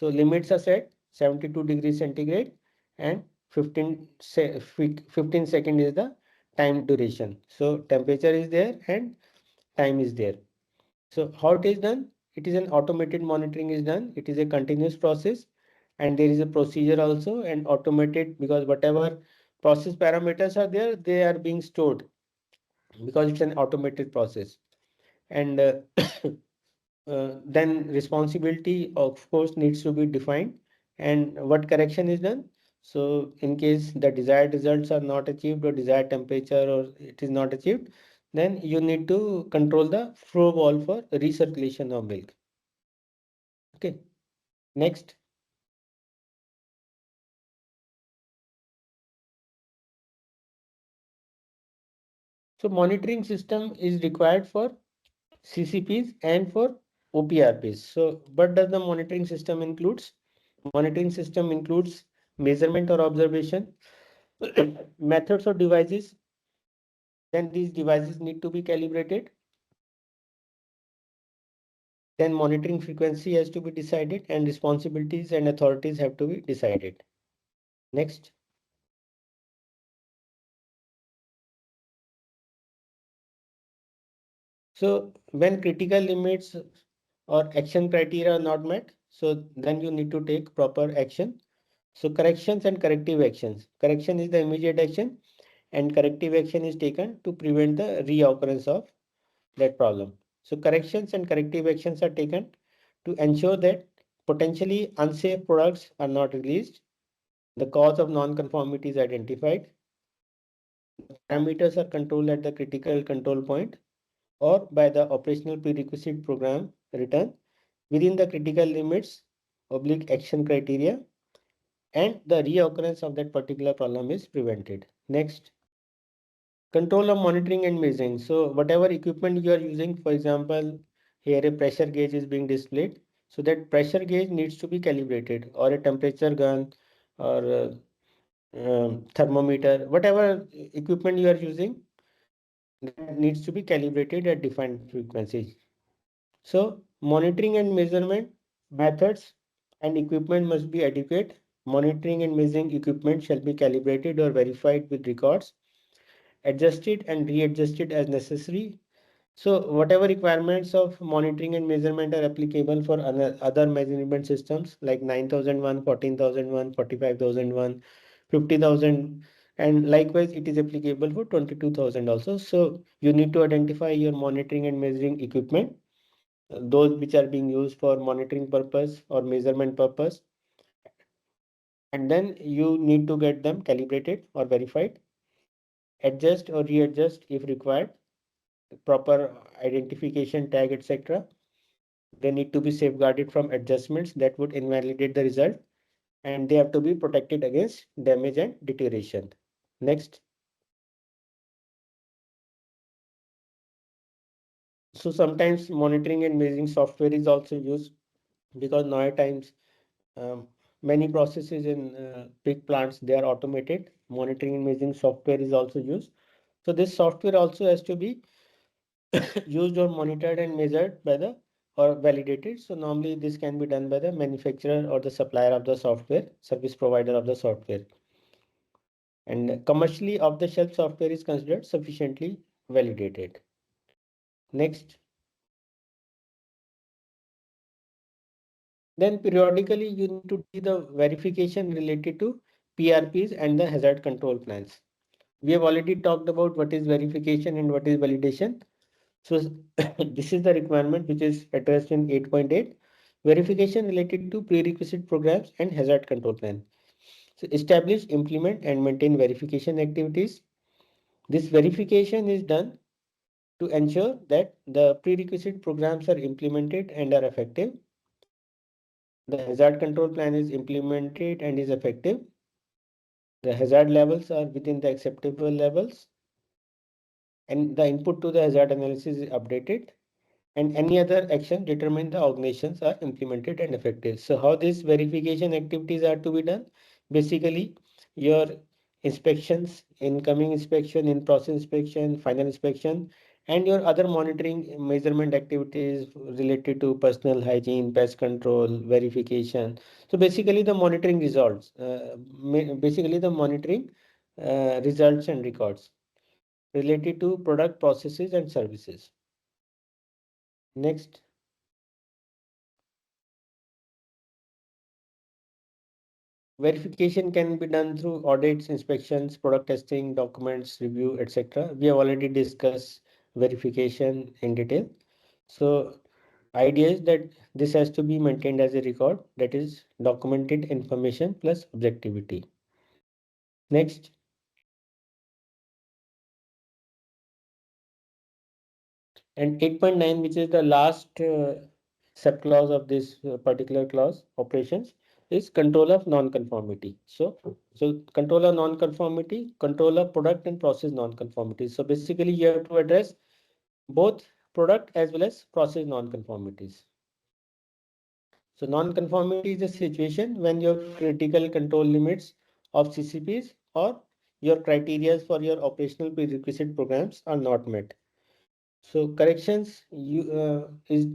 So limits are set 72 degrees centigrade and 15 second is the time duration. So temperature is there and time is there. So how it is done? It is an automated monitoring is done. It is a continuous process, and there is a procedure also and automated, because whatever process parameters are there, they are being stored because it's an automated process. And then responsibility, of course, needs to be defined, and what correction is done. So in case the desired results are not achieved or desired temperature or it is not achieved, then you need to control the flow valve for recirculation of milk. Okay, next. So monitoring system is required for CCPs and for OPRPs. So what does the monitoring system includes? Monitoring system includes measurement or observation, methods or devices. Then these devices need to be calibrated. Then monitoring frequency has to be decided, and responsibilities and authorities have to be decided. Next. So when critical limits or action criteria are not met, so then you need to take proper action. So corrections and corrective actions. Correction is the immediate action, and corrective action is taken to prevent the reoccurrence of that problem. So corrections and corrective actions are taken to ensure that potentially unsafe products are not released, the cause of non-conformity is identified, parameters are controlled at the critical control point or by the operational prerequisite program written within the critical limits oblique action criteria, and the reoccurrence of that particular problem is prevented. Next. Control of monitoring and measuring. So whatever equipment you are using, for example, here a pressure gauge is being displayed. So that pressure gauge needs to be calibrated, or a temperature gun, or thermometer, whatever equipment you are using, that needs to be calibrated at defined frequencies. So monitoring and measurement methods and equipment must be adequate. Monitoring and measuring equipment shall be calibrated or verified with records, adjusted and readjusted as necessary. So whatever requirements of monitoring and measurement are applicable for other measurement systems like 9001, 14001, 45001, 50,000, and likewise it is applicable for 22,000 also. So you need to identify your monitoring and measuring equipment, those which are being used for monitoring purpose or measurement purpose, and then you need to get them calibrated or verified, adjust or readjust if required, proper identification tag, etc. They need to be safeguarded from adjustments that would invalidate the result, and they have to be protected against damage and deterioration. Next. So sometimes monitoring and measuring software is also used, because nowadays many processes in big plants, they are automated. Monitoring and measuring software is also used. So this software also has to be used or monitored and measured by the or validated. So normally this can be done by the manufacturer or the supplier of the software, service provider of the software. And commercially off-the-shelf software is considered sufficiently validated. Next. Then periodically you need to do the verification related to PRPs and the hazard control plans. We have already talked about what is verification and what is validation. So this is the requirement which is addressed in 8.8, verification related to prerequisite programs and hazard control plan. So establish, implement and maintain verification activities. This verification is done to ensure that the prerequisite programs are implemented and are effective. The hazard control plan is implemented and is effective. The hazard levels are within the acceptable levels, and the input to the hazard analysis is updated, and any other action determine the organizations are implemented and effective. So how these verification activities are to be done? Basically, your inspections, incoming inspection, in-process inspection, final inspection, and your other monitoring measurement activities related to personal hygiene, pest control, verification. So basically the monitoring results, results and records related to product, processes and services. Next. Verification can be done through audits, inspections, product testing, documents, review, etc. We have already discussed verification in detail. So idea is that this has to be maintained as a record, that is documented information plus objectivity. Next. And 8.9, which is the last subclause of this particular clause, operations, is control of non-conformity. So control of non-conformity, control of product and process non-conformity. So basically you have to address both product as well as process non-conformities. So non-conformity is a situation when your critical control limits of CCPs or your criteria for your operational prerequisite programs are not met. So corrections is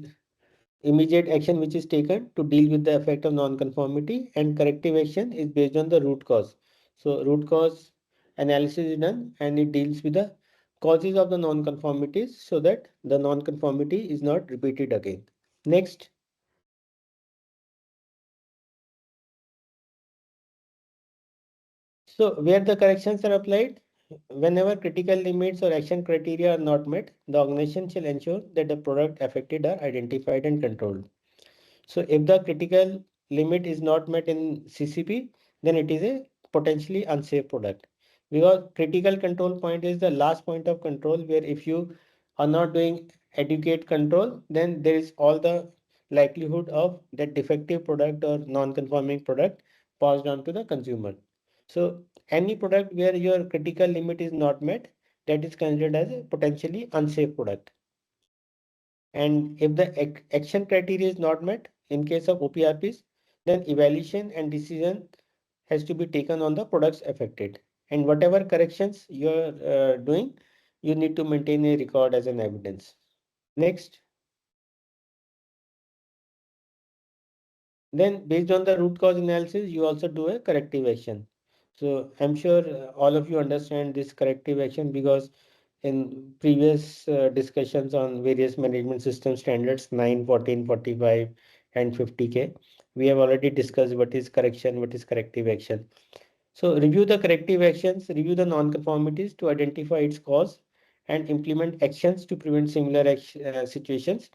immediate action which is taken to deal with the effect of non-conformity, and corrective action is based on the root cause. So root cause analysis is done and it deals with the causes of the non-conformities so that the non-conformity is not repeated again. Next. So where the corrections are applied, whenever critical limits or action criteria are not met, the organization shall ensure that the product affected are identified and controlled. So if the critical limit is not met in CCP, then it is a potentially unsafe product. Because critical control point is the last point of control, where if you are not doing adequate control, then there is all the likelihood of that defective product or non-conforming product passed on to the consumer. So any product where your critical limit is not met, that is considered as a potentially unsafe product. And if the action criteria is not met in case of OPRPs, then evaluation and decision has to be taken on the products affected. And whatever corrections you're doing, you need to maintain a record as an evidence. Next. Then based on the root cause analysis, you also do a corrective action. So I'm sure all of you understand this corrective action because in previous discussions on various management system standards 9, 14, 45 and 50K, we have already discussed what is correction, what is corrective action. So review the corrective actions, review the non-conformities to identify its cause and implement actions to prevent similar situations,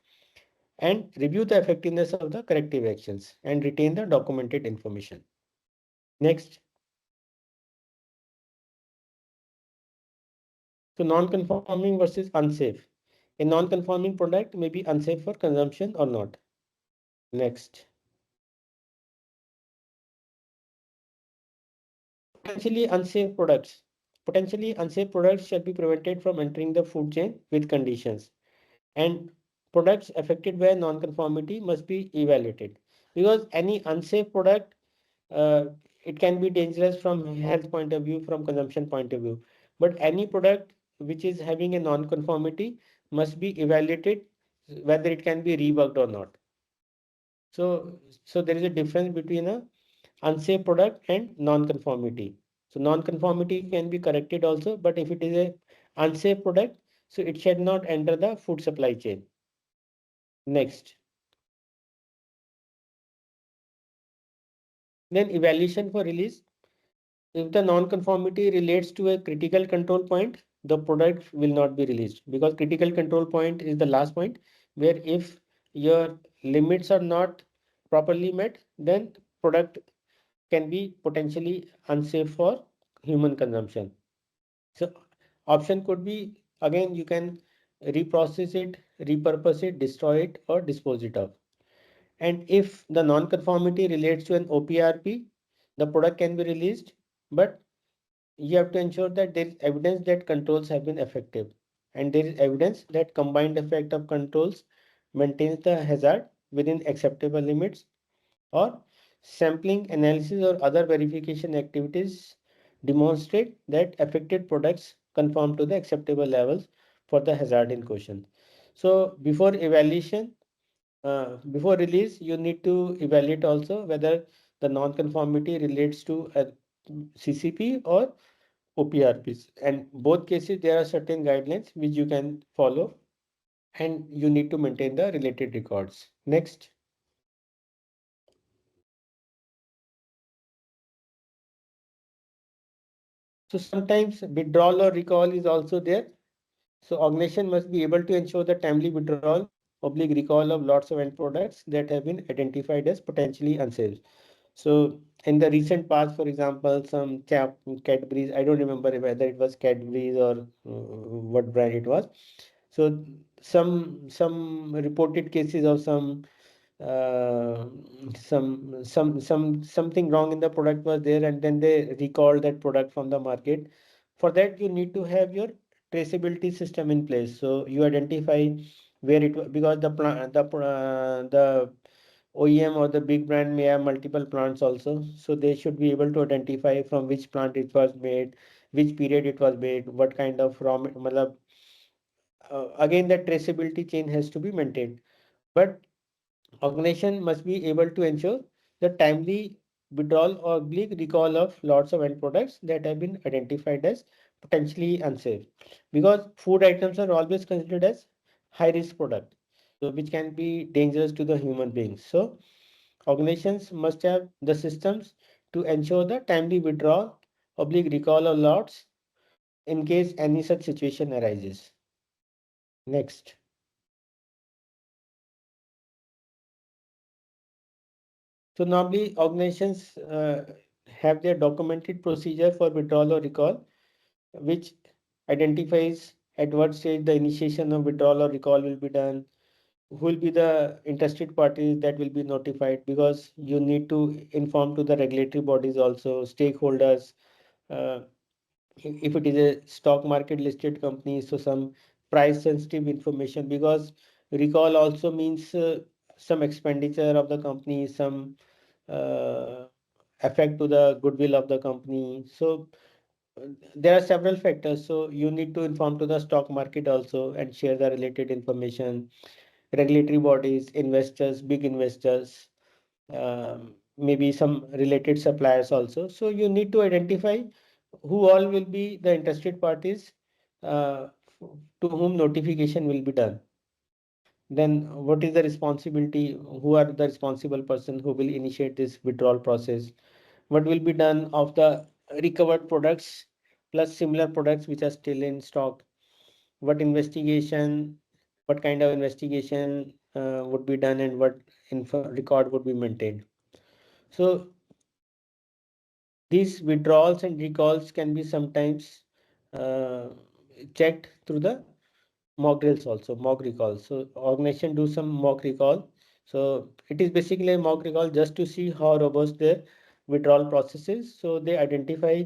and review the effectiveness of the corrective actions and retain the documented information. Next. So non-conforming versus unsafe. A non-conforming product may be unsafe for consumption or not. Next. Potentially unsafe products. Potentially unsafe products shall be prevented from entering the food chain with conditions. And products affected by non-conformity must be evaluated. Because any unsafe product, it can be dangerous from health point of view, from consumption point of view. But any product which is having a non-conformity must be evaluated whether it can be reworked or not. So there is a difference between a unsafe product and non-conformity. So non-conformity can be corrected also, but if it is a unsafe product, so it should not enter the food supply chain. Next. Then evaluation for release. If the non-conformity relates to a critical control point, the product will not be released, because critical control point is the last point where if your limits are not properly met, then product can be potentially unsafe for human consumption. So option could be, again, you can reprocess it, repurpose it, destroy it, or dispose it of. And if the non-conformity relates to an OPRP, the product can be released, but you have to ensure that there is evidence that controls have been effective, and there is evidence that combined effect of controls maintains the hazard within acceptable limits, or sampling, analysis, or other verification activities demonstrate that affected products conform to the acceptable levels for the hazard in question. So before evaluation, before release, you need to evaluate also whether the non-conformity relates to a CCP or OPRPs. And both cases, there are certain guidelines which you can follow, and you need to maintain the related records. Next. So sometimes withdrawal or recall is also there. So organization must be able to ensure the timely withdrawal, oblique recall of lots of end products that have been identified as potentially unsafe. So in the recent past, for example, some Cadbury's, I don't remember whether it was Cadbury's or what brand it was. So some reported cases of uh, something wrong in the product was there, and then they recalled that product from the market. For that, you need to have your traceability system in place. So you identify where it was, because the OEM or the big brand may have multiple plants also. So they should be able to identify from which plant it was made, which period it was made, what kind of again, that traceability chain has to be maintained. But organization must be able to ensure the timely withdrawal or oblique recall of lots of end products that have been identified as potentially unsafe, because food items are always considered as high risk product, so which can be dangerous to the human beings. So organizations must have the systems to ensure the timely withdrawal, oblique recall of lots in case any such situation arises. Next. So normally organizations have their documented procedure for withdrawal or recall, which identifies at what stage the initiation of withdrawal or recall will be done, who will be the interested parties that will be notified, because you need to inform to the regulatory bodies also, stakeholders. Uh, if it is a stock market listed company, so some price sensitive information, because recall also means some expenditure of the company, some uh, effect to the goodwill of the company. So there are several factors. So you need to inform to the stock market also and share the related information, regulatory bodies, investors, big investors, maybe some related suppliers also. So you need to identify who all will be the interested parties uh, to whom notification will be done. Then what is the responsibility? Who are the responsible person who will initiate this withdrawal process? What will be done of the recovered products plus similar products which are still in stock? What investigation, what kind of investigation would be done, and what info record would be maintained? So these withdrawals and recalls can be sometimes uh, checked through the mock drills also, mock recall. So organization do some mock recall. So it is basically a mock recall just to see how robust their withdrawal process is. So they identify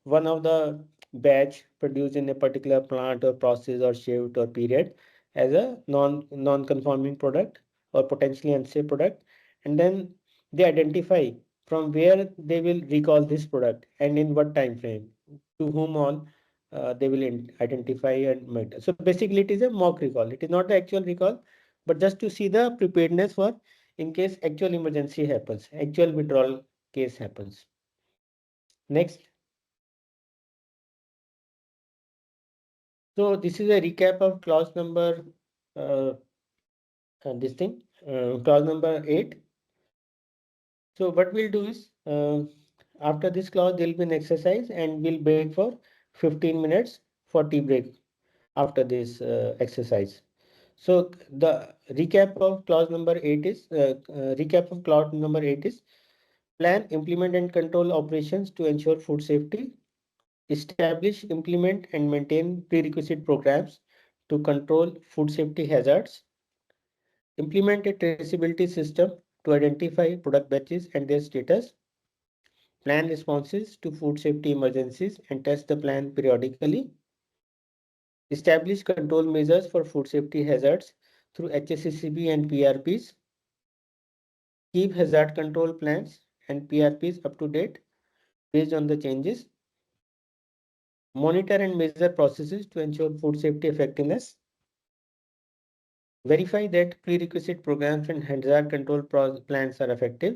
one of the batch produced in a particular plant or process or shift or period as a non-conforming product or potentially unsafe product, and then they identify from where they will recall this product and in what time frame, to whom all they will identify and make. So basically it is a mock recall. It is not the actual recall, but just to see the preparedness for in case actual emergency happens, actual withdrawal case happens. Next. So this is a recap of clause number clause number 8. So what we'll do is after this clause there will be an exercise and we'll break for 15 minutes for tea break after this exercise. So the recap of clause number 8 is plan, implement and control operations to ensure food safety, establish, implement and maintain prerequisite programs to control food safety hazards, implement a traceability system to identify product batches and their status, plan responses to food safety emergencies and test the plan periodically, establish control measures for food safety hazards through HACCP and PRPs, keep hazard control plans and PRPs up to date based on the changes, monitor and measure processes to ensure food safety effectiveness, verify that prerequisite programs and hazard control plans are effective,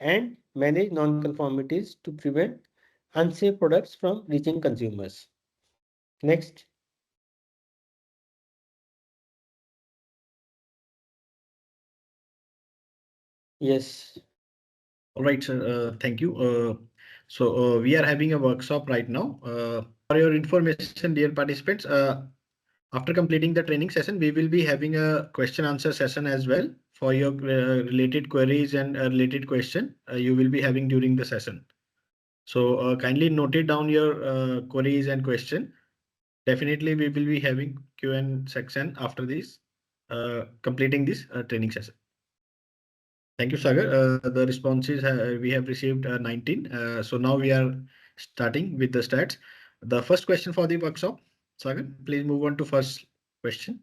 and manage non-conformities to prevent unsafe products from reaching consumers. Next. Yes. All right, sir. Thank you. So we are having a workshop right now. For your information, dear participants, after completing the training session, we will be having a question answer session as well for your related queries and related question you will be having during the session. So kindly note it down your queries and question. Definitely, we will be having Q&A section after this, completing this training session. Thank you, Sagar. The responses we have received 19. So now we are starting with the stats. The first question for the workshop, Sagar, please move on to first question.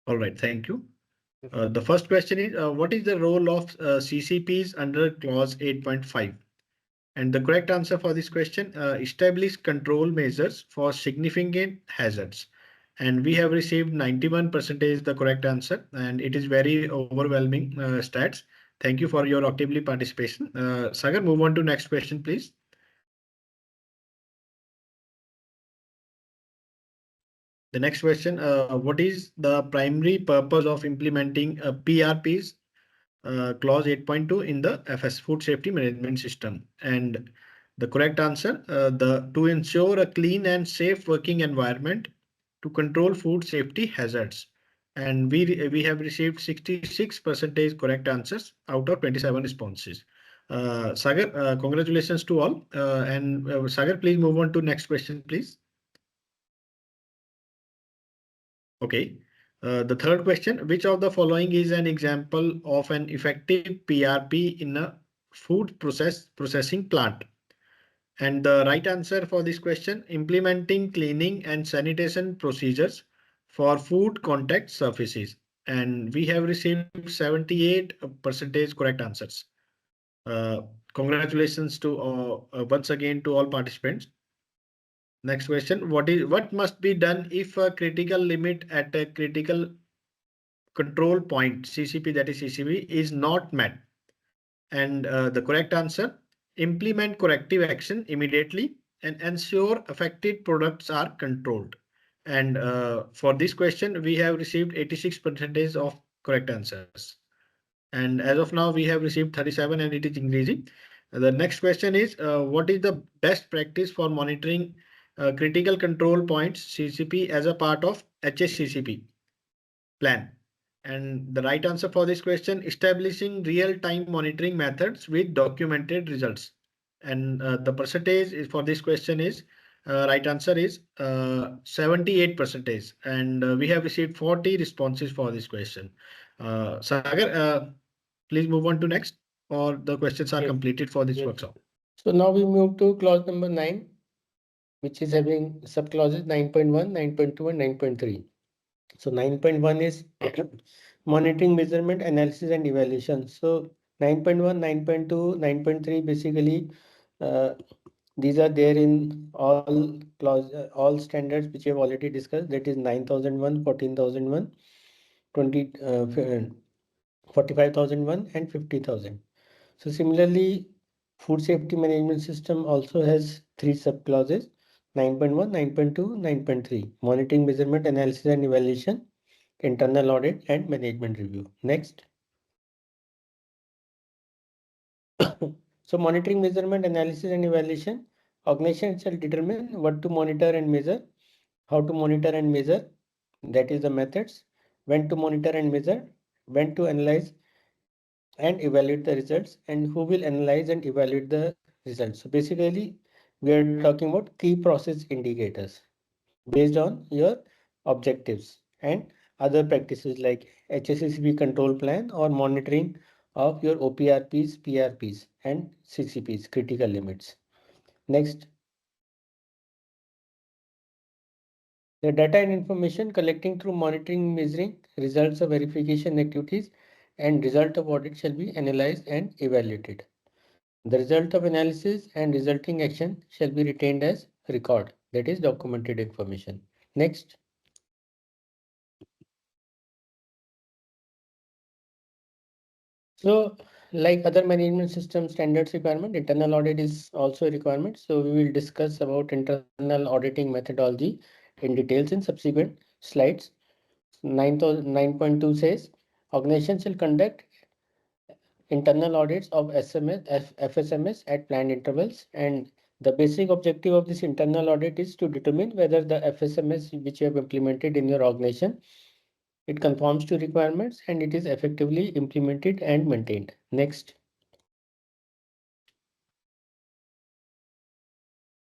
All right, thank you. The first question is, what is the role of CCPs under clause 8.5? And the correct answer for this question, establish control measures for significant hazards. And we have received 91% the correct answer, and it is very overwhelming stats. Thank you for your actively participation. Sagar, move on to next question, please. The next question, what is the primary purpose of implementing PRPs, clause 8.2 in the FS Food Safety Management System? And the correct answer, to ensure a clean and safe working environment to control food safety hazards. And we have received 66% correct answers out of 27 responses. Sagar, congratulations to all. Sagar, please move on to next question, please. Okay. The third question, which of the following is an example of an effective PRP in a food processing plant? And the right answer for this question, implementing cleaning and sanitation procedures for food contact surfaces. And we have received 78% correct answers. Congratulations to once again to all participants. Next question, what must be done if a critical limit at a critical control point, CCP, that is CCP, is not met? And the correct answer, implement corrective action immediately and ensure affected products are controlled. And for this question, we have received 86% of correct answers. And as of now, we have received 37 and it is increasing. The next question is, what is the best practice for monitoring critical control points, CCP, as a part of HACCP plan? And the right answer for this question, establishing real-time monitoring methods with documented results. And the percentage is for this question is, right answer is 78%. And we have received 40 responses for this question. Sagar, please move on to next, or the questions are completed for this workshop. So now we move to clause number 9, which is having subclauses 9.1, 9.2, and 9.3. So 9.1 is monitoring, measurement, analysis, and evaluation. So 9.1, 9.2, 9.3, basically, these are there in all standards which we have already discussed. That is 9001, 14001, 45,001, and 50,000. So similarly, Food Safety Management System also has 3 subclauses: 9.1, 9.2, 9.3, monitoring, measurement, analysis, and evaluation, internal audit, and management review. Next. So monitoring, measurement, analysis, and evaluation, organization shall determine what to monitor and measure, how to monitor and measure, that is the methods, when to monitor and measure, when to analyze and evaluate the results, and who will analyze and evaluate the results. So basically, we are talking about key process indicators based on your objectives and other practices like HACCP control plan or monitoring of your OPRPs, PRPs, and CCPs, critical limits. Next. The data and information collecting through monitoring, measuring, results of verification activities, and result of audit shall be analyzed and evaluated. The result of analysis and resulting action shall be retained as record, that is documented information. Next. So like other management system standards requirement, internal audit is also a requirement. So we will discuss about internal auditing methodology in details in subsequent slides. 9.2 says organization shall conduct internal audits of FSMS at planned intervals, and the basic objective of this internal audit is to determine whether the FSMS which you have implemented in your organization, it conforms to requirements and it is effectively implemented and maintained. Next.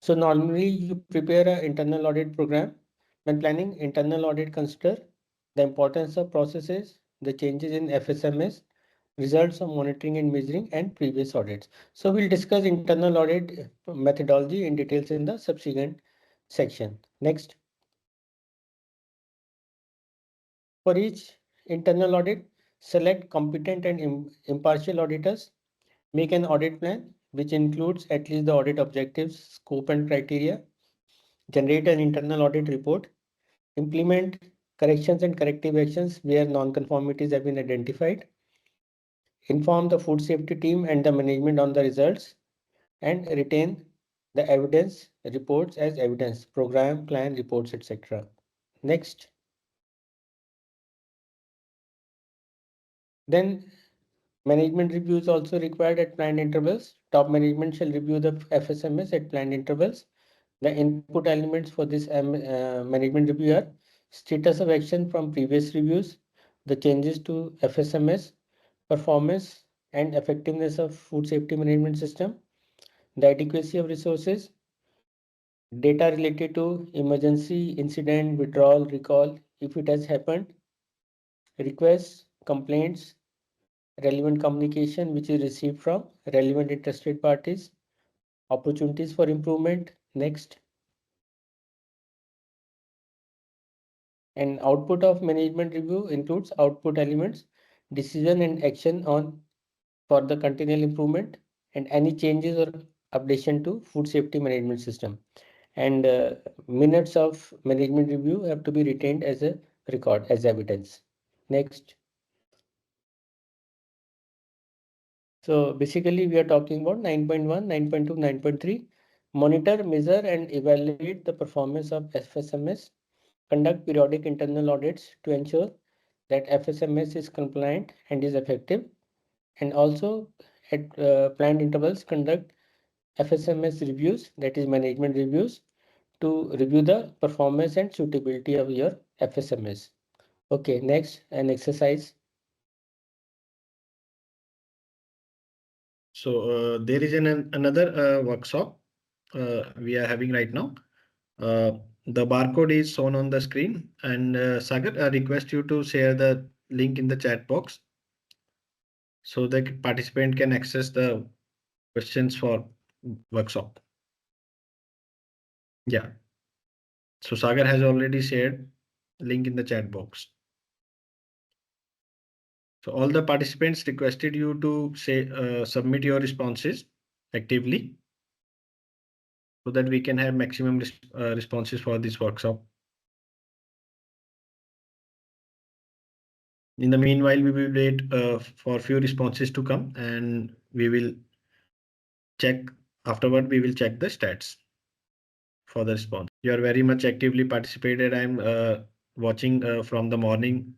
So normally you prepare an internal audit program. When planning internal audit, consider the importance of processes, the changes in FSMS, results of monitoring and measuring, and previous audits. So we'll discuss internal audit methodology in details in the subsequent section. Next. For each internal audit, select competent and impartial auditors. Make an audit plan which includes at least the audit objectives, scope and criteria. Generate an internal audit report. Implement corrections and corrective actions where non-conformities have been identified. Inform the food safety team and the management on the results, and retain the evidence reports as evidence, program, plan, reports, etc. Next. Then management review is also required at planned intervals. Top management shall review the FSMS at planned intervals. The input elements for this management review are status of action from previous reviews, the changes to FSMS, performance and effectiveness of food safety management system, the adequacy of resources, data related to emergency, incident, withdrawal, recall, if it has happened, requests, complaints, relevant communication which is received from relevant interested parties, opportunities for improvement. Next. And output of management review includes output elements, decision and action on for the continual improvement, and any changes or updation to food safety management system. And minutes of management review have to be retained as a record, as evidence. Next. So basically we are talking about 9.1, 9.2, 9.3. Monitor, measure and evaluate the performance of FSMS. Conduct periodic internal audits to ensure that FSMS is compliant and is effective. And also at planned intervals, conduct FSMS reviews, that is management reviews, to review the performance and suitability of your FSMS. Okay, next, an exercise. So there is another workshop we are having right now. The barcode is shown on the screen, and Sagar, I request you to share the link in the chat box so the participant can access the questions for workshop. Yeah. So Sagar has already shared link in the chat box. So all the participants requested you to say submit your responses actively so that we can have maximum responses for this workshop. In the meanwhile, we will wait for few responses to come, and we will check afterward. We will check the stats for the response. You are very much actively participated. I'm watching from the morning,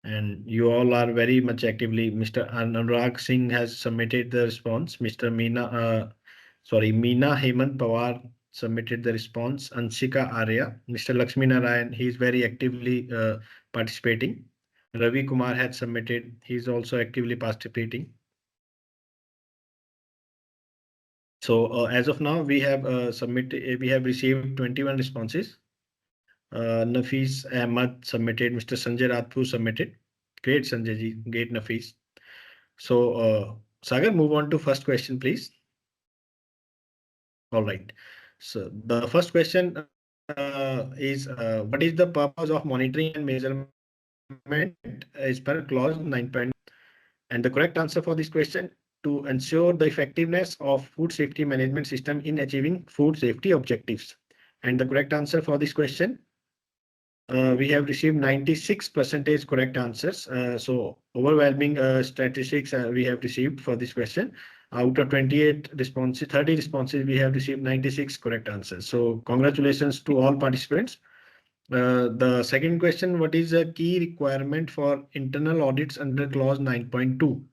and you all are very much actively. Mr. Anurag Singh has submitted the response. Mr. Meena Hemant Pawar submitted the response. Anshika Arya, Mr. Lakshmi Narayan, he is very actively participating. Ravi Kumar had submitted. He is also actively participating. So as of now, we have we have received 21 responses. Nafis Ahmad submitted. Mr. Sanjay Radpur submitted. Great, Sanjay ji. Great, Nafis. So Sagar, move on to first question, please. All right. So the first question is what is the purpose of monitoring and measurement as per clause 9. And the correct answer for this question: to ensure the effectiveness of food safety management system in achieving food safety objectives. And the correct answer for this question, we have received 96% correct answers. So overwhelming statistics we have received for this question. Out of 28 responses, 30 responses, we have received 96 correct answers. So congratulations to all participants. The second question: what is a key requirement for internal audits under clause 9.2?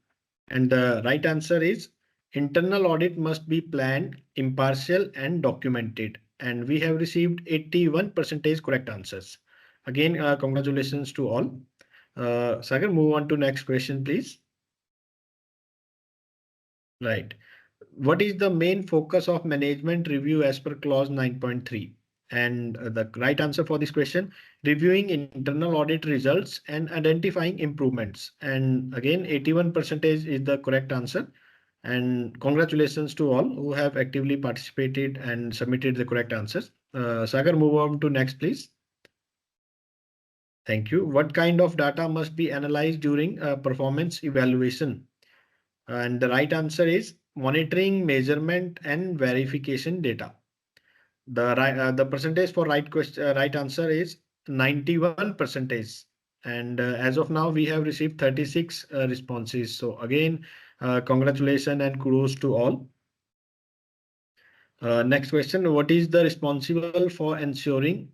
And the right answer is internal audit must be planned, impartial and documented. And we have received 81% correct answers. Again, congratulations to all. Sagar, move on to next question, please. Right. What is the main focus of management review as per clause 9.3? And the right answer for this question, reviewing internal audit results and identifying improvements. And again, 81% is the correct answer. And congratulations to all who have actively participated and submitted the correct answers. Sagar, move on to next, please. Thank you. What kind of data must be analyzed during performance evaluation? And the right answer is monitoring, measurement, and verification data. The percentage for right answer is 91%. And as of now, we have received 36 responses. So again, congratulations and kudos to all. Next question, what is the responsible for ensuring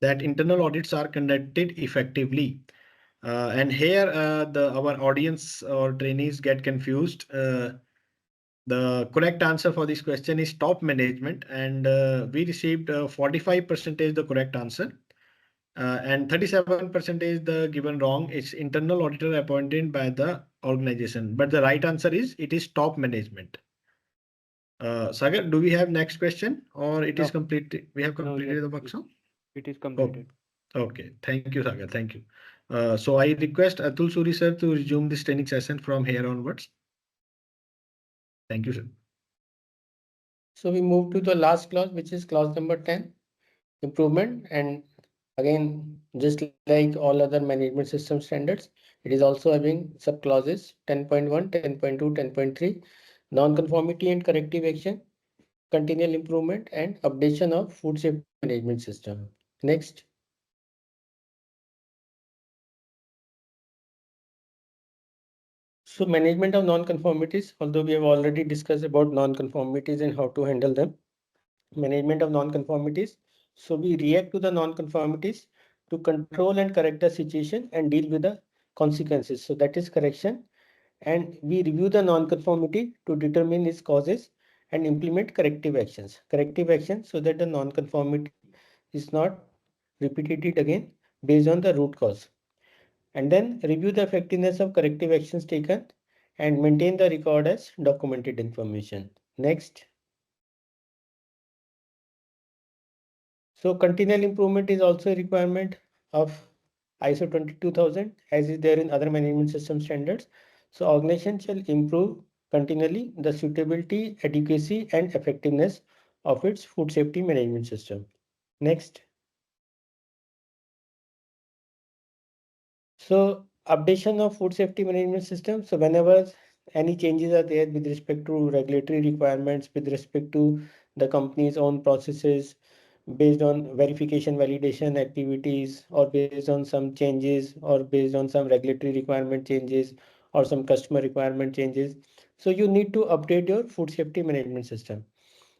that internal audits are conducted effectively? And here our audience or trainees get confused. The correct answer for this question is top management, and we received 45% the correct answer. And 37% is the given wrong. It's internal auditor appointed by the organization. But the right answer is it is top management. Sagar, do we have next question or it is complete? We have completed the workshop? It is completed. Oh, okay. Thank you, Sagar. Thank you. So I request Atul Suri sir to resume this training session from here onwards. Thank you, sir. So we move to the last clause, which is clause number 10, improvement. And again, just like all other management system standards, it is also having sub clauses 10.1, 10.2, 10.3, non-conformity and corrective action, continual improvement, and updation of food safety management system. Next. So management of non-conformities, although we have already discussed about non-conformities and how to handle them. Management of non-conformities. So we react to the non-conformities to control and correct the situation and deal with the consequences. So that is correction. And we review the non-conformity to determine its causes and implement corrective actions. Corrective actions so that the non-conformity is not repeated again based on the root cause. And then review the effectiveness of corrective actions taken and maintain the record as documented information. Next. So continual improvement is also a requirement of ISO 22000 as is there in other management system standards. So organization shall improve continually the suitability, adequacy and effectiveness of its food safety management system. Next. So updation of food safety management system. So whenever any changes are there with respect to regulatory requirements, with respect to the company's own processes, based on verification validation activities, or based on some changes, or based on some regulatory requirement changes, or some customer requirement changes. So you need to update your food safety management system.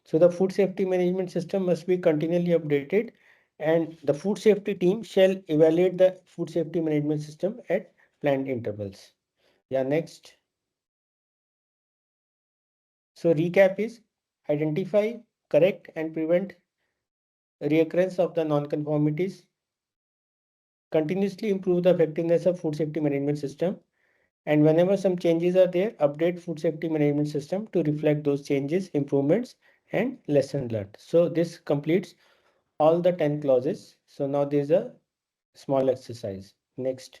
So the food safety management system must be continually updated, and the food safety team shall evaluate the food safety management system at planned intervals. Yeah, next. So recap is identify, correct, and prevent reoccurrence of the non-conformities, continuously improve the effectiveness of food safety management system, and whenever some changes are there, update food safety management system to reflect those changes, improvements, and lessons learned. So this completes all the 10 clauses. So now there's a small exercise. Next.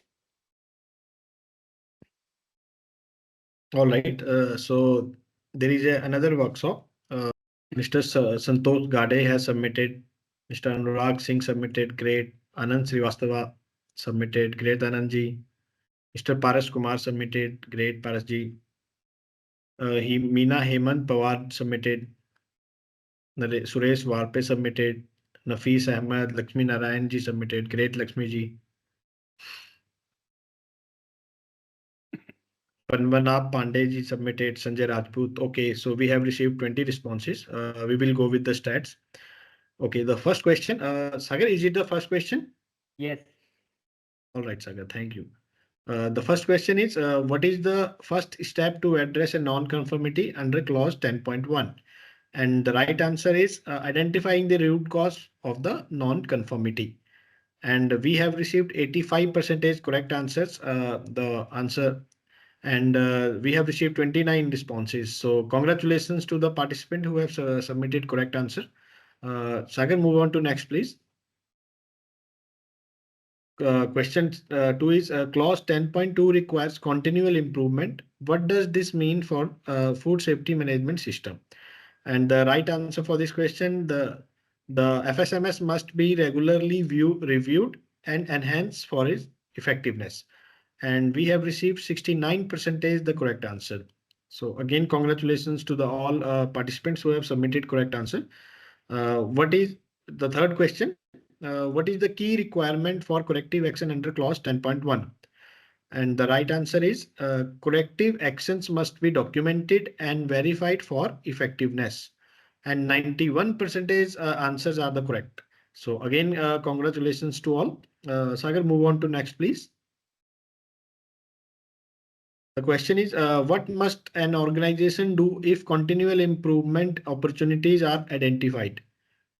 All right. So there is another workshop. Mr. Santosh Gade has submitted. Mr. Anurag Singh submitted. Great. Anand Srivastava submitted. Great, Anandji. Mr. Paras Kumar submitted. Great, Parasji. Meena Hemant Pawar submitted. Suresh Warpe submitted. Nafis Ahmed, Lakshmi Narayan ji submitted. Great, Lakshmi ji. Panvanab Pandey ji submitted. Sanjay Rajput. Okay, so we have received 20 responses. We will go with the stats. Okay, the first question. Sagar, is it the first question? Yes. All right, Sagar, thank you. The first question is, what is the first step to address a non-conformity under clause 10.1? And the right answer is identifying the root cause of the non-conformity. And we have received 85% correct answers. The answer, and we have received 29 responses. So congratulations to the participant who have submitted correct answer. Sagar, move on to next, please. Question 2 is clause 10.2 requires continual improvement. What does this mean for food safety management system? And the right answer for this question, the FSMS must be regularly reviewed and enhanced for its effectiveness. And we have received 69% the correct answer. So again, congratulations to the all participants who have submitted correct answer. What is the third question? What is the key requirement for corrective action under clause 10.1? And the right answer is corrective actions must be documented and verified for effectiveness. And 91% answers are the correct. So again, congratulations to all. Sagar, move on to next, please. The question is, what must an organization do if continual improvement opportunities are identified?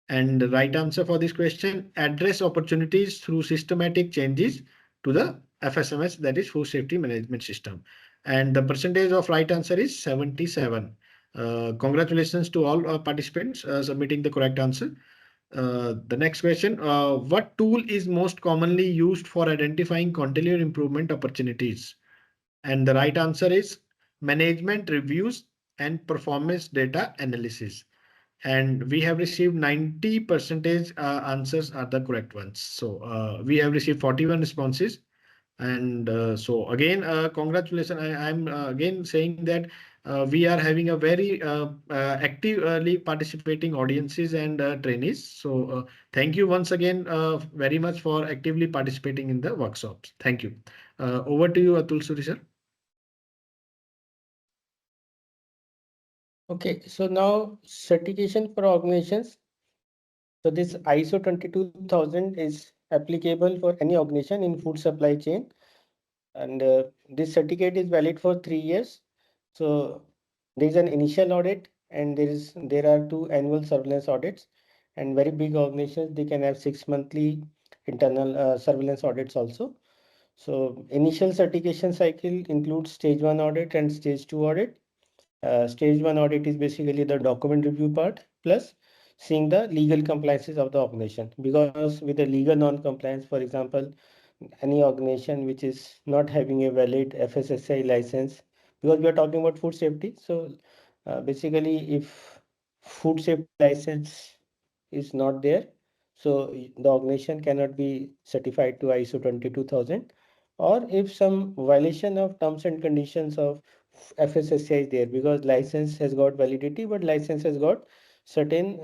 And the right answer for this question, address opportunities through systematic changes to the FSMS, that is Food Safety Management System. And the percentage of right answer is 77. Congratulations to all participants submitting the correct answer. The next question, what tool is most commonly used for identifying continuous improvement opportunities? And the right answer is management reviews and performance data analysis. And we have received 90% answers are the correct ones. So we have received 41 responses. And so again, congratulations. I'm again saying that we are having a very actively participating audiences and trainees. So thank you once again very much for actively participating in the workshops. Thank you. Over to you, Atul Suri sir. Okay, so now certification for organizations. So this ISO 22000 is applicable for any organization in food supply chain. And this certificate is valid for 3 years. So there is an initial audit and there are 2 annual surveillance audits. And very big organizations, they can have 6 monthly internal surveillance audits also. So initial certification cycle includes stage 1 audit and stage 2 audit. Stage 1 audit is basically the document review part plus seeing the legal compliances of the organization. Because with the legal non-compliance, for example, any organization which is not having a valid FSSAI license, because we are talking about food safety. So basically, if food safety license is not there, so the organization cannot be certified to ISO 22000. Or if some violation of terms and conditions of FSSAI is there, because license has got validity, but license has got certain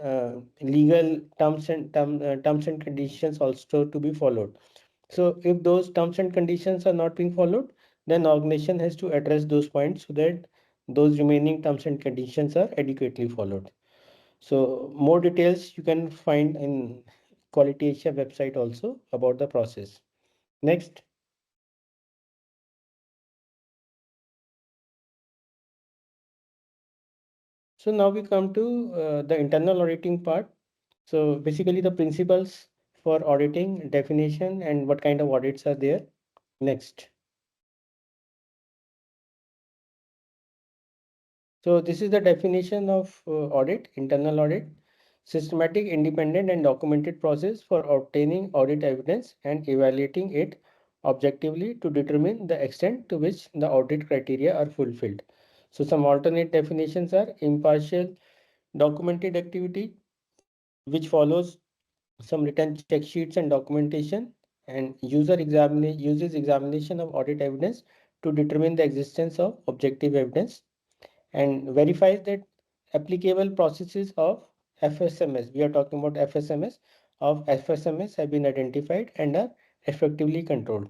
legal terms and conditions also to be followed. So if those terms and conditions are not being followed, then organization has to address those points so that those remaining terms and conditions are adequately followed. So more details you can find in Quality Asia website also about the process. Next. So now we come to the internal auditing part. So basically the principles for auditing, definition, and what kind of audits are there. Next. So this is the definition of audit, internal audit, systematic, independent, and documented process for obtaining audit evidence and evaluating it objectively to determine the extent to which the audit criteria are fulfilled. So some alternate definitions are impartial, documented activity, which follows some written check sheets and documentation, and uses examination of audit evidence to determine the existence of objective evidence, and verifies that applicable processes of FSMS, we are talking about FSMS, have been identified and are effectively controlled.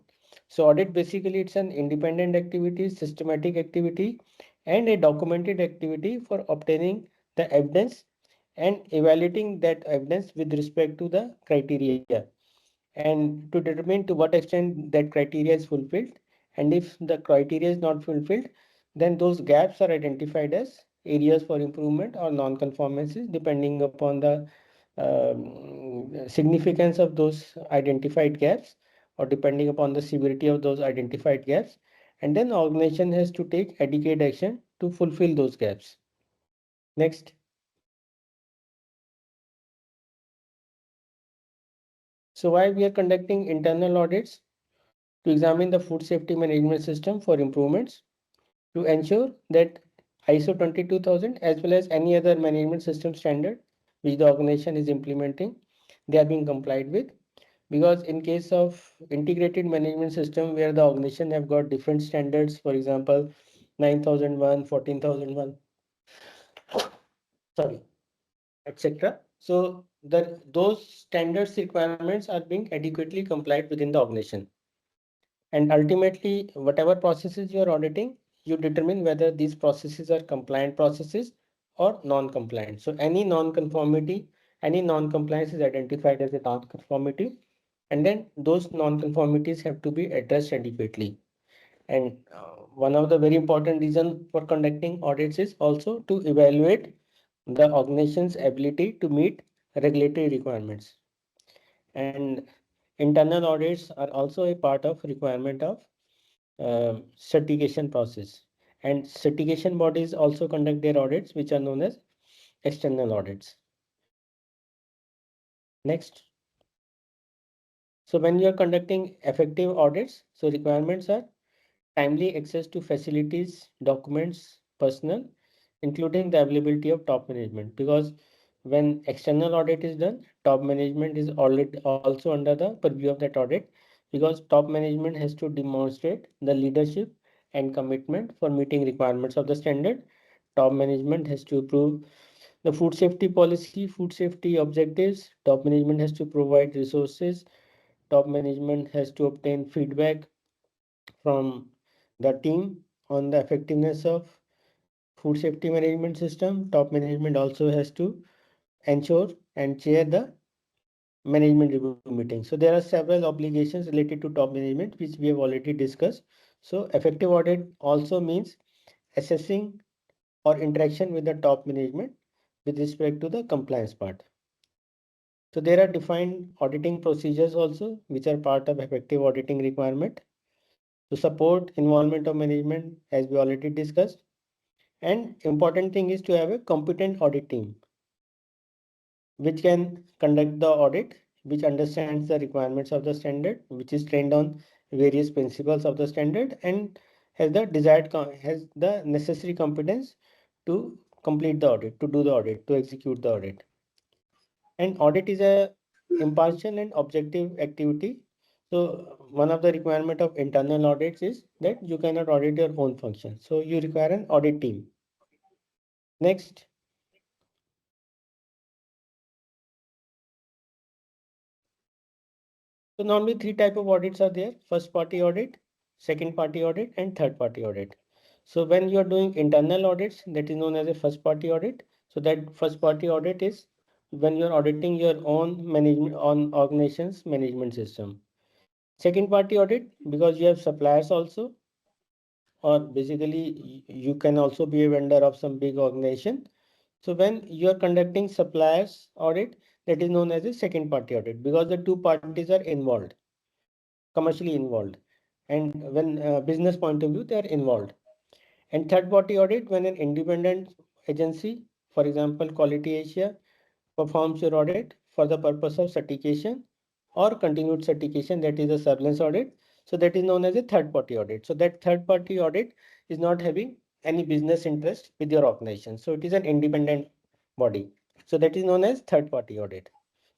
So audit basically it's an independent activity, systematic activity, and a documented activity for obtaining the evidence and evaluating that evidence with respect to the criteria, and to determine to what extent that criteria is fulfilled, And if the criteria is not fulfilled, then those gaps are identified as areas for improvement or non-conformances, depending upon the significance of those identified gaps or depending upon the severity of those identified gaps. And then the organization has to take adequate action to fulfill those gaps. Next. So why we are conducting internal audits? To examine the food safety management system for improvements, to ensure that ISO 22000 as well as any other management system standard which the organization is implementing, they are being complied with. Because in case of integrated management system where the organization have got different standards, for example, 9001, 14001, sorry, etc. So those standards requirements are being adequately complied within the organization. And ultimately, whatever processes you are auditing, you determine whether these processes are compliant processes or non-compliant. So any non-conformity, any non-compliance is identified as a non-conformity, and then those non-conformities have to be addressed adequately. And one of the very important reasons for conducting audits is also to evaluate the organization's ability to meet regulatory requirements. And internal audits are also a part of requirement of certification process. And certification bodies also conduct their audits, which are known as external audits. Next. So when you are conducting effective audits, so requirements are timely access to facilities, documents, personnel, including the availability of top management. Because when external audit is done, top management is already also under the purview of that audit, because top management has to demonstrate the leadership and commitment for meeting requirements of the standard. Top management has to approve the food safety policy, food safety objectives. Top management has to provide resources. Top management has to obtain feedback from the team on the effectiveness of food safety management system. Top management also has to ensure and chair the management review meeting. So there are several obligations related to top management, which we have already discussed. So effective audit also means assessing or interaction with the top management with respect to the compliance part. So there are defined auditing procedures also, which are part of effective auditing requirement. To support involvement of management, as we already discussed. And important thing is to have a competent audit team, which can conduct the audit, which understands the requirements of the standard, which is trained on various principles of the standard, and has the necessary competence to complete the audit, to do the audit, to execute the audit. And audit is a impartial and objective activity. So one of the requirement of internal audits is that you cannot audit your own function. So you require an audit team. Next. So normally three types of audits are there: first party audit, second party audit, and third party audit. So when you are doing internal audits, that is known as a first party audit. So that first party audit is when you are auditing your own management on organization's management system. Second party audit, because you have suppliers also, or basically you can also be a vendor of some big organization. So when you are conducting suppliers audit, that is known as a second party audit, because the two parties are involved, commercially involved, and when business point of view they are involved. And third party audit, when an independent agency, for example Quality Asia, performs your audit for the purpose of certification or continued certification, that is a surveillance audit. So that is known as a third party audit. So that third party audit is not having any business interest with your organization. So it is an independent body. So that is known as third party audit.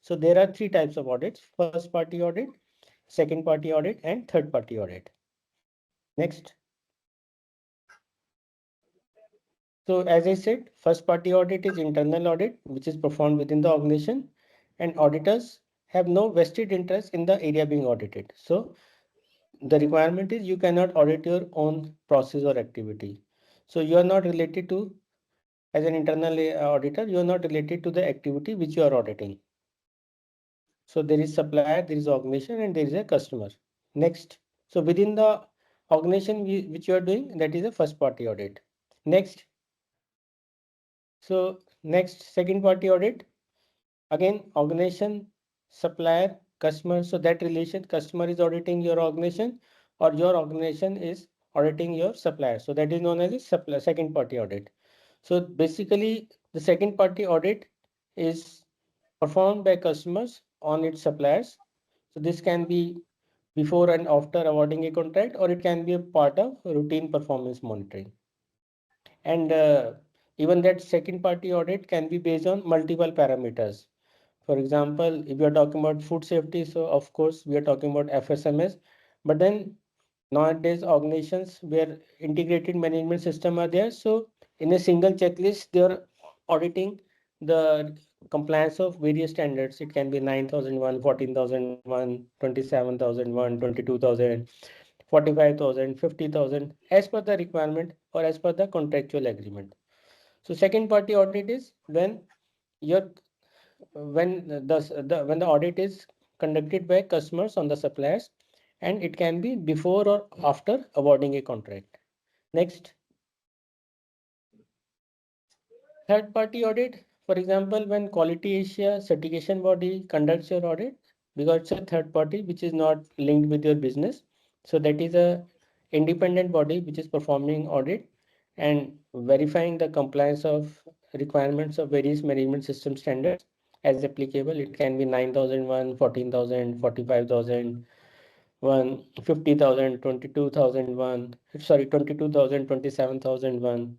So there are three types of audits: first party audit, second party audit, and third party audit. Next. So as I said, first party audit is internal audit, which is performed within the organization, and auditors have no vested interest in the area being audited. So the requirement is you cannot audit your own process or activity. So you are not related to, as an internal auditor, you are not related to the activity which you are auditing. So there is supplier, there is organization, and there is a customer. Next. So within the organization which you are doing, that is a first party audit. Next. So next, second party audit. Again, organization, supplier, customer. So that relation, customer is auditing your organization or your organization is auditing your supplier. So that is known as a supplier, second party audit. So basically the second party audit is performed by customers on its suppliers. So this can be before and after awarding a contract, or it can be a part of routine performance monitoring. And even that second party audit can be based on multiple parameters. For example, if you are talking about food safety, so of course we are talking about FSMS, but then nowadays organizations where integrated management system are there. So in a single checklist, they are auditing the compliance of various standards. It can be 9001, 14001, 27001, 22000, 45,000, 50,000 as per the requirement or as per the contractual agreement. So second party audit is when your when the audit is conducted by customers on the suppliers, and it can be before or after awarding a contract. Next, third party audit. For example, when Quality Asia certification body conducts your audit, because it's a third party which is not linked with your business. So that is a independent body which is performing audit and verifying the compliance of requirements of various management system standards as applicable. It can be 9001, 14,000, 45,000, 50,000, 22,001, sorry, 22,000, 27,001.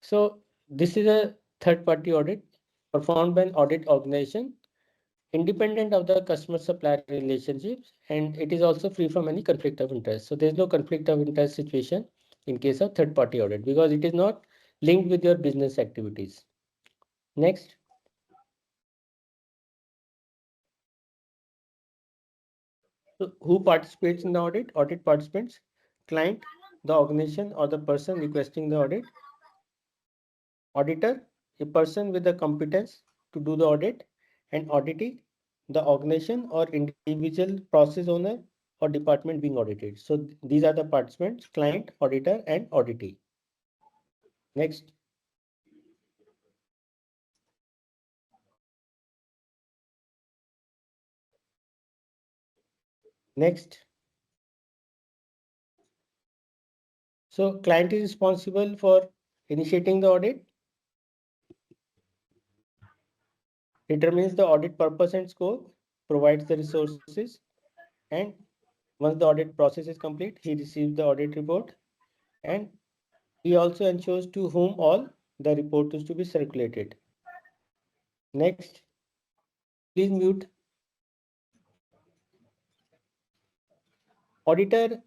So this is a third party audit performed by an audit organization independent of the customer supplier relationships, and it is also free from any conflict of interest. So there is no conflict of interest situation in case of third party audit because it is not linked with your business activities. Next. So who participates in the audit? Audit participants, client, the organization or the person requesting the audit. Auditor, a person with the competence to do the audit, and auditee, the organization or individual process owner or department being audited. So these are the participants, client, auditor, and auditee. Next. Next. So client is responsible for initiating the audit, determines the audit purpose and scope, provides the resources, and once the audit process is complete, he receives the audit report, and he also ensures to whom all the report is to be circulated. Next, please mute. Auditor,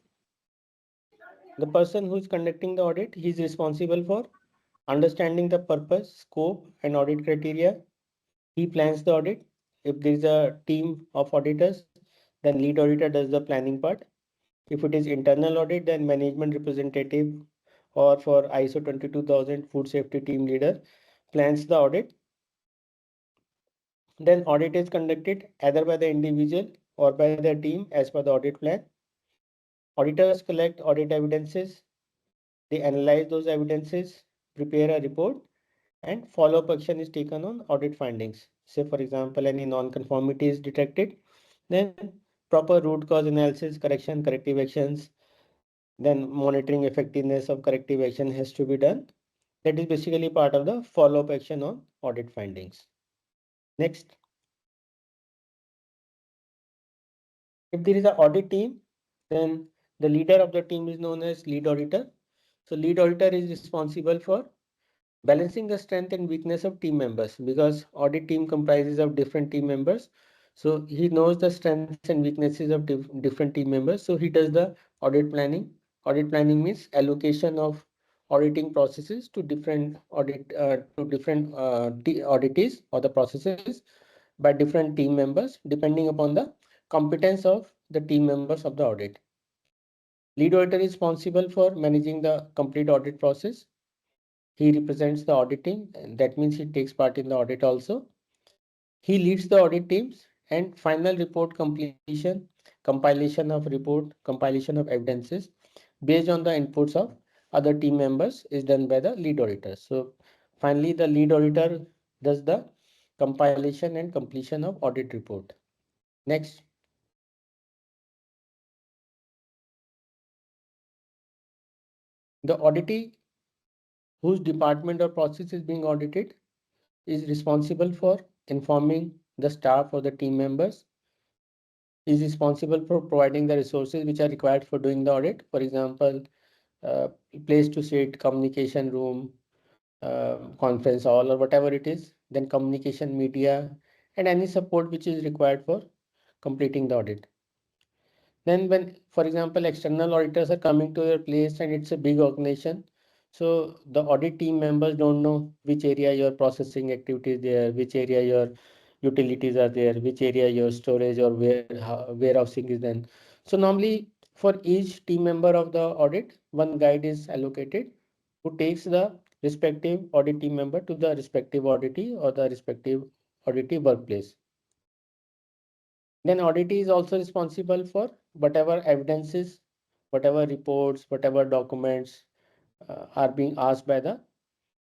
the person who is conducting the audit, he is responsible for understanding the purpose, scope, and audit criteria. He plans the audit. If there is a team of auditors, then lead auditor does the planning part. If it is internal audit, then management representative or for ISO 22000 food safety team leader plans the audit. Then audit is conducted either by the individual or by the team as per the audit plan. Auditors collect audit evidences. They analyze those evidences, prepare a report, and follow-up action is taken on audit findings. Say, for example, any non-conformity is detected, then proper root cause analysis, correction, corrective actions, then monitoring effectiveness of corrective action has to be done. That is basically part of the follow-up action on audit findings. Next. If there is an audit team, then the leader of the team is known as lead auditor. So lead auditor is responsible for balancing the strength and weakness of team members because audit team comprises of different team members. So he knows the strengths and weaknesses of different team members. So he does the audit planning. Audit planning means allocation of auditing processes to different auditees or the processes by different team members depending upon the competence of the team members of the audit. Lead auditor is responsible for managing the complete audit process. He represents the auditing, and that means he takes part in the audit also. He leads the audit teams and final report completion, compilation of report, compilation of evidences. based on the inputs of other team members is done by the lead auditor. So finally, the lead auditor does the compilation and completion of audit report. Next. The auditee whose department or process is being audited is responsible for informing the staff or the team members, is responsible for providing the resources which are required for doing the audit. For example, place to sit, communication room, conference hall or whatever it is, then communication media and any support which is required for completing the audit. Then when, for example, external auditors are coming to your place and it's a big organization, so the audit team members don't know which area your processing activity is there, which area your utilities are there, which area your storage or warehousing is then. So normally for each team member of the audit, one guide is allocated who takes the respective audit team member to the respective auditee or the respective auditee workplace. Then auditee is also responsible for whatever evidences, whatever reports, whatever documents are being asked by the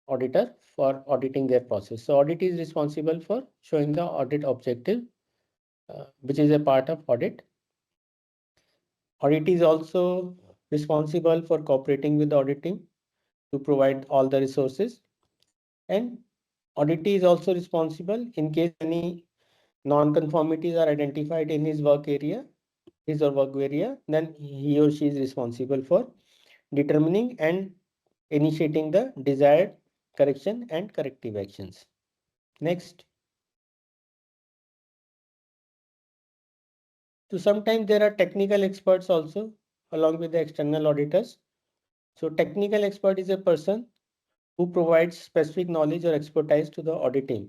auditor for auditing their process. So auditee is responsible for showing the audit objective, which is a part of audit. Auditee is also responsible for cooperating with the audit team to provide all the resources. And auditee is also responsible in case any non-conformities are identified in his work area, his or work area, then he or she is responsible for determining and initiating the desired correction and corrective actions. Next. So sometimes there are technical experts also along with the external auditors. So technical expert is a person who provides specific knowledge or expertise to the audit team.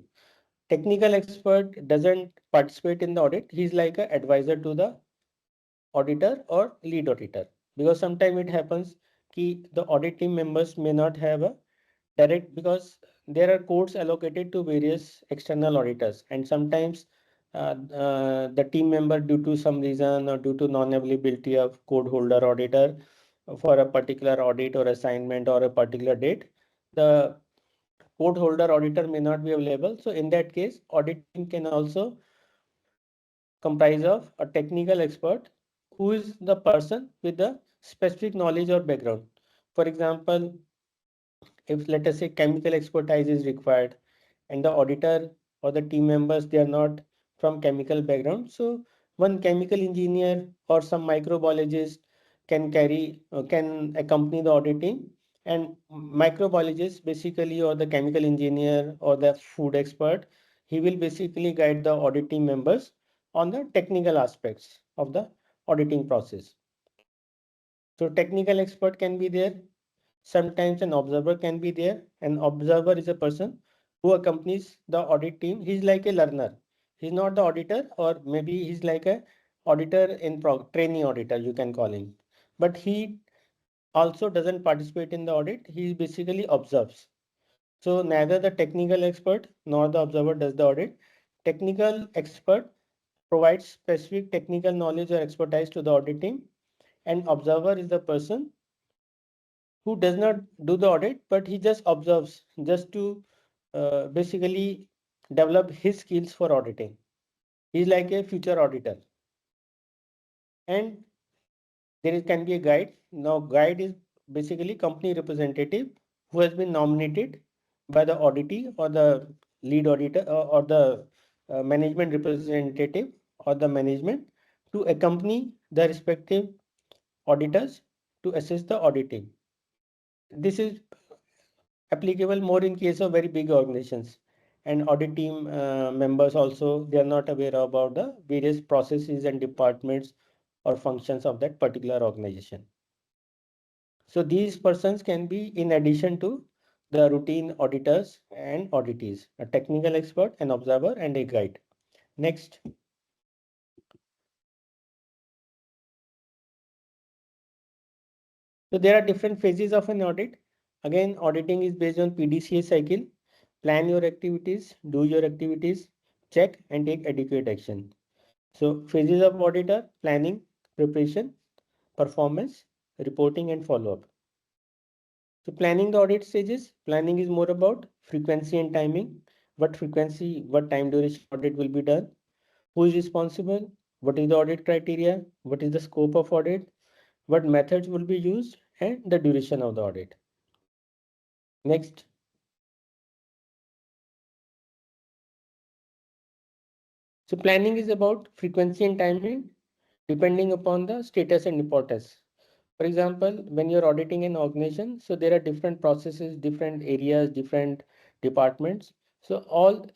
Technical expert doesn't participate in the audit. He's like an advisor to the auditor or lead auditor, because sometimes it happens that the audit team members may not have a direct, because there are codes allocated to various external auditors, and sometimes the team member, due to some reason or due to non-availability of code holder auditor for a particular audit or assignment or a particular date, the code holder auditor may not be available. So in that case, audit team can also comprise of a technical expert who is the person with the specific knowledge or background. For example, if let us say chemical expertise is required and the auditor or the team members, they are not from chemical background, so one chemical engineer or some microbiologist can accompany the audit team, and microbiologist basically, or the chemical engineer or the food expert, he will basically guide the audit team members on the technical aspects of the auditing process. So technical expert can be there. Sometimes an observer can be there. An observer is a person who accompanies the audit team. He's like a learner. He's not the auditor, or maybe he's like a auditor in trainee auditor, you can call him. But he also doesn't participate in the audit. He basically observes. So neither the technical expert nor the observer does the audit. Technical expert provides specific technical knowledge or expertise to the audit team, and observer is the person who does not do the audit, but he just observes, just to basically develop his skills for auditing. He's like a future auditor. And there can be a guide. Now guide is basically company representative who has been nominated by the auditee or the lead auditor or the management representative or the management to accompany the respective auditors to assess the auditing. This is applicable more in case of very big organizations, and audit team members also, they are not aware about the various processes and departments or functions of that particular organization. So these persons can be in addition to the routine auditors and auditees, a technical expert, an observer, and a guide. Next. So there are different phases of an audit. Again, auditing is based on PDCA cycle. Plan your activities, do your activities, check and take adequate action. So phases of auditor: planning, preparation, performance, reporting and follow-up. So planning the audit stages, planning is more about frequency and timing, what frequency, what time duration audit will be done, who is responsible, what is the audit criteria, what is the scope of audit, what methods will be used, and the duration of the audit. Next. So planning is about frequency and timing depending upon the status and importance. For example, when you're auditing an organization, so there are different processes, different areas, different departments. So all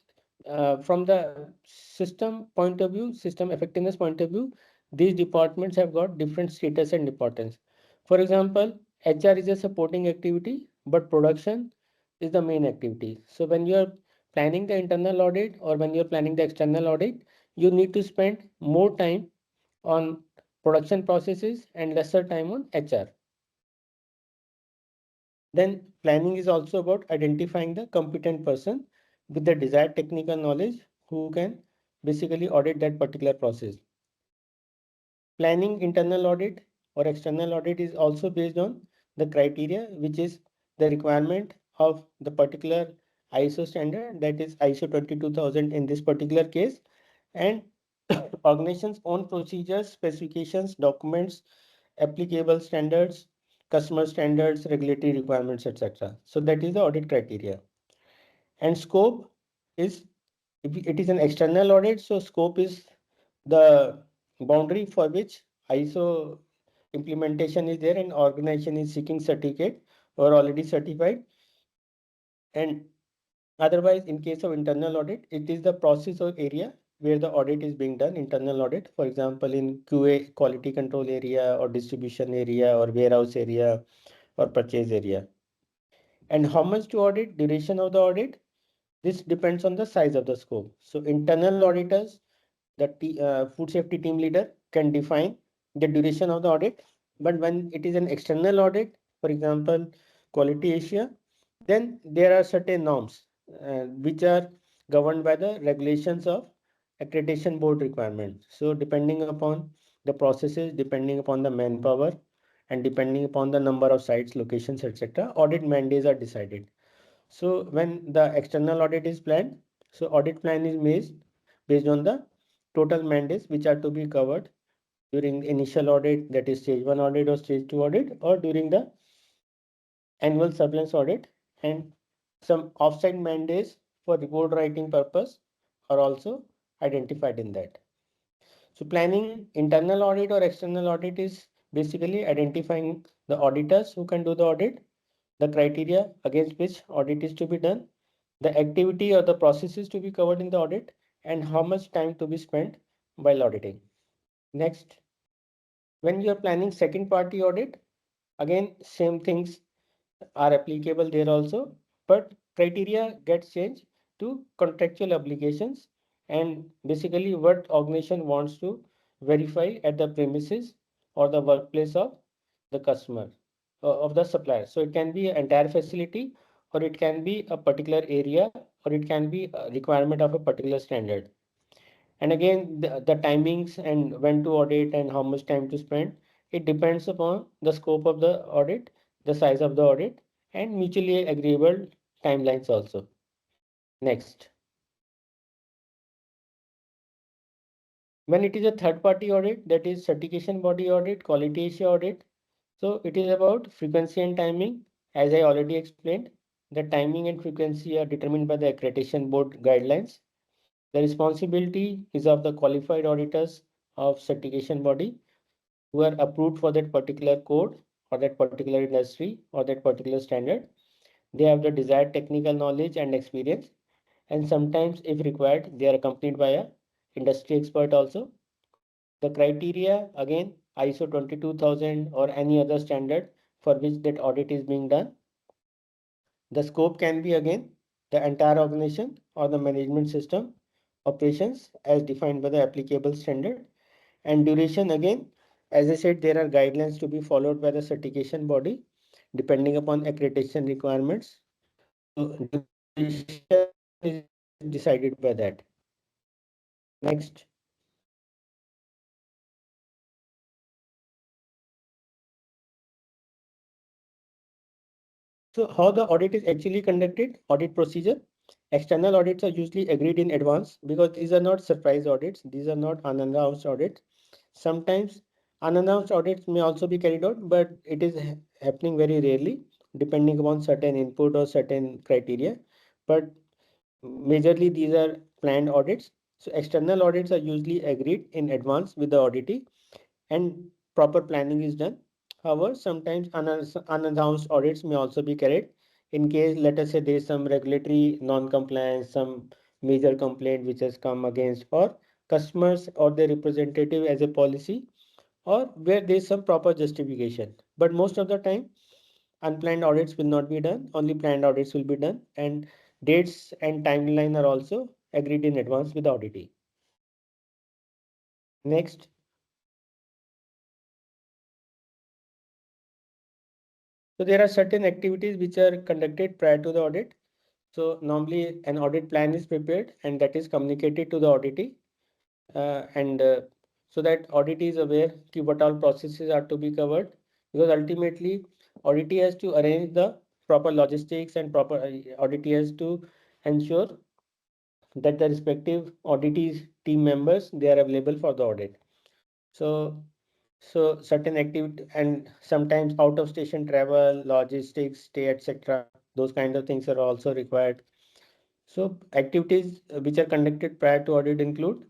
from the system point of view, system effectiveness point of view, these departments have got different status and importance. For example, HR is a supporting activity, but production is the main activity. So when you're planning the internal audit or when you're planning the external audit, you need to spend more time on production processes and lesser time on HR. Then planning is also about identifying the competent person with the desired technical knowledge who can basically audit that particular process. Planning internal audit or external audit is also based on the criteria, which is the requirement of the particular ISO standard, that is ISO 22000 in this particular case, and organization's own procedures, specifications, documents, applicable standards, customer standards, regulatory requirements, etc. So that is the audit criteria. And scope is, if it is an external audit, so scope is the boundary for which ISO implementation is there and organization is seeking certificate or already certified. And otherwise, in case of internal audit, it is the process or area where the audit is being done, internal audit. For example, in QA, quality control area or distribution area or warehouse area or purchase area. And how much to audit, duration of the audit, this depends on the size of the scope. So internal auditors, the food safety team leader can define the duration of the audit. But when it is an external audit, for example, Quality Asia, then there are certain norms which are governed by the regulations of accreditation board requirements. So depending upon the processes, depending upon the manpower, and depending upon the number of sites, locations, etc., audit mandates are decided. So when the external audit is planned, so audit plan is made based on the total mandates which are to be covered during the initial audit, that is stage 1 audit or stage 2 audit, or during the annual surveillance audit, and some offsite mandates for report writing purpose are also identified in that. So planning internal audit or external audit is basically identifying the auditors who can do the audit, the criteria against which audit is to be done, the activity or the processes to be covered in the audit, and how much time to be spent while auditing. Next, when you are planning second party audit, again, same things are applicable there also, but criteria gets changed to contractual obligations and basically what organization wants to verify at the premises or the workplace of the customer of the supplier. So it can be an entire facility, or it can be a particular area, or it can be a requirement of a particular standard. And again, the timings and when to audit and how much time to spend, it depends upon the scope of the audit, the size of the audit, and mutually agreeable timelines also. Next. When it is a third party audit, that is certification body audit, quality issue audit. So it is about frequency and timing. As I already explained, the timing and frequency are determined by the accreditation board guidelines. The responsibility is of the qualified auditors of certification body who are approved for that particular code or that particular industry or that particular standard. They have the desired technical knowledge and experience, and sometimes if required, they are accompanied by a industry expert also. The criteria, again, ISO 22000 or any other standard for which that audit is being done. The scope can be again the entire organization or the management system operations as defined by the applicable standard. And duration, again, as I said, there are guidelines to be followed by the certification body depending upon accreditation requirements. So duration is decided by that. Next. So how the audit is actually conducted, audit procedure. External audits are usually agreed in advance because these are not surprise audits. These are not unannounced audits. Sometimes unannounced audits may also be carried out, but it is happening very rarely, depending upon certain input or certain criteria. But majorly these are planned audits. So external audits are usually agreed in advance with the auditee and proper planning is done. However, sometimes unannounced audits may also be carried in case, let us say, there is some regulatory non-compliance, some major complaint which has come against or customers or their representative as a policy, or where there is some proper justification. But most of the time, unplanned audits will not be done, only planned audits will be done, and dates and timeline are also agreed in advance with the auditee. Next. So there are certain activities which are conducted prior to the audit. So normally an audit plan is prepared and that is communicated to the auditee, so that auditee is aware what all processes are to be covered, because ultimately auditee has to arrange the proper logistics and proper auditee has to ensure that the respective auditees team members, they are available for the audit. So certain activity and sometimes out of station travel, logistics, stay, etc. Those kind of things are also required. So activities which are conducted prior to audit include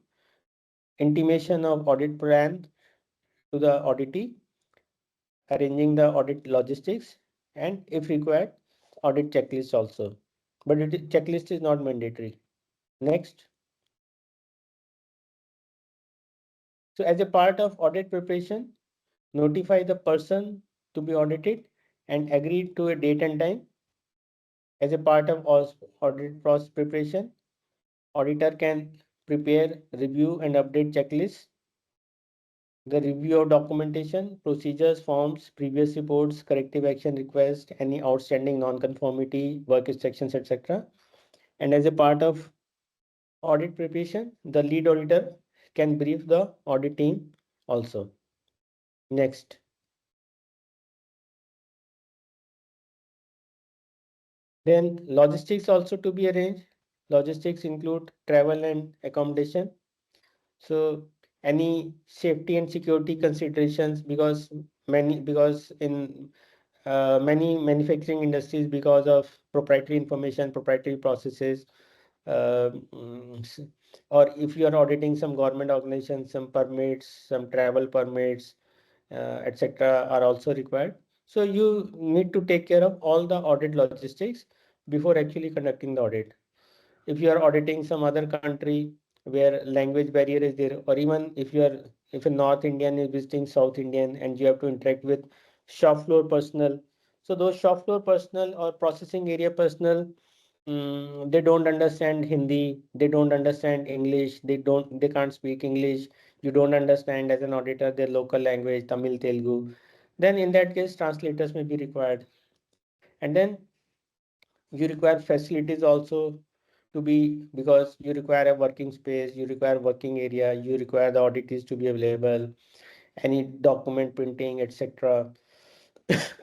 intimation of audit plan to the auditee, arranging the audit logistics, and if required, audit checklist also. But checklist is not mandatory. Next. So as a part of audit preparation, notify the person to be audited and agree to a date and time. As a part of audit process preparation, auditor can prepare, review, and update checklists. The review of documentation, procedures, forms, previous reports, corrective action requests, any outstanding non-conformity, work instructions, etc. And as a part of audit preparation, the lead auditor can brief the audit team also. Next. Then logistics also to be arranged. Logistics include travel and accommodation. So any safety and security considerations, because in many manufacturing industries, because of proprietary information, proprietary processes, or if you are auditing some government organizations, some permits, some travel permits, etc. are also required. So you need to take care of all the audit logistics before actually conducting the audit. If you are auditing some other country where language barrier is there, or even if a North Indian is visiting South Indian and you have to interact with shop floor personnel, so those shop floor personnel or processing area personnel, they don't understand Hindi, they don't understand English, they can't speak English, you don't understand as an auditor their local language, Tamil, Telugu, then in that case translators may be required. And then you require facilities also to be, because you require a working space, you require working area, you require the auditees to be available, any document printing, etc.,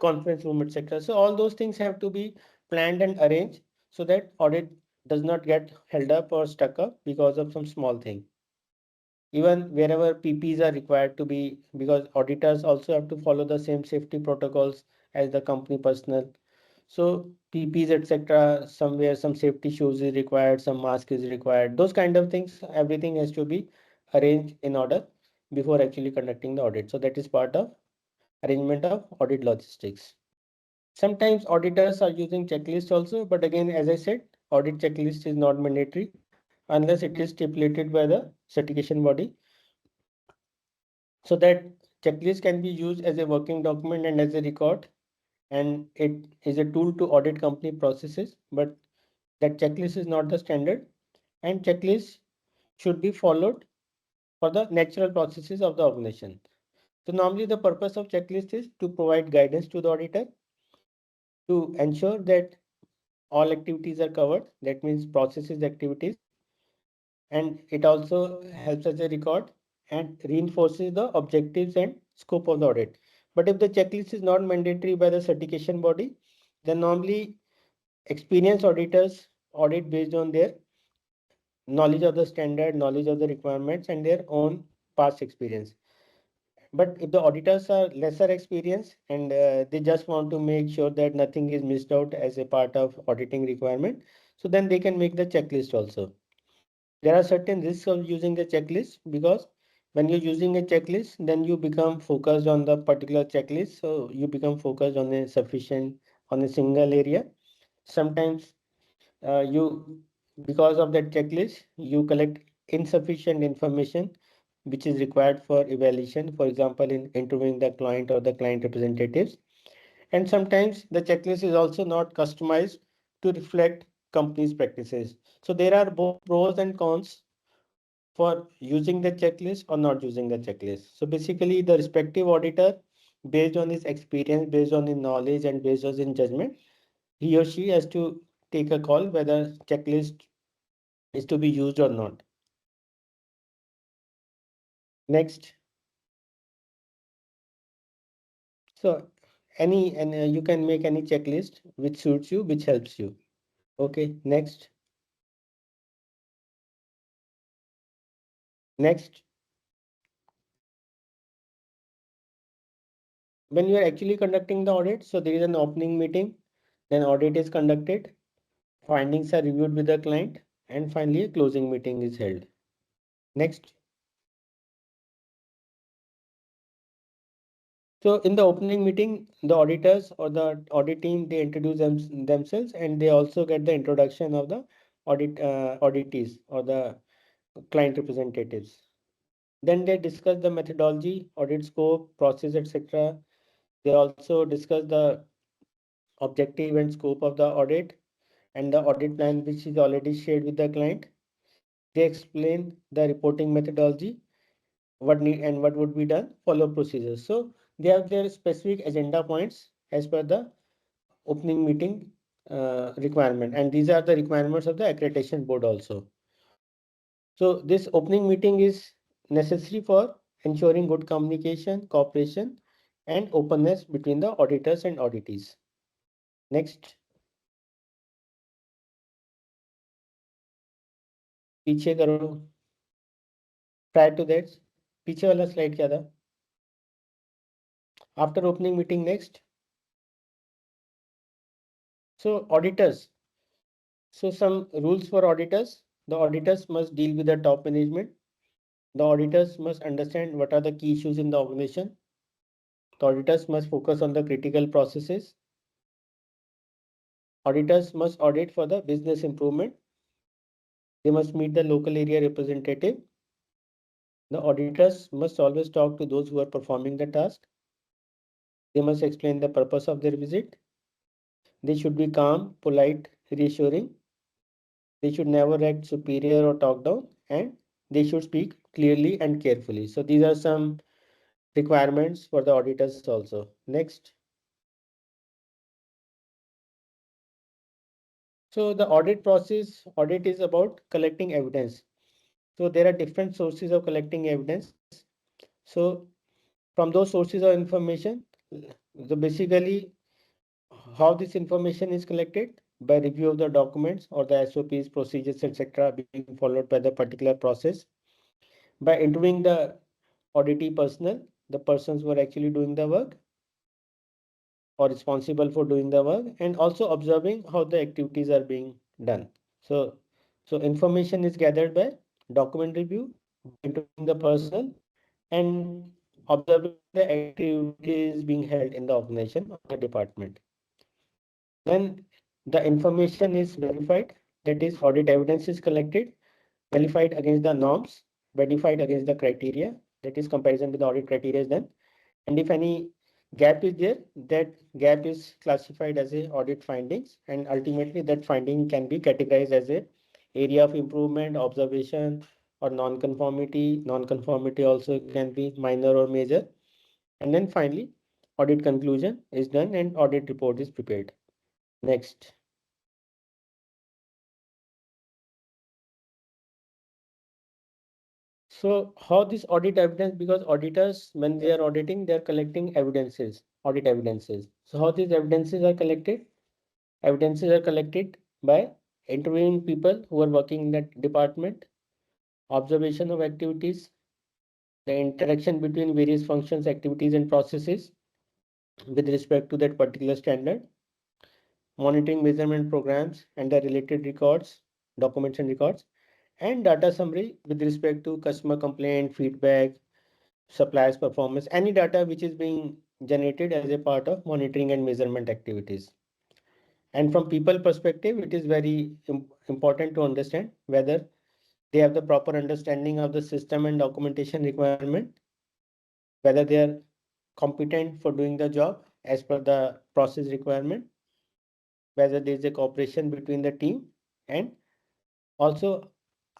conference room, etc. So all those things have to be planned and arranged so that audit does not get held up or stuck up because of some small thing. Even wherever PPs are required to be, because auditors also have to follow the same safety protocols as the company personnel. So PPs, etc., somewhere some safety shoes is required, some mask is required. Those kind of things, everything has to be arranged in order before actually conducting the audit. So that is part of arrangement of audit logistics. Sometimes auditors are using checklist also, but again, as I said, audit checklist is not mandatory unless it is stipulated by the certification body. So that checklist can be used as a working document and as a record, and it is a tool to audit company processes, but that checklist is not the standard, and checklist should be followed for the natural processes of the organization. So normally the purpose of checklist is to provide guidance to the auditor to ensure that all activities are covered. That means processes, activities, and it also helps as a record and reinforces the objectives and scope of the audit. But if the checklist is not mandatory by the certification body, then normally experienced auditors audit based on their knowledge of the standard, knowledge of the requirements, and their own past experience. But if the auditors are lesser experienced and they just want to make sure that nothing is missed out as a part of auditing requirement, so then they can make the checklist also. There are certain risks of using a checklist, because when you're using a checklist, then you become focused on the particular checklist. So you become focused on on a single area. Sometimes because of that checklist, you collect insufficient information which is required for evaluation, for example, in interviewing the client or the client representatives. And sometimes the checklist is also not customized to reflect company's practices. So there are both pros and cons for using the checklist or not using the checklist. So basically, the respective auditor, based on his experience, based on his knowledge, and based on his judgment, he or she has to take a call whether checklist is to be used or not. Next. So you can make any checklist which suits you, which helps you. Okay, next. Next. When you are actually conducting the audit, so there is an opening meeting, then audit is conducted, findings are reviewed with the client, and finally a closing meeting is held. Next. So in the opening meeting, the auditors or the audit team, they introduce themselves, and they also get the introduction of the auditees or the client representatives. Then they discuss the methodology, audit scope, process, etc. They also discuss the objective and scope of the audit and the audit plan, which is already shared with the client. They explain the reporting methodology, what need and what would be done, follow procedures. So they have their specific agenda points as per the opening meeting requirement, and these are the requirements of the accreditation board also. So this opening meeting is necessary for ensuring good communication, cooperation, and openness between the auditors and auditees. Next. पीछे करो. Prior to that, पीछे वाला slide क्या था? After opening meeting, next. So auditors. So some rules for auditors. The auditors must deal with the top management. The auditors must understand what are the key issues in the organization. The auditors must focus on the critical processes. Auditors must audit for the business improvement. They must meet the local area representative. The auditors must always talk to those who are performing the task. They must explain the purpose of their visit. They should be calm, polite, reassuring. They should never act superior or talk down, and they should speak clearly and carefully. So these are some requirements for the auditors also. Next. So the audit process, audit is about collecting evidence. So there are different sources of collecting evidence. So from those sources of information, so basically how this information is collected by review of the documents or the SOPs, procedures, etc. being followed by the particular process, by interviewing the auditee personnel, the persons who are actually doing the work or responsible for doing the work, and also observing how the activities are being done. So information is gathered by document review, interviewing the personnel, and observing the activities being held in the organization or the department. Then the information is verified, that is audit evidence is collected, verified against the norms, verified against the criteria, that is comparison with the audit criteria is done. And if any gap is there, that gap is classified as a audit findings, and ultimately that finding can be categorized as a area of improvement, observation, or non-conformity. Non-conformity also can be minor or major. And then finally, audit conclusion is done and audit report is prepared. Next. So how this audit evidence, because auditors, when they are auditing, they are collecting evidences, audit evidences. So how these evidences are collected? Evidences are collected by interviewing people who are working in that department, observation of activities, the interaction between various functions, activities, and processes with respect to that particular standard, monitoring measurement programs and the related records, documents and records, and data summary with respect to customer complaint, feedback, suppliers performance, any data which is being generated as a part of monitoring and measurement activities. And from people perspective, it is very important to understand whether they have the proper understanding of the system and documentation requirement, whether they are competent for doing the job as per the process requirement, whether there is a cooperation between the team, and also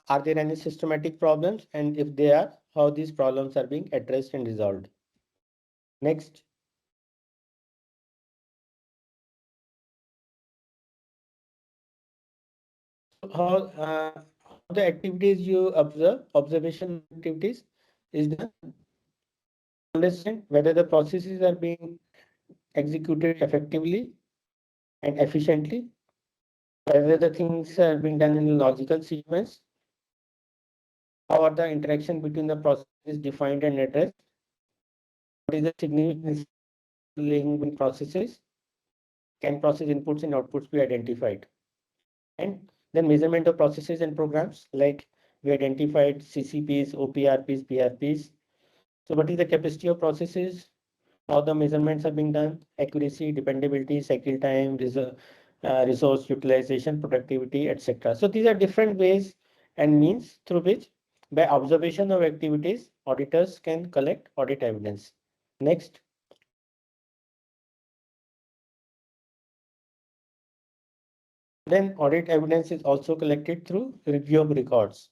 are there any systematic problems, and if they are, how these problems are being addressed and resolved. Next. How the activities you observe, observation activities is done to understand whether the processes are being executed effectively and efficiently, whether the things are being done in a logical sequence, how are the interaction between the processes defined and addressed, what is the significance link between processes, can process inputs and outputs be identified, and then measurement of processes and programs, like we identified CCPs, OPRPs, PRPs. So what is the capacity of processes, how the measurements are being done, accuracy, dependability, cycle time, resource utilization, productivity, etc. So these are different ways and means through which, by observation of activities, auditors can collect audit evidence. Next. Then audit evidence is also collected through review of records,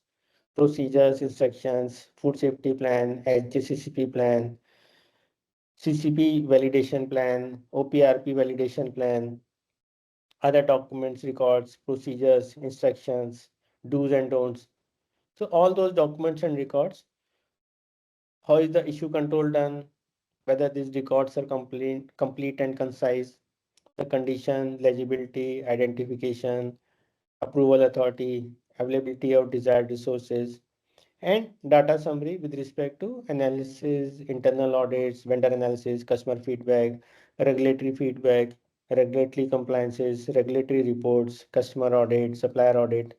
procedures, instructions, food safety plan, HACCP plan, CCP validation plan, OPRP validation plan, other documents, records, procedures, instructions, do's and don'ts. So all those documents and records, how is the issue control done, whether these records are complete and concise, the condition, legibility, identification, approval authority, availability of desired resources, and data summary with respect to analysis, internal audits, vendor analysis, customer feedback, regulatory compliances, regulatory reports, customer audit, supplier audit.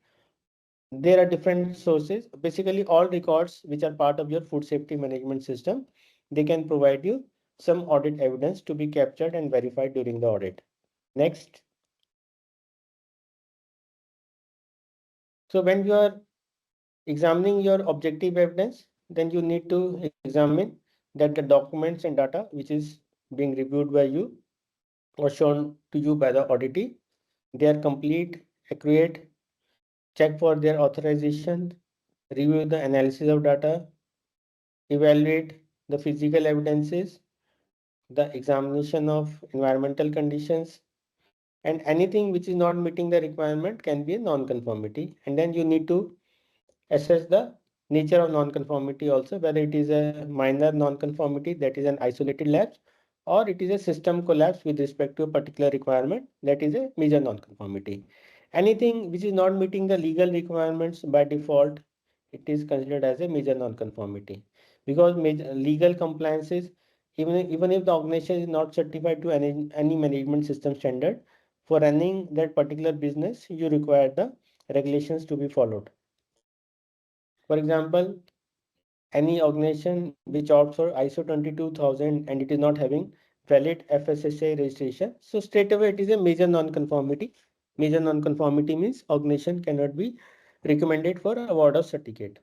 There are different sources. Basically, all records which are part of your food safety management system, they can provide you some audit evidence to be captured and verified during the audit. Next. So when you are examining your objective evidence, then you need to examine that the documents and data which is being reviewed by you or shown to you by the auditee, they are complete, accurate, check for their authorization, review the analysis of data, evaluate the physical evidences, the examination of environmental conditions, and anything which is not meeting the requirement can be a non-conformity. And then you need to assess the nature of non-conformity also, whether it is a minor non-conformity, that is an isolated lapse, or it is a system collapse with respect to a particular requirement, that is a major non-conformity. Anything which is not meeting the legal requirements by default, it is considered as a major non-conformity, because legal compliances, even if the organization is not certified to any management system standard, for running that particular business, you require the regulations to be followed. For example, any organization which opts for ISO 22000 and it is not having valid FSSA registration, so straight away it is a major non-conformity. Major non-conformity means organization cannot be recommended for award of certificate.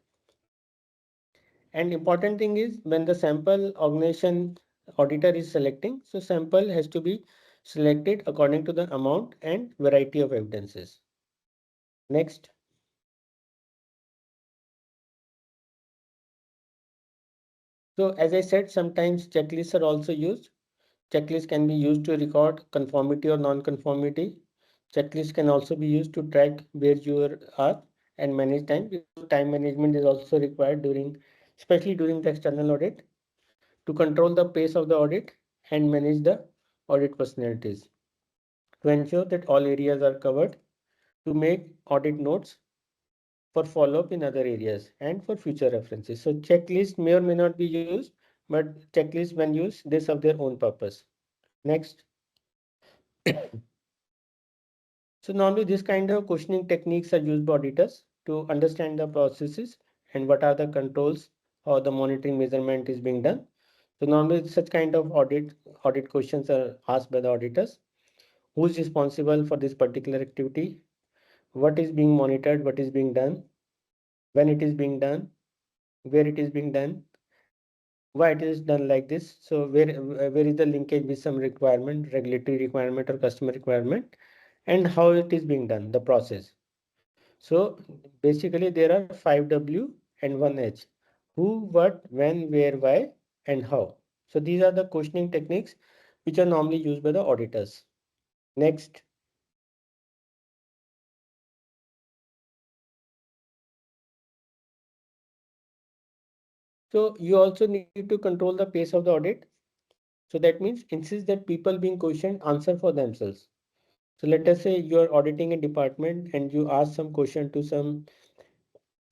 And important thing is, when the sample organization auditor is selecting, so sample has to be selected according to the amount and variety of evidences. Next. So as I said, sometimes checklists are also used. Checklists can be used to record conformity or non-conformity. Checklists can also be used to track where you are and manage time. Time management is also required especially during the external audit, to control the pace of the audit and manage the audit personalities. to ensure that all areas are covered, to make audit notes for follow-up in other areas and for future references. So checklist may or may not be used, but checklists when used, they serve their own purpose. Next. So normally this kind of questioning techniques are used by auditors to understand the processes and what are the controls, how the monitoring measurement is being done. So normally such kind of audit questions are asked by the auditors. Who is responsible for this particular activity? What is being monitored? What is being done? When it is being done? Where it is being done? Why it is done like this? So where is the linkage with some requirement, regulatory requirement or customer requirement, and how it is being done, the process. So basically there are 5 W and 1 H. Who, what, when, where, why, and how. So these are the questioning techniques which are normally used by the auditors. Next. So you also need to control the pace of the audit. So that means insist that people being questioned answer for themselves. So let us say you are auditing a department and you ask some question to some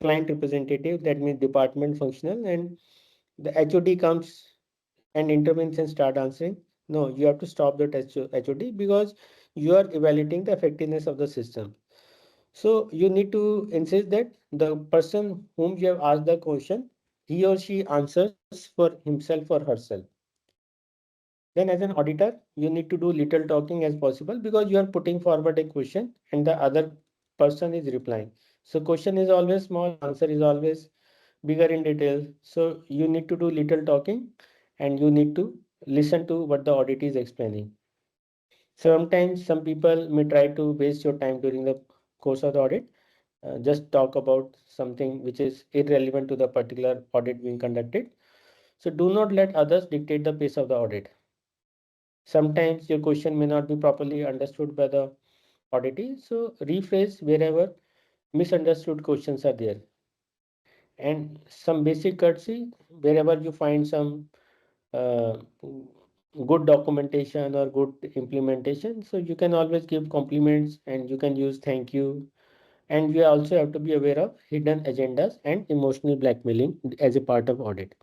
client representative, that means department functional, and the HOD comes and intervenes and start answering. No, you have to stop that HOD because you are evaluating the effectiveness of the system. So you need to insist that the person whom you have asked the question, he or she answers for himself or herself. Then as an auditor, you need to do little talking as possible because you are putting forward a question and the other person is replying. So question is always small, answer is always bigger in detail. So you need to do little talking and you need to listen to what the audit is explaining. Sometimes some people may try to waste your time during the course of the audit. Just talk about something which is irrelevant to the particular audit being conducted. So do not let others dictate the pace of the audit. Sometimes your question may not be properly understood by the auditee. So rephrase wherever misunderstood questions are there. And some basic courtesy, wherever you find some good documentation or good implementation. So you can always give compliments and you can use thank you. And you also have to be aware of hidden agendas and emotional blackmailing as a part of audit.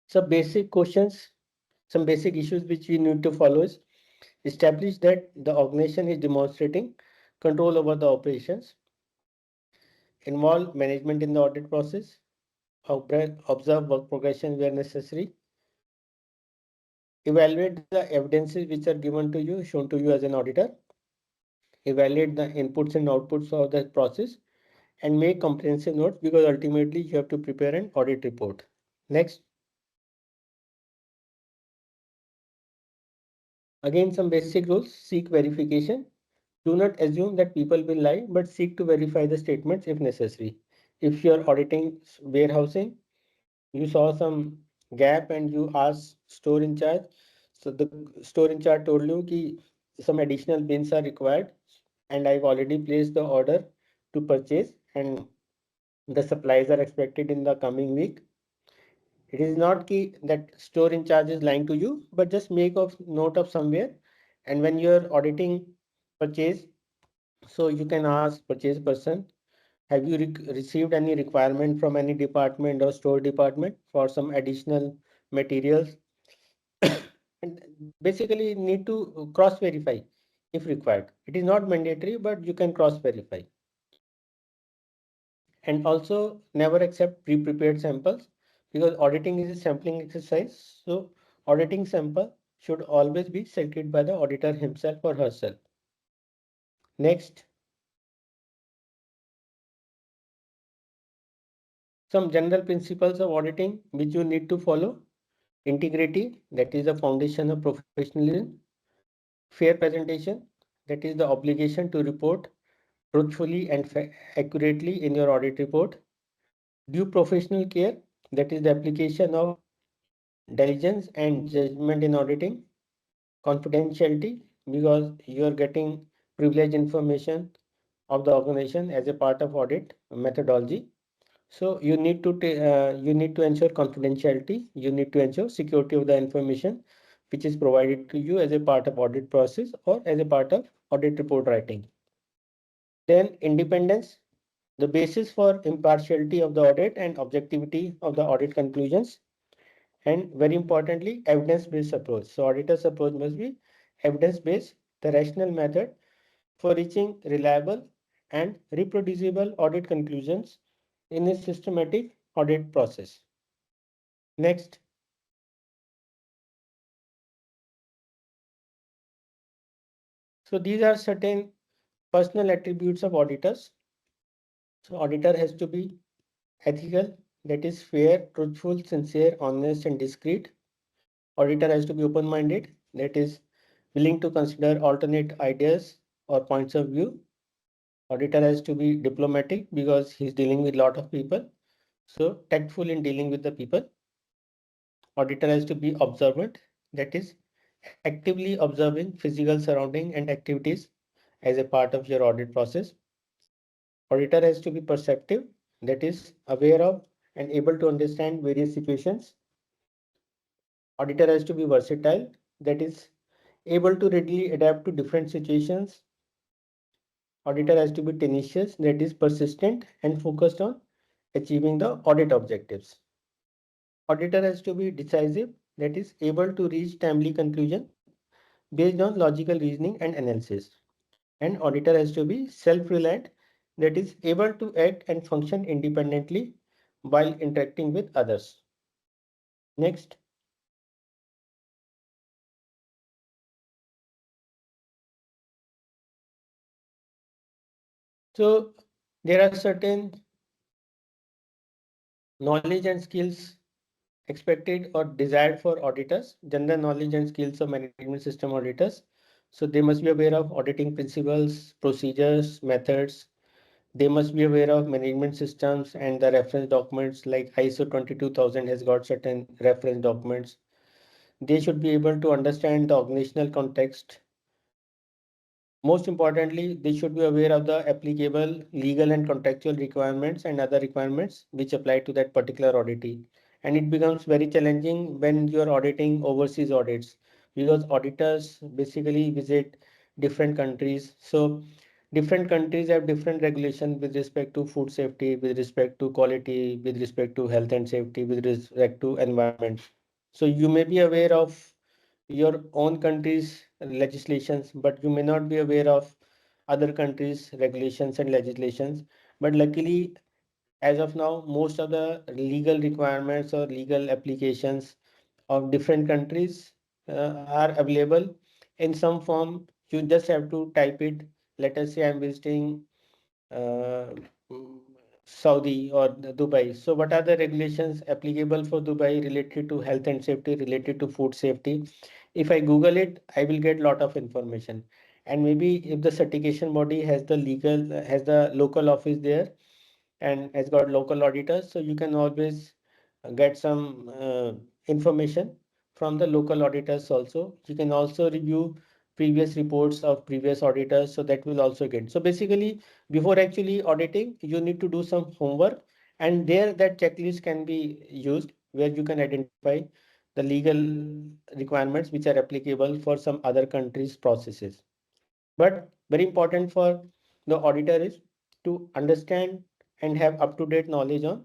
So basic questions, some basic issues which we need to follow is establish that the organization is demonstrating control over the operations, involve management in the audit process, observe work progression where necessary, evaluate the evidences which are given to you, shown to you as an auditor, evaluate the inputs and outputs of the process, and make comprehensive notes because ultimately you have to prepare an audit report. Next. Again, some basic rules. Seek verification. Do not assume that people will lie, but seek to verify the statements if necessary. If you are auditing warehousing, you saw some gap and you asked store in charge. So the store in charge told you that some additional bins are required and I've already placed the order to purchase and the supplies are expected in the coming week. It is not key that store in charge is lying to you, but just make a note of somewhere. And when you're auditing purchase, so you can ask purchase person, have you received any requirement from any department or store department for some additional materials? And basically need to cross verify if required. It is not mandatory, but you can cross verify. And also never accept pre-prepared samples because auditing is a sampling exercise. So auditing sample should always be selected by the auditor himself or herself. Next. Some general principles of auditing which you need to follow. Integrity, that is the foundation of professionalism. Fair presentation, that is the obligation to report truthfully and accurately in your audit report. Due professional care, that is the application of diligence and judgment in auditing. Confidentiality, because you are getting privileged information of the organization as a part of audit methodology. So you need to ensure confidentiality. You need to ensure security of the information which is provided to you as a part of audit process or as a part of audit report writing. Then independence, the basis for impartiality of the audit and objectivity of the audit conclusions. And very importantly, evidence-based approach. So auditor's approach must be evidence-based, the rational method for reaching reliable and reproducible audit conclusions in a systematic audit process. Next. So these are certain personal attributes of auditors. So auditor has to be ethical, that is fair, truthful, sincere, honest, and discreet. Auditor has to be open-minded, that is willing to consider alternate ideas or points of view. Auditor has to be diplomatic because he's dealing with a lot of people. So tactful in dealing with the people. Auditor has to be observant, that is actively observing physical surrounding and activities as a part of your audit process. Auditor has to be perceptive, that is aware of and able to understand various situations. Auditor has to be versatile, that is able to readily adapt to different situations. Auditor has to be tenacious, that is persistent and focused on achieving the audit objectives. Auditor has to be decisive, that is able to reach timely conclusion based on logical reasoning and analysis. And auditor has to be self-reliant, that is able to act and function independently while interacting with others. Next. So there are certain knowledge and skills expected or desired for auditors, general knowledge and skills of management system auditors. So they must be aware of auditing principles, procedures, methods. They must be aware of management systems and the reference documents like ISO 22000 has got certain reference documents. They should be able to understand the organizational context. Most importantly, they should be aware of the applicable legal and contractual requirements and other requirements which apply to that particular auditee. And it becomes very challenging when you're auditing overseas audits because auditors basically visit different countries. So different countries have different regulations with respect to food safety, with respect to quality, with respect to health and safety, with respect to environment. So you may be aware of your own country's legislations, but you may not be aware of other countries' regulations and legislations. But luckily, as of now, most of the legal requirements or legal applications of different countries are available in some form. You just have to type it. Let us say I'm visiting uh, Saudi or Dubai. So what are the regulations applicable for Dubai related to health and safety, related to food safety? If I Google it, I will get a lot of information. And maybe if the certification body has the local office there and has got local auditors, so you can always get some information from the local auditors also. You can also review previous reports of previous auditors, so that will also get. So basically, before actually auditing, you need to do some homework, and there that checklist can be used where you can identify the legal requirements which are applicable for some other countries' processes. But very important for the auditor is to understand and have up-to-date knowledge on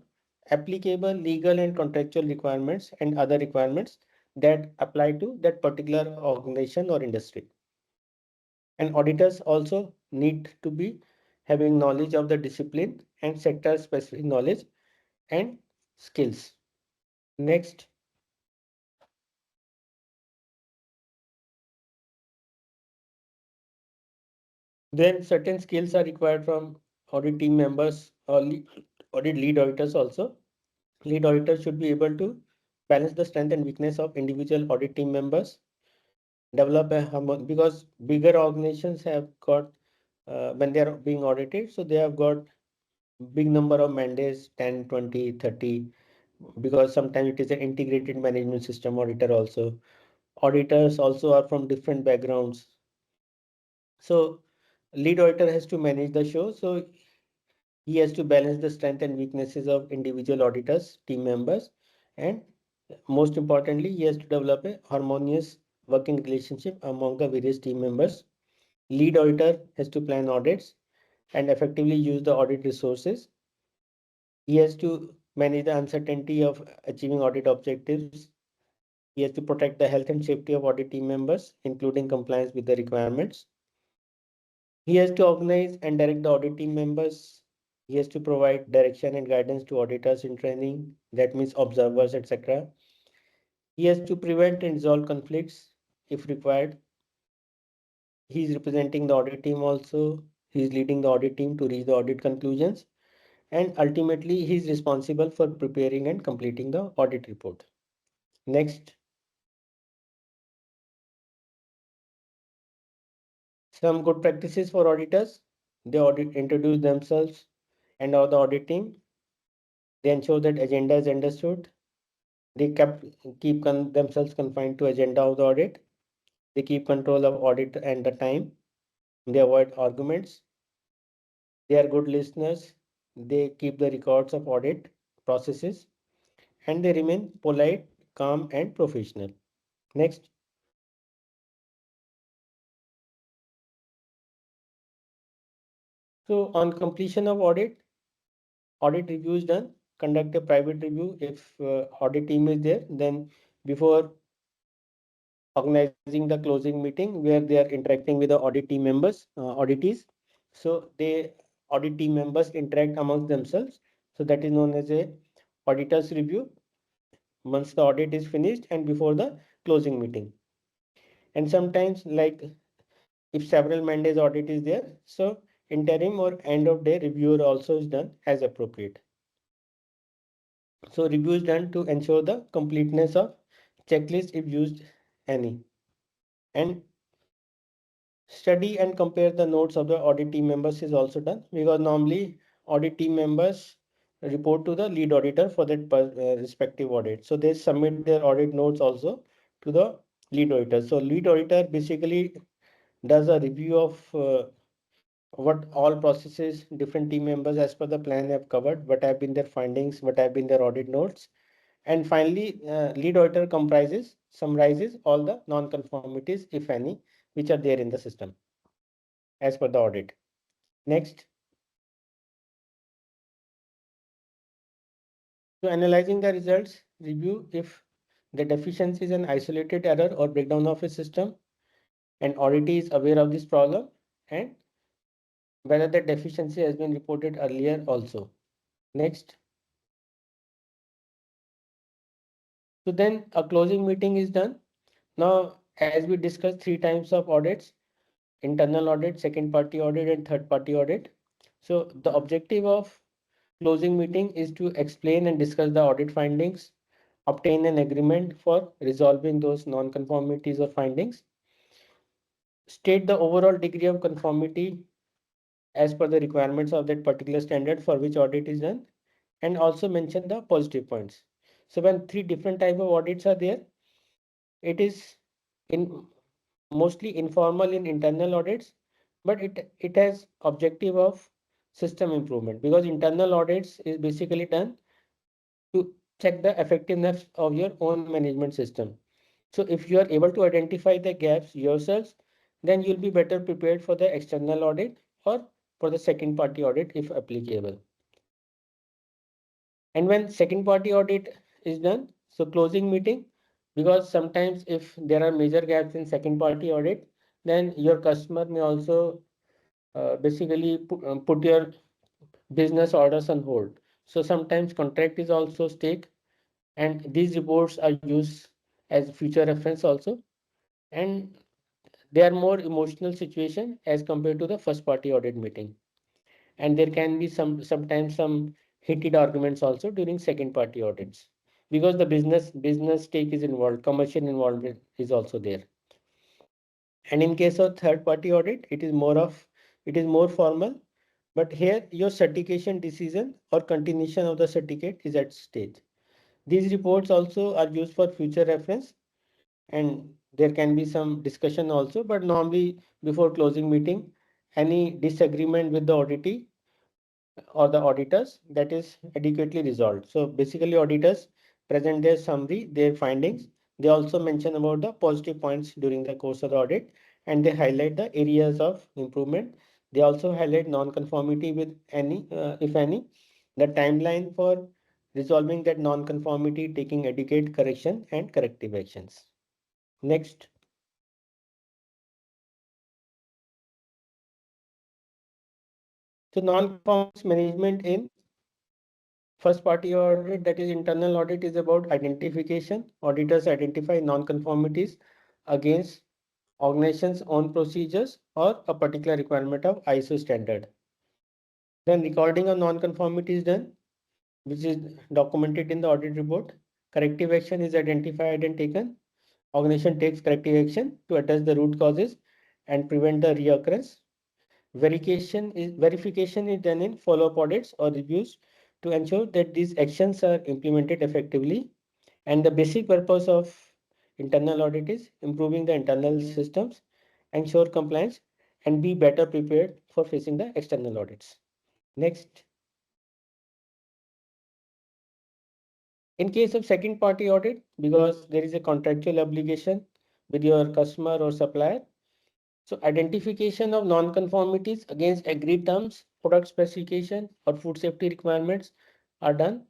applicable legal and contractual requirements and other requirements that apply to that particular organization or industry. And auditors also need to be having knowledge of the discipline and sector specific knowledge and skills. Next. Then certain skills are required from audit team members or audit lead auditors also. Lead auditor should be able to balance the strength and weakness of individual audit team members, develop a because bigger organizations have got when they are being audited, so they have got big number of mandates, 10, 20, 30, because sometimes it is an integrated management system auditor also. Auditors also are from different backgrounds. So lead auditor has to manage the show. So he has to balance the strength and weaknesses of individual auditors, team members, and most importantly, he has to develop a harmonious working relationship among the various team members. Lead auditor has to plan audits and effectively use the audit resources. He has to manage the uncertainty of achieving audit objectives. He has to protect the health and safety of audit team members, including compliance with the requirements. He has to organize and direct the audit team members. He has to provide direction and guidance to auditors in training, that means observers, etc. He has to prevent and resolve conflicts if required. He is representing the audit team also. He is leading the audit team to reach the audit conclusions. And ultimately, he is responsible for preparing and completing the audit report. Next. Some good practices for auditors. They introduce themselves and the audit team. They ensure that agenda is understood. They keep themselves confined to agenda of the audit. They keep control of audit and the time. They avoid arguments. They are good listeners. They keep the records of audit processes. And they remain polite, calm, and professional. Next. So on completion of audit review is done. Conduct a private review. If audit team is there, then before organizing the closing meeting where they are interacting with the audit team members, auditees. So audit team members interact amongst themselves. So that is known as a auditor's review once the audit is finished and before the closing meeting. And sometimes, like if several mandates audit is there, so interim or end of day review also is done as appropriate. So review is done to ensure the completeness of checklist if used any. And study and compare the notes of the audit team members is also done, because normally audit team members report to the lead auditor for that respective audit. So they submit their audit notes also to the lead auditor. So lead auditor basically does a review of what all processes different team members as per the plan have covered, what have been their findings, what have been their audit notes. And finally, lead auditor summarizes all the non-conformities, if any, which are there in the system as per the audit. Next. So analyzing the results, review if the deficiency is an isolated error or breakdown of a system, and auditee is aware of this problem, and whether the deficiency has been reported earlier also. Next. So then a closing meeting is done. Now, as we discussed, 3 types of audits: internal audit, second party audit, and third party audit. So the objective of closing meeting is to explain and discuss the audit findings, obtain an agreement for resolving those non-conformities or findings, state the overall degree of conformity as per the requirements of that particular standard for which audit is done, and also mention the positive points. So when 3 different type of audits are there, it is mostly informal in internal audits, but it has objective of system improvement, because internal audits is basically done to check the effectiveness of your own management system. So if you are able to identify the gaps yourselves, then you'll be better prepared for the external audit or for the second party audit if applicable. And when second party audit is done, so closing meeting, because sometimes if there are major gaps in second party audit, then your customer may also basically put your business orders on hold. So sometimes contract is also stake, and these reports are used as future reference also, and they are more emotional situation as compared to the first party audit meeting. And there can be sometimes some heated arguments also during second party audits, because the business stake is involved, commercial involvement is also there. And in case of third party audit, it is more formal, but here your certification decision or continuation of the certificate is at stake. These reports also are used for future reference, and there can be some discussion also, but normally before closing meeting, any disagreement with the auditee or the auditors, that is adequately resolved. So basically auditors present their summary, their findings. They also mention about the positive points during the course of the audit, and they highlight the areas of improvement. They also highlight non-conformity with any, if any, the timeline for resolving that non-conformity, taking adequate correction and corrective actions. Next. So non-conformance management in first party audit, that is internal audit, is about identification. Auditors identify non-conformities against organization's own procedures or a particular requirement of ISO standard. Then recording of non-conformity is done, which is documented in the audit report. Corrective action is identified and taken. Organization takes corrective action to address the root causes and prevent the reoccurrence. Verification is done in follow-up audits or reviews to ensure that these actions are implemented effectively. And the basic purpose of internal audit is improving the internal systems, ensure compliance, and be better prepared for facing the external audits. Next. In case of second party audit, because there is a contractual obligation with your customer or supplier, so identification of non-conformities against agreed terms, product specification, or food safety requirements are done.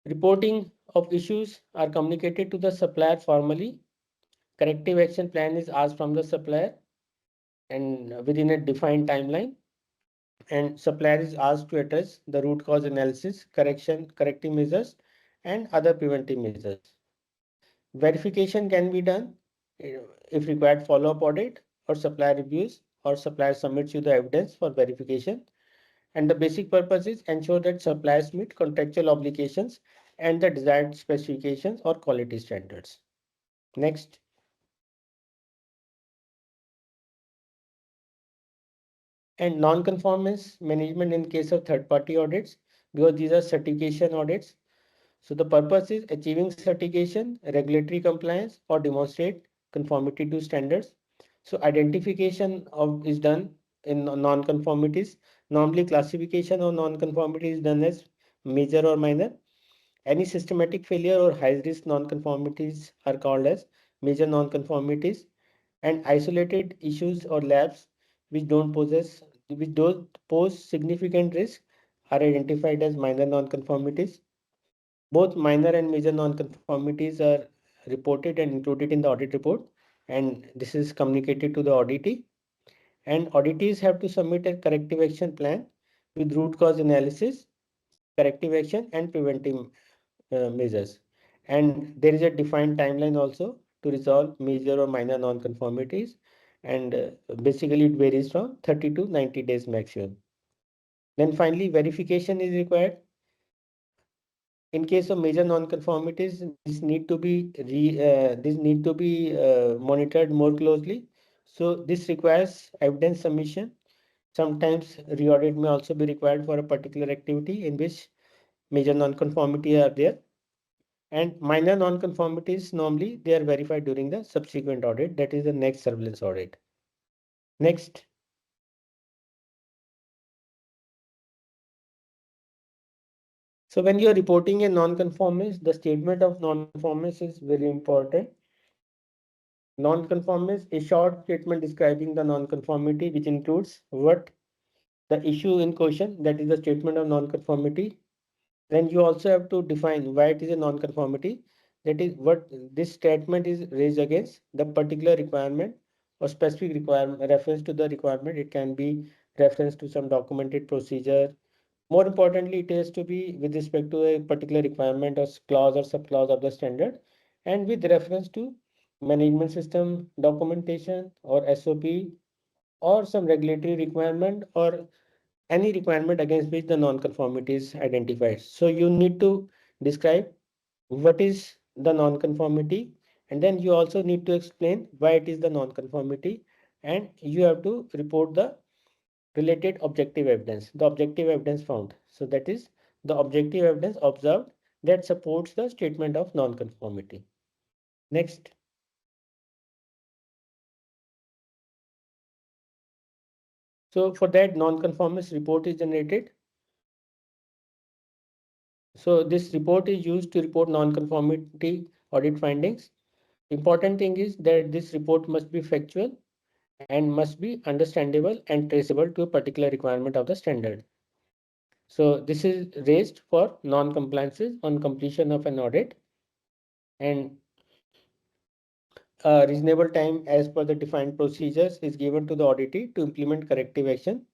Reporting of issues are communicated to the supplier formally. Corrective action plan is asked from the supplier and within a defined timeline. And supplier is asked to address the root cause analysis, corrective measures, and other preventive measures. Verification can be done if required follow-up audit or supplier reviews, or supplier submits you the evidence for verification. And the basic purpose is ensure that suppliers meet contractual obligations and the desired specifications or quality standards. Next. And non-conformance management in case of third-party audits, because these are certification audits. So the purpose is achieving certification, regulatory compliance, or demonstrate conformity to standards. So identification of is done in non-conformities. Normally classification of non-conformity is done as major or minor. Any systematic failure or high-risk non-conformities are called as major non-conformities, and isolated issues or labs which don't pose significant risk are identified as minor non-conformities. Both minor and major non-conformities are reported and included in the audit report, and this is communicated to the auditee. And auditees have to submit a corrective action plan with root cause analysis, corrective action, and preventive measures. And there is a defined timeline also to resolve major or minor non-conformities, and basically it varies from 30 to 90 days maximum. Then finally, verification is required. In case of major non-conformities, this need to be monitored more closely. So this requires evidence submission. Sometimes re-audit may also be required for a particular activity in which major non-conformity are there. And minor non-conformities, normally they are verified during the subsequent audit, that is the next surveillance audit. Next. So when you are reporting a non-conformance, the statement of non-conformance is very important. Non-conformance is a short statement describing the non-conformity, which includes what the issue in question, that is the statement of non-conformity. Then you also have to define why it is a non-conformity. That is what this statement is raised against, the particular requirement or specific requirement, reference to the requirement. It can be reference to some documented procedure. More importantly, it has to be with respect to a particular requirement or clause or subclause of the standard, and with reference to management system documentation or SOP or some regulatory requirement or any requirement against which the non-conformity is identified. So you need to describe what is the non-conformity, and then you also need to explain why it is the non-conformity, and you have to report the related objective evidence, the objective evidence found. So that is the objective evidence observed that supports the statement of non-conformity. Next. So for that, non-conformance report is generated. So this report is used to report non-conformity audit findings. important thing is that this report must be factual and must be understandable and traceable to a particular requirement of the standard. So this is raised for non-compliances on completion of an audit, and a reasonable time as per the defined procedures is given to the auditee to implement corrective action.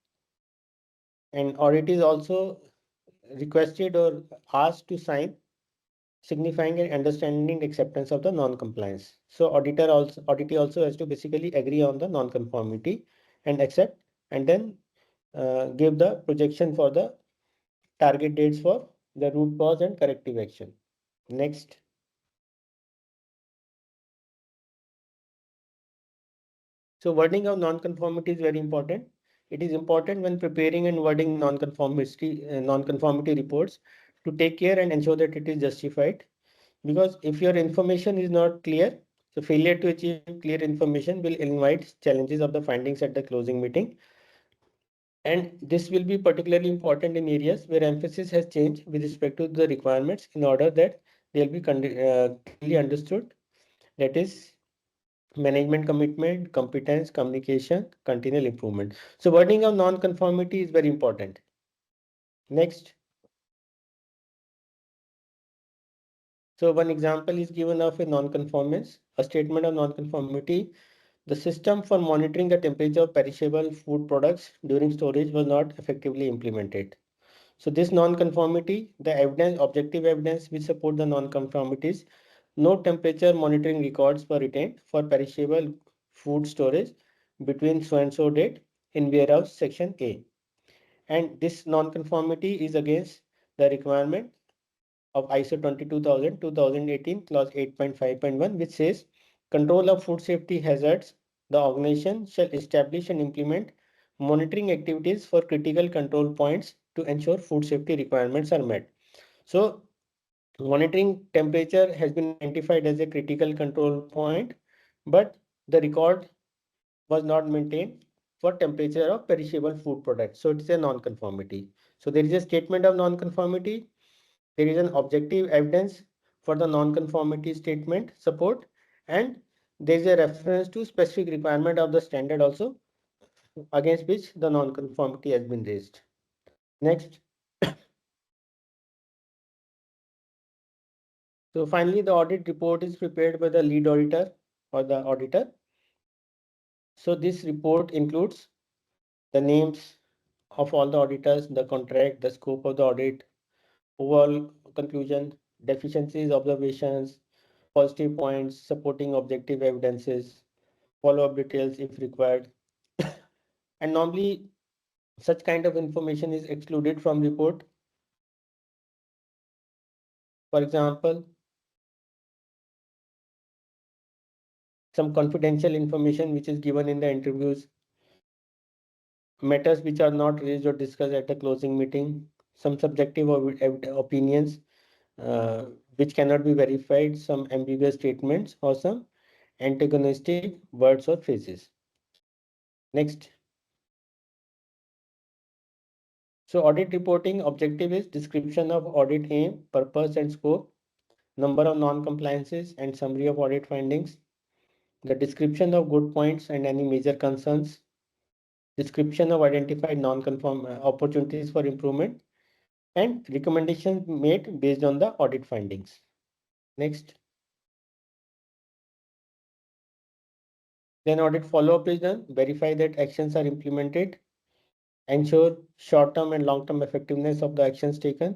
And audit is also requested or asked to sign signifying and understanding acceptance of the non-compliance. So auditee also has to basically agree on the non-conformity and accept, and then give the projection for the target dates for the root cause and corrective action. Next. So wording of non-conformity is very important. It is important when preparing and wording non-conformity reports to take care and ensure that it is justified. Because if your information is not clear, so failure to achieve clear information will invite challenges of the findings at the closing meeting. And this will be particularly important in areas where emphasis has changed with respect to the requirements in order that they'll be clearly understood. That is management commitment, competence, communication, continual improvement. So wording of non-conformity is very important. Next. So one example is given of a non-conformance, a statement of non-conformity. The system for monitoring the temperature of perishable food products during storage was not effectively implemented. So this non-conformity, the evidence, objective evidence which support the non-conformities, no temperature monitoring records were retained for perishable food storage between so and so date in warehouse section A. And this non-conformity is against the requirement of ISO 22000-2018 clause 8.5.1, which says control of food safety hazards. The organization shall establish and implement monitoring activities for critical control points to ensure food safety requirements are met. So monitoring temperature has been identified as a critical control point, but the record was not maintained for temperature of perishable food products. So it's a non-conformity. So there is a statement of non-conformity. There is an objective evidence for the non-conformity statement support, and there is a reference to specific requirement of the standard also against which the non-conformity has been raised. Next. So finally, the audit report is prepared by the lead auditor or the auditor. So this report includes the names of all the auditors, the contract, the scope of the audit, overall conclusion, deficiencies, observations, positive points, supporting objective evidences, follow-up details if required. And normally such kind of information is excluded from report. For example, some confidential information which is given in the interviews, matters which are not raised or discussed at the closing meeting, some subjective opinions which cannot be verified, some ambiguous statements, or some antagonistic words or phrases. Next. So audit reporting objective is description of audit aim, purpose and scope, number of non-compliances and summary of audit findings, the description of good points and any major concerns, description of identified non-conform opportunities for improvement, and recommendations made based on the audit findings. Next. Then audit follow-up is done, verify that actions are implemented, ensure short-term and long-term effectiveness of the actions taken,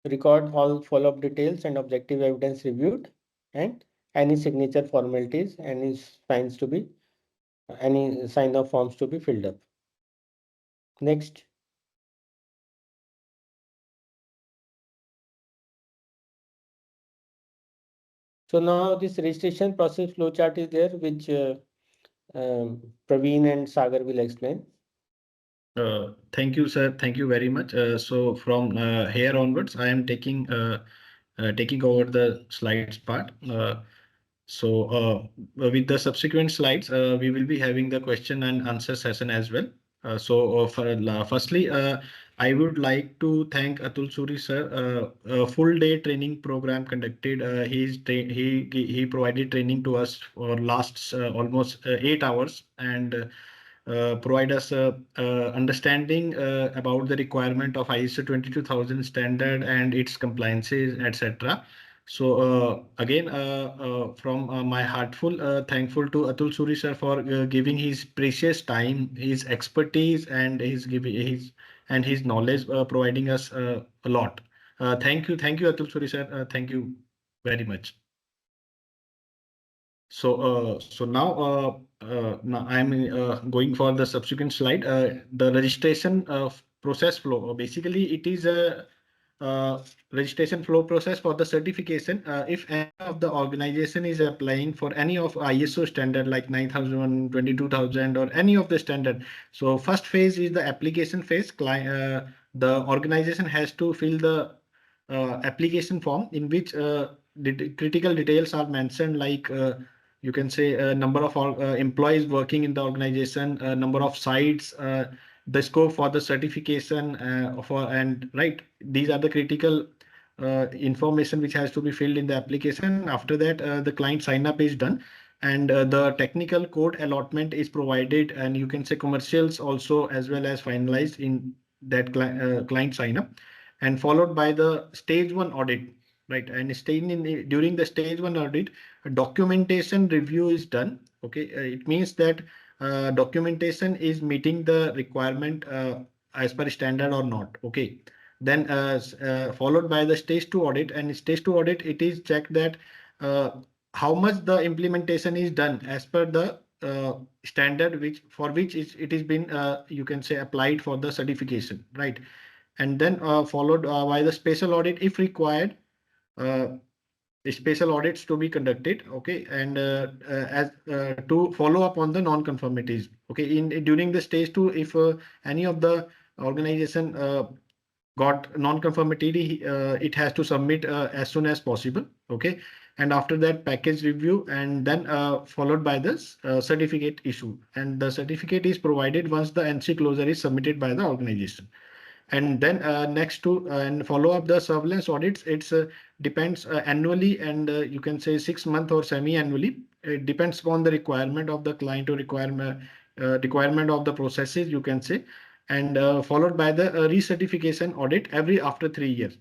record all follow-up details and objective evidence reviewed, and any signature formalities, any signs to be, any sign-off forms to be filled up. Next. So now this registration process flowchart is there, which Praveen and Sagar will explain. Thank you, sir. Thank you very much. So from here onwards, I am taking over the slides part. So with the subsequent slides, we will be having the question and answer session as well. Firstly, I would like to thank Atul Suri sir. A full day training program conducted. He provided training to us for last almost 8 hours and provide us understanding about the requirement of ISO 22000 standard and its compliances, etc. So again, from my heartful thankful to Atul Suri sir for giving his precious time, his expertise, and his knowledge, providing us a lot. Thank you, Atul Suri sir. Thank you very much. So now I'm going for the subsequent slide. The registration process flow. Basically, it is a registration flow process for the certification. If any of the organization is applying for any of ISO standard like 9001, 22000, or any of the standard. So first phase is the application phase. The organization has to fill the application form in which critical details are mentioned, like you can say number of employees working in the organization, number of sites, the scope for the certification right. These are the critical information which has to be filled in the application. After that, the client sign up is done, and the technical code allotment is provided, and you can say commercials also as well as finalized in that client sign up, and followed by the stage 1 audit, right? And during the stage 1 audit, a documentation review is done. Okay, it means that documentation is meeting the requirement as per standard or not. Okay, then followed by the stage 2 audit, and stage 2 audit, it is checked that how much the implementation is done as per the standard which it is been you can say applied for the certification, right? And then followed by the special audit if required, special audits to be conducted. Okay, and as to follow up on the non-conformities. Okay, during the stage 2, if any of the organization got non-conformity, it has to submit as soon as possible. Okay, and after that package review, and then followed by this certificate issue, and the certificate is provided once the NC closure is submitted by the organization. And then next to and follow up the surveillance audits, it's depends annually, and you can say 6 month or semi-annually. It depends upon the requirement of the client or requirement of the processes, you can say, and followed by the recertification audit every after 3 years.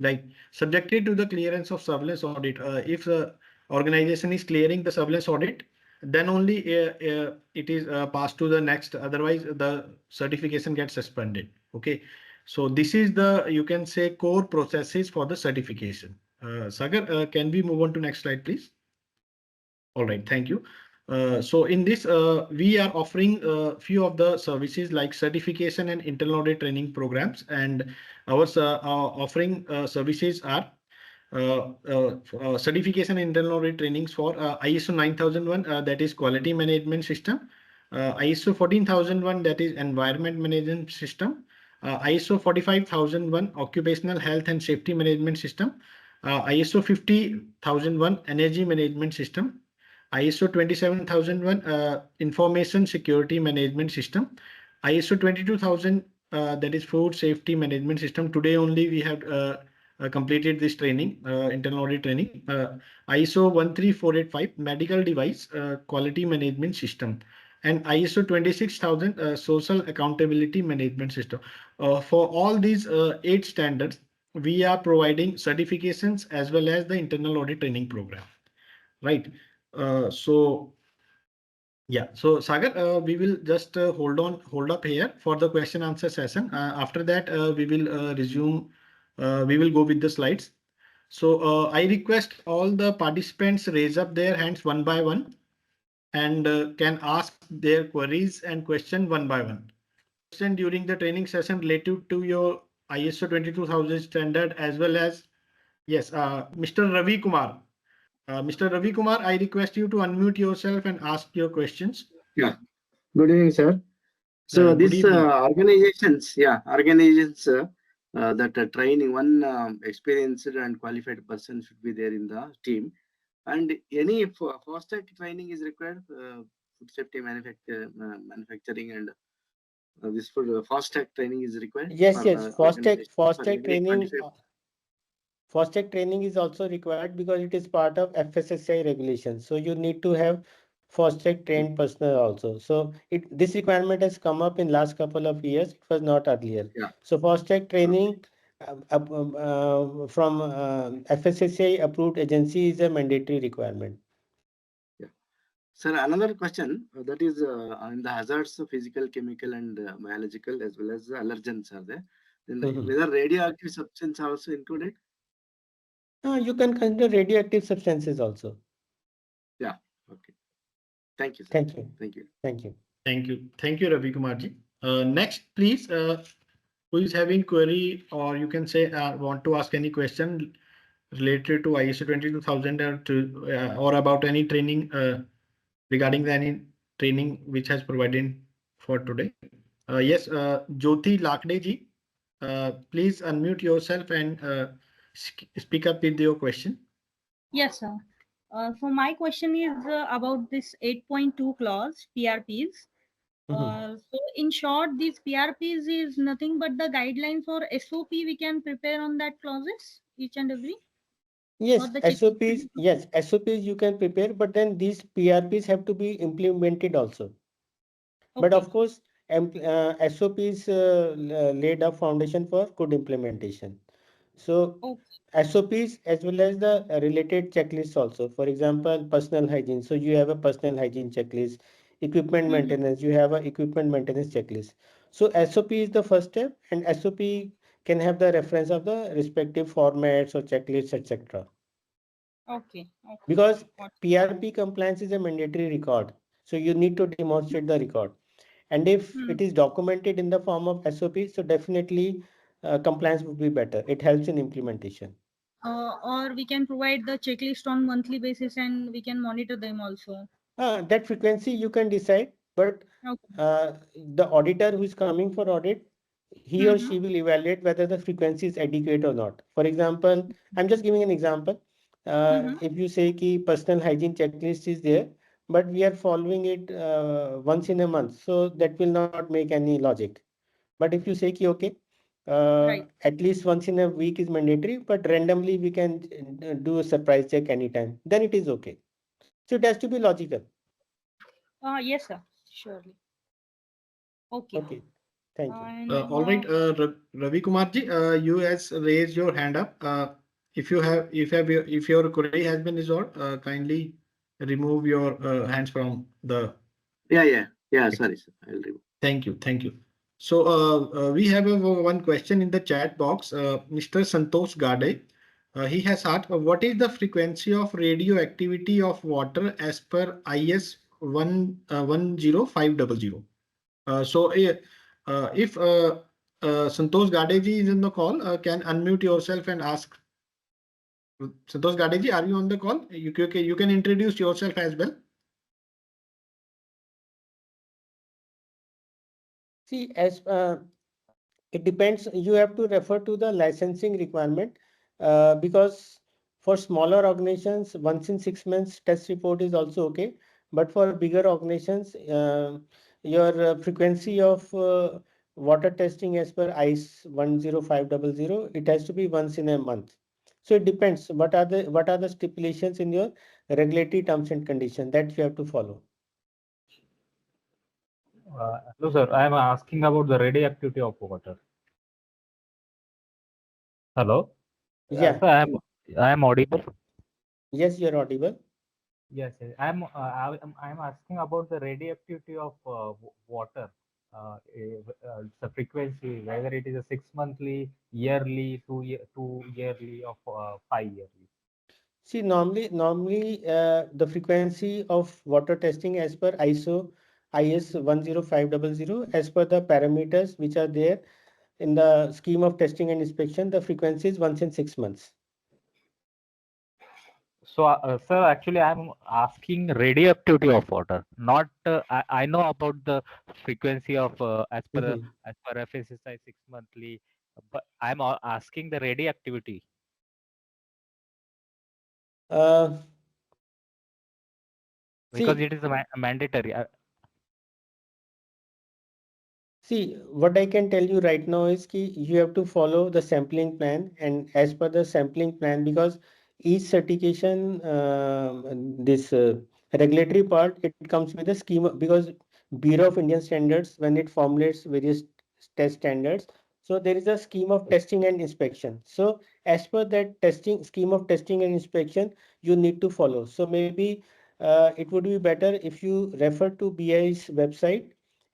Like subjected to the clearance of surveillance audit, if the organization is clearing the surveillance audit, then only it is passed to the next. Otherwise, the certification gets suspended. Okay, so this is the, you can say, core processes for the certification. Sagar, can we move on to next slide, please? All right, thank you. So in this, we are offering a few of the services like certification and internal audit training programs, and our offering services are certification and internal audit trainings for ISO 9001, that is quality management system, ISO 14001, that is environment management system, ISO 45001 occupational health and safety management system, ISO 50001 energy management system, ISO 27001 information security management system, ISO 22000 that is food safety management system. Today only we have completed this training, internal audit training. ISO 13485 medical device quality management system, and ISO 26000 social accountability management system. For all these 8 standards, we are providing certifications as well as the internal audit training program, right? So yeah, so Sagar, we will just hold up here for the question answer session. After that, we will resume. We will go with the slides. So I request all the participants raise up their hands one by one, and can ask their queries and question one by one. Question during the training session related to your ISO 22000 standard, as well as, yes, Mr. Ravi Kumar. Mr. Ravi Kumar, I request you to unmute yourself and ask your questions. Yeah. Good evening, sir. So this organizations that training one experienced and qualified person should be there in the team, and any fast track training is required. Food safety manufacturing and This for fast track training is required. Yes, for, yes. Fast track for training. 25. Fast track training is also required because it is part of FSSAI regulations. So you need to have fast track trained personnel also. So this requirement has come up in last couple of years. It was not earlier. Yeah. So fast track training from FSSAI approved agency is a mandatory requirement. Yeah. Sir, another question that is in the hazards, physical, chemical, and biological, as well as the allergens are there. Then whether radioactive substance are also included? You can consider radioactive substances also. Yeah. Okay. Thank you, sir. Thank you. Thank you. Thank you. Thank you. Thank you, Ravi Kumar ji. Next, please, who is having query, or you can say want to ask any question related to ISO 22000 or about any training regarding any training which has provided for today. Yes, Jyoti Lakde ji, please unmute yourself and speak up with your question. Yes, sir. So my question is about this 8.2 clause, PRPs. So in short, these PRPs is nothing but the guidelines or SOP we can prepare on that clauses, each and every? Yes, SOPs, yes, SOPs you can prepare, but then these PRPs have to be implemented also. Okay. But of course, SOPs laid a foundation for good implementation. So SOPs as well as the related checklists also. For example, personal hygiene. So you have a personal hygiene checklist. Equipment maintenance, you have an equipment maintenance checklist. So SOP is the first step, and SOP can have the reference of the respective formats or checklists, etc. Okay. Because PRP compliance is a mandatory record. So you need to demonstrate the record. And if it is documented in the form of SOP, so definitely compliance would be better. It helps in implementation. Or we can provide the checklist on monthly basis and we can monitor them also. That frequency you can decide, but the auditor who is coming for audit, he or she will evaluate whether the frequency is adequate or not. For example, I'm just giving an example. If you say ki personal hygiene checklist is there, but we are following it once in a month, so that will not make any logic. But if you say ki okay, at least once in a week is mandatory, but randomly we can do a surprise check anytime, then it is okay. So it has to be logical. Yes, sir. Surely. Okay. Okay. Thank you. All right, Ravi Kumar ji, you has raised your hand up. If your query has been resolved, kindly remove your hands from the. Yeah. Sorry, sir. I'll remove. Thank you. So we have one question in the chat box. Mr. Santosh Gade, he has asked, what is the frequency of radioactivity of water as per IS 10500? So if Santosh Gadeji is in the call, can unmute yourself and ask. Santosh Gadeji, are you on the call? You can introduce yourself as well. See, as it depends, you have to refer to the licensing requirement because for smaller organizations, once in 6 months test report is also okay. But for bigger organizations, your frequency of water testing as per IS 10500, it has to be once in a month. So it depends. What are the stipulations in your regulatory terms and conditions that you have to follow? Hello, sir. I am asking about the radioactivity of water. Hello. Yeah. Sir, I am audible. Yes, you're audible. Yes, I'm asking about the radioactivity of water. The frequency, whether it is a 6 monthly, yearly, 2 yearly, or 5 yearly. See, normally the frequency of water testing as per ISO IS 10500 as per the parameters which are there in the scheme of testing and inspection, the frequency is once in 6 months. So, sir, actually, I'm asking radioactivity of water. Not I know about the frequency of as per FSSAI 6 monthly, but I'm asking the radioactivity. Because it is a mandatory. See, what I can tell you right now is ki you have to follow the sampling plan, and as per the sampling plan, because each certification, this regulatory part, it comes with a schema, because Bureau of Indian Standards, when it formulates various test standards, so there is a scheme of testing and inspection. So as per that testing scheme of testing and inspection, you need to follow. So maybe it would be better if you refer to BI's website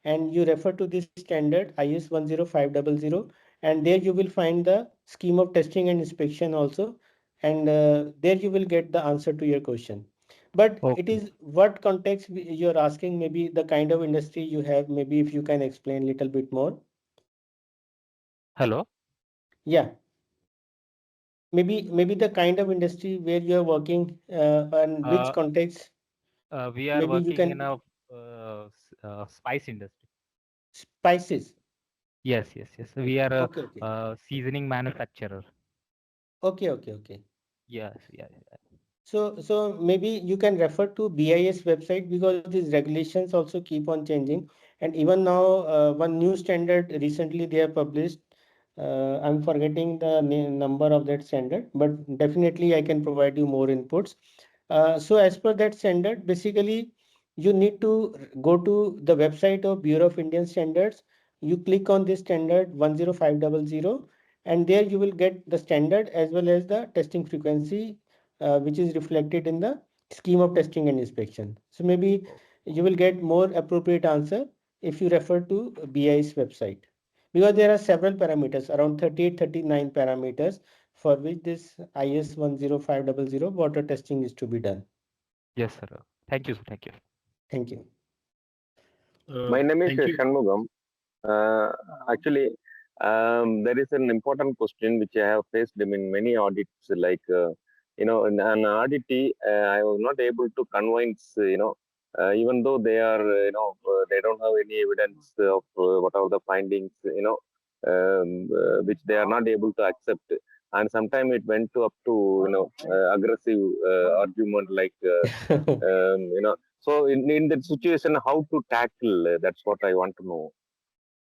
and you refer to this standard IS 10500, and there you will find the scheme of testing and inspection also, and there you will get the answer to your question. But it Okay. is what context you're asking, maybe the kind of industry you have, maybe if you can explain a little bit more. Hello. Yeah, maybe the kind of industry where you're working, and which Uh, context, we are maybe you working in can. a spice industry. Spices. Yes, yes, yes. We are Okay, okay, a seasoning manufacturer. okay. Yes, yeah, yeah. So maybe you can refer to BIS website, because these regulations also keep on changing. And even now, one new standard recently they have published. I'm forgetting the number of that standard, but definitely I can provide you more inputs. So as per that standard, basically you need to go to the website of Bureau of Indian Standards. You click on this standard 10500, and there you will get the standard as well as the testing frequency, which is reflected in the scheme of testing and inspection. So maybe you will get more appropriate answer if you refer to BI's website, because there are several parameters, around 38, 39 parameters for which this IS 10500 water testing is to be done. Yes, sir. Thank you, sir. Thank you. Thank you. My name is Thank you. Shanmugam. Actually, there is an important question which I have faced in many audits. Like, in an auditee, I was not able to convince, even though they are, they don't have any evidence of what are the findings, which they are not able to accept. And sometimes it went to up to, aggressive argument, like, so in that situation, how to tackle? That's what I want to know.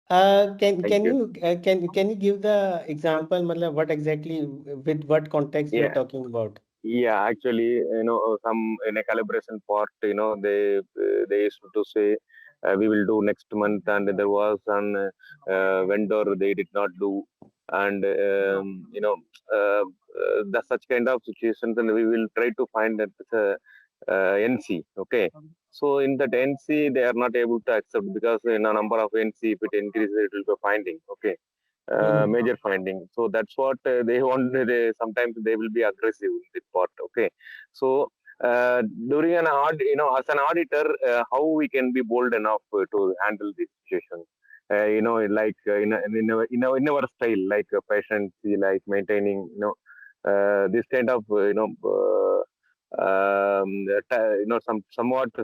Can Thank you. you can you give the example, matlab, what exactly, with what context you are Yeah, talking about? yeah. Actually, some in a calibration part, they used to say we will do next month, and there was an vendor they did not do, and the such kind of situations, and we will try to find that NC. Okay. So in that NC, they are not able to accept, because in a number of NC, if it increases, it will be finding. Okay. Major finding. So that's what they want. Sometimes they will be aggressive in this part. Okay. So during an audit, as an auditor, how we can be bold enough to handle this situation? Like in our style, like patience, like maintaining, this kind of,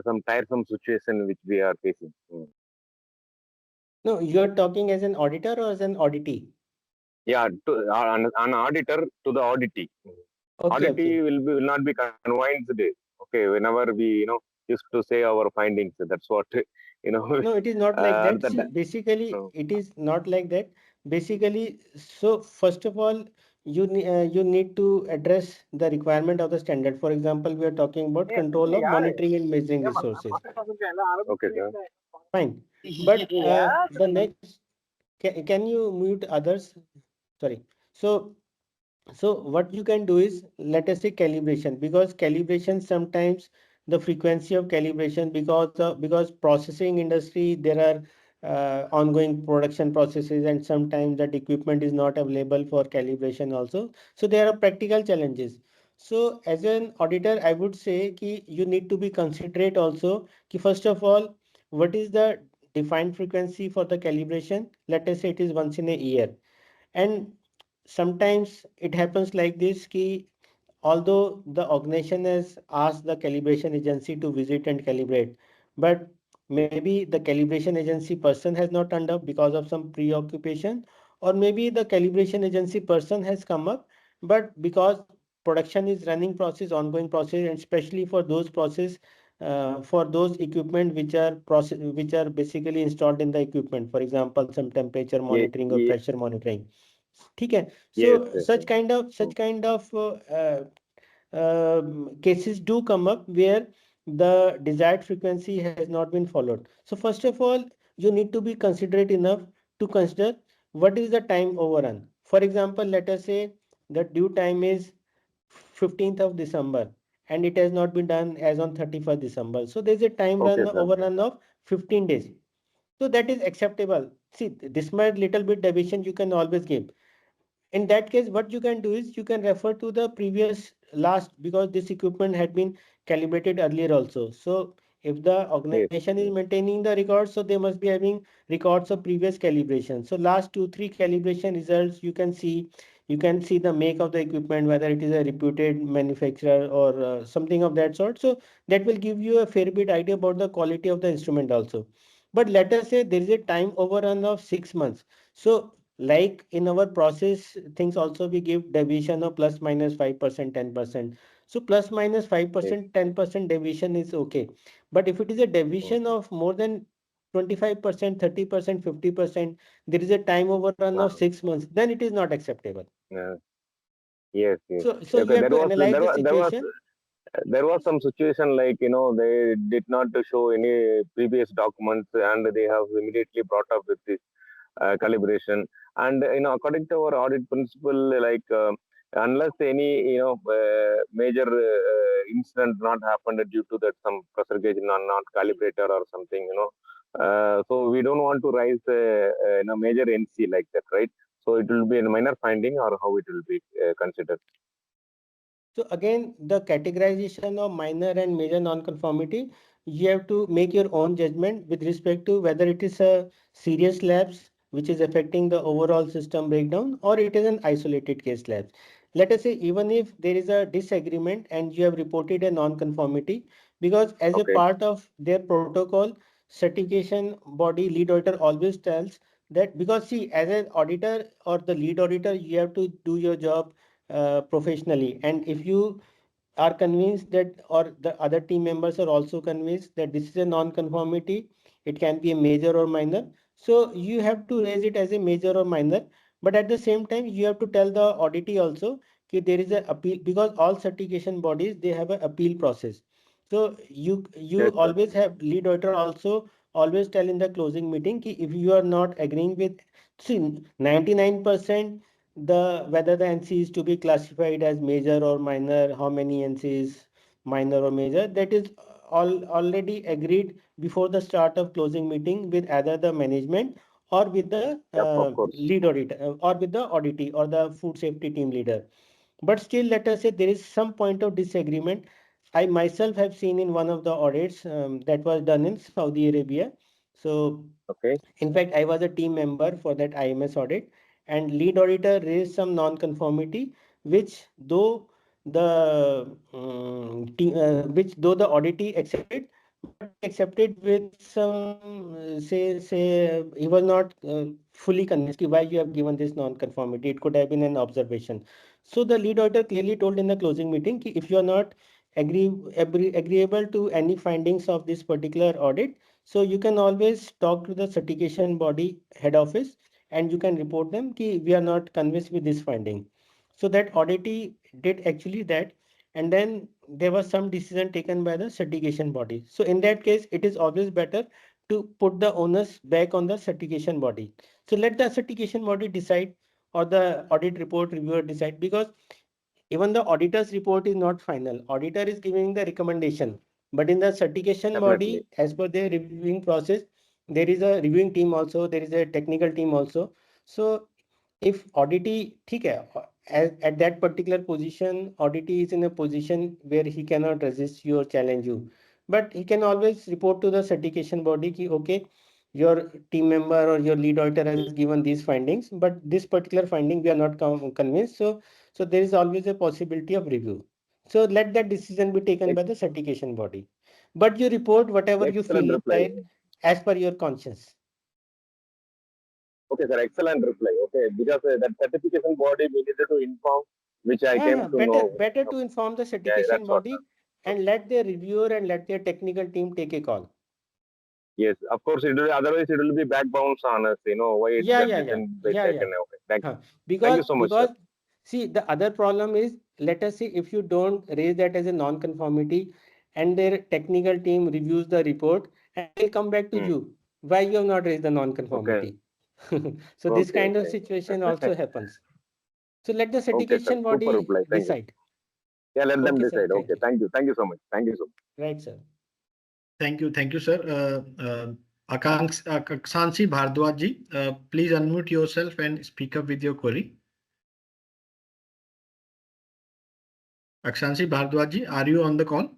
some tiresome situation which we are facing. No, you are talking as an auditor or as an auditee? Yeah, an auditor to the auditee. Okay, Auditee will not be convinced. Okay, whenever we used to say our findings, that's what No, it is not like that. See, that, basically, it is not like that. Basically, so first of all, you need to address the requirement of the standard. For example, we are talking about control of monitoring and measuring resources. okay, sir. Fine. But the next, can you mute others? Sorry. So what you can do is, let us say calibration, because calibration sometimes the frequency of calibration, because processing industry, there are ongoing production processes, and sometimes that equipment is not available for calibration also. So there are practical challenges. So as an auditor, I would say ki you need to be considerate also. Ki first of all, what is the defined frequency for the calibration? Let us say it is once in a year. And sometimes it happens like this ki, although the organization has asked the calibration agency to visit and calibrate, but maybe the calibration agency person has not turned up because of some preoccupation, or maybe the calibration agency person has come up, but because production is running process, ongoing process, and especially for those process for those equipment which are basically installed in the equipment. For example, some temperature monitoring or pressure monitoring. Okay. So yes, such kind of cases do come up where the desired frequency has not been followed. So first of all, you need to be considerate enough to consider what is the time overrun. For example, let us say the due time is 15th of December and it has not been done as on 31st December. So there's a time okay, run sir. overrun of 15 days. So that is acceptable. See, this might little bit deviation you can always give. In that case, what you can do is you can refer to the previous last, because this equipment had been calibrated earlier also. So if the organization is maintaining the records, so they must be having records of previous calibration. So last 2-3 calibration results you can see. You can see the make of the equipment, whether it is a reputed manufacturer or something of that sort. So that will give you a fair bit idea about the quality of the instrument also. But let us say there is a time overrun of 6 months. So like in our process things also, we give deviation of plus minus 5%, 10%. So plus minus 5%, 10% deviation is okay. But if it is a deviation of more than 25%, 30%, 50%, there is a time overrun of 6 months, then it is not acceptable. Yes. So you have to analyze the situation. There was some situation like, they did not show any previous documents and they have immediately brought up with this calibration. And, according to our audit principle, like, unless any, major incident not happened due to that, some pressure gauge not calibrated or something, so we don't want to raise a major NC like that, right? So it will be a minor finding, or how it will be considered. So again, the categorization of minor and major non-conformity, you have to make your own judgment with respect to whether it is a serious lapse which is affecting the overall system breakdown, or it is an isolated case lapse. Let us say even if there is a disagreement and you have reported a non-conformity, because as a part of their protocol, certification body lead auditor always tells that, because see, as an auditor or the lead auditor, you have to do your job professionally, and if you are convinced that, or the other team members are also convinced that this is a non-conformity, it can be a major or minor, so you have to raise it as a major or minor. But at the same time, you have to tell the auditee also that there is an appeal, because all certification bodies, they have an appeal process. So you always have lead auditor also always tell in the closing meeting ki if you are not agreeing with, see, 99% the whether the NC is to be classified as major or minor, how many NCs minor or major, that is already agreed before the start of closing meeting with either the management or with the lead auditor or with the auditee or the food safety team leader. But still, let us say there is some point of disagreement. I myself have seen in one of the audits that was done in Saudi Arabia. So in fact, I was a team member for that IMS audit, and lead auditor raised some non-conformity, which though which though the auditee accepted, but he accepted with some say he was not fully convinced why you have given this non-conformity. It could have been an observation. So the lead auditor clearly told in the closing meeting, if you are not agreeable to any findings of this particular audit, so you can always talk to the certification body head office and you can report them ki we are not convinced with this finding. So that auditee did actually that, and then there was some decision taken by the certification body. So in that case, it is always better to put the onus back on the certification body. So let the certification body decide, or the audit report reviewer decide, because even the auditor's report is not final. Auditor is giving the recommendation, but in the certification body, as per their reviewing process, there is a reviewing team also, there is a technical team also. So if auditee, at that particular position, auditee is in a position where he cannot resist you or challenge you, but he can always report to the certification body ki, okay, your team member or your lead auditor has given these findings, but this particular finding we are not convinced. So there is always a possibility of review. So let that decision be taken by the certification body. But you report whatever you feel right as per your conscience. Okay, sir, excellent reply. Okay, because that certification body we needed to inform, which I came to know. Better to inform the certification body and let their reviewer and let their technical team take a call. Yes, of course, otherwise it will be back bounce on us, why it's Yeah. taken. Okay, thank you. Because, Thank you so much, sir. see, the other problem is, let us say if you don't raise that as a non-conformity and their technical team reviews the report and they'll come back to you, why you have not raised the non-conformity? So this kind of situation also happens. So let the certification body decide. Yeah, let them decide. Sir, okay, thank you so much. Thank you so much. Right, sir. Thank you, sir. Aksansi Bhardwaj ji, please unmute yourself and speak up with your query. Aksansi Bhardwaj ji, are you on the call?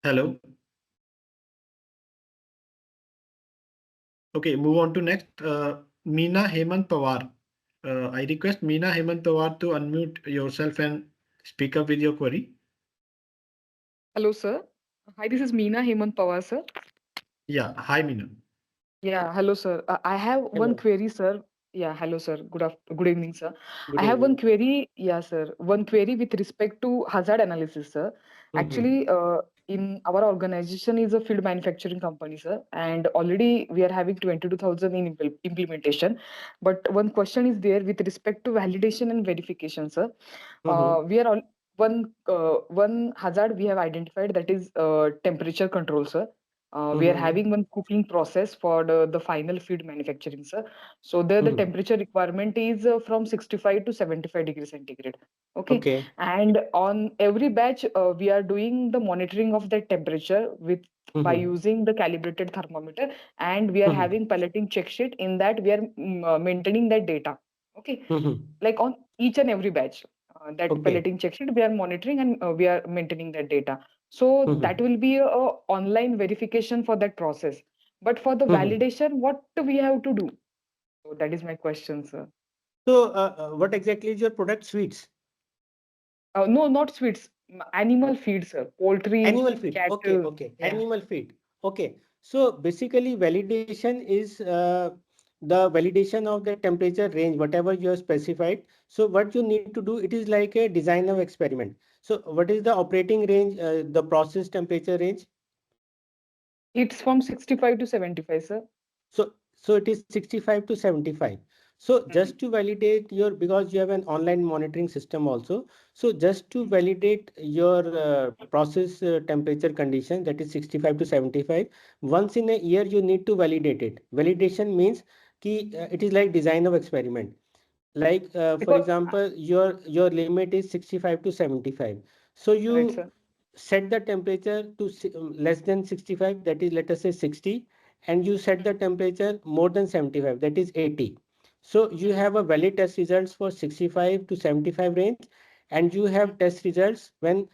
Hello. Okay, move on to next. Meena Hemant Pawar. I request Meena Hemant Pawar to unmute yourself and speak up with your query. Hello, sir. Hi, this is Meena Hemant Pawar, sir. Yeah, hi Meena. Yeah, hello, sir. I have one query, sir. Yeah, hello, sir. Good evening, sir. Good I have one evening. query. Yeah, sir. One query with respect to hazard analysis, sir. Actually, in our organization is a field manufacturing company, sir, and already we are having 22,000 in implementation. But one question is there with respect to validation and verification, sir. We are one hazard we have identified, that is temperature control, sir. We are having one cooking process for the final feed manufacturing, sir. So there the temperature requirement is from 65 to 75 degrees centigrade. Okay. And on every batch, we are doing the monitoring of that temperature by using the calibrated thermometer, and we are having pelleting check sheet. In that, we are maintaining that data. Okay. Like on each and every batch, that pelleting check sheet we are monitoring, and we are maintaining that data. So that will be a online verification for that process. But for the validation, what do we have to do? So that is my question, sir. So what exactly is your product? Sweets? No, not sweets. Animal feed, sir. Poultry, Animal feed. cattle. Okay. Yeah. Animal feed. Okay. So basically validation is the validation of the temperature range, whatever you have specified. So what you need to do, it is like a design of experiment. So what is the operating range, the process temperature range? It's from 65 to 75, sir. So it is 65 to 75. So just to validate your, because you have an online monitoring system also. So just to validate your process temperature condition, that is 65 to 75. Once in a year, you need to validate it. Validation means it is like design of experiment. Like for example, your limit is 65 to 75. So you set the temperature to less than 65, that is, let us say 60, and you set the temperature more than 75, that is 80. So you have a valid test results for 65 to 75 range, and you have test results when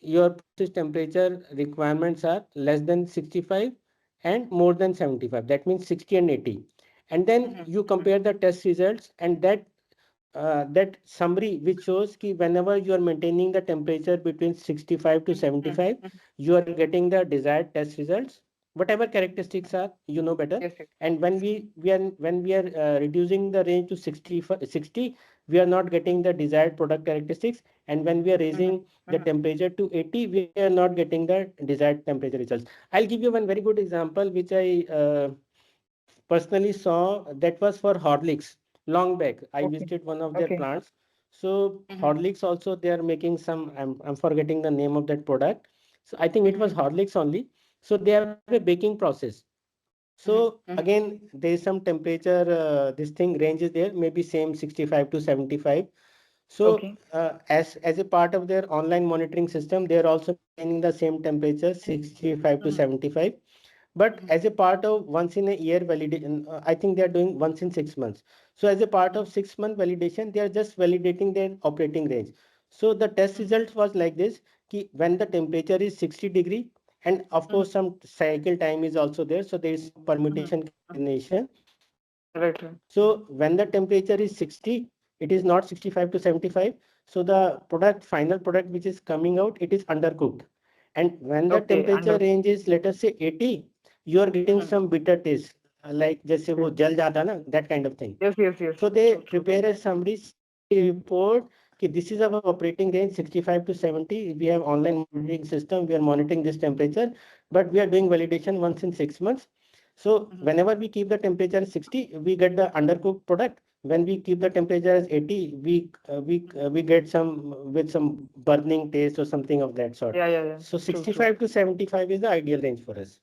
your process temperature requirements are less than 65 and more than 75, that means 60 and 80. And then you compare the test results, and that summary which shows कि whenever you are maintaining the temperature between 65 to 75, you are getting the desired test results, whatever characteristics are, you know better. And when we are reducing the range to 60, we are not getting the desired product characteristics. And when we are raising the temperature to 80, we are not getting the desired temperature results. I'll give you one very good example which I personally saw. That was for Horlicks. Long back, I visited one of their plants. So Horlicks also, they are making some, I'm forgetting the name of that product. So I think it was Horlicks only. So they have a baking process. So again, there is some temperature, this thing range is there, maybe same 65 to 75. So as a part of their online monitoring system, they are also maintaining the same temperature, 65 to 75. But as a part of once in a year validation, I think they are doing once in 6 months. So as a part of 6-month validation, they are just validating their operating range. So the test result was like this, when the temperature is 60 degree, and of course some cycle time is also there. So there is permutation combination. So when the temperature is 60, it is not 65 to 75. So the final product which is coming out, it is undercooked. And when the temperature range is, let us say 80, you are getting some bitter taste, like just wo jal jata na, that kind of thing. Yes. So they prepare a summary report Okay, this is our operating range 65 to 70. We have online monitoring system. We are monitoring this temperature, but we are doing validation once in 6 months. So whenever we keep the temperature at 60, we get the undercooked product. When we keep the temperature as 80, we get some with some burning taste or something of that sort. Yeah. So True, 65 to 75 is the ideal range for us.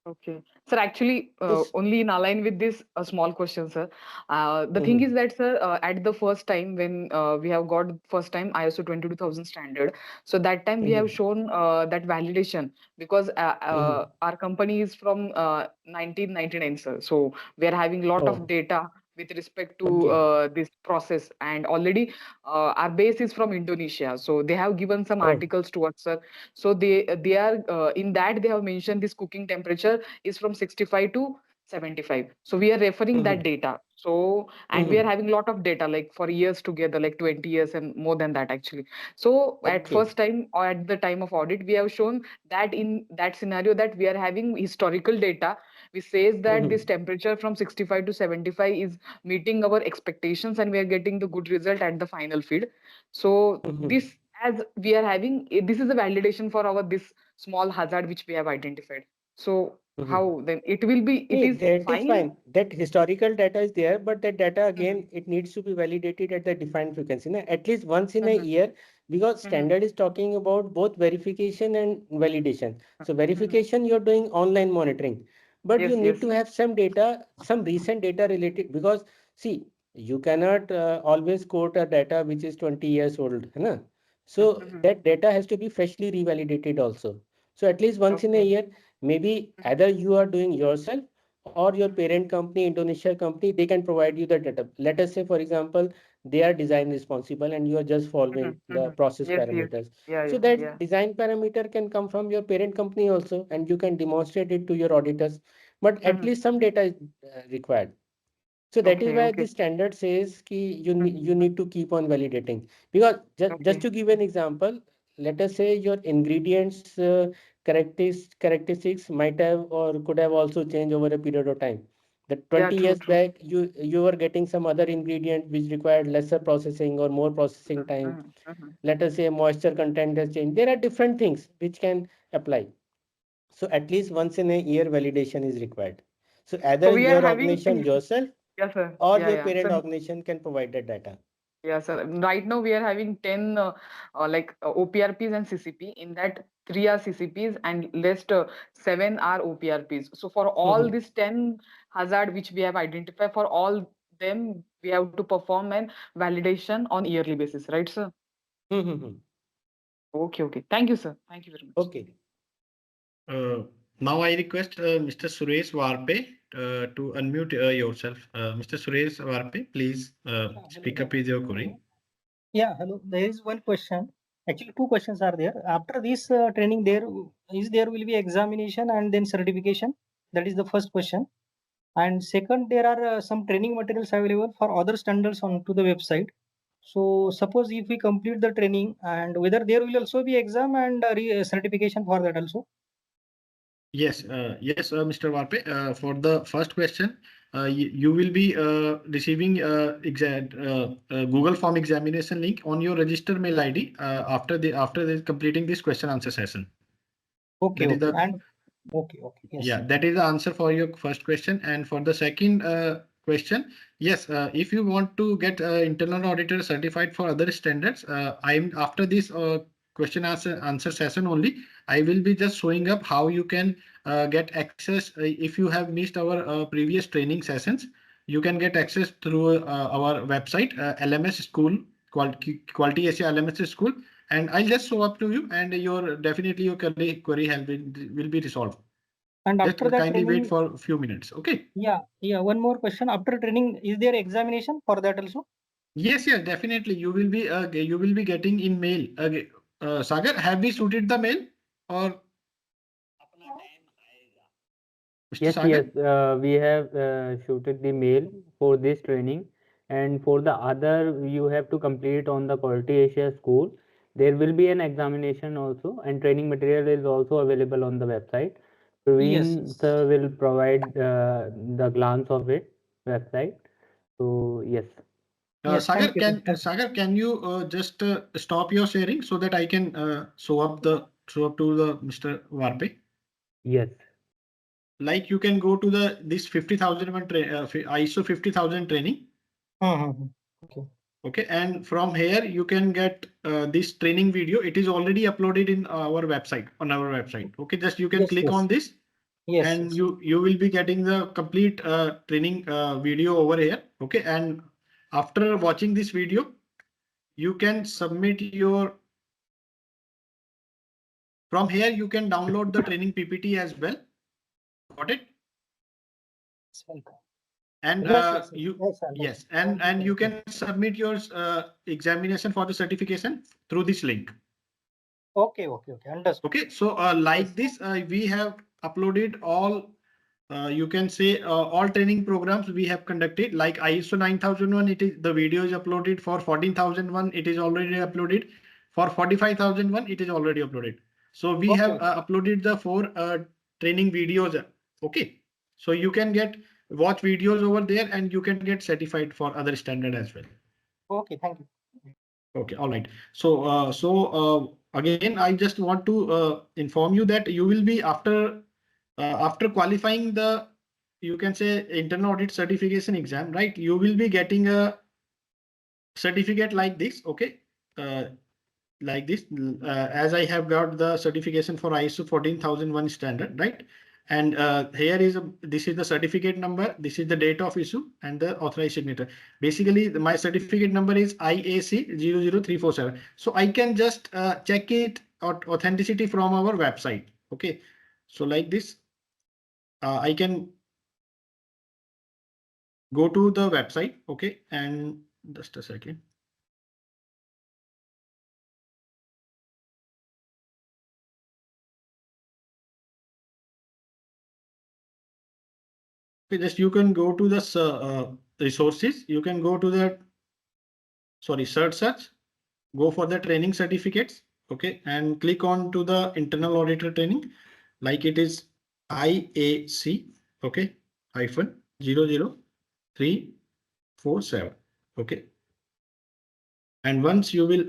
Okay. Sir, actually, Yes. only in align with this, a small question, sir. The thing is that, sir, at the first time when we have got first time ISO 22000 standard, so that time we have shown that validation because our company is from 1999, sir. So we are having lot of data with respect to this process, and already our base is from Indonesia, so they have given some articles to us, sir. So they are in that they have mentioned this cooking temperature is from 65 to 75. So we are referring that data. So and we are having lot of data like for years together, like 20 years and more than that actually. So at first time or at the time of audit, we have shown that in that scenario that we are having historical data which says that this temperature from 65 to 75 is meeting our expectations and we are getting the good result at the final feed. So this as we are having this is a validation for our this small hazard which we have identified. So how then it will be it is that fine. is fine. That historical data is there, but that data again it needs to be validated at the defined frequency. Now, at least once in a year, because standard is talking about both verification and validation. So verification you're doing online monitoring, but you need to have some data, some recent data related, because see, you cannot always quote a data which is 20 years old, na? So that data has to be freshly revalidated also. So at least once in a year, maybe either you are doing yourself or your parent company, Indonesia company, they can provide you the data. Let us say, for example, they are design responsible and you are just following the process parameters. So that design parameter can come from your parent company also, and you can demonstrate it to your auditors. But at least some data is required. So that is why this standard says ki you need to keep on validating. Because just to give an example, let us say your ingredients characteristics might have or could have also changed over a period of time. That 20 years back, you were getting some other ingredient which required lesser processing or more processing time. Let us say moisture content has changed. There are different things which can apply. So at least once in a year validation is required. So either we are your having organization yourself yes, sir. or Yeah, your yeah. parent So, organization can provide that data. yeah, sir. Right now we are having 10 OPRPs and CCP. In that 3 are CCPs and list 7 are OPRPs. So for all these 10 hazard which we have identified, for all them we have to perform an validation on yearly basis, right, sir? Okay. Thank you, sir. Thank you very much. Okay. Now I request Mr. Suresh Warpe to unmute yourself. Mr. Suresh Warpe, please speak up with your query. Yeah, hello. There is one question. Actually, two questions are there. After this training, there will be examination and then certification. That is the first question. And second, there are some training materials available for other standards onto the website. So suppose if we complete the training, and whether there will also be exam and certification for that also. Yes, Mr. Warpe. For the first question, you will be receiving Google Form examination link on your register mail ID after completing this question answer session. Okay. Okay. Yes. Yeah, that is the answer for your first question. And for the second question, yes, if you want to get internal auditor certified for other standards, I'm after this question answer session only, I will be just showing up how you can get access. If you have missed our previous training sessions, you can get access through our website, LMS School, Quality Asia LMS School. And I'll just show up to you, and your query will be resolved. And after that kindly training, wait for a few minutes. Okay. Yeah. One more question. After training, is there examination for that also? Yes, definitely. You will be getting in mail. Sagar, have we suited the mail or? Yes, we have shooted the mail for this training, and for the other you have to complete on the Quality Asia School. There will be an examination also, and training material is also available on the website. Praveen sir will provide the glance of it website. So yes. Yes, Sagar, thank you. Sagar, can you just stop your sharing so that I can show up to the Mr. Varpe? Yes. Like you can go to this 50,001 ISO 50,000 training. Okay. Okay, and from here you can get this training video. It is already uploaded in our website, on our website. Okay, just you can Yes, click yes. on this. Yes. And Yes. you will be getting the complete training video over here. Okay, and after watching this video, you can submit your. From here, you can download the training PPT as well. Got it? Welcome. And Yes, yes, and you can submit your examination for the certification through this link. Okay. Understood. Okay, so like this, we have uploaded all. You can say all training programs we have conducted, like ISO 9001. It is the video is uploaded. For 14,001, it is already uploaded. For 45,001, it is already uploaded. So we have uploaded the 4 training videos. Okay, so you can watch videos over there, and you can get certified for other standard as well. Okay, thank you. Okay, all right. So again, I just want to inform you that you will be after qualifying the, you can say, internal audit certification exam, right? You will be getting a certificate like this. Okay, like this, as I have got the certification for ISO 14001 standard, right? And here is this is the certificate number, this is the date of issue, and the authorized signature. Basically, my certificate number is IAC 00347. So I can just check it authenticity from our website. Okay, so like this, I can go to the website. Okay, and just a second. Just you can go to the resources. You can go to the search, go for the training certificates. Okay, and click on to the internal auditor training, like it is IAC. Okay, hyphen 00347. Okay, and once you will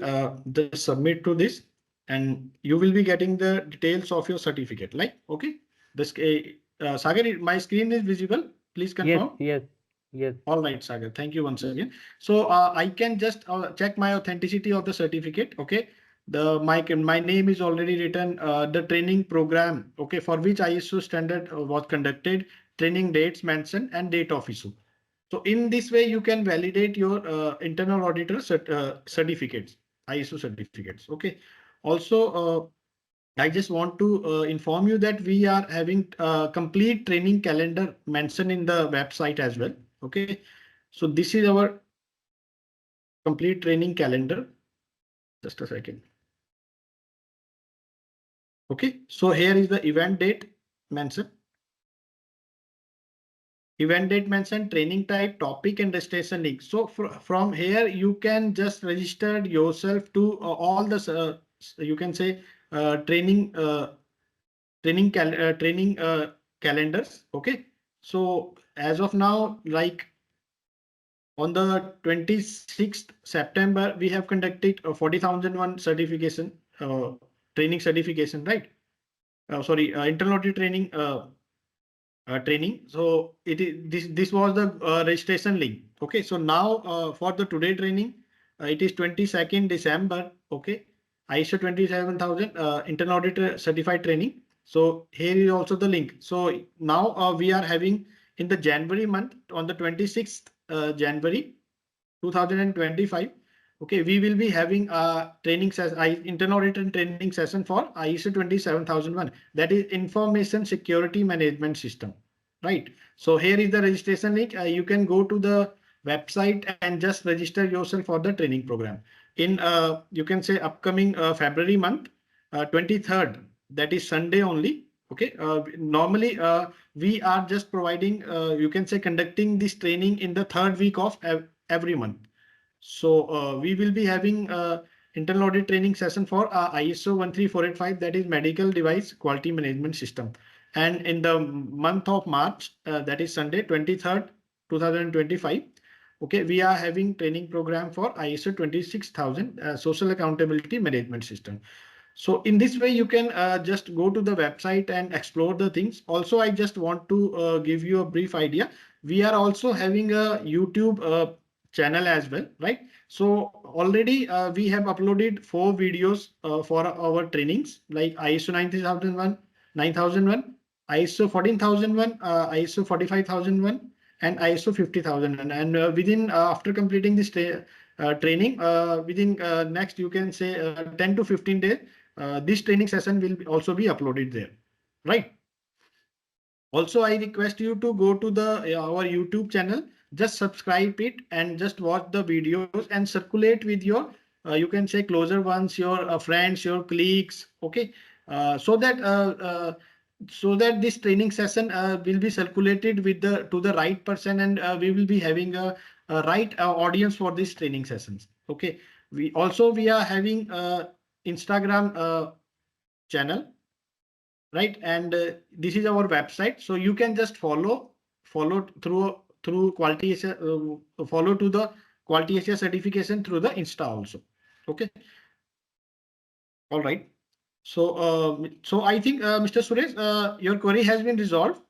just submit to this, and you will be getting the details of your certificate. Like, okay, this Sagar, my screen is visible. Please confirm. Yes. All right, Sagar. Thank you once again. So I can just check my authenticity of the certificate. Okay, my name is already written. The training program, okay, for which ISO standard was conducted, training dates mentioned, and date of issue. So in this way, you can validate your internal auditor certificates, ISO certificates. Okay. Also, I just want to inform you that we are having complete training calendar mentioned in the website as well. Okay, so this is our complete training calendar. Just a second. Okay, so here is the event date mentioned. Event date mentioned, training type, topic, and registration link. So from here, you can just register yourself to all the you can say training calendars. Okay, so as of now, like on the 26th September, we have conducted a 40,001 certification training certification, right? Sorry, internal audit training training. So it is this was the registration link. Okay, so now for the today training, it is 22nd December. Okay, ISO 27,000 internal auditor certified training. So here is also the link. So now we are having in the January month, on the 26th January 2025. Okay, we will be having a training session, internal audit training session for ISO 27001. That is Information Security Management System, right? So here is the registration link. You can go to the website and just register yourself for the training program. In you can say upcoming February month, 23rd, that is Sunday only. Okay, normally we are just providing, you can say, conducting this training in the 3rd week of every month. So we will be having internal audit training session for ISO 13485, that is Medical Device Quality Management System. And in the month of March, that is Sunday, 23rd, 2025. Okay, we are having training program for ISO 26000 Social Accountability Management System. So in this way, you can just go to the website and explore the things. Also, I just want to give you a brief idea. We are also having a YouTube channel as well, right? So already we have uploaded 4 videos for our trainings like ISO 9001, 9001, ISO 14001, ISO 45001, and ISO 50001. And within after completing this training, within next you can say 10 to 15 days, this training session will also be uploaded there, right? Also, I request you to go to the our YouTube channel, just subscribe it and just watch the videos and circulate with your you can say closer ones, your friends, your colleagues, okay? So that this training session will be circulated with the to the right person, and we will be having a right audience for these training sessions. Okay. We are having Instagram channel, right? And this is our website, so you can just follow through quality follow to the quality Asia certification through the Insta also. Okay. All right. So I think Mr. Suresh, your query has been resolved.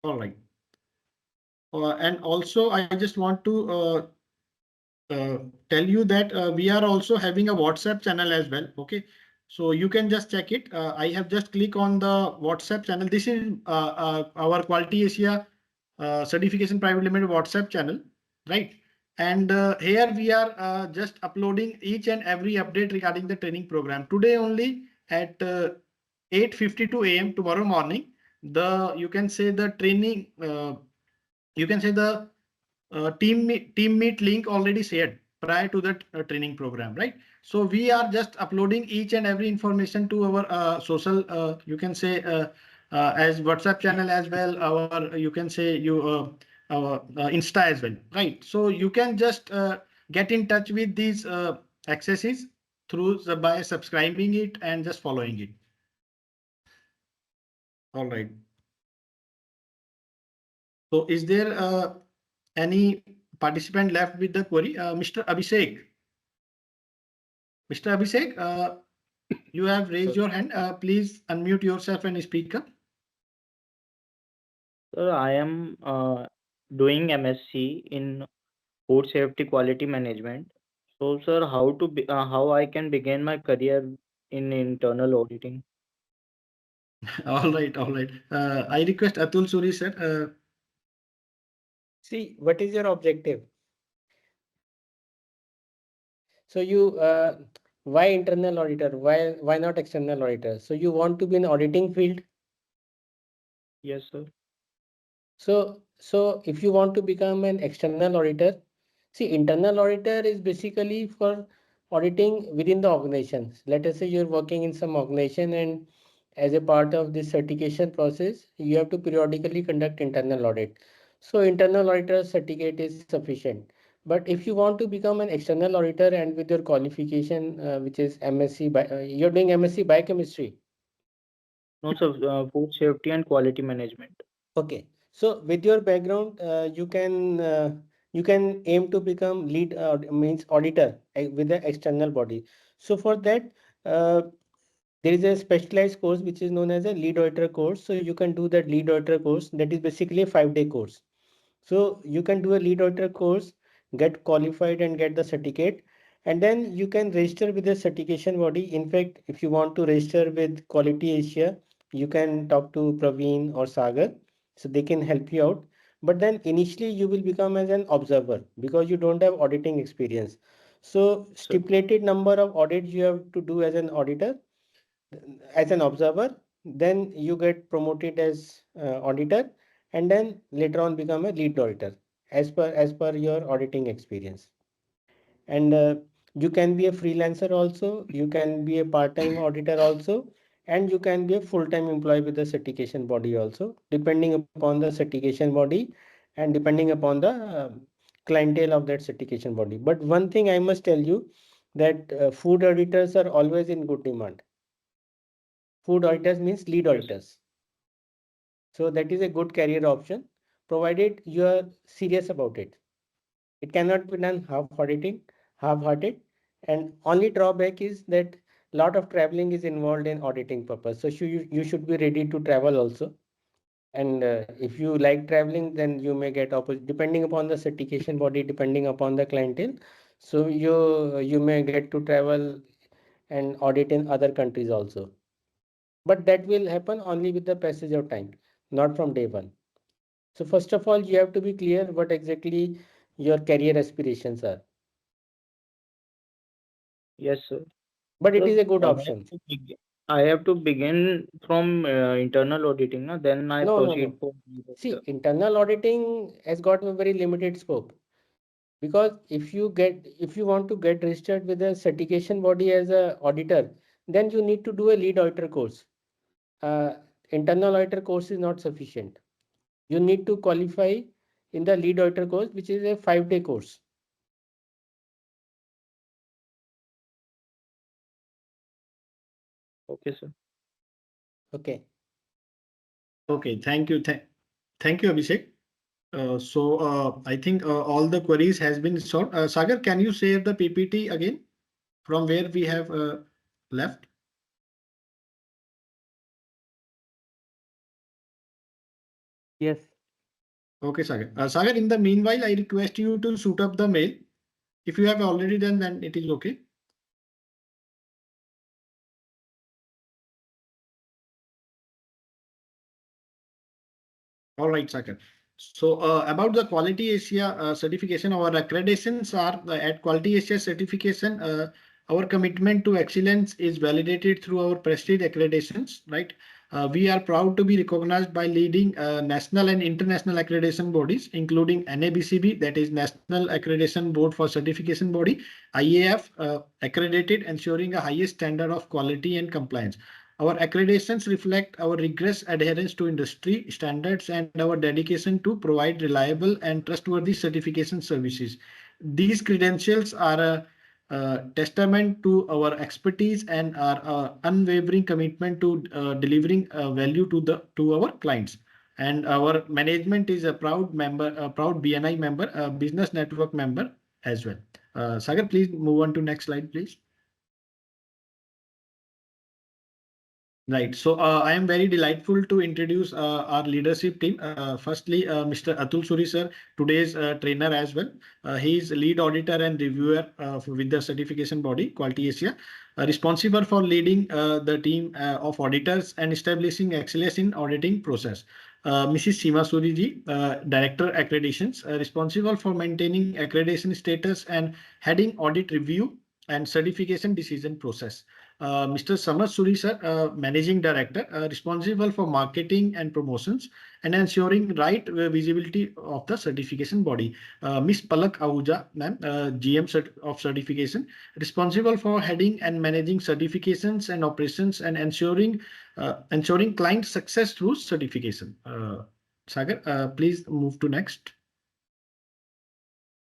All right. And also I just want to tell you that we are also having a WhatsApp channel as well. Okay, so you can just check it. I have just click on the WhatsApp channel. This is our Quality Asia Certification Private Limited WhatsApp channel, right? And here we are just uploading each and every update regarding the training program. Today only at 8:52 a.m. tomorrow morning, you can say the training, you can say the team meet link already shared prior to that training program, right? So we are just uploading each and every information to our social, you can say as WhatsApp channel as well, our you can say our Insta as well, right? So you can just get in touch with these accesses through by subscribing it and just following it. All right. So is there any participant left with the query? Mr. Abhishek. Mr. Abhishek, you have raised your hand. Please unmute yourself and speak up. Sir, I am doing MSc in Food Safety Quality Management. So, sir, how I can begin my career in internal auditing? All right, all right. I request Atul Suri sir. See, what is your objective? So you, why internal auditor? Why not external auditor? So you want to be in auditing field? Yes, sir. So if you want to become an external auditor, see, internal auditor is basically for auditing within the organization. Let us say you're working in some organization, and as a part of this certification process, you have to periodically conduct internal audit. So internal auditor certificate is sufficient. But if you want to become an external auditor and with your qualification, which is MSc, you're doing MSc biochemistry. No, sir, Food Safety and Quality Management. Okay, so with your background, you can aim to become lead means auditor with the external body. So for that, there is a specialized course which is known as a lead auditor course. So you can do that lead auditor course. That is basically a 5-day course. So you can do a lead auditor course, get qualified and get the certificate, and then you can register with the certification body. In fact, if you want to register with Quality Asia, you can talk to Praveen or Sagar, so they can help you out. But then initially you will become as an observer because you don't have auditing experience. So stipulated number of audits you have to do as an auditor, as an observer, then you get promoted as auditor, and then later on become a lead auditor as per your auditing experience. And you can be a freelancer also, you can be a part-time auditor also, and you can be a full-time employee with the certification body also, depending upon the certification body and depending upon the clientele of that certification body. But one thing I must tell you, that food auditors are always in good demand. Food auditors means lead auditors. So that is a good career option, provided you are serious about it. It cannot be done half-hearted. And only drawback is that lot of traveling is involved in auditing purpose. So you should be ready to travel also. And if you like traveling, then you may get depending upon the certification body, depending upon the clientele. So you may get to travel and audit in other countries also. But that will happen only with the passage of time, not from day one. So first of all, you have to be clear what exactly your career aspirations are. Yes, sir. But it So is a good I have option. I have to begin from internal auditing, then I No. proceed for. See, internal auditing has got a very limited scope. Because if you want to get registered with a certification body as an auditor, then you need to do a lead auditor course. Internal auditor course is not sufficient. You need to qualify in the lead auditor course, which is a 5-day course. Okay, sir. Okay. Okay, thank you. Thank you, Abhishek. I think all the queries has been solved. Sagar, can you share the PPT again from where we have left? Yes. Okay, Sagar. Sagar, in the meanwhile, I request you to shoot up the mail. If you have already done, then it is okay. All right, Sagar. So about the Quality Asia certification, our accreditations are at Quality Asia certification. Our commitment to excellence is validated through our prestige accreditations, right? We are proud to be recognized by leading national and international accreditation bodies, including NABCB, that is National Accreditation Board for Certification Body, IAF, accredited, ensuring a highest standard of quality and compliance. Our accreditations reflect our rigorous adherence to industry standards and our dedication to provide reliable and trustworthy certification services. These credentials are a testament to our expertise and our unwavering commitment to delivering value to our clients. And our management is a proud BNI member, a business network member as well. Sagar, please move on to next slide, please. Right. So I am very delightful to introduce our leadership team. Firstly, Mr. Atul Suri sir, today's trainer as well. He is lead auditor and reviewer with the certification body Quality Asia, responsible for leading the team of auditors and establishing excellence in auditing process. Mrs. Seema Suri ji, Director Accreditations, responsible for maintaining accreditation status and heading audit review and certification decision process. Mr. Samar Suri sir, Managing Director, responsible for marketing and promotions and ensuring right visibility of the certification body. Ms. Palak Ahuja, ma'am, GM of certification, responsible for heading and managing certifications and operations and ensuring client success through certification. Sagar, please move to next.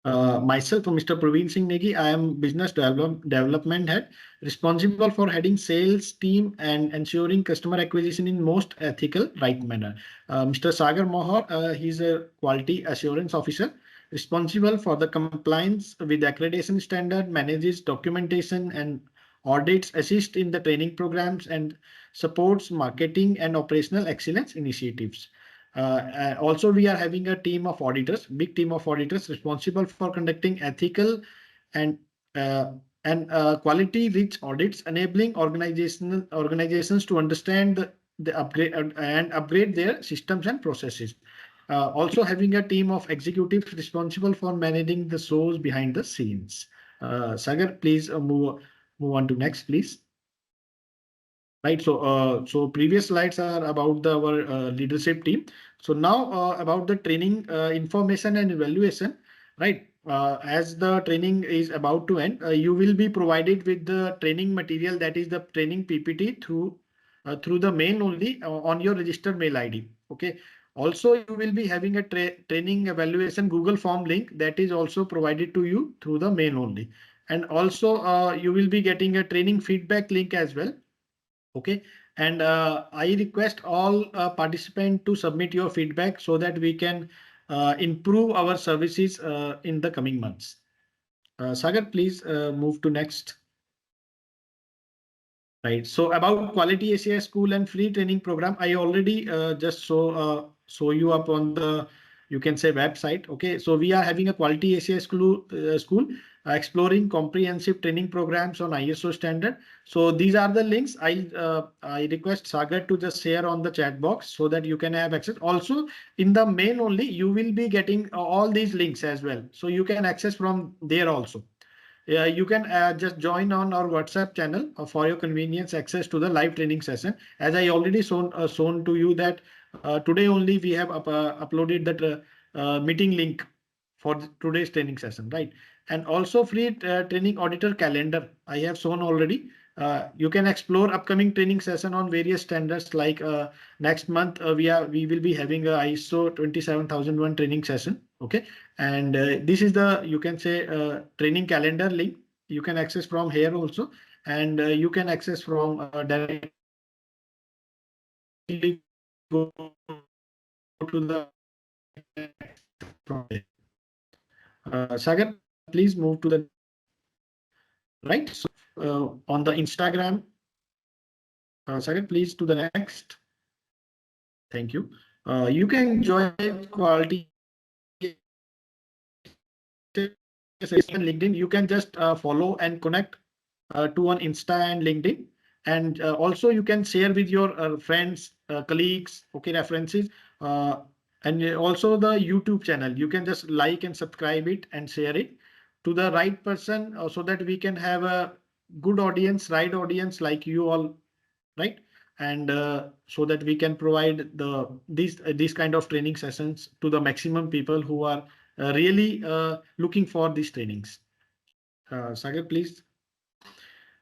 Myself, Mr. Praveen Singh Negi, I am Business Development Head, responsible for heading sales team and ensuring customer acquisition in most ethical, right manner. Mr. Sagar Mohar, he's a Quality Assurance Officer, responsible for the compliance with accreditation standard, manages documentation and audits, assist in the training programs, and supports marketing and operational excellence initiatives. Also, we are having a team of auditors, big team of auditors responsible for conducting ethical and quality-rich audits, enabling organizations to understand the upgrade and upgrade their systems and processes. Also, having a team of executives responsible for managing the shows behind the scenes. Sagar, please move on to next, please. Right. So previous slides are about our leadership team. So now about the training information and evaluation. Right. As the training is about to end, you will be provided with the training material, that is the training PPT through the mail only on your registered mail ID. Okay. Also, you will be having a training evaluation Google form link that is also provided to you through the mail only. And also you will be getting a training feedback link as well. Okay, And I request all participants to submit your feedback so that we can improve our services in the coming months. Sagar, please move to next. Right. So about Quality ACI School and free training program, I already just show you up on the, you can say, website. Okay. So we are having a Quality ACI school exploring comprehensive training programs on ISO standard. So these are the links. I request Sagar to just share on the chat box so that you can have access. Also in the mail only, you will be getting all these links as well. So you can access from there also. You can just join on our WhatsApp channel for your convenience access to the live training session. As I already shown to you that today only we have uploaded that meeting link for today's training session, right? And also free training auditor calendar I have shown already. You can explore upcoming training session on various standards like next month we will be having a ISO 27001 training session. Okay. And this is the, you can say, training calendar link. You can access from here also. And you can access from directly go to the Sagar, please move to the right. So on the Instagram, Sagar, please to the next. Thank you. You can join Quality LinkedIn. You can just follow and connect to on Insta and LinkedIn. And also you can share with your friends, colleagues, okay, references. And also the YouTube channel. You can just like and subscribe it and share it to the right person so that we can have a good audience, right audience like you all, right? And so that we can provide these kind of training sessions to the maximum people who are really looking for these trainings. Sagar, please.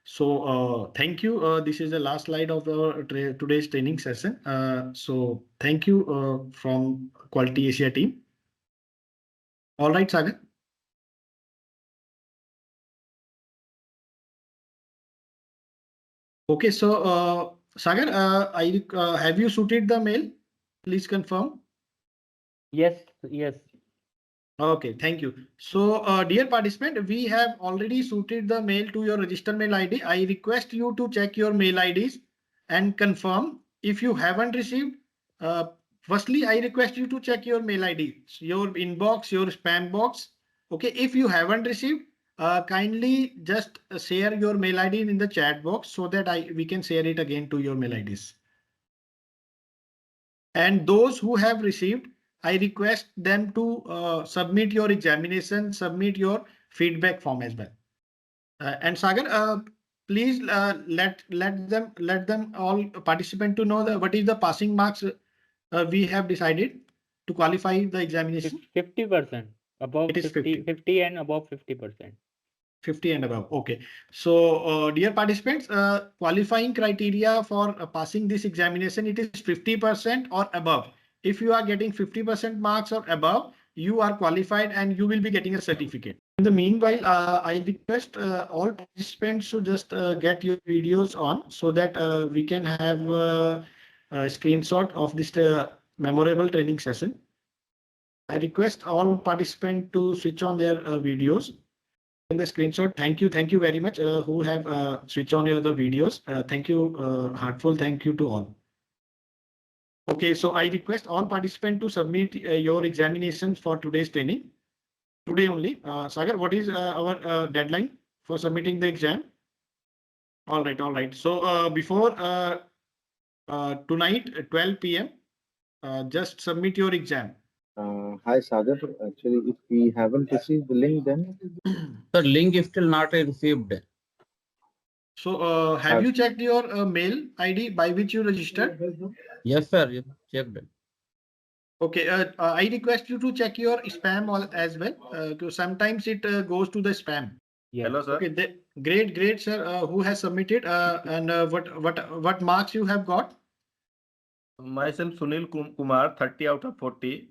So thank you. This is the last slide of our today's training session. So thank you from Quality Asia team. All right, Sagar. Okay, so Sagar, have you suited the mail? Please confirm. Yes. Okay, thank you. So, dear participant, we have already suited the mail to your registered mail ID. I request you to check your mail IDs and confirm. If you haven't received, firstly, I request you to check your mail ID, your inbox, your spam box. Okay, if you haven't received, kindly just share your mail ID in the chat box so that we can share it again to your mail IDs. And those who have received, I request them to submit your examination, submit your feedback form as well. And Sagar, please let them all participant to know what is the passing marks we have decided to qualify the examination. 50%, above It is 50 and above 50%. 50 and above. Okay. So, dear participants, qualifying criteria for passing this examination, it is 50% or above. If you are getting 50% marks or above, you are qualified and you will be getting a certificate. In the meanwhile, I request all participants to just get your videos on so that we can have a screenshot of this memorable training session. I request all participants to switch on their videos. In the screenshot, thank you very much who have switched on your other videos. Thank you, heartfelt thank you to all. Okay, so I request all participants to submit your examinations for today's training. Today only. Sagar, what is our deadline for submitting the exam? All right. So before tonight at 12 p.m., just submit your exam. Hi Sagar, actually if we haven't received the link then? The link is still not received. So have you checked your mail ID by which you registered? Yes sir, you checked. Okay, I request you to check your spam as well. Because sometimes it goes to the spam. Yes. Hello, sir. Okay, great, sir. Who has submitted and what marks you have got? Myself, Sunil Kumar, 30 out of 40.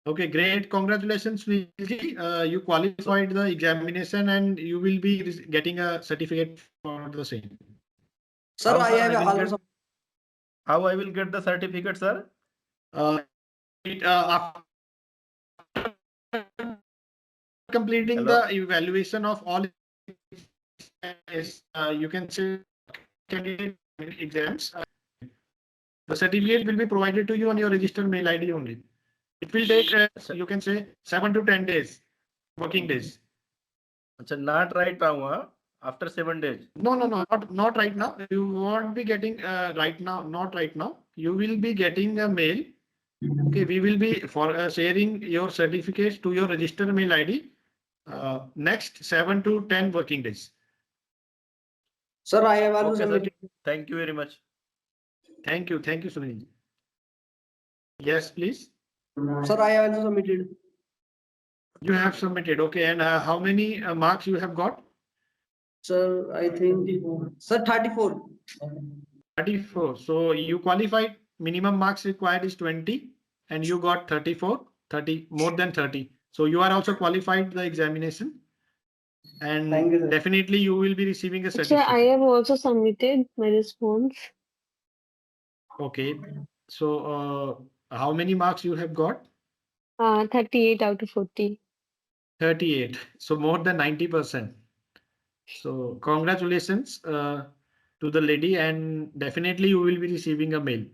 Okay, great. Congratulations, Sunilji. You qualified the examination and you will be getting a certificate for the same. Sir, I have How I will get the certificate, sir? After completing Hello? the evaluation of all, you can say candidate exams. The certificate will be provided to you on your registered mail ID only. It will take, you can say, 7 to 10 days, working days. Achha, not right now, huh? After 7 days. No, not right now. You won't be getting right now, not right now. You will be getting a mail. Okay, we will be for sharing your certificates to your registered mail ID next 7 to 10 working days. Sir, I have also Okay, sir. submitted. Thank you very much. Thank you, Sunil. Yes, please. Sir, I have also submitted. You have submitted. Okay, and how many marks you have got? Sir, I think, sir, 34. 34. So you qualified. Minimum marks required is 20, and you got 34, 30, more than 30. So you are also qualified the examination, and Thank you, sir. definitely you will be receiving a Sir, certificate. I have also submitted my response. Okay. So how many marks you have got? 38 out of 40. 38. So more than 90%. So congratulations to the lady, and definitely you will be receiving a mail.